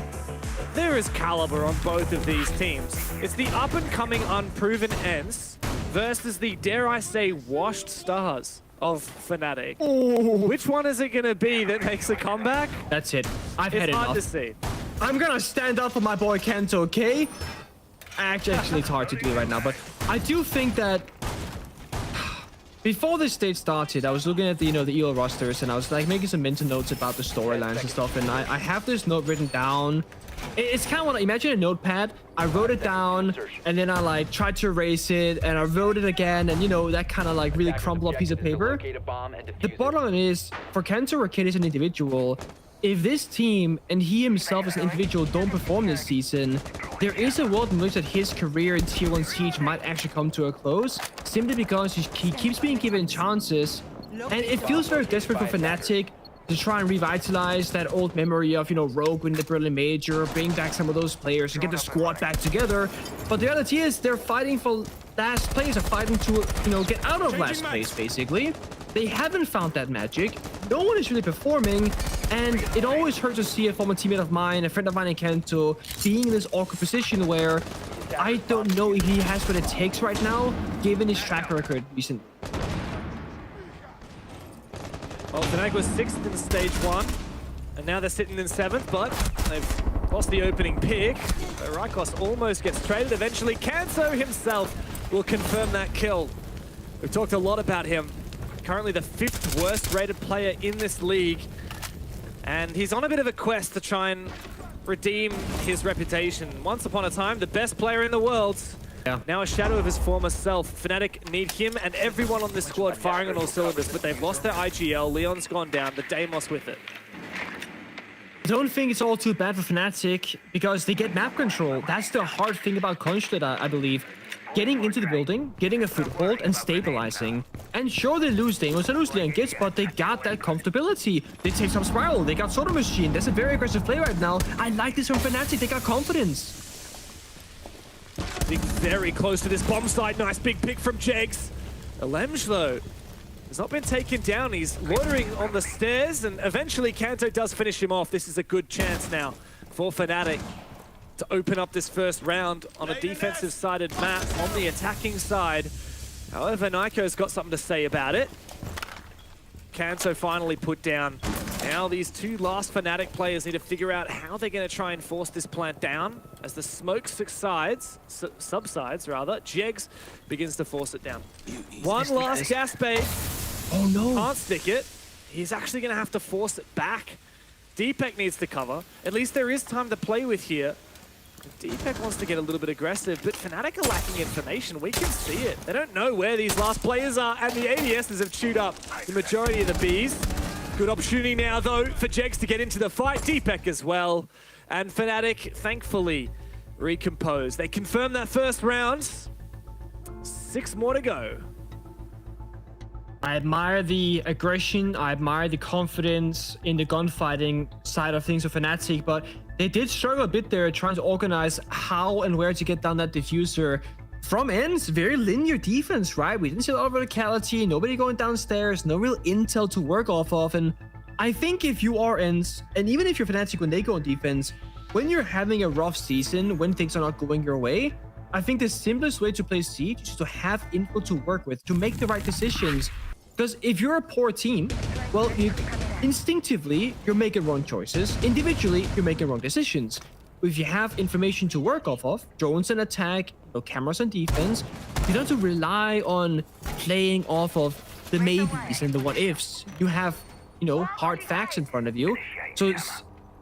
there is caliber on both of these teams. It's the up-and-coming unproven ENCE versus the, dare I say, washed stars of Fnatic. Which one is it going to be that makes a comeback? That's it. I've had enough. It's hard to see. I'm gonna stand up for my boy Kanto, okay? Actually, it's hard to do right now, but I do think that before this stage started, I was looking at the EO rosters, and I was like making some mental notes about the storylines and stuff, and I have this note written down. It's kind of like, imagine a notepad. I wrote it down, and then I like tried to erase it, and I wrote it again, and that kind of like really crumpled up piece of paper. The bottom line is, for Kanto Raketti as an individual, if this team and he himself as an individual don't perform this season, there is a world in which that his career in Tier 1 Siege might actually come to a close, simply because he keeps being given chances, and it feels very desperate for Fnatic to try and revitalize that old memory of, you know, Rogue winning the Berlin Major, bring back some of those players and get the squad back together. But the reality is they're fighting for last place, are fighting to, you know, get out of last place, basically. They haven't found that magic. No one is really performing, and it always hurts to see a former teammate of mine, a friend of mine in Kento, being in this awkward position where I don't know if he has what it takes right now, given his track record recently. Well, Fnatic was 6th in stage 1, and now they're sitting in 7th, but they've lost the opening pick. Rykos almost gets traded. Eventually, Kanso himself will confirm that kill. We've talked a lot about him. Currently the 5th worst rated player in this league, and he's on a bit of a quest to try and redeem his reputation. Once upon a time, the best player in the world. Yeah. Now a shadow of his former self. Fnatic need him and everyone on this squad firing on all cylinders, but they've lost their IGL. Leon's gone down, the Deimos with it. I don't think it's all too bad for Fnatic, because they get map control. That's the hard thing about Consulate, I believe. Getting into the building, getting a foothold, and stabilizing. And sure, they lose Deimos and lose Leon Gitz, but they got that comfortability. They take some Spiral, they got Soda Machine. That's a very aggressive play right now. I like this from Fnatic, they got confidence. Being very close to this bomb site. Nice big pick from Jegs. Alemj, though, has not been taken down. He's loitering on the stairs, and eventually Kanto does finish him off. This is a good chance now for Fnatic to open up this first round on a defensive-sided map on the attacking side. However, Nyko's got something to say about it. Kanto finally put down. Now these two last Fnatic players need to figure out how they're going to try and force this plant down. As the smoke subsides, Jegs begins to force it down. One last gas bait. Oh no. Can't stick it. He's actually going to have to force it back. Deepek needs to cover. At least there is time to play with here. Deepek wants to get a little bit aggressive, but Fnatic are lacking information. We can see it. They don't know where these last players are, and the ADSs have chewed up the majority of the Bs. Good opportunity now, though, for Jegs to get into the fight. Deepek as well. And Fnatic, thankfully, recompose. They confirm that first round. 6 more to go. I admire the aggression, I admire the confidence in the gunfighting side of things of Fnatic, but they did struggle a bit there trying to organize how and where to get down that diffuser. From ENCE, very linear defense, right? We didn't see a lot of verticality, nobody going downstairs, no real intel to work off of, and I think if you are ENCE, and even if you're Fnatic when they go on defense, when you're having a rough season, when things are not going your way, I think the simplest way to play Siege is to have info to work with, to make the right decisions. Because if you're a poor team, well, instinctively, you're making wrong choices. Individually, you're making wrong decisions. If you have information to work off of, drones and attack, cameras and defense, you don't have to rely on playing off of the maybes and the what ifs. You have, hard facts in front of you. So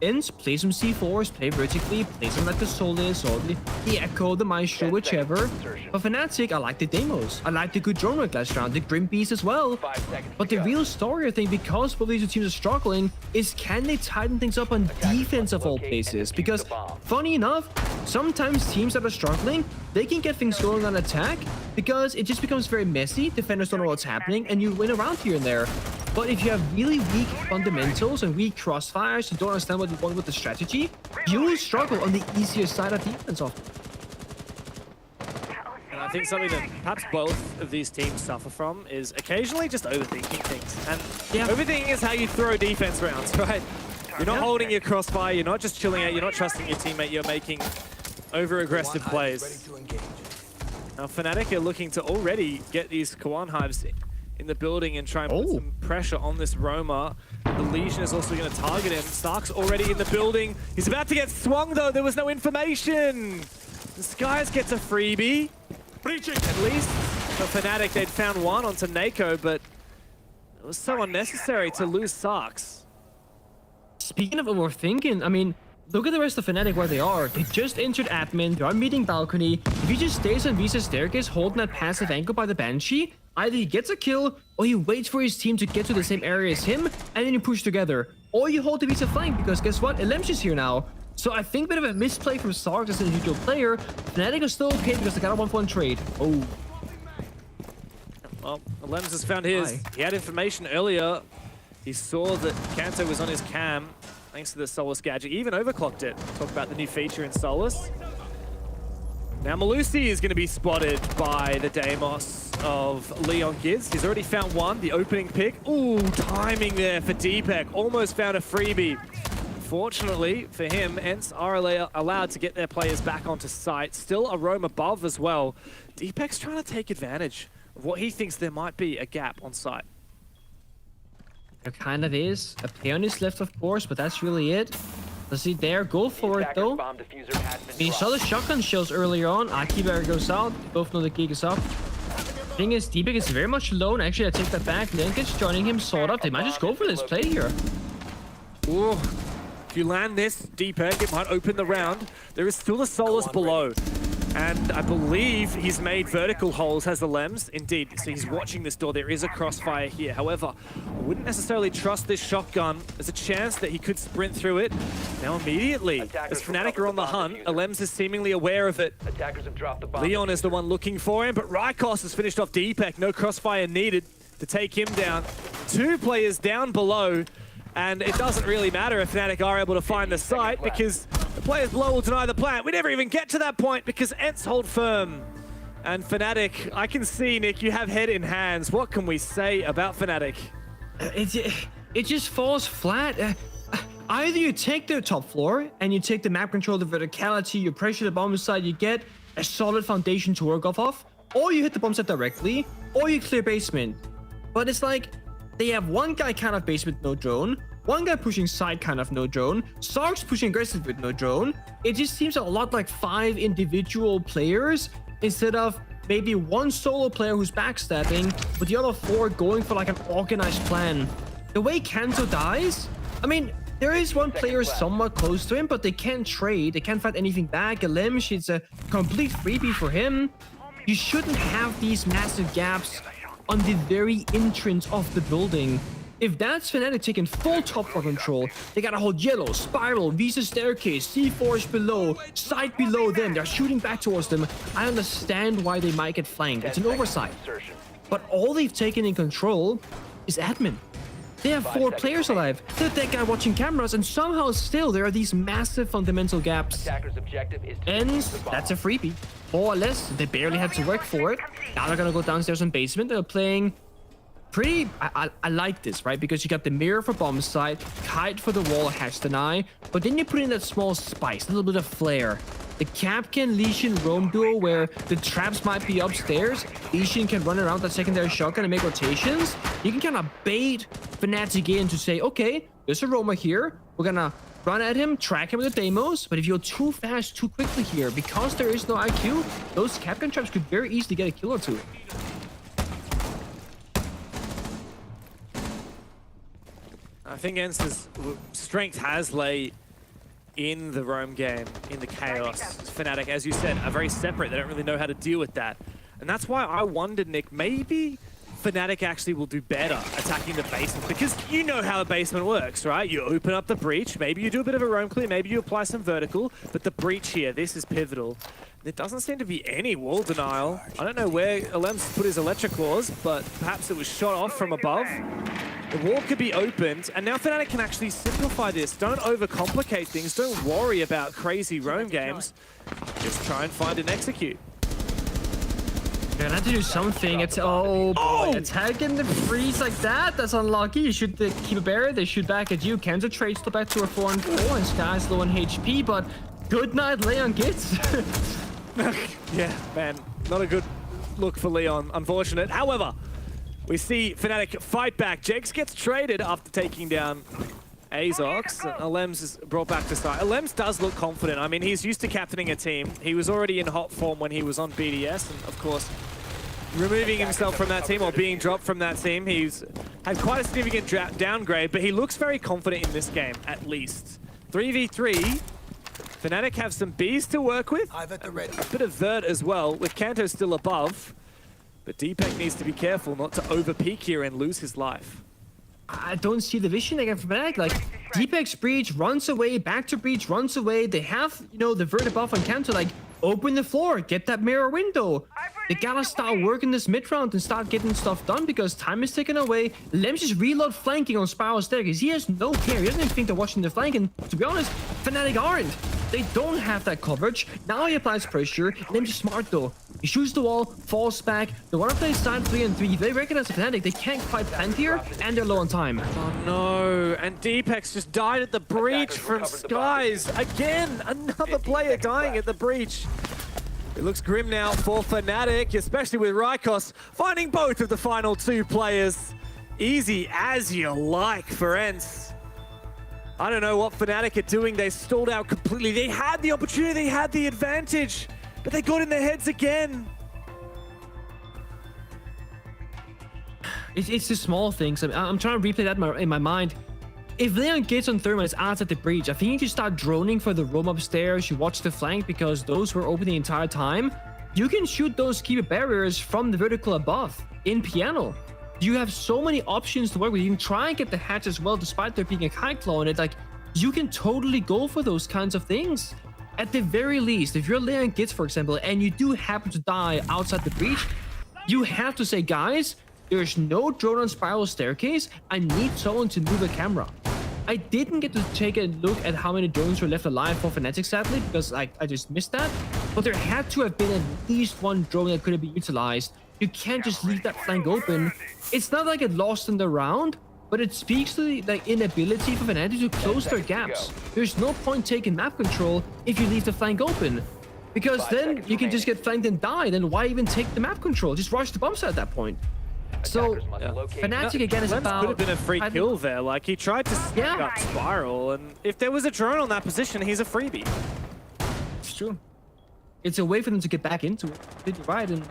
ENCE, play some C4s, play vertically, play some like the Solis or the Echo, the Maestro, whichever. But Fnatic, I like the Deimos. I like the good drone work last round, the Grim Beast as well. But the real story, I think, because both these two teams are struggling, is can they tighten things up on defense of all places? Because, funny enough, sometimes teams that are struggling, they can get things going on attack because it just becomes very messy. Defenders don't know what's happening, and you win around here and there. But if you have really weak fundamentals and weak crossfires, you don't understand what you want with the strategy, you will struggle on the easier side of defense often. And I think something that perhaps both of these teams suffer from is occasionally just overthinking things. And overthinking is how you throw defense rounds, right? You're not holding your crossfire, you're not just chilling out, you're not trusting your teammate, you're making over-aggressive plays. Now Fnatic are looking to already get these Kawan Hives in the building and try and put some pressure on this Roma. The Legion is also going to target him. Stark's already in the building. He's about to get swung, though. There was no information. The Skies gets a freebie. At least for Fnatic, they'd found one onto Nako, but it was so unnecessary to lose Starks. Speaking of overthinking, I mean, look at the rest of Fnatic where they are. They just entered admin. They're on meeting balcony. If he just stays on Visa's staircase holding that passive angle by the Banshee, either he gets a kill or he waits for his team to get to the same area as him and then you push together. or you hold the piece of flank, because guess what? ENCE is here now. So I think a bit of a misplay from Sark as an individual player. Fnatic is still okay because they got a 1-for-1 trade. Oh. Well, ENCE has found his. He had information earlier. He saw that Kanto was on his cam, thanks to the Solus gadget. He even overclocked it. Talk about the new feature in Solus. Now Malusi is going to be spotted by the Deimos of Leon Gids. He's already found one, the opening pick. Ooh, timing there for Deepak. Almost found a freebie. Fortunately for him, ENCE are allowed to get their players back onto site. Still a roam above as well. Deepak's trying to take advantage of what he thinks there might be a gap on site. There kind of is. A Peon is left, of course, but that's really it. Does he dare go for it, though? I mean, you saw the shotgun shells earlier on. Akibar goes out. You both know the gig is up. Thing is, Deepak is very much alone. Actually, I take that back. Linkage joining him, sort of. They might just go for this play here. Ooh. If you land this, Deepak, it might open the round. There is still a Solus below. And I believe he's made vertical holes, has the Lems. Indeed, so he's watching this door. There is a crossfire here. However, I wouldn't necessarily trust this shotgun. There's a chance that he could sprint through it. Now immediately, as Fnatic are on the hunt, Lems is seemingly aware of it. Leon is the one looking for him, but Rykos has finished off Deepak. No crossfire needed to take him down. 2 players down below. And it doesn't really matter if Fnatic are able to find the site, because the players below will deny the plant. We never even get to that point because ENCE hold firm. And Fnatic, I can see, Nick, you have head in hands. What can we say about Fnatic? It just falls flat. Either you take the top floor and you take the map control, the verticality, you pressure the bomb side, you get a solid foundation to work off of, or you hit the bomb site directly, or you clear basement. But it's like, they have one guy kind of basement, no drone. One guy pushing side, kind of no drone. Sark's pushing aggressive with no drone. It just seems a lot like 5 individual players instead of maybe one solo player who's backstabbing, but the other 4 going for like an organized plan. The way Kanto dies, I mean, there is one player somewhat close to him, but they can't trade. They can't fight anything back. Elimsh, it's a complete freebie for him. You shouldn't have these massive gaps on the very entrance of the building. If that's Fnatic taking full top floor control, they gotta hold yellow, spiral, Visa staircase, C4 below, side below them, they're shooting back towards them. I understand why they might get flanked, it's an oversight. But all they've taken in control is admin. They have 4 players alive, they're that guy watching cameras, and somehow still there are these massive fundamental gaps. ENCE, that's a freebie. More or less, they barely had to work for it. Now they're gonna go downstairs in basement, they're playing pretty, I like this, right? Because you got the mirror for bomb site, kite for the wall, hash deny, but then you put in that small spice, a little bit of flair. The Capcan Lesion roam duo where the traps might be upstairs, Lesion can run around that secondary shotgun and make rotations. You can kind of bait Fnatic in to say, okay, there's a roamer here, we're gonna run at him, track him with the Deimos, but if you're too fast, too quickly here, because there is no IQ, those Capcan traps could very easily get a kill or 2. I think ENCE's strength has lay in the roam game, in the chaos. Fnatic, as you said, are very separate. They don't really know how to deal with that. And that's why I wondered, Nick, maybe Fnatic actually will do better attacking the basement, because you know how the basement works, right? You open up the breach, maybe you do a bit of a roam clear, maybe you apply some vertical, but the breach here, this is pivotal. There doesn't seem to be any wall denial. I don't know where ENCE put his electric claws, but perhaps it was shot off from above. The wall could be opened, and now Fnatic can actually simplify this. Don't overcomplicate things. Don't worry about crazy roam games. Just try and find and execute. You're gonna have to do something. It's oh boy, attacking the freeze like that. That's unlucky. You should keep a barrier. They shoot back at you. Kanto trades still back to a 4 and 4, and Sky's low on HP. But good night, Leon Gids. Yeah, man, not a good look for Leon. Unfortunate. However, we see Fnatic fight back. Jegs gets traded after taking down Azox. ENCE is brought back to side. ENCE does look confident. I mean, he's used to captaining a team. He was already in hot form when he was on BDS, and of course, removing himself from that team or being dropped from that team, he's had quite a significant downgrade, but he looks very confident in this game, at least. 3v3. Fnatic have some Bs to work with. A bit of Vert as well, with Kanto still above. But Deepak needs to be careful not to over-peak here and lose his life. I don't see the vision again from Fnatic. Like, Deepak's breach runs away, back to breach runs away. They have, you know, the Vert buff on counter. Like, open the floor, get that mirror window. They gotta start working this mid round and start getting stuff done because time is taken away. Lems just reload flanking on Spiral Staircase. He has no care. He doesn't even think they're watching the flank. And to be honest, Fnatic aren't. They don't have that coverage. Now he applies pressure. Lems is smart though. He shoots the wall, falls back. They want to play side 3 and 3. They recognize the Fnatic. They can't quite plant here, and they're low on time. Oh no, and Deepex just died at the breach from Skies. Again, another player dying at the breach. It looks grim now for Fnatic, especially with Rykos finding both of the final 2 players. Easy as you like for ENCE. I don't know what Fnatic are doing. They stalled out completely. They had the opportunity, they had the advantage, but they got in their heads again. It's the small things. I'm trying to replay that in my mind. If Leon gets on Thermal, it's odds at the breach. I think you just start droning for the roam upstairs. You watch the flank because those were open the entire time. You can shoot those keeper barriers from the vertical above in piano. You have so many options to work with. You can try and get the hatch as well, despite there being a kite claw on it. Like, you can totally go for those kinds of things. At the very least, if you're Leon Gitz, for example, and you do happen to die outside the breach, you have to say, guys, there's no drone on Spiral Staircase. I need someone to move a camera. I didn't get to take a look at how many drones were left alive for Fnatic, sadly, because I just missed that. But there had to have been at least one drone that could have been utilized. You can't just leave that flank open. It's not like it lost in the round, but it speaks to the inability for Fnatic to close their gaps. There's no point taking map control if you leave the flank open, because then you can just get flanked and die. Then why even take the map control? Just rush the bomb site at that point. So, Fnatic again is about... could have been a free kill there. Like, he tried to sneak up Spiral, and if there was a drone on that position, he's a freebie. It's true. It's a way for them to get back into it. You're right, and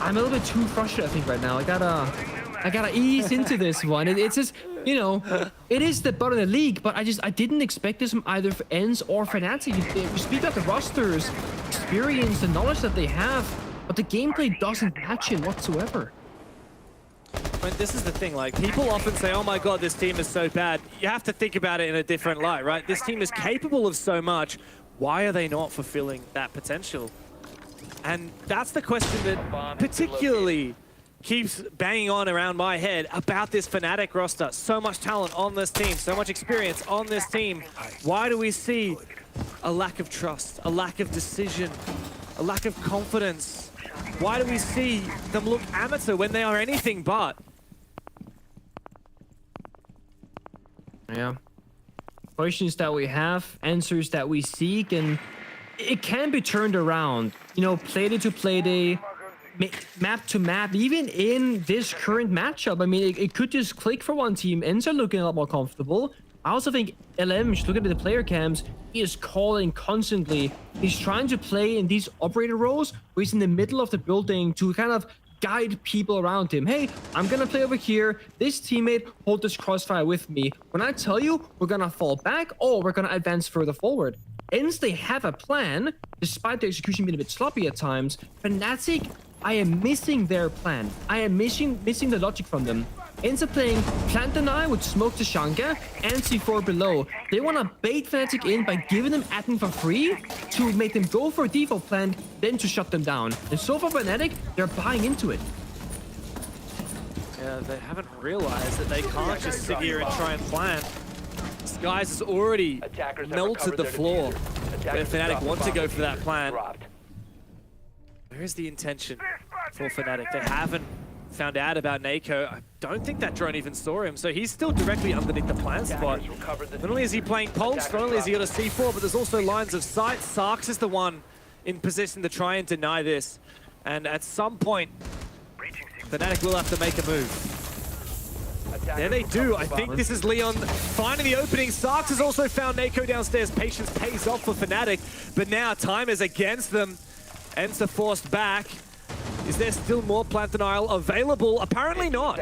I'm a little bit too frustrated, I think, right now. I gotta ease into this one. It's just, you know, it is the bottom of the league, but I didn't expect this from either ENCE or Fnatic. You speak about the rosters, experience, the knowledge that they have, but the gameplay doesn't match it whatsoever. I mean, this is the thing, like, people often say, oh my god, this team is so bad. You have to think about it in a different light, right? This team is capable of so much. Why are they not fulfilling that potential? And that's the question that particularly keeps banging on around my head about this Fnatic roster. So much talent on this team, so much experience on this team. Why do we see a lack of trust, a lack of decision, a lack of confidence? Why do we see them look amateur when they are anything but? Yeah. Questions that we have, answers that we seek, and it can be turned around. You know, play day to play day, map to map, even in this current matchup. I mean, it could just click for one team. ENCE are looking a lot more comfortable. I also think LM, just looking at the player cams, he is calling constantly. He's trying to play in these operator roles where he's in the middle of the building to kind of guide people around him. Hey, I'm gonna play over here. This teammate, hold this crossfire with me. When I tell you, we're gonna fall back or we're gonna advance further forward. ENCE, they have a plan, despite the execution being a bit sloppy at times. Fnatic, I am missing their plan. I am missing the logic from them. ENCE are playing plant deny with smoke to Shanka and C4 below. They want to bait Fnatic in by giving them admin for free to make them go for a default plant, then to shut them down. And so far Fnatic, they're buying into it. Yeah, they haven't realized that they can't just sit here and try and plant. Skies has already melted the floor. If Fnatic want to go for that plan, where is the intention for Fnatic? They haven't found out about Nako. I don't think that drone even saw him, so he's still directly underneath the plant spot. Not only is he playing Pulse, not only has he got a C4, but there's also lines of sight. Sarks is the one in position to try and deny this. And at some point, Fnatic will have to make a move. There they do. I think this is Leon finding the opening. Sarks has also found Nako downstairs. Patience pays off for Fnatic, but now time is against them. ENCE are forced back. Is there still more plant denial available? Apparently not.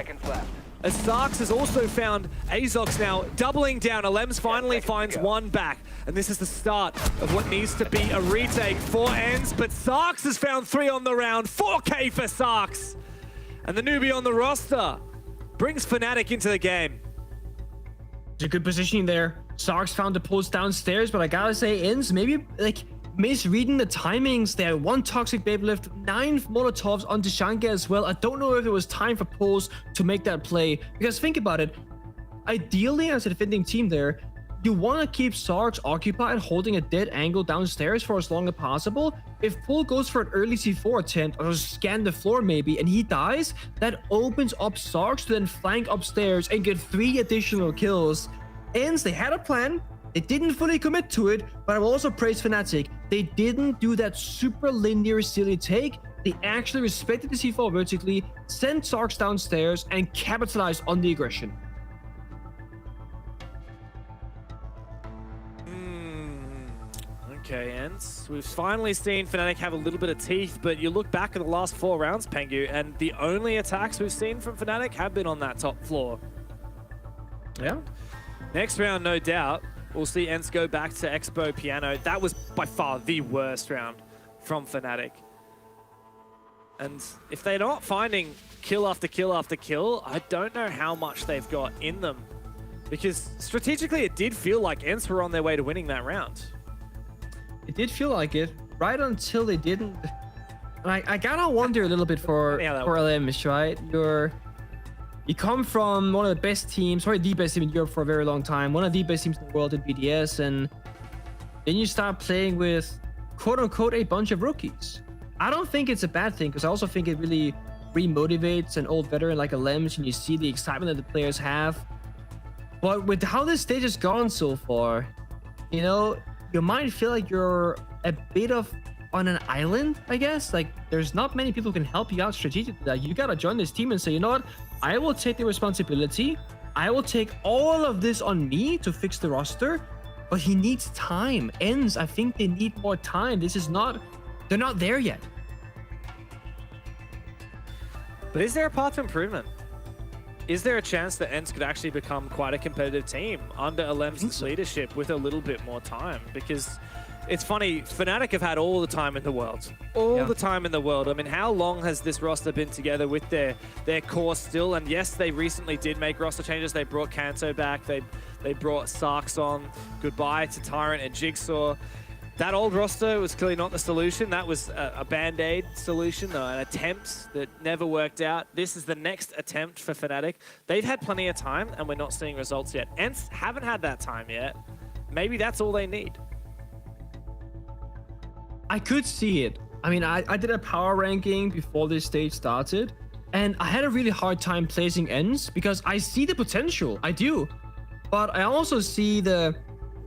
As Sarks has also found Azox now doubling down. Alems finally finds one back. And this is the start of what needs to be a retake for ENCE. But Sarks has found 3 on the round. 4K for Sarks. And the newbie on the roster brings Fnatic into the game. There's a good positioning there. Sarks found the pulse downstairs, but I gotta say, ENCE maybe like misreading the timings. They had 1 toxic babe lift, 9 molotovs onto Shanka as well. I don't know if it was time for pulse to make that play, because think about it. Ideally, as a defending team there, you want to keep Sarks occupied, holding a dead angle downstairs for as long as possible. If Pull goes for an early C4 attempt, or scan the floor maybe, and he dies, that opens up Sarks to then flank upstairs and get 3 additional kills. ENCE, they had a plan. They didn't fully commit to it, but I will also praise Fnatic. They didn't do that super linear silly take. They actually respected the C4 vertically, sent Sarks downstairs, and capitalized on the aggression. Okay, ENCE. We've finally seen Fnatic have a little bit of teeth, but you look back at the last 4 rounds, Pengu, and the only attacks we've seen from Fnatic have been on that top floor. Yeah. Next round, no doubt, we'll see ENCE go back to Expo Piano. That was by far the worst round from Fnatic. And if they're not finding kill after kill after kill, I don't know how much they've got in them. Because strategically, it did feel like ENCE were on their way to winning that round. It did feel like it, right until they didn't. I gotta wonder a little bit for LMs, right? You come from one of the best teams, probably the best team in Europe for a very long time, one of the best teams in the world in BDS, and then you start playing with quote-unquote a bunch of rookies. I don't think it's a bad thing, because I also think it really remotivates an old veteran like LMs, and you see the excitement that the players have. But with how this stage has gone so far, you know, you might feel like you're a bit of on an island, I guess. Like, there's not many people who can help you out strategically. Like, you gotta join this team and say, you know what? I will take the responsibility. I will take all of this on me to fix the roster, but he needs time. ENCE, I think they need more time. This is not, they're not there yet. But is there a path to improvement? Is there a chance that ENCE could actually become quite a competitive team under LM's leadership with a little bit more time? Because it's funny, Fnatic have had all the time in the world. All the time in the world. I mean, how long has this roster been together with their core still? And yes, they recently did make roster changes. They brought Kanto back. They brought Sarks on. Goodbye to Tyrant and Jigsaw. That old roster was clearly not the solution. That was a band-aid solution, an attempt that never worked out. This is the next attempt for Fnatic. They've had plenty of time, and we're not seeing results yet. ENCE haven't had that time yet. Maybe that's all they need. I could see it. I mean, I did a power ranking before this stage started, and I had a really hard time placing ENCE because I see the potential. I do. But I also see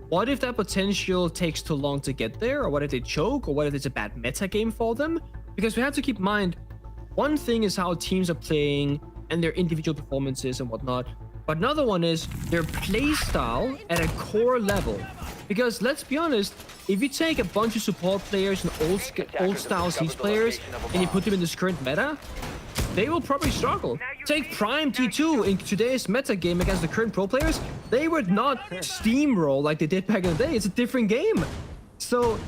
what if that potential takes too long to get there? Or what if they choke? Or what if it's a bad meta game for them? Because we have to keep in mind, one thing is how teams are playing and their individual performances and whatnot. But another one is their play style at a core level. Because let's be honest, if you take a bunch of support players and old style Siege players and you put them in this current meta, they will probably struggle. Take Prime T2 in today's meta game against the current pro players. They would not steamroll like they did back in the day. It's a different game. So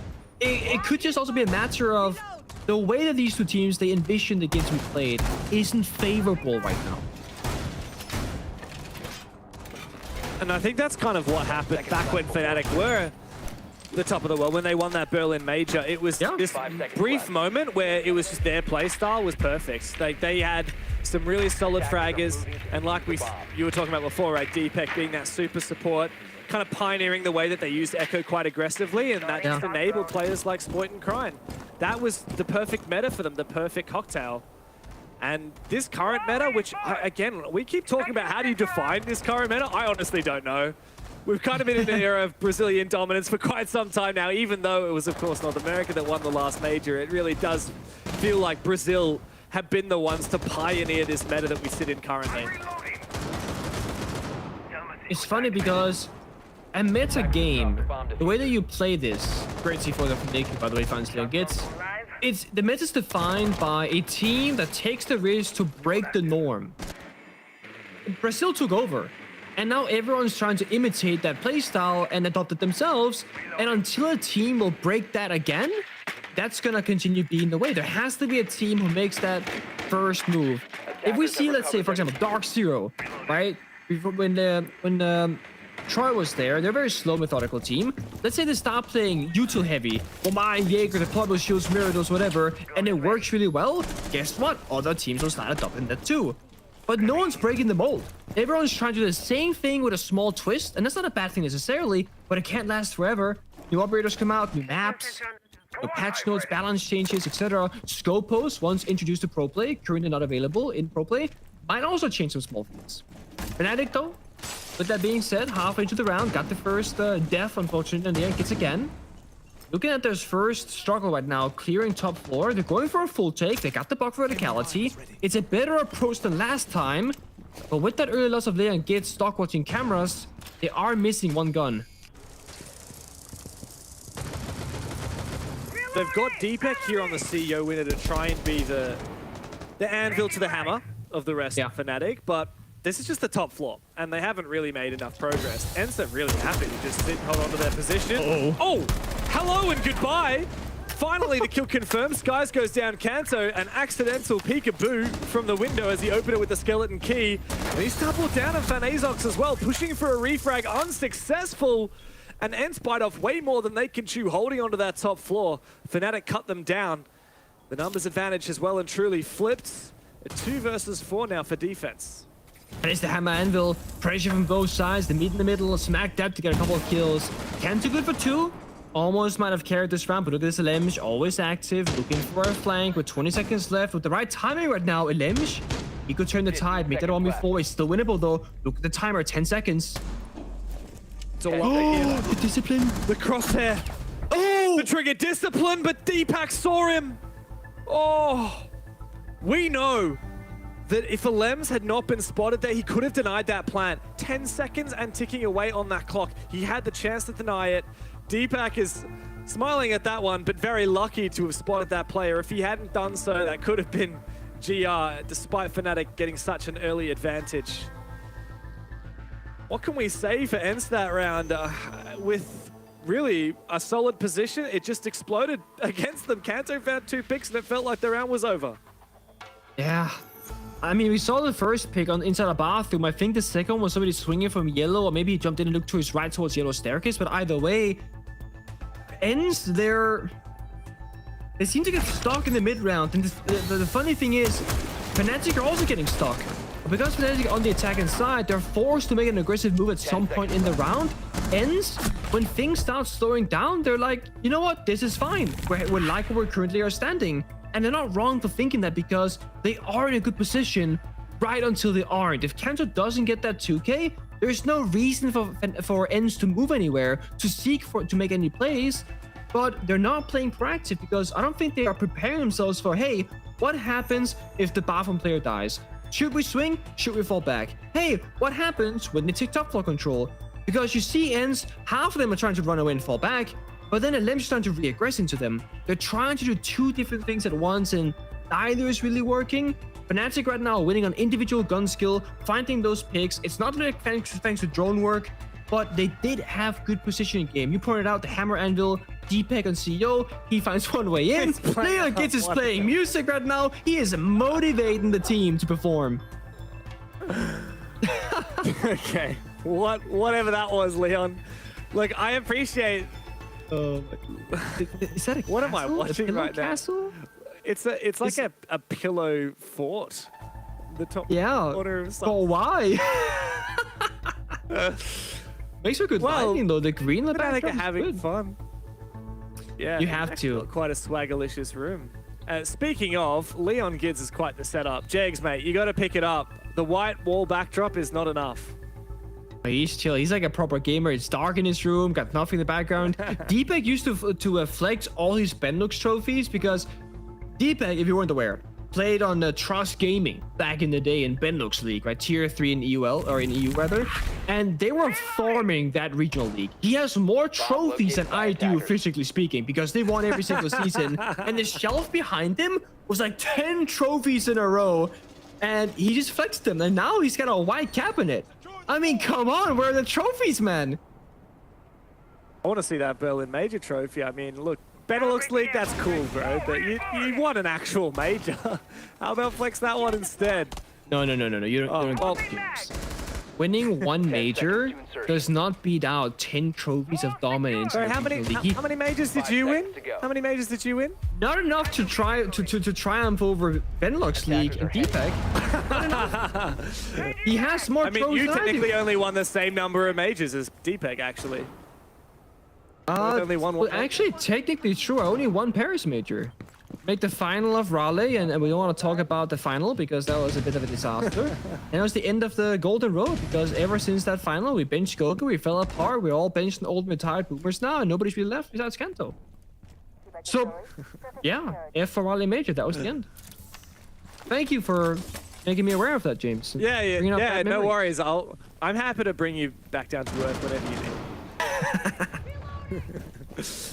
it could just also be a matter of the way that these two teams, they envision the games to be played, isn't favorable right now. And I think that's kind of what happened back when Fnatic were the top of the world, when they won that Berlin Major. It was this brief moment where it was just their play style was perfect. Like, they had some really solid fraggers, and like you were talking about before, right, Deepek being that super support, kind of pioneering the way that they used Echo quite aggressively, and that just enabled players like Spoit and Krine. That was the perfect meta for them, the perfect cocktail. And this current meta, which, again, we keep talking about how do you define this current meta? I honestly don't know. We've kind of been in an era of Brazilian dominance for quite some time now, even though it was, of course, North America that won the last major. It really does feel like Brazil have been the ones to pioneer this meta that we sit in currently. It's funny because a meta game, the way that you play this, great C4 from Nick, by the way, finds Leo gets, the meta is defined by a team that takes the risk to break the norm. Brazil took over. And now everyone's trying to imitate that playstyle and adopt it themselves. And until a team will break that again, that's going to continue being the way. There has to be a team who makes that first move. If we see, let's say, for example, Dark Zero, right? When Troy was there. They're a very slow, methodical team. Let's say they stop playing util heavy. Mine, Jaeger, the Deployable Shields, Mirados, whatever, and it works really well. Guess what? Other teams will start adopting that too. But no one's breaking the mold. Everyone's trying to do the same thing with a small twist, and that's not a bad thing necessarily, but it can't last forever. New operators come out, new maps, patch notes, balance changes, etc. Scopos, once introduced to pro play, currently not available in pro play, might also change some small things. Fnatic though, with that being said, halfway into the round, got the first death, unfortunately, and the ENCE again. Looking at their first struggle right now, clearing top floor, they're going for a full take, they got the bug verticality. It's a better approach than last time, but with that early loss of Leon Gitz stock watching cameras, they are missing one gun. They've got Deepak here on the CEO winner to try and be the anvil to the hammer of the rest of Fnatic, but this is just the top floor, and they haven't really made enough progress. ENCE are really happy to just sit and hold on to their position. Oh, hello and goodbye. Finally, the kill confirmed. Skies goes down Kanto, an accidental peekaboo from the window as he opened it with the skeleton key. And he's doubled down on Fanazox as well, pushing for a refrag, unsuccessful. And ENCE bite off way more than they can chew, holding onto that top floor. Fnatic cut them down. The numbers advantage has well and truly flipped. A 2 versus 4 now for defense. And it's the hammer anvil, pressure from both sides, the meat in the middle, smack dab to get a couple of kills. Kanto good for 2. Almost might have carried this round, but look at this Elemsh, always active, looking for a flank with 20 seconds left. With the right timing right now, Elemsh, he could turn the tide, make that one before. It's still winnable though. Look at the timer, 10 seconds. It's all up again. The discipline. The crosshair. Oh! The trigger discipline, but Deepak saw him. Oh! We know that if Elemsh had not been spotted there, he could have denied that plant. 10 seconds and ticking away on that clock. He had the chance to deny it. Deepak is smiling at that one, but very lucky to have spotted that player. If he hadn't done so, that could have been GR, despite Fnatic getting such an early advantage. What can we say for ENCE that round? With really a solid position, it just exploded against them. Kanto found 2 picks and it felt like the round was over. Yeah. I mean, we saw the first pick on inside a bathroom. I think the second was somebody swinging from yellow, or maybe he jumped in and looked to his right towards yellow staircase. But either way, ENCE, they seem to get stuck in the mid round. And the funny thing is, Fnatic are also getting stuck. Because Fnatic are on the attacking side, they're forced to make an aggressive move at some point in the round. ENCE, when things start slowing down, they're like, you know what, this is fine. We're like where we currently are standing. And they're not wrong for thinking that, because they are in a good position right until they aren't. If Kanto doesn't get that 2K, there's no reason for ENCE to move anywhere, to make any plays. But they're not playing proactive, because I don't think they are preparing themselves for, hey, what happens if the bathroom player dies? Should we swing? Should we fall back? Hey, what happens when they take top floor control? Because you see ENCE, half of them are trying to run away and fall back, but then Elemsh is trying to re-aggress into them. They're trying to do 2 different things at once, and neither is really working. Fnatic right now are winning on individual gun skill, finding those picks. It's not like thanks to drone work, but they did have good positioning game. You pointed out the hammer anvil, Deepak on CEO, he finds one way in. Leon Gitz is playing music right now. He is motivating the team to perform. Okay, whatever that was, Leon. Like, I appreciate. Oh, is that a what am I watching right castle? now? It's like a pillow fort. The top order of but why? Makes for good lighting though. The green in the background is having good. fun. Yeah, you have to. Quite a swaggerlicious room. Speaking of, Leon Gitz is quite the setup. Jags, mate, you got to pick it up. The white wall backdrop is not enough. He's chill. He's like a proper gamer. It's dark in his room, got nothing in the background. Deepak used to flex all his Benelux trophies, because Deepak, if you weren't aware, played on Trust Gaming back in the day in Benelux League, right? Tier 3 in EUL, or in EU rather. And they were farming that regional league. He has more trophies than I do, physically speaking, because they won every single season. And the shelf behind him was like 10 trophies in a row. And he just flexed them. And now he's got a white cabinet. I mean, come on, where are the trophies, man? I want to see that Berlin Major trophy. I mean, look, Benelux League, that's cool, bro. But you won an actual major. How about flex that one instead? No. You don't. Well, winning one major does not beat out 10 trophies of dominance. Sorry, how many majors did you win? How many majors did you win? Not enough to try to triumph over Benelux League and Deepak. Not enough. He has more trophies. You than I do. technically only won the same number of majors as Deepak, actually. Only won one. Well, actually, technically true. I only won Paris major. Make the final of Raleigh, and we don't want to talk about the final because that was a bit of a disaster. And it was the end of the golden road because ever since that final, we benched Goku, we fell apart, we're all benched and old retired boomers now, and nobody's really left besides Kento. So, yeah, F for Raleigh major, that was the end. Thank you for making me aware of that, James. Yeah, no worries. I'm happy to bring you back down to earth whenever you need.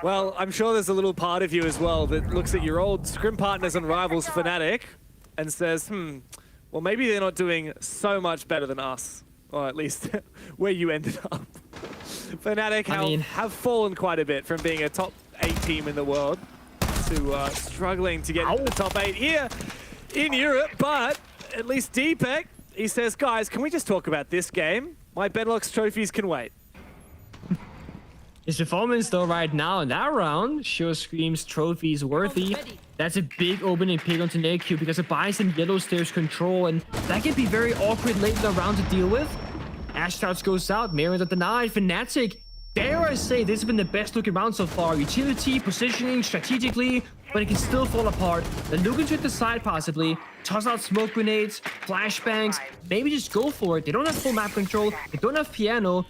Well, I'm sure there's a little part of you as well that looks at your old scrim partners and rivals, Fnatic, and says, well, maybe they're not doing so much better than us, or at least where you ended up. Fnatic have fallen quite a bit from being a top 8 team in the world to struggling to get into the top 8 here in Europe, but at least Deepak, he says, guys, can we just talk about this game? My Benelux trophies can wait. His performance though right now in that round sure screams trophies worthy. That's a big opening pick onto NQ because it buys him yellow stairs control, and that can be very awkward late in the round to deal with. Ash starts goes out, Marion's are denied. Fnatic, dare I say, this has been the best looking round so far. Utility, positioning, strategically, but it can still fall apart. Then look into the side possibly, toss out smoke grenades, flashbangs, maybe just go for it. They don't have full map control, they don't have piano.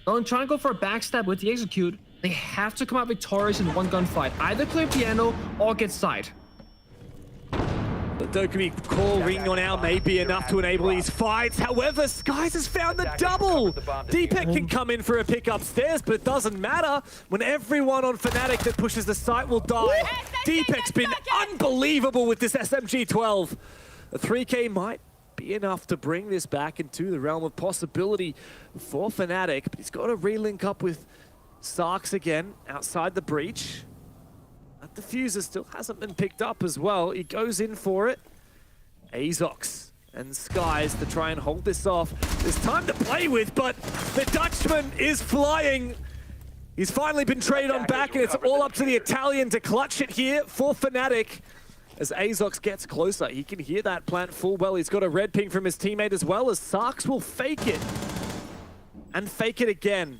Don't try and go for a backstab with the execute. They have to come out victorious in one gunfight. Either clear piano or get side. The Dokumi call ringing on out may be enough to enable these fights. However, Skies has found the double. Deepak can come in for a pick upstairs, but it doesn't matter when everyone on Fnatic that pushes the site will die. Deepak's been unbelievable with this SMG-12. A 3K might be enough to bring this back into the realm of possibility for Fnatic, but he's got to relink up with Sarks again outside the breach. That diffuser still hasn't been picked up as well. He goes in for it. Azox and Skies to try and hold this off. There's time to play with, but the Dutchman is flying. He's finally been traded on back, and it's all up to the Italian to clutch it here for Fnatic. As Azox gets closer, he can hear that plant full well. He's got a red ping from his teammate as well, as Sarks will fake it. And fake it again.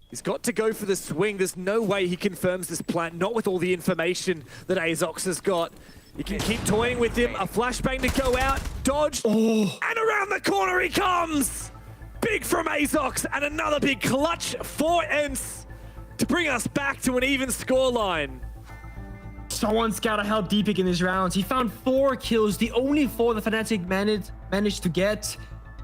He's got to go for the swing. There's no way he confirms this plant, not with all the information that Azox has got. You can keep toying with him. A flashbang to go out, dodge, and around the corner he comes! Big from Azox, and another big clutch for ENCE to bring us back to an even scoreline. Someone's gotta help Deepak in these rounds. He found 4 kills, the only 4 the Fnatic managed to get.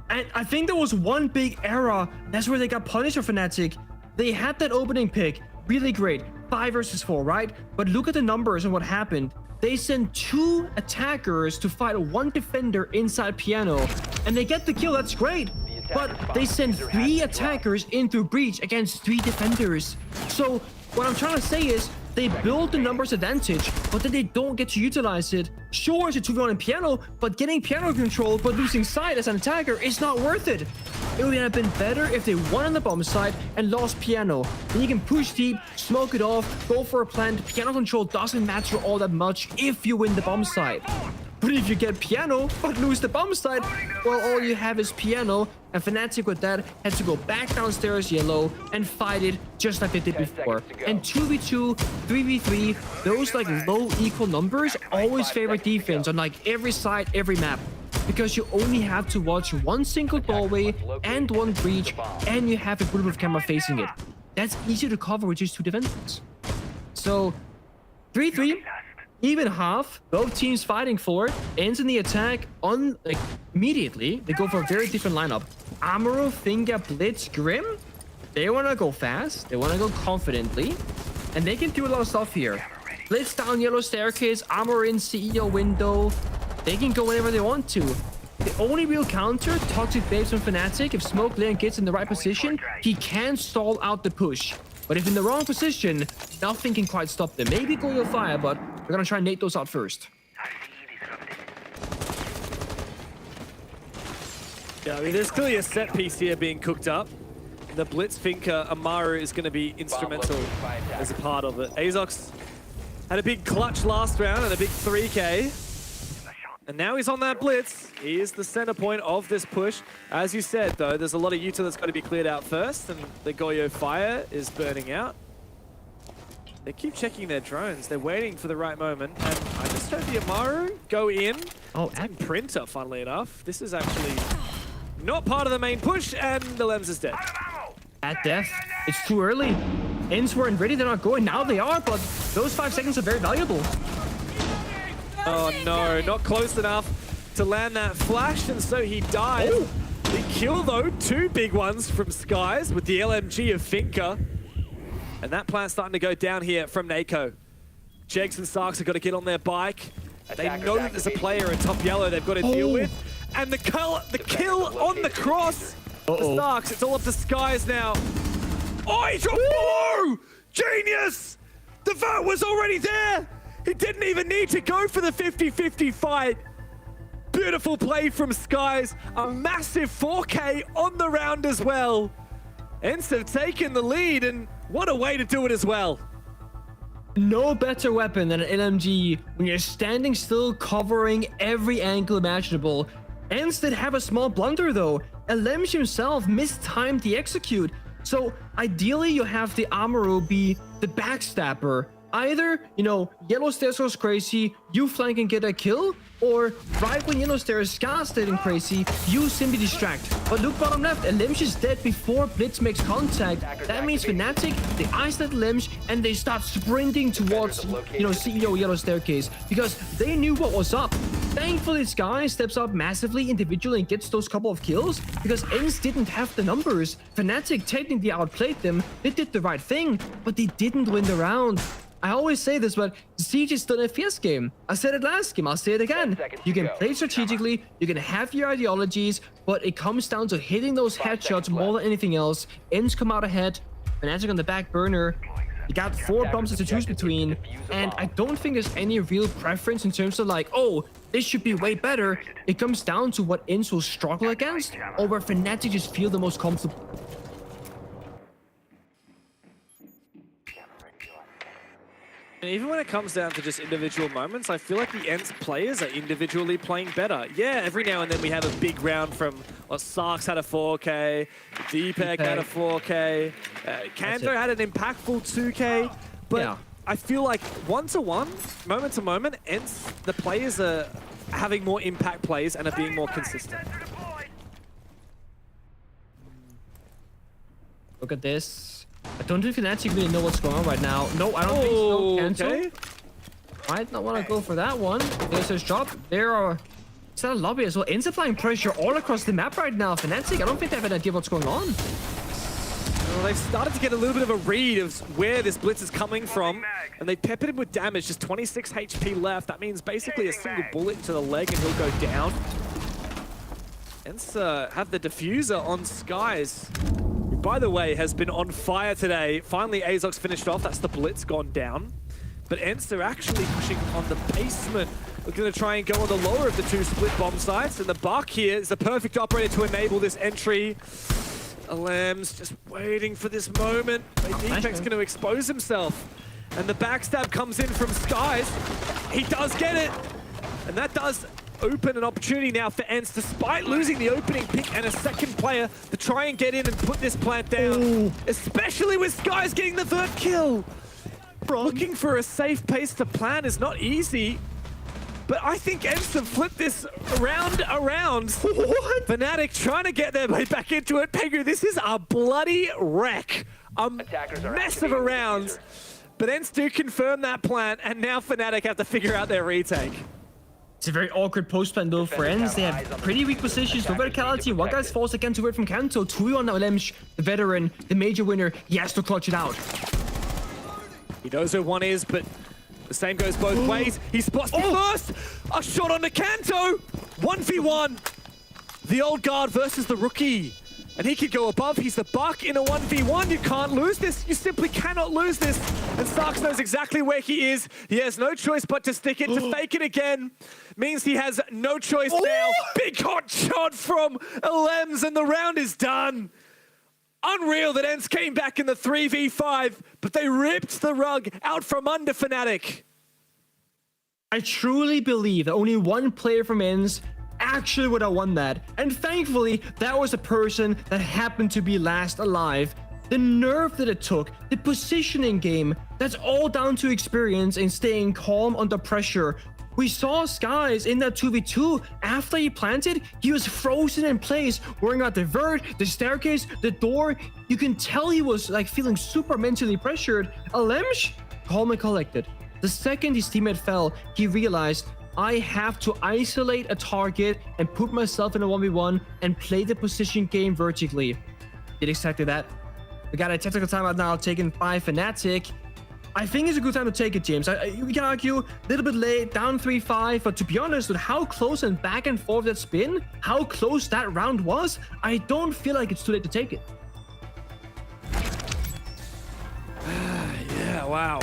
And I think there was one big error. That's where they got punished for Fnatic. They had that opening pick, really great, 5 versus 4, right? But look at the numbers and what happened. They sent 2 attackers to fight 1 defender inside piano, and they get the kill, that's great. But they sent 3 attackers in through breach against 3 defenders. So what I'm trying to say is, they build the numbers advantage, but then they don't get to utilize it. Sure, it's a 2v1 in piano, but getting piano control but losing side as an attacker is not worth it. It would have been better if they won on the bomb side and lost piano. Then you can push deep, smoke it off, go for a plant. Piano control doesn't matter all that much if you win the bomb side. But if you get piano but lose the bomb side, well, all you have is piano, and Fnatic with that had to go back downstairs yellow and fight it just like they did before. And 2v2, 3v3, those like low equal numbers always favor defense on like every side, every map. Because you only have to watch 1 single doorway and 1 breach, and you have a bulletproof camera facing it. That's easy to cover with just 2 defenders. So 3-3. Even half, both teams fighting for it, ends in the attack on like immediately. They go for a very different lineup. Amuro, Finger, Blitz, Grim. They want to go fast. They want to go confidently, and they can do a lot of stuff here. Blitz down yellow staircase, Amuro in CEO window. They can go whenever they want to. The only real counter, Toxic Babes from Fnatic. If Smoke Lane gets in the right position, he can stall out the push. But if in the wrong position, nothing can quite stop them. Maybe Goal of Fire, but we're gonna try and nade those out first. Yeah, I mean, there's clearly a set piece here being cooked up. The Blitz thinker, Amaru, is going to be instrumental as a part of it. Azox had a big clutch last round and a big 3K. And now he's on that Blitz. He is the center point of this push. As you said, though, there's a lot of util that's got to be cleared out first, and the Goyo fire is burning out. They keep checking their drones. They're waiting for the right moment. And I just heard the Amaru go in. Oh, and Printer, funnily enough. This is actually not part of the main push, and the Lems is dead. At death, it's too early. ENCE weren't ready, they're not going. Now they are, but those 5 seconds are very valuable. Oh no, not close enough to land that flash, and so he dies. Oh. The kill, though, 2 big ones from Skies with the LMG of Finka. And that plan's starting to go down here from Nako. Jegs and Sarks have got to get on their bike. They know that there's a player in top yellow they've got to deal with. And the kill on the cross for Starks. It's all up to Skies now. Oh, he dropped below! Genius! The vote was already there! He didn't even need to go for the 50-50 fight. Beautiful play from Skies. A massive 4K on the round as well. ENCE have taken the lead, and what a way to do it as well. No better weapon than an LMG when you're standing still, covering every angle imaginable. ENCE did have a small blunder though. LMG himself mistimed the execute. So ideally you have the Amaru be the backstabber. Either, you know, Yellow Stairs goes crazy, you flank and get a kill, or right when Yellow Stairs starts getting crazy, you simply distract. But look bottom left, LMG is dead before Blitz makes contact. That means Fnatic, they isolate LMG and they start sprinting towards, you know, CEO Yellow Staircase because they knew what was up. Thankfully, Sky steps up massively individually and gets those couple of kills because ENCE didn't have the numbers. Fnatic technically outplayed them, they did the right thing, but they didn't win the round. I always say this, but Siege is still a fierce game. I said it last game, I'll say it again. You can play strategically, you can have your ideologies, but it comes down to hitting those headshots more than anything else. ENCE come out ahead, Fnatic on the back burner. You got 4 bombs to choose between, and I don't think there's any real preference in terms of like, oh, this should be way better. It comes down to what ENCE will struggle against, or where Fnatic just feel the most comfortable. And even when it comes down to just individual moments, I feel like the ENCE players are individually playing better. Yeah, every now and then we have a big round from Sarks had a 4K, Deepek had a 4K, Kanto had an impactful 2K, but yeah. I feel like one-to-one, moment-to-moment, ENCE, the players are having more impact plays and are being more consistent. Look at this. I don't think Fnatic really know what's going on right now. No, I don't think so. Cancel. Okay. Might not want to go for that one. There's his drop. There are... Is that a lobby as well? ENCE applying pressure all across the map right now. Fnatic, I don't think they have an idea of what's going on. Well, they've started to get a little bit of a read of where this blitz is coming from, and they peppered him with damage. Just 26 HP left. That means basically a single bullet to the leg and he'll go down. ENCE have the diffuser on Skies. By the way, has been on fire today. Finally, Azox finished off. That's the blitz gone down. But ENCE are actually pushing on the basement. We're going to try and go on the lower of the 2 split bomb sites. And the Buck here is the perfect operator to enable this entry. Alam's just waiting for this moment. Deepek's going to expose himself. And the backstab comes in from Skies. He does get it. And that does open an opportunity now for ENCE, despite losing the opening pick and a second player to try and get in and put this plant down. Ooh. Especially with Skies getting the 3rd kill. Looking for a safe pace to plan is not easy. But I think ENCE have flipped this around. What? Fnatic trying to get their way back into it. Pengu, this is a bloody wreck. A mess of a round. But ENCE do confirm that plant, and now Fnatic have to figure out their retake. It's a very awkward post-plan though for ENCE. They have pretty weak positions, no verticality. One guy's falls again to it from Kanto. 2 on now LMG, the veteran, the major winner. He has to clutch it out. He knows where one is, but the same goes both ways. He spots the first. A shot on the Kanto. 1v1. The old guard versus the rookie. And he could go above. He's the buck in a 1v1. You can't lose this. You simply cannot lose this. And Starks knows exactly where he is. He has no choice but to stick it. To fake it again means he has no choice now. Big hot shot from ENCE, and the round is done. Unreal that ENCE came back in the 3v5, but they ripped the rug out from under Fnatic. I truly believe that only one player from ENCE actually would have won that. And thankfully, that was a person that happened to be last alive. The nerve that it took, the positioning game, that's all down to experience and staying calm under pressure. We saw Skies in that 2v2. After he planted, he was frozen in place, worrying about the vert, the staircase, the door. You can tell he was like feeling super mentally pressured. ENCE, calm and collected. The second his teammate fell, he realized, I have to isolate a target and put myself in a 1v1 and play the position game vertically. Did exactly that. We got a tactical timeout now taken by Fnatic. I think it's a good time to take it, James. We can argue a little bit late, down 3-5, but to be honest, with how close and back and forth that's been, how close that round was, I don't feel like it's too late to take it. Yeah, wow.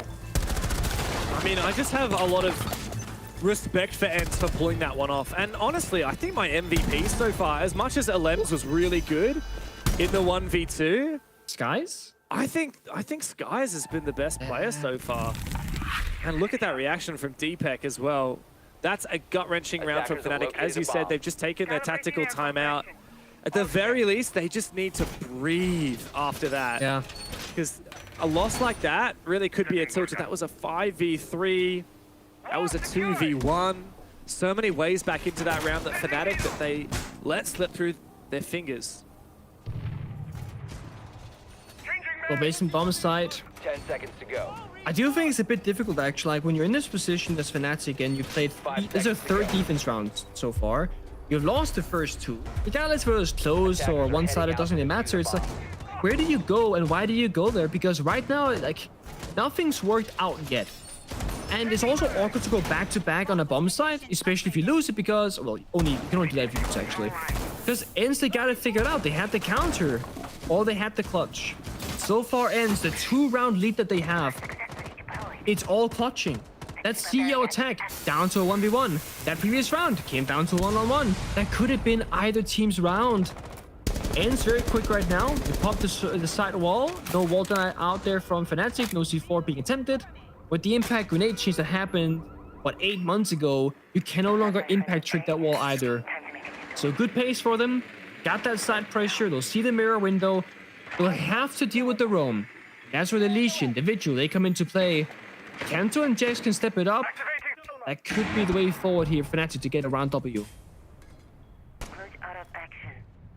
I mean, I just have a lot of respect for ENCE for pulling that one off. And honestly, I think my MVP so far, as much as ENCE was really good in the 1v2, Skies? I think Skies has been the best player so far. And look at that reaction from Deepek as well. That's a gut-wrenching round from Fnatic. As you said, they've just taken their tactical timeout. At the very least, they just need to breathe after that. Yeah. Because a loss like that really could be a tilt. That was a 5v3. That was a 2v1. So many ways back into that round that Fnatic that they let slip through their fingers. Well, based on bomb site. 10 seconds to go. I do think it's a bit difficult actually. Like when you're in this position as Fnatic and you played, this is your third defense round so far. You've lost the first two. Regardless whether it's close or one-sided, doesn't really matter. It's like, where do you go and why do you go there? Because right now, like, nothing's worked out yet. And it's also awkward to go back-to-back on a bomb site, especially if you lose it because, well, you can only do that if you lose, actually. Because ENCE, they got it figured out. They had the counter, or they had the clutch. So far, ENCE, the 2-round lead that they have, it's all clutching. That CEO attack down to a 1v1. That previous round came down to a 1-on-1. That could have been either team's round. ENCE very quick right now. They popped the side wall. No wall deny out there from Fnatic. No C4 being attempted. With the impact grenade change that happened, what, 8 months ago, you can no longer impact trick that wall either. So good pace for them. Got that side pressure. They'll see the mirror window. They'll have to deal with the roam. That's where the Legion, the Vigil, they come into play. Kanto and Jax can step it up. That could be the way forward here for Fnatic to get a round W.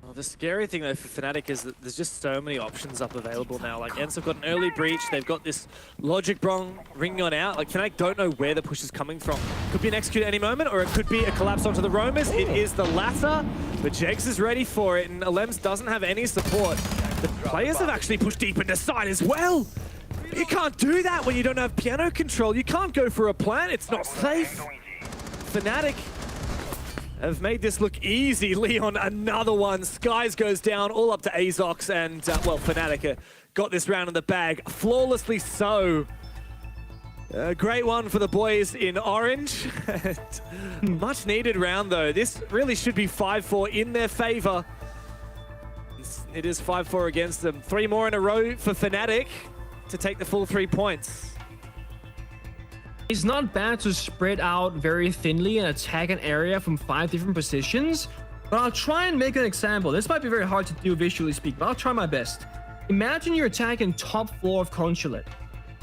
Well, the scary thing though for Fnatic is that there's just so many options up available now. Like ENCE have got an early breach, they've got this Logic Brong ringing on out. Like Fnatic don't know where the push is coming from. Could be an execute at any moment, or it could be a collapse onto the roamers. It is the latter, but Jax is ready for it, and ENCE doesn't have any support. The players have actually pushed deep into side as well. You can't do that when you don't have piano control. You can't go for a plant, it's not safe. Fnatic have made this look easy. Leon, another one. Skies goes down, all up to Azox, and, well, Fnatic got this round in the bag. Flawlessly so. A great one for the boys in orange. Much needed round, though. This really should be 5-4 in their favor. It is 5-4 against them. 3 more in a row for Fnatic to take the full 3 points. It's not bad to spread out very thinly and attack an area from 5 different positions, but I'll try and make an example. This might be very hard to do visually speaking, but I'll try my best. Imagine you're attacking top floor of Consulate.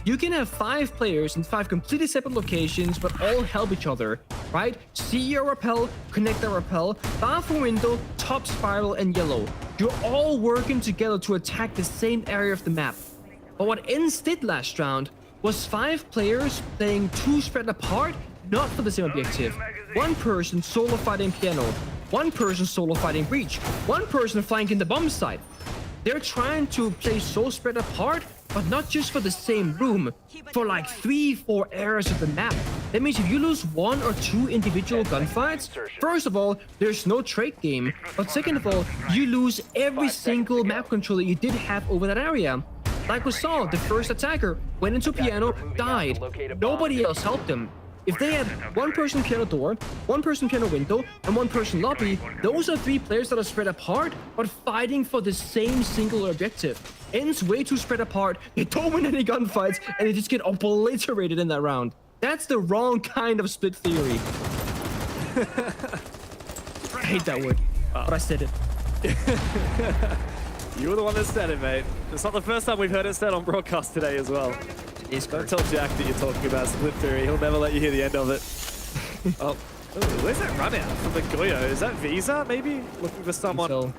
You can have 5 players in 5 completely separate locations, but all help each other, right? See your rappel, connect the rappel, bathroom window, top spiral, and yellow. You're all working together to attack the same area of the map. But what ENCE did last round was 5 players playing 2 spread apart, not for the same objective. 1 person solo fighting piano, 1 person solo fighting breach, 1 person flanking the bomb site. They're trying to play so spread apart, but not just for the same room, for like 3-4 areas of the map. That means if you lose 1 or 2 individual gunfights, first of all, there's no trade game. But second of all, you lose every single map controller you did have over that area. Like we saw, the first attacker went into piano, died. Nobody else helped him. If they had 1 person piano door, 1 person piano window, and 1 person lobby, those are 3 players that are spread apart, but fighting for the same single objective. ENCE way too spread apart, they don't win any gunfights, and they just get obliterated in that round. That's the wrong kind of split theory. I hate that word, but I said it. You were the one that said it, mate. It's not the first time we've heard it said on broadcast today as well. Don't tell Jack that you're talking about split theory. He'll never let you hear the end of it. Oh, ooh, where's that run out from the Goyo? Is that Visa, maybe? Looking for someone on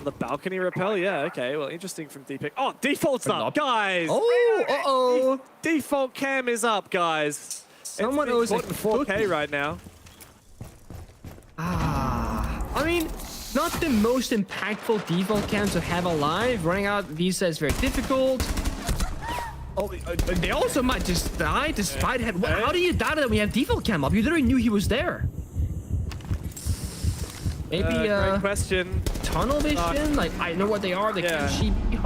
the balcony rappel? Yeah, okay. Well, interesting from DPEC. Oh, default's up, guys! Oh, uh-oh! Default cam is up, guys. Someone owes in 4K right now. I mean, not the most impactful default cam to have alive. Running out Visa is very difficult. Oh, they also might just die despite how do you die that we have default cam up? You literally knew he was there. Maybe great question. Tunnel vision? Like, I know what they are. They can't see me.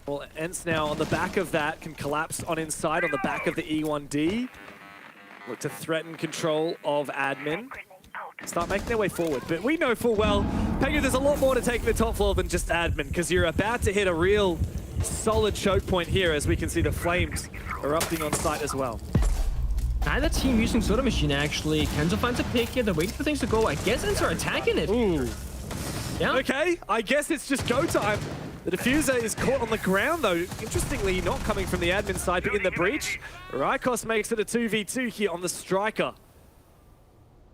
Well, ENCE now on the back of that can collapse on inside on the back of the E1D. Look to threaten control of admin. Start making their way forward. But we know full well, Pengu, there's a lot more to take the top floor than just admin, because you're about to hit a real solid choke point here, as we can see the flames erupting on site as well. Neither team using Soda Machine, actually. Kenzo finds a pick here. They're waiting for things to go. I guess ENCE are attacking it. Ooh. Yeah. Okay, I guess it's just go time. The diffuser is caught on the ground, though. Interestingly, not coming from the admin side, but in the breach. Rykos makes it a 2v2 here on the striker.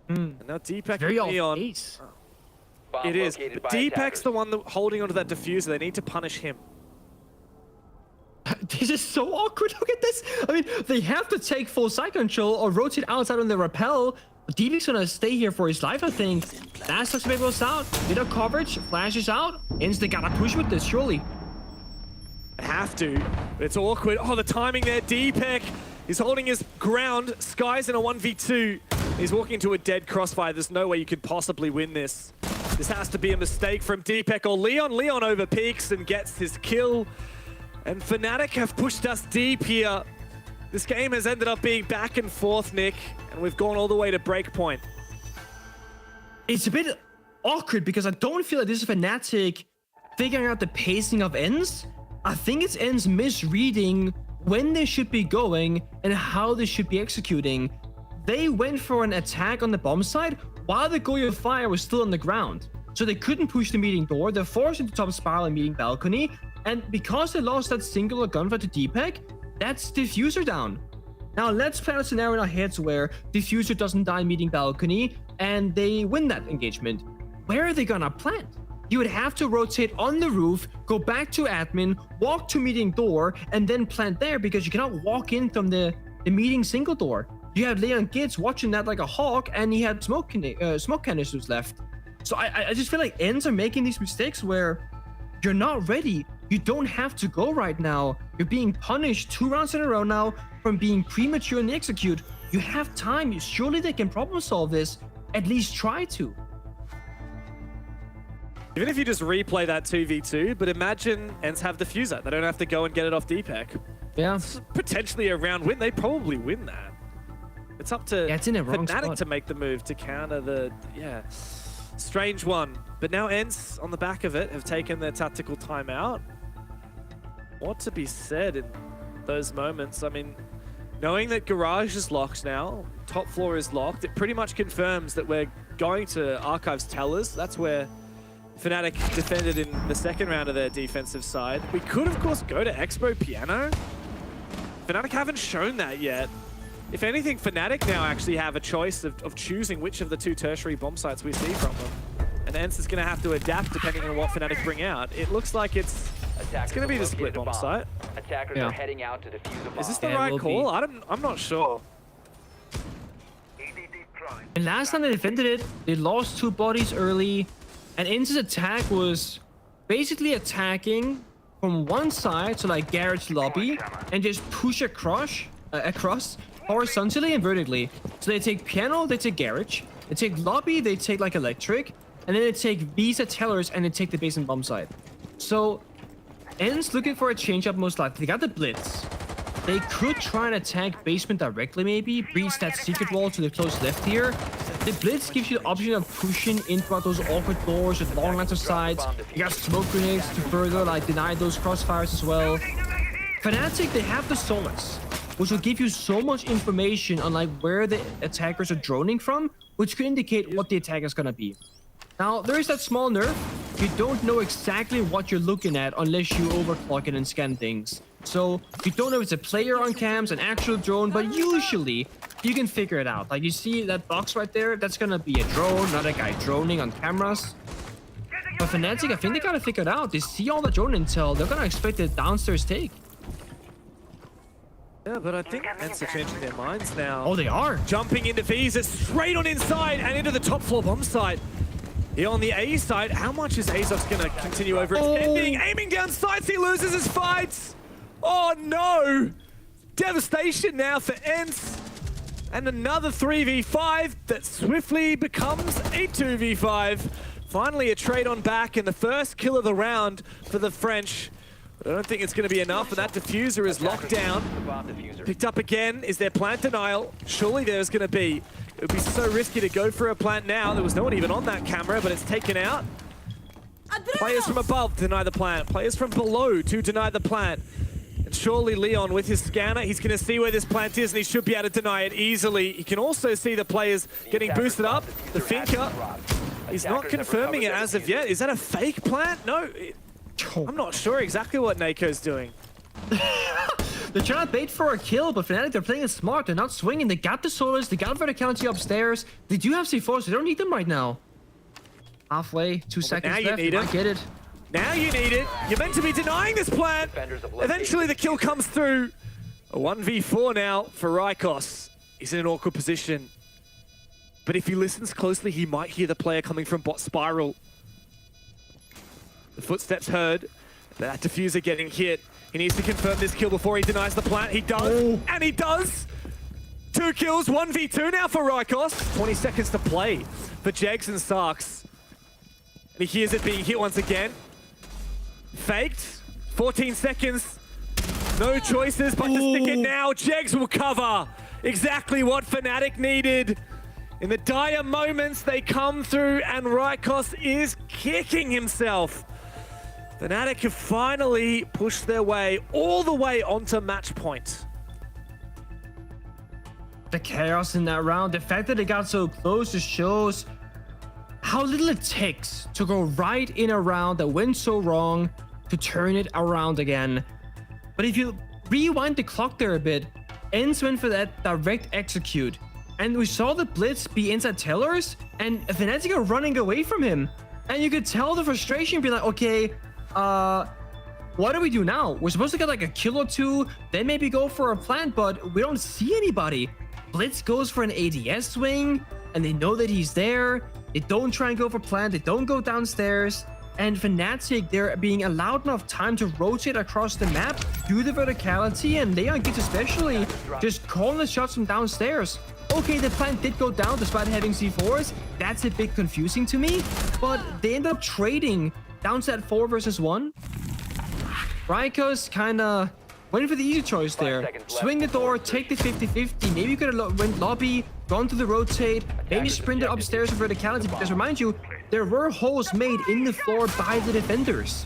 And now DPEC very and Neon. Bomb It is. located But by DPEC's attackers. the one holding onto that diffuser. They need to punish him. This is so awkward. Look at this. I mean, they have to take full side control or rotate outside on the rappel. DPEC's gonna stay here for his life, I think. Last touch goes out. Bit of coverage. Flashes out. ENCE, they gotta push with this, surely. Have to. It's awkward. Oh, the timing there. DPEC is holding his ground. Sky's in a 1v2. He's walking into a dead crossfire. There's no way you could possibly win this. This has to be a mistake from DPEC or Leon. Leon over peaks and gets his kill. And Fnatic have pushed us deep here. This game has ended up being back and forth, Nick, and we've gone all the way to breakpoint. It's a bit awkward because I don't feel like this is Fnatic figuring out the pacing of ENCE. I think it's ENCE misreading when they should be going and how they should be executing. They went for an attack on the bomb side while the Goyo fire was still on the ground. So they couldn't push the meeting door. They're forced into top spiral and meeting balcony. And because they lost that singular gunfight to DPEC, that's diffuser down. Now let's plan a scenario in our heads where diffuser doesn't die meeting balcony and they win that engagement. Where are they gonna plant? You would have to rotate on the roof, go back to admin, walk to meeting door, and then plant there because you cannot walk in from the meeting single door. You have Leon Gitz watching that like a hawk, and he had smoke canisters left. So I just feel like ENCE are making these mistakes where you're not ready. You don't have to go right now. You're being punished 2 rounds in a row now from being premature in the execute. You have time. Surely they can problem solve this. At least try to. Even if you just replay that 2v2, but imagine ENCE have diffuser. They don't have to go and get it off DPEC. Yeah. It's potentially a round win. They probably win that. It's up to it's in a wrong Fnatic spot to make the move to counter the, strange one. But now ENCE, on the back of it, have taken their tactical timeout. What to be said in those moments? I mean, knowing that Garage is locked now, top floor is locked, it pretty much confirms that we're going to Archives Tellers. That's where Fnatic defended in the second round of their defensive side. We could, of course, go to Expo Piano. Fnatic haven't shown that yet. If anything, Fnatic now actually have a choice of choosing which of the 2 tertiary bomb sites we see from them. And ENCE is going to have to adapt depending on what Fnatic bring out. It looks like it's going to be the split bomb site. Attackers are heading out to defuse a bomb. Is this the right call? I'm not sure. And last time they defended it, they lost 2 bodies early. And ENCE's attack was basically attacking from one side, so like Garrett's lobby, and just push across horizontally and vertically. So they take piano, they take garage, they take lobby, they take like electric, and then they take Visa tellers and they take the base and bomb side. So ENCE looking for a change up most likely. They got the blitz. They could try and attack basement directly, maybe breach that secret wall to the close left here. The blitz gives you the option of pushing in throughout those awkward doors with long lines of sides. You got smoke grenades to further like deny those crossfires as well. Fnatic, they have the Solace, which will give you so much information on like where the attackers are droning from, which could indicate what the attack is gonna be. Now, there is that small nerf. You don't know exactly what you're looking at unless you overclock it and scan things. So you don't know if it's a player on cams, an actual drone, but usually you can figure it out. Like you see that box right there, that's gonna be a drone, not a guy droning on cameras. But Fnatic, I think they gotta figure it out. They see all the drone intel, they're gonna expect a downstairs take. Yeah, but I think ENCE are changing their minds now. Oh, they are? Jumping into Visa, straight on inside and into the top floor bomb site. Here on the A side, how much is Azov's going to continue over extending? Aiming down sights, he loses his fights. Oh no! Devastation now for ENCE. And another 3v5 that swiftly becomes a 2v5. Finally a trade on back and the first kill of the round for the French. But I don't think it's going to be enough, and that diffuser is locked down. Picked up again. Is there plant denial? Surely there's going to be. It would be so risky to go for a plant now. There was no one even on that camera, but it's taken out. Players from above deny the plant. Players from below to deny the plant. And surely Leon with his scanner, he's going to see where this plant is, and he should be able to deny it easily. He can also see the players getting boosted up. The Finker, he's not confirming it as of yet. Is that a fake plant? No. I'm not sure exactly what Nako's doing. They're trying to bait for a kill, but Fnatic, they're playing it smart. They're not swinging. They got the Solas, they got verticality upstairs. They do have C4s, so they don't need them right now. Halfway, 2 seconds now left. You need it. I get it. Now you need it. You're meant to be denying this plant. Eventually the kill comes through. A 1v4 now for Rykos. He's in an awkward position. But if he listens closely, he might hear the player coming from bot spiral. The footsteps heard. That diffuser getting hit. He needs to confirm this kill before he denies the plant. He does, and he does. 2 kills, 1v2 now for Rykos. 20 seconds to play for Jegs and Sarks. And he hears it being hit once again. Faked, 14 seconds. No choices but to stick it now. Jegs will cover exactly what Fnatic needed. In the dire moments, they come through and Rykos is kicking himself. Fnatic have finally pushed their way all the way onto match point. The chaos in that round, the fact that they got so close just shows how little it takes to go right in a round that went so wrong to turn it around again. But if you rewind the clock there a bit, ENCE went for that direct execute. And we saw the blitz be inside tellers, and Fnatic are running away from him. And you could tell the frustration, be like, okay, what do we do now? We're supposed to get like a kill or 2, then maybe go for a plant, but we don't see anybody. Blitz goes for an ADS swing, and they know that he's there. They don't try and go for plant, they don't go downstairs. And Fnatic, they're being allowed enough time to rotate across the map, do the verticality, and Leon gets especially just calling the shots from downstairs. Okay, the plant did go down despite having C4s. That's a bit confusing to me, but they end up trading down to that 4 versus 1. Rykos kind of went for the easy choice there. Swing the door, take the 50-50. Maybe you could have went lobby, gone to the rotate, maybe sprinted upstairs with verticality, because remind you, there were holes made in the floor by the defenders.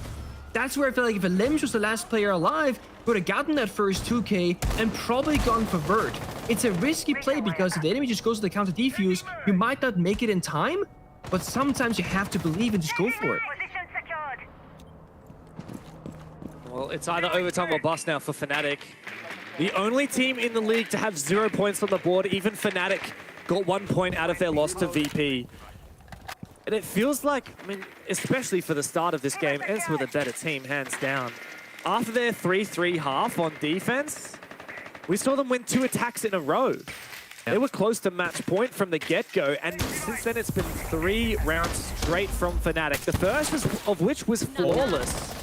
That's where I feel like if Limbs was the last player alive, would have gotten that first 2k and probably gone for Vert. It's a risky play because if the enemy just goes to the counter defuse, you might not make it in time, but sometimes you have to believe and just go for it. Well, it's either overtime or bust now for Fnatic. The only team in the league to have 0 points on the board, even Fnatic got 1 point out of their loss to VP. And it feels like, I mean, especially for the start of this game, ENCE were the better team, hands down. After their 3-3 half on defense, we saw them win 2 attacks in a row. They were close to match point from the get-go, and since then it's been 3 rounds straight from Fnatic. The first of which was flawless.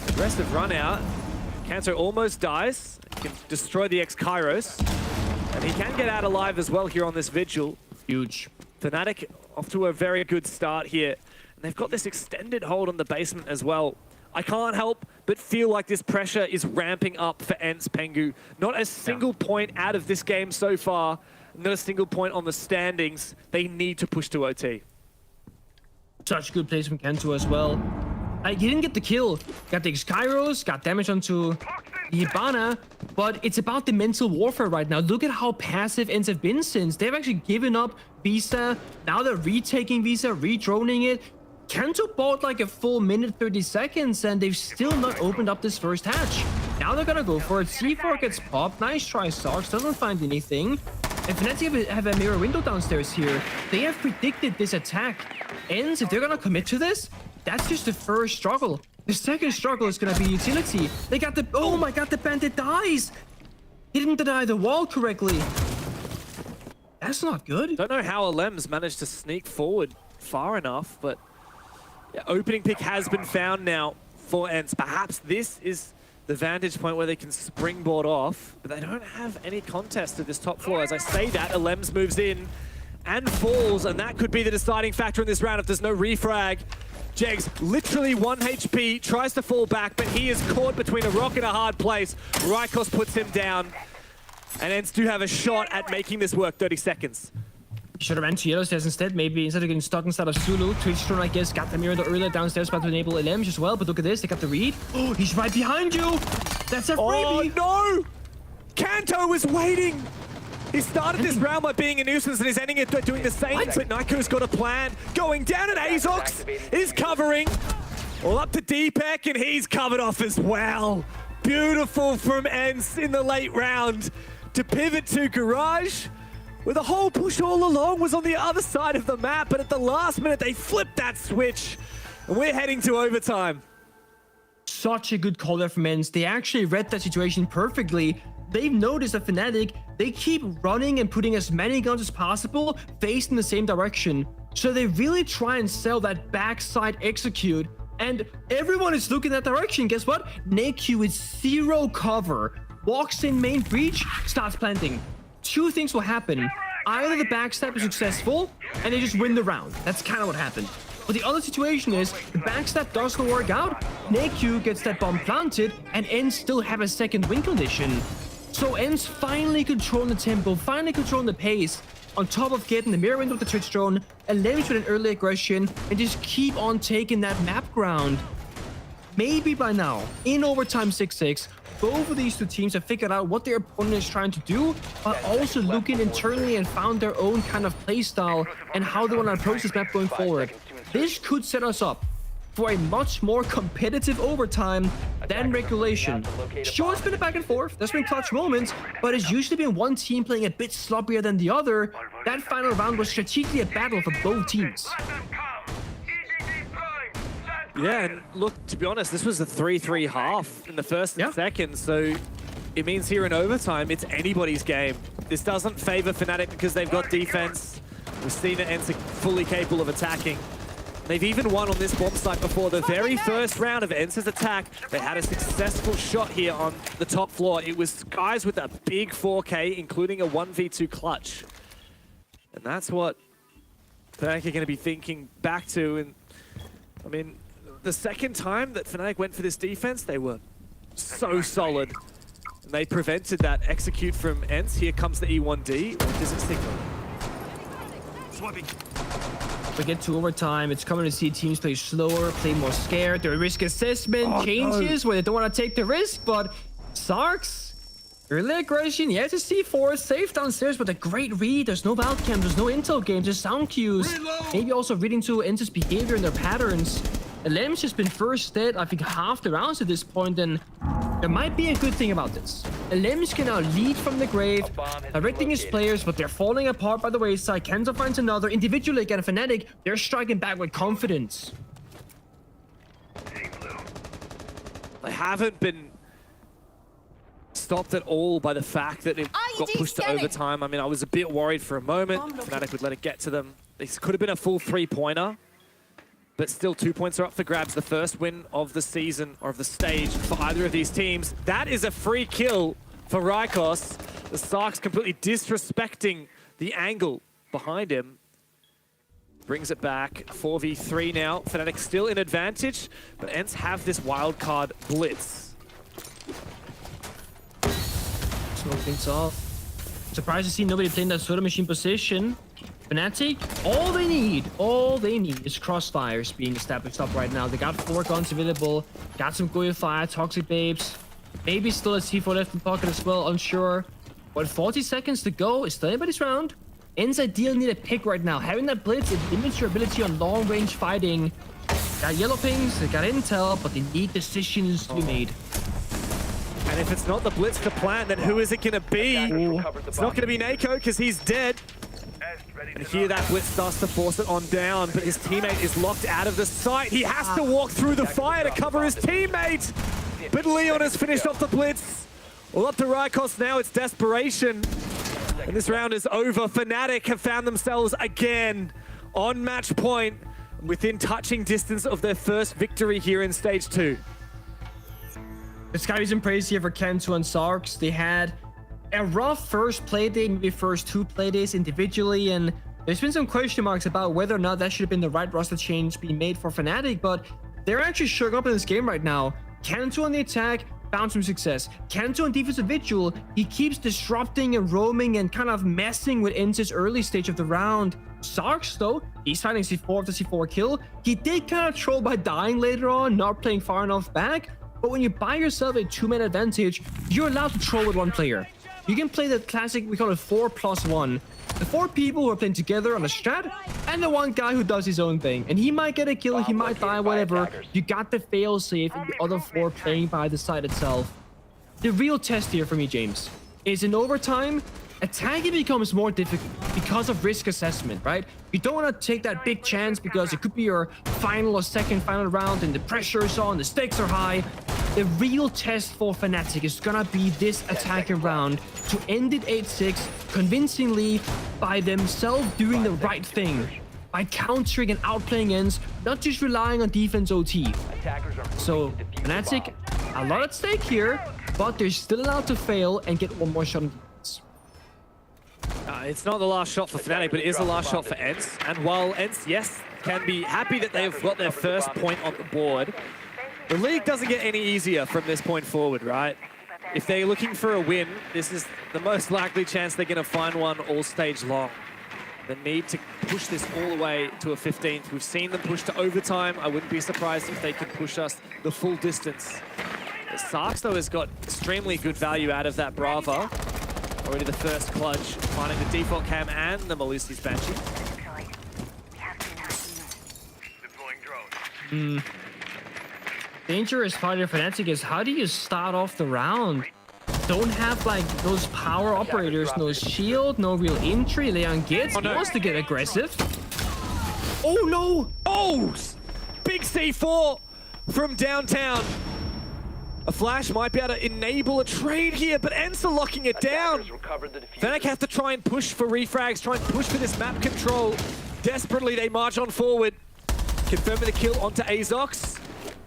Aggressive run out. Kanto almost dies. He can destroy the X-Kairos. And And he can get out alive as well here on this Vigil. Huge. Fnatic off to a very good start here. And they've got this extended hold on the basement as well. I can't help but feel like this pressure is ramping up for ENCE Pengu. Not a single point out of this game so far. Not a single point on the standings. They need to push to OT. Such good plays from Kento as well. He didn't get the kill. Got the Skyros, got damage onto the Hibana, but it's about the mental warfare right now. Look at how passive ENCE have been since. They've actually given up Visa. Now they're retaking Visa, re-droning it. Kento bought like a full minute 30 seconds and they've still not opened up this first hatch. Now they're gonna go for it. C4 gets popped. Nice try, Sarks. Doesn't find anything. And Fnatic have a mirror window downstairs here. They have predicted this attack. ENCE, if they're gonna commit to this, that's just the first struggle. The second struggle is gonna be utility. They got the, oh my god, the bandit dies. He didn't deny the wall correctly. That's not good. Don't know how Alems managed to sneak forward far enough, but yeah, opening pick has been found now for ENCE. Perhaps this is the vantage point where they can springboard off, but they don't have any contest to this top floor. As I say that, Alems moves in and falls, and that could be the deciding factor in this round if there's no refrag. Jegs, literally 1 HP, tries to fall back, but he is caught between a rock and a hard place. Rykos puts him down, and ENCE do have a shot at making this work. 30 seconds. Should have ran to yellow stairs instead, maybe instead of getting stuck inside of Zulu. Twitchstone, I guess, got the mirror earlier downstairs, about to enable LMs as well. But look at this, they got the read. Oh, he's right behind you. That's a freebie. Oh no! Kanto was waiting. He started this round by being a nuisance and is ending it by doing the same. But Niko's got a plan. Going down, and Azox is covering. All up to Deepek, and he's covered off as well. Beautiful from ENCE in the late round to pivot to Garage. Where the whole push all along was on the other side of the map, but at the last minute they flipped that switch, and we're heading to overtime. Such a good call there from ENCE. They actually read that situation perfectly. They've noticed that Fnatic, they keep running and putting as many guns as possible facing the same direction. So they really try and sell that backside execute, and everyone is looking that direction. Guess what? NAQ with 0 cover, walks in main breach, starts planting. Two things will happen. Either the backstab is successful and they just win the round. That's kind of what happened. But the other situation is the backstab doesn't work out. NAQ gets that bomb planted and ENCE still have a second win condition. So ENCE finally controlling the tempo, finally controlling the pace, on top of getting the mirror window of the Twitch drone, and leverage with an early aggression, and just keep on taking that map ground. Maybe by now, in overtime 6-6, both of these two teams have figured out what their opponent is trying to do, but also looking internally and found their own kind of playstyle and how they want to approach this map going forward. This could set us up for a much more competitive overtime than regulation. Sure, it's been a back and forth, there's been clutch moments, but it's usually been one team playing a bit sloppier than the other. That final round was strategically a battle for both teams. Yeah, and look, to be honest, this was a 3-3 half in the first and second, so it means here in overtime, it's anybody's game. This doesn't favor Fnatic because they've got defense. We've seen that ENCE fully capable of attacking. They've even won on this bomb site before. The very first round of ENCE's attack, they had a successful shot here on the top floor. It was guys with a big 4K, including a 1v2 clutch. And that's what Fnatic are going to be thinking back to. And I mean, the second time that Fnatic went for this defense, they were so solid. And they prevented that execute from ENCE. Here comes the E1D. Or does it signal? We get to overtime, it's coming to see teams play slower, play more scared. Their risk assessment changes where they don't want to take the risk, but Sarks, early aggression, yeah, it's a C4, safe downstairs, but a great read. There's no valve cam, there's no intel game, just sound cues. Maybe also reading to ENCE's behavior and their patterns. LM's just been first dead, I think, half the rounds at this point, and there might be a good thing about this. LM's can now lead from the grave, directing his players, but they're falling apart by the wayside. Kento finds another. Individually again, Fnatic, they're striking back with confidence. They haven't been stopped at all by the fact that it got pushed to overtime. I mean, I was a bit worried for a moment. Fnatic would let it get to them. This could have been a full 3-pointer. But still, 2 points are up for grabs. The first win of the season, or of the stage, for either of these teams. That is a free kill for Rykos. The Sark's completely disrespecting the angle behind him. Brings it back, 4v3 now. Fnatic still in advantage, but ENCE have this wildcard blitz. Smoke things off. Surprised to see nobody playing that soda machine position. Fnatic, all they need is crossfires being established up right now. They got 4 guns available, got some Goyo Fire, Toxic Babes, maybe still a C4 left in pocket as well, unsure. But 40 seconds to go, it's still anybody's round. ENCE ideally need a pick right now. Having that blitz, it limits your ability on long range fighting. Got yellow pings, they got intel, but they need decisions to be made. And if it's not the blitz to plant, then who is it going to be? It's not going to be Nako because he's dead. And here that blitz starts to force it on down, but his teammate is locked out of the sight. He has to walk through the fire to cover his teammate. But Leon has finished off the blitz. Well, up to Rykos now, it's desperation. And this round is over. Fnatic have found themselves again on match point, within touching distance of their first victory here in stage 2. It's gotta be some praise here for Kento and Sarks. They had a rough first play day, maybe first 2 play days individually, and there's been some question marks about whether or not that should have been the right roster change being made for Fnatic, but they're actually showing up in this game right now. Kento on the attack, found some success. Kento on defensive vigil, he keeps disrupting and roaming and kind of messing with ENCE's early stage of the round. Sarks though, he's finding C4 after C4 kill. He did kind of troll by dying later on, not playing far enough back, but when you buy yourself a 2-man advantage, you're allowed to troll with 1 player. You can play the classic, we call it 4+1. The 4 people who are playing together on a strat, and the 1 guy who does his own thing. And he might get a kill, he might die, whatever. You got the fail-safe and the other 4 playing by the side itself. The real test here for me, James, is in overtime, attacking becomes more difficult because of risk assessment, right? You don't want to take that big chance because it could be your final or second final round and the pressure is on, the stakes are high. The real test for Fnatic is gonna be this attacking round to end it 8-6 convincingly by themselves doing the right thing, by countering and outplaying ENCE, not just relying on defense OT. So Fnatic, a lot at stake here, but they're still allowed to fail and get 1 more shot on defense. It's not the last shot for Fnatic, but it is the last shot for ENCE. And while ENCE, yes, can be happy that they've got their first point on the board, the league doesn't get any easier from this point forward, right? If they're looking for a win, this is the most likely chance they're going to find one all stage long. The need to push this all the way to a 15th. We've seen them push to overtime. I wouldn't be surprised if they could push us the full distance. The Sarks, though, has got extremely good value out of that Brava. Already the first clutch, finding the default cam and the Melusi's Banshee. Dangerous part of Fnatic is how do you start off the round? Don't have like those power operators, no shield, no real entry. Leon gets, he wants to get aggressive. Oh no! Oh! Big C4 from downtown. A flash might be able to enable a trade here, but ENCE are locking it down. Fnatic have to try and push for refrags, try and push for this map control. Desperately, they march on forward. Confirming the kill onto Azox,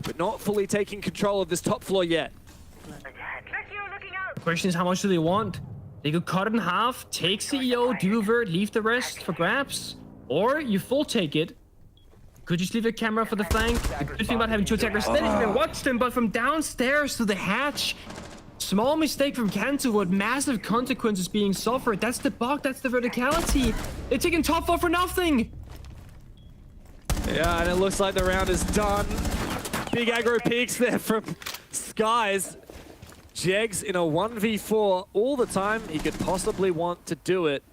but not fully taking control of this top floor yet. The question is, how much do they want? They could cut it in half, take CEO, do Vert, leave the rest for grabs. Or you full take it. Could just leave a camera for the flank. The good thing about having 2 attackers, then you can watch them, but from downstairs to the hatch. Small mistake from Kento with massive consequences being suffered. That's the bug, that's the verticality. They're taking top 4 for nothing. Yeah, and it looks like the round is done. Big aggro peaks there from Skies. Jegs in a 1v4 all the time he could possibly want to do it.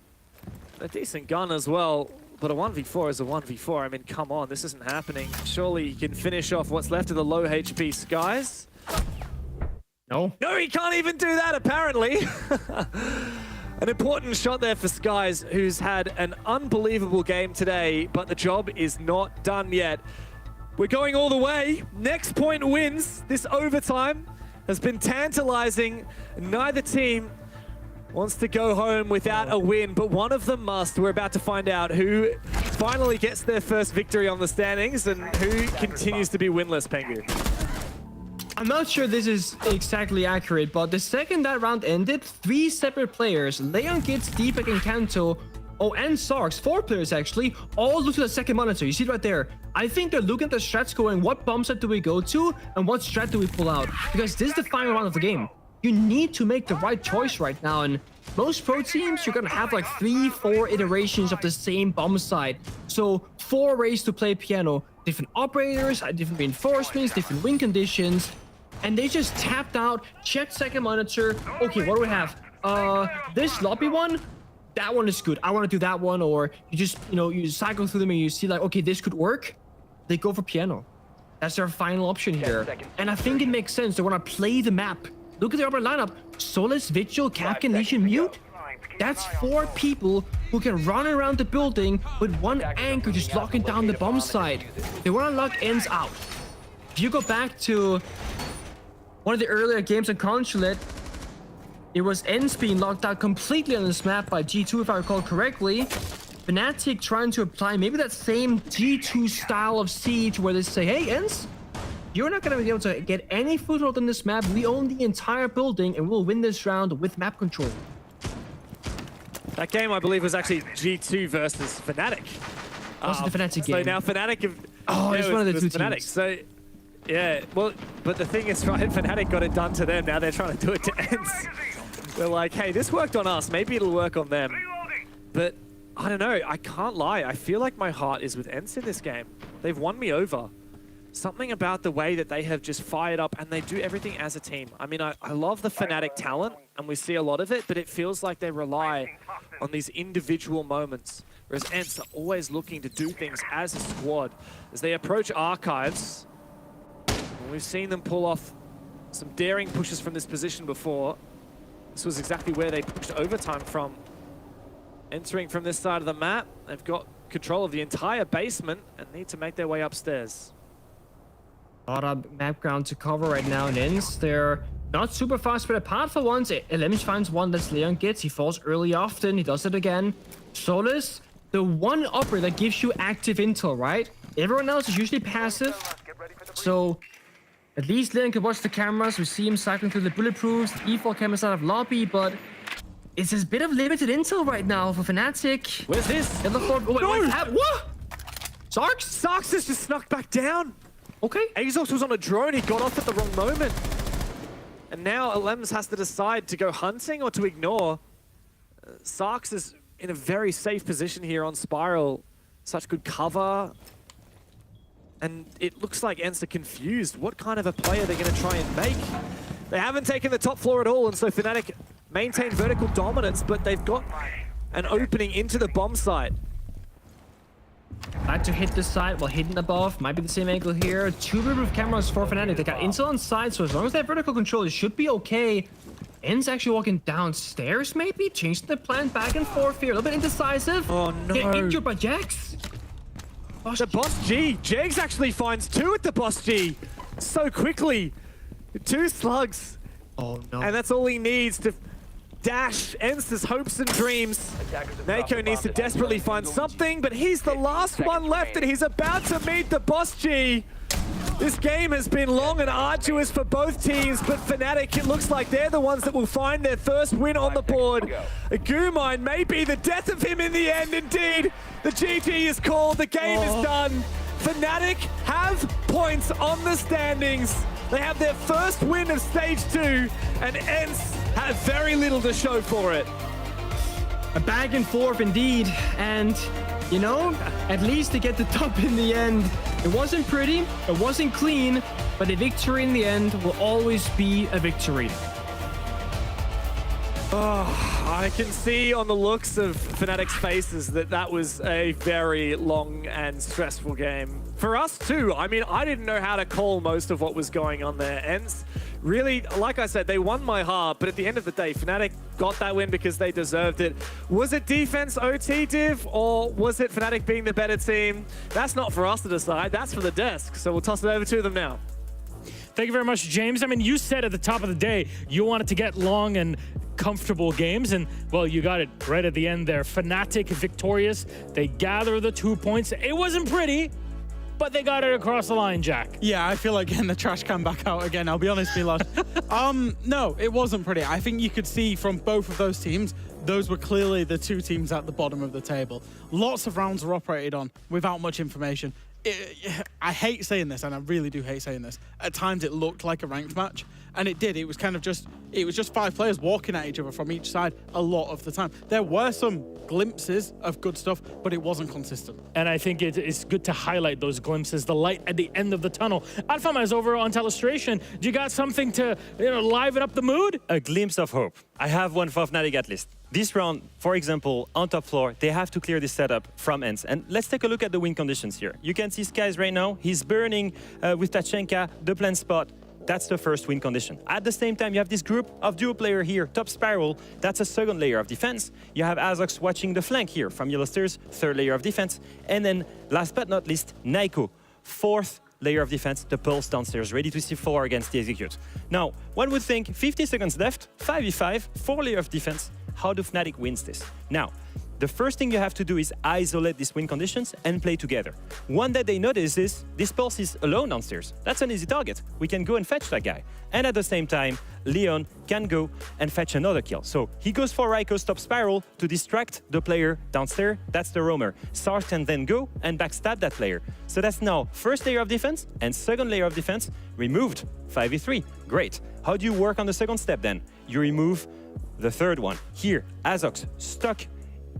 A decent gun as well. But a 1v4 is a 1v4. I mean, come on, this isn't happening. Surely he can finish off what's left of the low HP Skies. No. No, he can't even do that, apparently. An important shot there for Skies, who's had an unbelievable game today, but the job is not done yet. We're going all the way. Next point wins. This overtime has been tantalizing. Neither team wants to go home without a win, but one of them must. We're about to find out who finally gets their first victory on the standings and who continues to be winless, Pengu. I'm not sure this is exactly accurate, but the second that round ended, 3 separate players, Leon, Gitz, Deepak, and Kanto, and Sarks, 4 players actually, all look to the second monitor. You see it right there. I think they're looking at the strats going, what bomb set do we go to, and what strat do we pull out? Because this is the final round of the game. You need to make the right choice right now, and most pro teams, you're gonna have like 3-4 iterations of the same bomb site. So 4 ways to play piano. Different operators, different reinforcements, different win conditions. And they just tapped out, checked second monitor. Okay, what do we have? This lobby one, that one is good. I want to do that one. Or you just, you cycle through them and you see like, okay, this could work. They go for piano. That's their final option here. And I think it makes sense. They want to play the map. Look at the upper lineup. Solis, Vigil, Kapkan, Legion, Mute. That's 4 people who can run around the building with 1 anchor just locking down the bomb site. They want to lock ENCE out. If you go back to one of the earlier games on Consulate, it was ENCE being locked out completely on this map by G2, if I recall correctly. Fnatic trying to apply maybe that same G2 style of siege where they say, hey, ENCE, you're not going to be able to get any foothold on this map. We own the entire building and we'll win this round with map control. That game, I believe, was actually G2 versus Fnatic. Was it the Fnatic game? So now Fnatic have... Oh, it's one of the 2 Fnatic. teams. So, yeah, well, but the thing is, right, Fnatic got it done to them. Now they're trying to do it to ENCE. They're like, hey, this worked on us. Maybe it'll work on them. But I don't know. I can't lie. I feel like my heart is with ENCE in this game. They've won me over. Something about the way that they have just fired up and they do everything as a team. I mean, I love the Fnatic talent and we see a lot of it, but it feels like they rely on these individual moments. Whereas ENCE are always looking to do things as a squad. As they approach Archives, we've seen them pull off some daring pushes from this position before. This was exactly where they pushed overtime from. Entering from this side of the map, they've got control of the entire basement and need to make their way upstairs. A lot of map ground to cover right now in ENCE. They're not super fast, but apart for once, Elemis finds one that's Leon gets. He falls early often. He does it again. Solis, the one upper that gives you active intel, right? Everyone else is usually passive. So at least Leon can watch the cameras. We see him cycling through the bulletproofs, the E4 cameras out of lobby, but it's a bit of limited intel right now for Fnatic. Where's this? What? Sarks? Sarks has just snuck back down. Okay. Azox was on a drone. He got off at the wrong moment. And now Elems has to decide to go hunting or to ignore. Sarks is in a very safe position here on Spiral. Such good cover. And it looks like ENCE are confused. What kind of a play are they going to try and make? They haven't taken the top floor at all, and so Fnatic maintain vertical dominance, but they've got an opening into the bomb site. Like to hit this side while hidden above. Might be the same angle here. 2 roof cameras for Fnatic. They got intel on side, so as long as they have vertical control, it should be okay. ENCE actually walking downstairs, maybe? Changing the plan back and forth here. A little bit indecisive. Oh, no. Get injured by Jax. The Boss G. Jags actually finds 2 at the Boss G so quickly. 2 slugs. Oh, no. And that's all he needs to dash ENCE's hopes and dreams. Nako needs to desperately find something, but he's the last one left and he's about to meet the Boss G. This game has been long and arduous for both teams, but Fnatic, it looks like they're the ones that will find their first win on the board. Gumine may be the death of him in the end, indeed. The GG is called, the game is done. Fnatic have points on the standings. They have their first win of stage 2, and ENCE have very little to show for it. A back and forth indeed, and you know, at least they get the top in the end. It wasn't pretty, it wasn't clean, but a victory in the end will always be a victory. Oh, I can see on the looks of Fnatic's faces that that was a very long and stressful game. For us too, I mean, I didn't know how to call most of what was going on there. ENCE, really, like I said, they won my heart, but at the end of the day, Fnatic got that win because they deserved it. Was it defense OT div, or was it Fnatic being the better team? That's not for us to decide, that's for the desk. So we'll toss it over to them now. Thank you very much, James. I mean, you said at the top of the day, you wanted to get long and comfortable games, and well, you got it right at the end there. Fnatic victorious. They gather the 2 points. It wasn't pretty, but they got it across the line, Jack. Yeah, I feel like getting the trash can back out again. I'll be honest, Milosh. No, it wasn't pretty. I think you could see from both of those teams, those were clearly the two teams at the bottom of the table. Lots of rounds were operated on without much information. I hate saying this, and I really do hate saying this. At times, it looked like a ranked match, and it did. It was kind of just 5 players walking at each other from each side a lot of the time. There were some glimpses of good stuff, but it wasn't consistent. And I think it's good to highlight those glimpses, the light at the end of the tunnel. Alphama is over on Telestration. Do you got something to liven up the mood? A glimpse of hope. I have one for Fnatic at least. This round, for example, on top floor, they have to clear this setup from ENCE. And let's take a look at the win conditions here. You can see Skies right now. He's burning with Tachenka, the plant spot. That's the first win condition. At the same time, you have this group of duo player here, top spiral. That's a second layer of defense. You have Azox watching the flank here from Yellow Stairs, third layer of defense. And then, last but not least, Naiko, fourth layer of defense, the Pulse downstairs, ready to C4 against the Execute. Now, one would think 50 seconds left, 5v5, 4 layer of defense. How do Fnatic wins this? Now, the first thing you have to do is isolate these win conditions and play together. One that they notice is this Pulse is alone downstairs. That's an easy target. We can go and fetch that guy. And at the same time, Leon can go and fetch another kill. So he goes for Raiko's top spiral to distract the player downstairs. That's the roamer. Sarge can then go and backstab that player. So that's now first layer of defense and second layer of defense removed. 5v3. Great. How do you work on the second step then? You remove the third one. Here, Azox stuck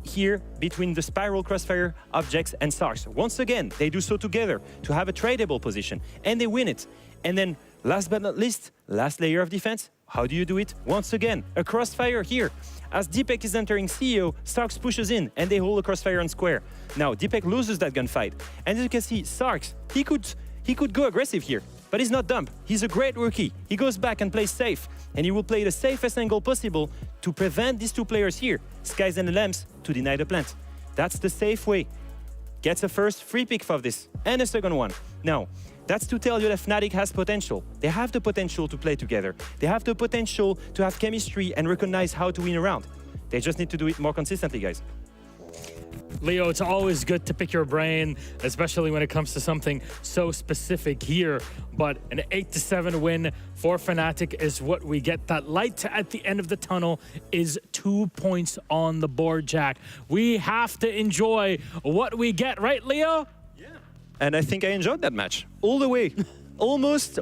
here between the spiral crossfire of Jax and Sarge. Once again, they do so together to have a tradable position, and they win it. And then, last but not least, last layer of defense. How do you do it? Once again, a crossfire here. As Deepek is entering CEO, Sarx pushes in, and they hold a crossfire on square. Now, Deepek loses that gunfight. And as you can see, Sarx, he could go aggressive here, but he's not dumb. He's a great rookie. He goes back and plays safe, and he will play the safest angle possible to prevent these two players here, Skies and Lamps, to deny the plant. That's the safe way. Gets a first free pick for this, and a second one. Now, that's to tell you that Fnatic has potential. They have the potential to play together. They have the potential to have chemistry and recognize how to win a round. They just need to do it more consistently, guys. Leo, it's always good to pick your brain, especially when it comes to something so specific here. But an 8-7 win for Fnatic is what we get. That light at the end of the tunnel is 2 points on the board, Jack. We have to enjoy what we get, right, Leo? Yeah. And I think I enjoyed that match all the way. almost.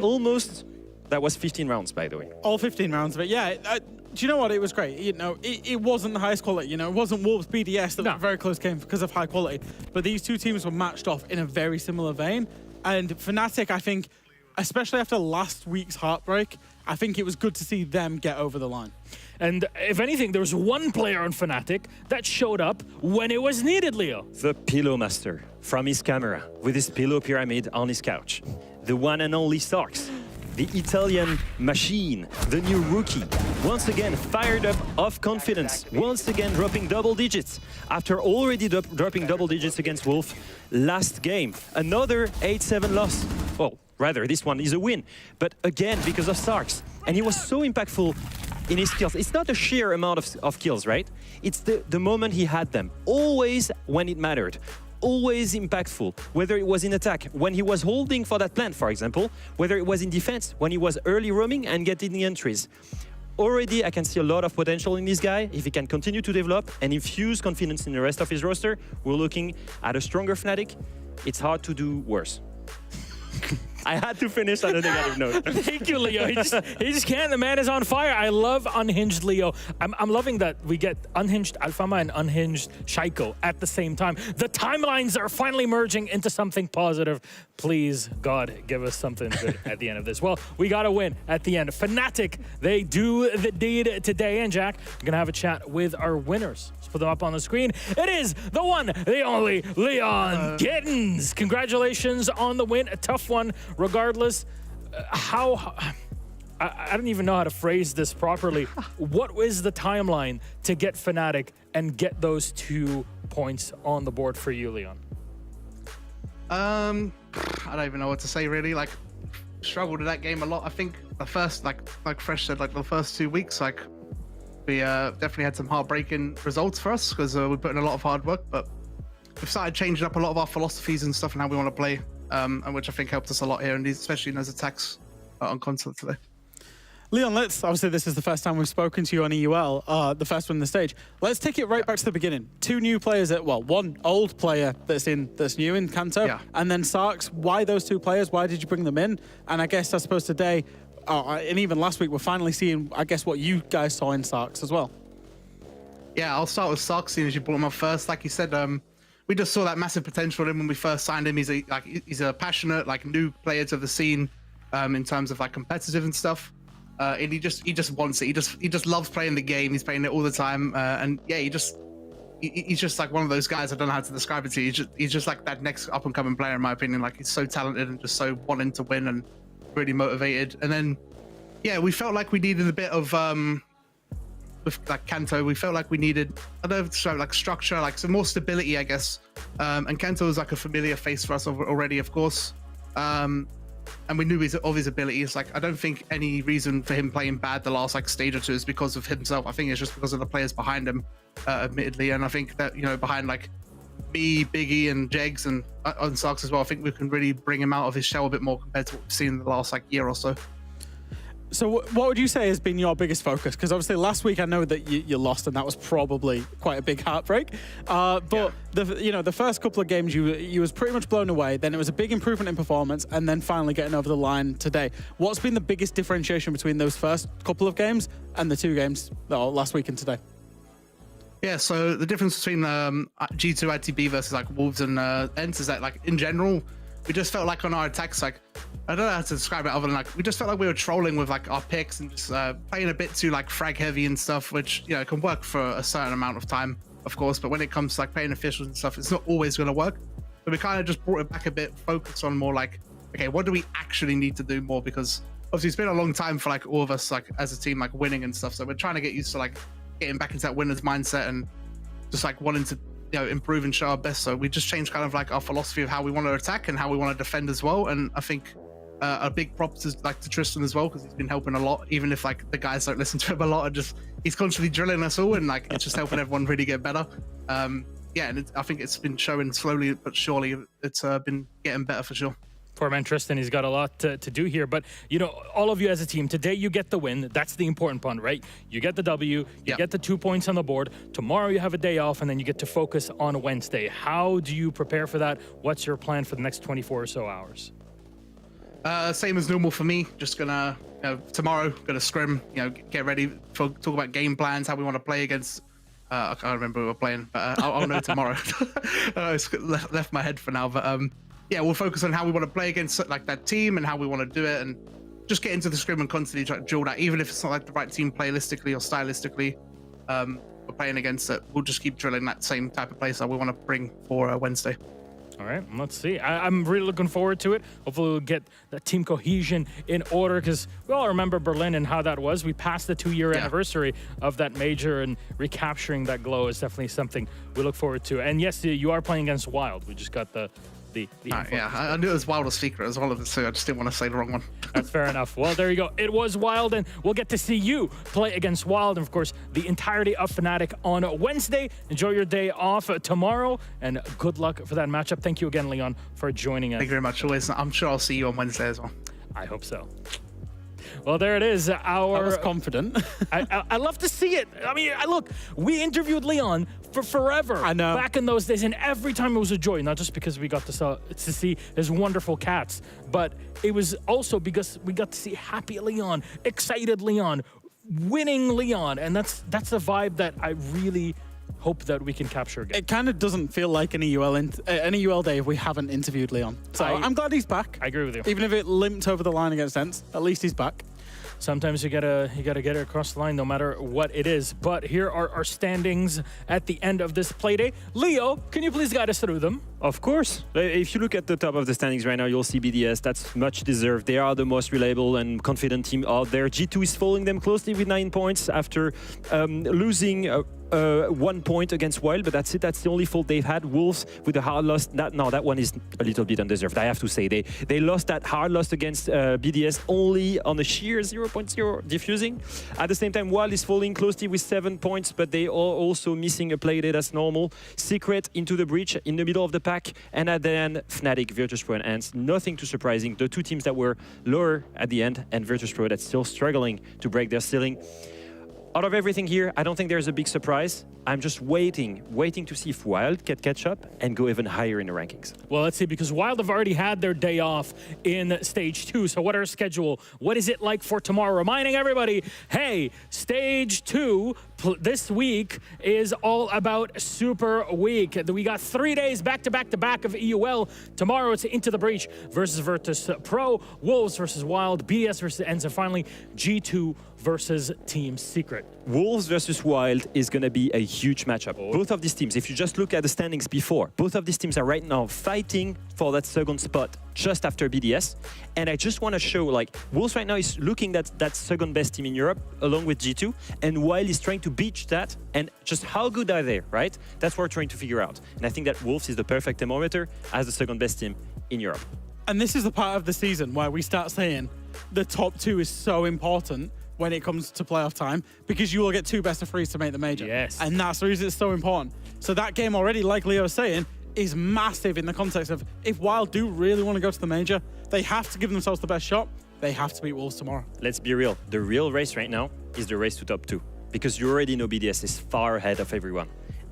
That was 15 rounds, by the way. All 15 rounds, but yeah. Do you know what? It was great. It wasn't the highest quality. It wasn't Wolves BDS that was a very close game because of high quality. But these two teams were matched off in a very similar vein. And Fnatic, I think, especially after last week's heartbreak, I think it was good to see them get over the line. And if anything, there was one player on Fnatic that showed up when it was needed, Leo. The Pillow Master from his camera with his pillow pyramid on his couch. The one and only Sarx. The Italian machine, the new rookie, once again fired up of confidence, once again dropping double digits. After already dropping double digits against Wolf last game, another 8-7 loss. Well, rather, this one is a win, but again, because of Sarx. And he was so impactful in his kills. It's not a sheer amount of kills, right? It's the moment he had them, always when it mattered. Always impactful, whether it was in attack, when he was holding for that plant, for example, whether it was in defense, when he was early roaming and getting the entries. Already, I can see a lot of potential in this guy. If he can continue to develop and infuse confidence in the rest of his roster, we're looking at a stronger Fnatic. It's hard to do worse. I had to finish on a negative note. Thank you, Leo. He just can't. The man is on fire. I love unhinged Leo. I'm loving that we get unhinged Alphama and unhinged Shaiko at the same time. The timelines are finally merging into something positive. Please, God, give us something good at the end of this. Well, we got to win at the end. Fnatic, they do the deed today. And Jack, we're going to have a chat with our winners. Let's put them up on the screen. It is the one, the only Leon Giddens. Congratulations on the win. A tough one. Regardless, I don't even know how to phrase this properly. What is the timeline to get Fnatic and get those 2 points on the board for you, Leon? I don't even know what to say, really. Struggled with that game a lot. I think the first, like Fresh said, the first 2 weeks, we definitely had some heartbreaking results for us because we put in a lot of hard work, but we've started changing up a lot of our philosophies and stuff and how we want to play. and which I think helped us a lot here, and especially in those attacks on console today. Leon, obviously this is the first time we've spoken to you on EUL, the first one on the stage. Let's take it right back to the beginning. 2 new players, one old player that's new in Kanto, and then Sarks. Why those 2 players? Why did you bring them in? And I guess, I suppose today, and even last week, we're finally seeing, I guess, what you guys saw in Sarks as well. Yeah, I'll start with Sarks, seeing as you brought him up first. Like you said, we just saw that massive potential in him when we first signed him. He's a passionate, new player to the scene in terms of competitive and stuff. And he just wants it. He just loves playing the game. He's playing it all the time. And yeah, he's just one of those guys. I don't know how to describe it to you. He's just that next up and coming player, in my opinion. He's so talented and just so wanting to win and really motivated. And then, yeah, we felt like we needed a bit of with Kanto. We felt like we needed structure, some more stability, I guess. And Kanto was a familiar face for us already, of course. And we knew of his abilities. I don't think any reason for him playing bad the last stage or 2 is because of himself. I think it's just because of the players behind him, admittedly. And I think that, behind me, Biggie, and Jegs, and on Sarks as well, I think we can really bring him out of his shell a bit more compared to what we've seen in the last year or so. So what would you say has been your biggest focus? Because obviously last week I know that you lost, and that was probably quite a big heartbreak. But the first couple of games you was pretty much blown away. Then it was a big improvement in performance, and then finally getting over the line today. What's been the biggest differentiation between those first couple of games and the 2 games last week and today? Yeah, so the difference between G2 ITB versus Wolves and ENCE is that in general, we just felt on our attacks, I don't know how to describe it other than we just felt like we were trolling with our picks and just playing a bit too frag heavy and stuff, which can work for a certain amount of time, of course, but when it comes to playing officials and stuff, it's not always going to work. So we kind of just brought it back a bit, focused on more okay, what do we actually need to do more? Because obviously it's been a long time for all of us as a team winning and stuff, so we're trying to get used to getting back into that winner's mindset and just wanting to improve and show our best. So we just changed kind of our philosophy of how we want to attack and how we want to defend as well. And I think a big props is to Tristan as well, because he's been helping a lot, even if the guys don't listen to him a lot, and just he's constantly drilling us all, and it's just helping everyone really get better. Yeah, and I think it's been showing slowly but surely. It's been getting better for sure. Poor man Tristan, he's got a lot to do here. But, all of you as a team, today you get the win. That's the important part, right? You get the W, you get the 2 points on the board. Tomorrow you have a day off, and then you get to focus on Wednesday. How do you prepare for that? What's your plan for the next 24 or so hours? Same as normal for me. Just gonna, tomorrow, gonna scrim, get ready, talk about game plans, how we want to play against... I can't remember who we're playing, but I'll know tomorrow. It's left my head for now, but... yeah, we'll focus on how we want to play against that team and how we want to do it, and just get into the scrim and constantly try to drill that. Even if it's not the right team playlistically or stylistically, we're playing against it. We'll just keep drilling that same type of play style we want to bring for Wednesday. All right, let's see. I'm really looking forward to it. Hopefully we'll get the team cohesion in order, because we all remember Berlin and how that was. We passed the 2-year anniversary of that major, and recapturing that glow is definitely something we look forward to. And yes, you are playing against Wild. We just got the yeah, I knew it was Wild or Secret as well, so I just didn't want to say the wrong one. That's fair enough. Well, there you go. It was Wild, and we'll get to see you play against Wild, and of course, the entirety of Fnatic on Wednesday. Enjoy your day off tomorrow, and good luck for that matchup. Thank you again, Leon, for joining us. Thank you very much. Always. I'm sure I'll see you on Wednesday as well. I hope so. Well, there it is. I was confident. I love to see it. I mean, look, we interviewed Leon for forever. I know. Back in those days, and every time it was a joy, not just because we got to see his wonderful cats, but it was also because we got to see happy Leon, excited Leon, winning Leon, and that's the vibe that I really hope that we can capture again. It kind of doesn't feel like an EUL day if we haven't interviewed Leon. So I'm glad he's back. I agree with you. Even if it limped over the line against ENCE, at least he's back. Sometimes you gotta get it across the line, no matter what it is. But here are our standings at the end of this playday. Leo, can you please guide us through them? Of course. If you look at the top of the standings right now, you'll see BDS. That's much deserved. They are the most reliable and confident team out there. G2 is following them closely with 9 points after losing 1 point against Wild, but that's it. That's the only fault they've had. Wolves with a hard loss. That one is a little bit undeserved, I have to say. They lost that hard loss against BDS only on a sheer 0.0 diffusing. At the same time, Wild is falling closely with 7 points, but they are also missing a playdate as normal. Secret into the breach in the middle of the pack, and at the end, Fnatic, Virtus.pro, and ENCE. Nothing too surprising. The two teams that were lower at the end, and Virtus.pro that's still struggling to break their ceiling. Out of everything here, I don't think there's a big surprise. I'm just waiting to see if Wild can catch up and go even higher in the rankings. Well, let's see, because Wild have already had their day off in Stage 2. So what our schedule? What is it like for tomorrow? Reminding everybody, hey, Stage 2 this week is all about Super Week. We got 3 days back-to-back of EUL. Tomorrow it's Into the Breach versus Virtus.pro, Wolves versus Wild, BDS versus ENCE, and finally G2 versus Team Secret. Wolves versus Wild is going to be a huge matchup. Both of these teams, if you just look at the standings before, both of these teams are right now fighting for that second spot just after BDS. And I just want to show, like, Wolves right now is looking at that second best team in Europe, along with G2, and Wild is trying to beat that, and just how good are they, right? That's what we're trying to figure out. And I think that Wolves is the perfect thermometer as the second best team in Europe. And this is the part of the season where we start saying the top two is so important when it comes to playoff time, because you will get 2 best of 3s to make the major. Yes. And that's the reason it's so important. So that game already, like Leo was saying, is massive in the context of if Wild do really want to go to the major, they have to give themselves the best shot. They have to beat Wolves tomorrow. Let's be real. The real race right now is the race to top 2, because you already know BDS is far ahead of everyone.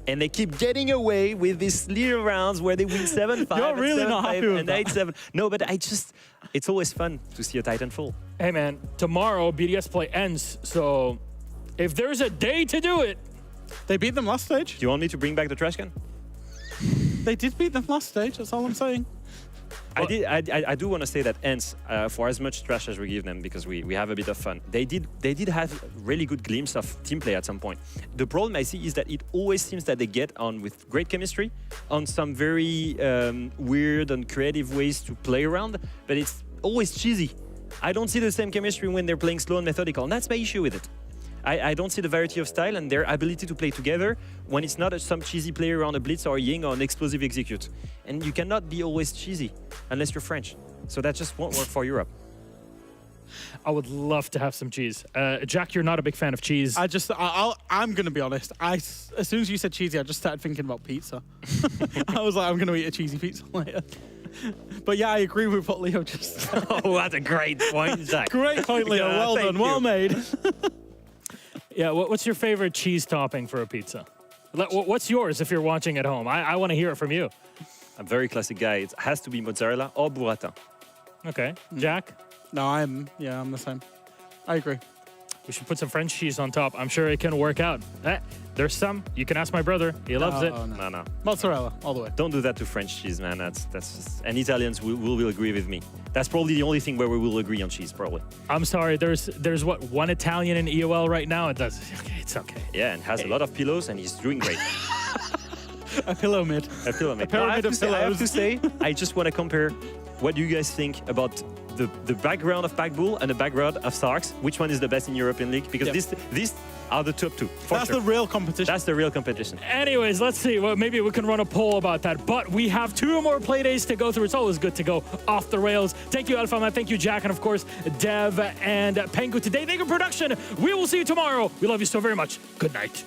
And they keep getting away with these little rounds where they win 7-5 You're really not happy with and that. 8-7. No, but it's always fun to see a Titan fall. Hey man, tomorrow BDS play ENCE, so if there's a day to do it. They beat them last stage. Do you want me to bring back the trash can? They did beat them last stage, that's all I'm saying. I do want to say that ENCE, for as much trash as we give them, because we have a bit of fun, they did have really good glimpse of team play at some point. The problem I see is that it always seems that they get on with great chemistry on some very weird and creative ways to play around, but it's always cheesy. I don't see the same chemistry when they're playing slow and methodical, and that's my issue with it. I don't see the variety of style and their ability to play together when it's not some cheesy play around a blitz or a ying or an explosive execute. And you cannot be always cheesy unless you're French. So that just won't work for Europe. I would love to have some cheese. Jack, you're not a big fan of cheese. I'm going to be honest. As soon as you said cheesy, I just started thinking about pizza. I was like, I'm going to eat a cheesy pizza later. But yeah, I agree with what Leo just said. Oh, that's a great point, Jack. Great point, Leo. Well done. Well made. Yeah, what's your favorite cheese topping for a pizza? What's yours if you're watching at home? I want to hear it from you. I'm a very classic guy. It has to be mozzarella or burrata. Okay. Jack? No, I'm the same. I agree. We should put some French cheese on top. I'm sure it can work out. There's some. You can ask my brother. He loves it. No. Mozzarella, all the way. Don't do that to French cheese, man. That's just... And Italians will agree with me. That's probably the only thing where we will agree on cheese, probably. I'm sorry. There's what, one Italian in EOL right now? It's okay. Yeah, and has a lot of pillows, and he's doing great. A pillow mid. A pillow mid. A pyramid of pillows. I have to say, I just want to compare what do you guys think about the background of Packbull and the background of Sarks. Which one is the best in European League? Because these are the top 2. That's the real competition. That's the real competition. Anyways, let's see. Well, maybe we can run a poll about that. But we have 2 more play days to go through. It's always good to go off the rails. Thank you, Alpha Man. Thank you, Jack. And of course, Dev and Pengu today. Thank you, production. We will see you tomorrow. We love you so very much. Good night.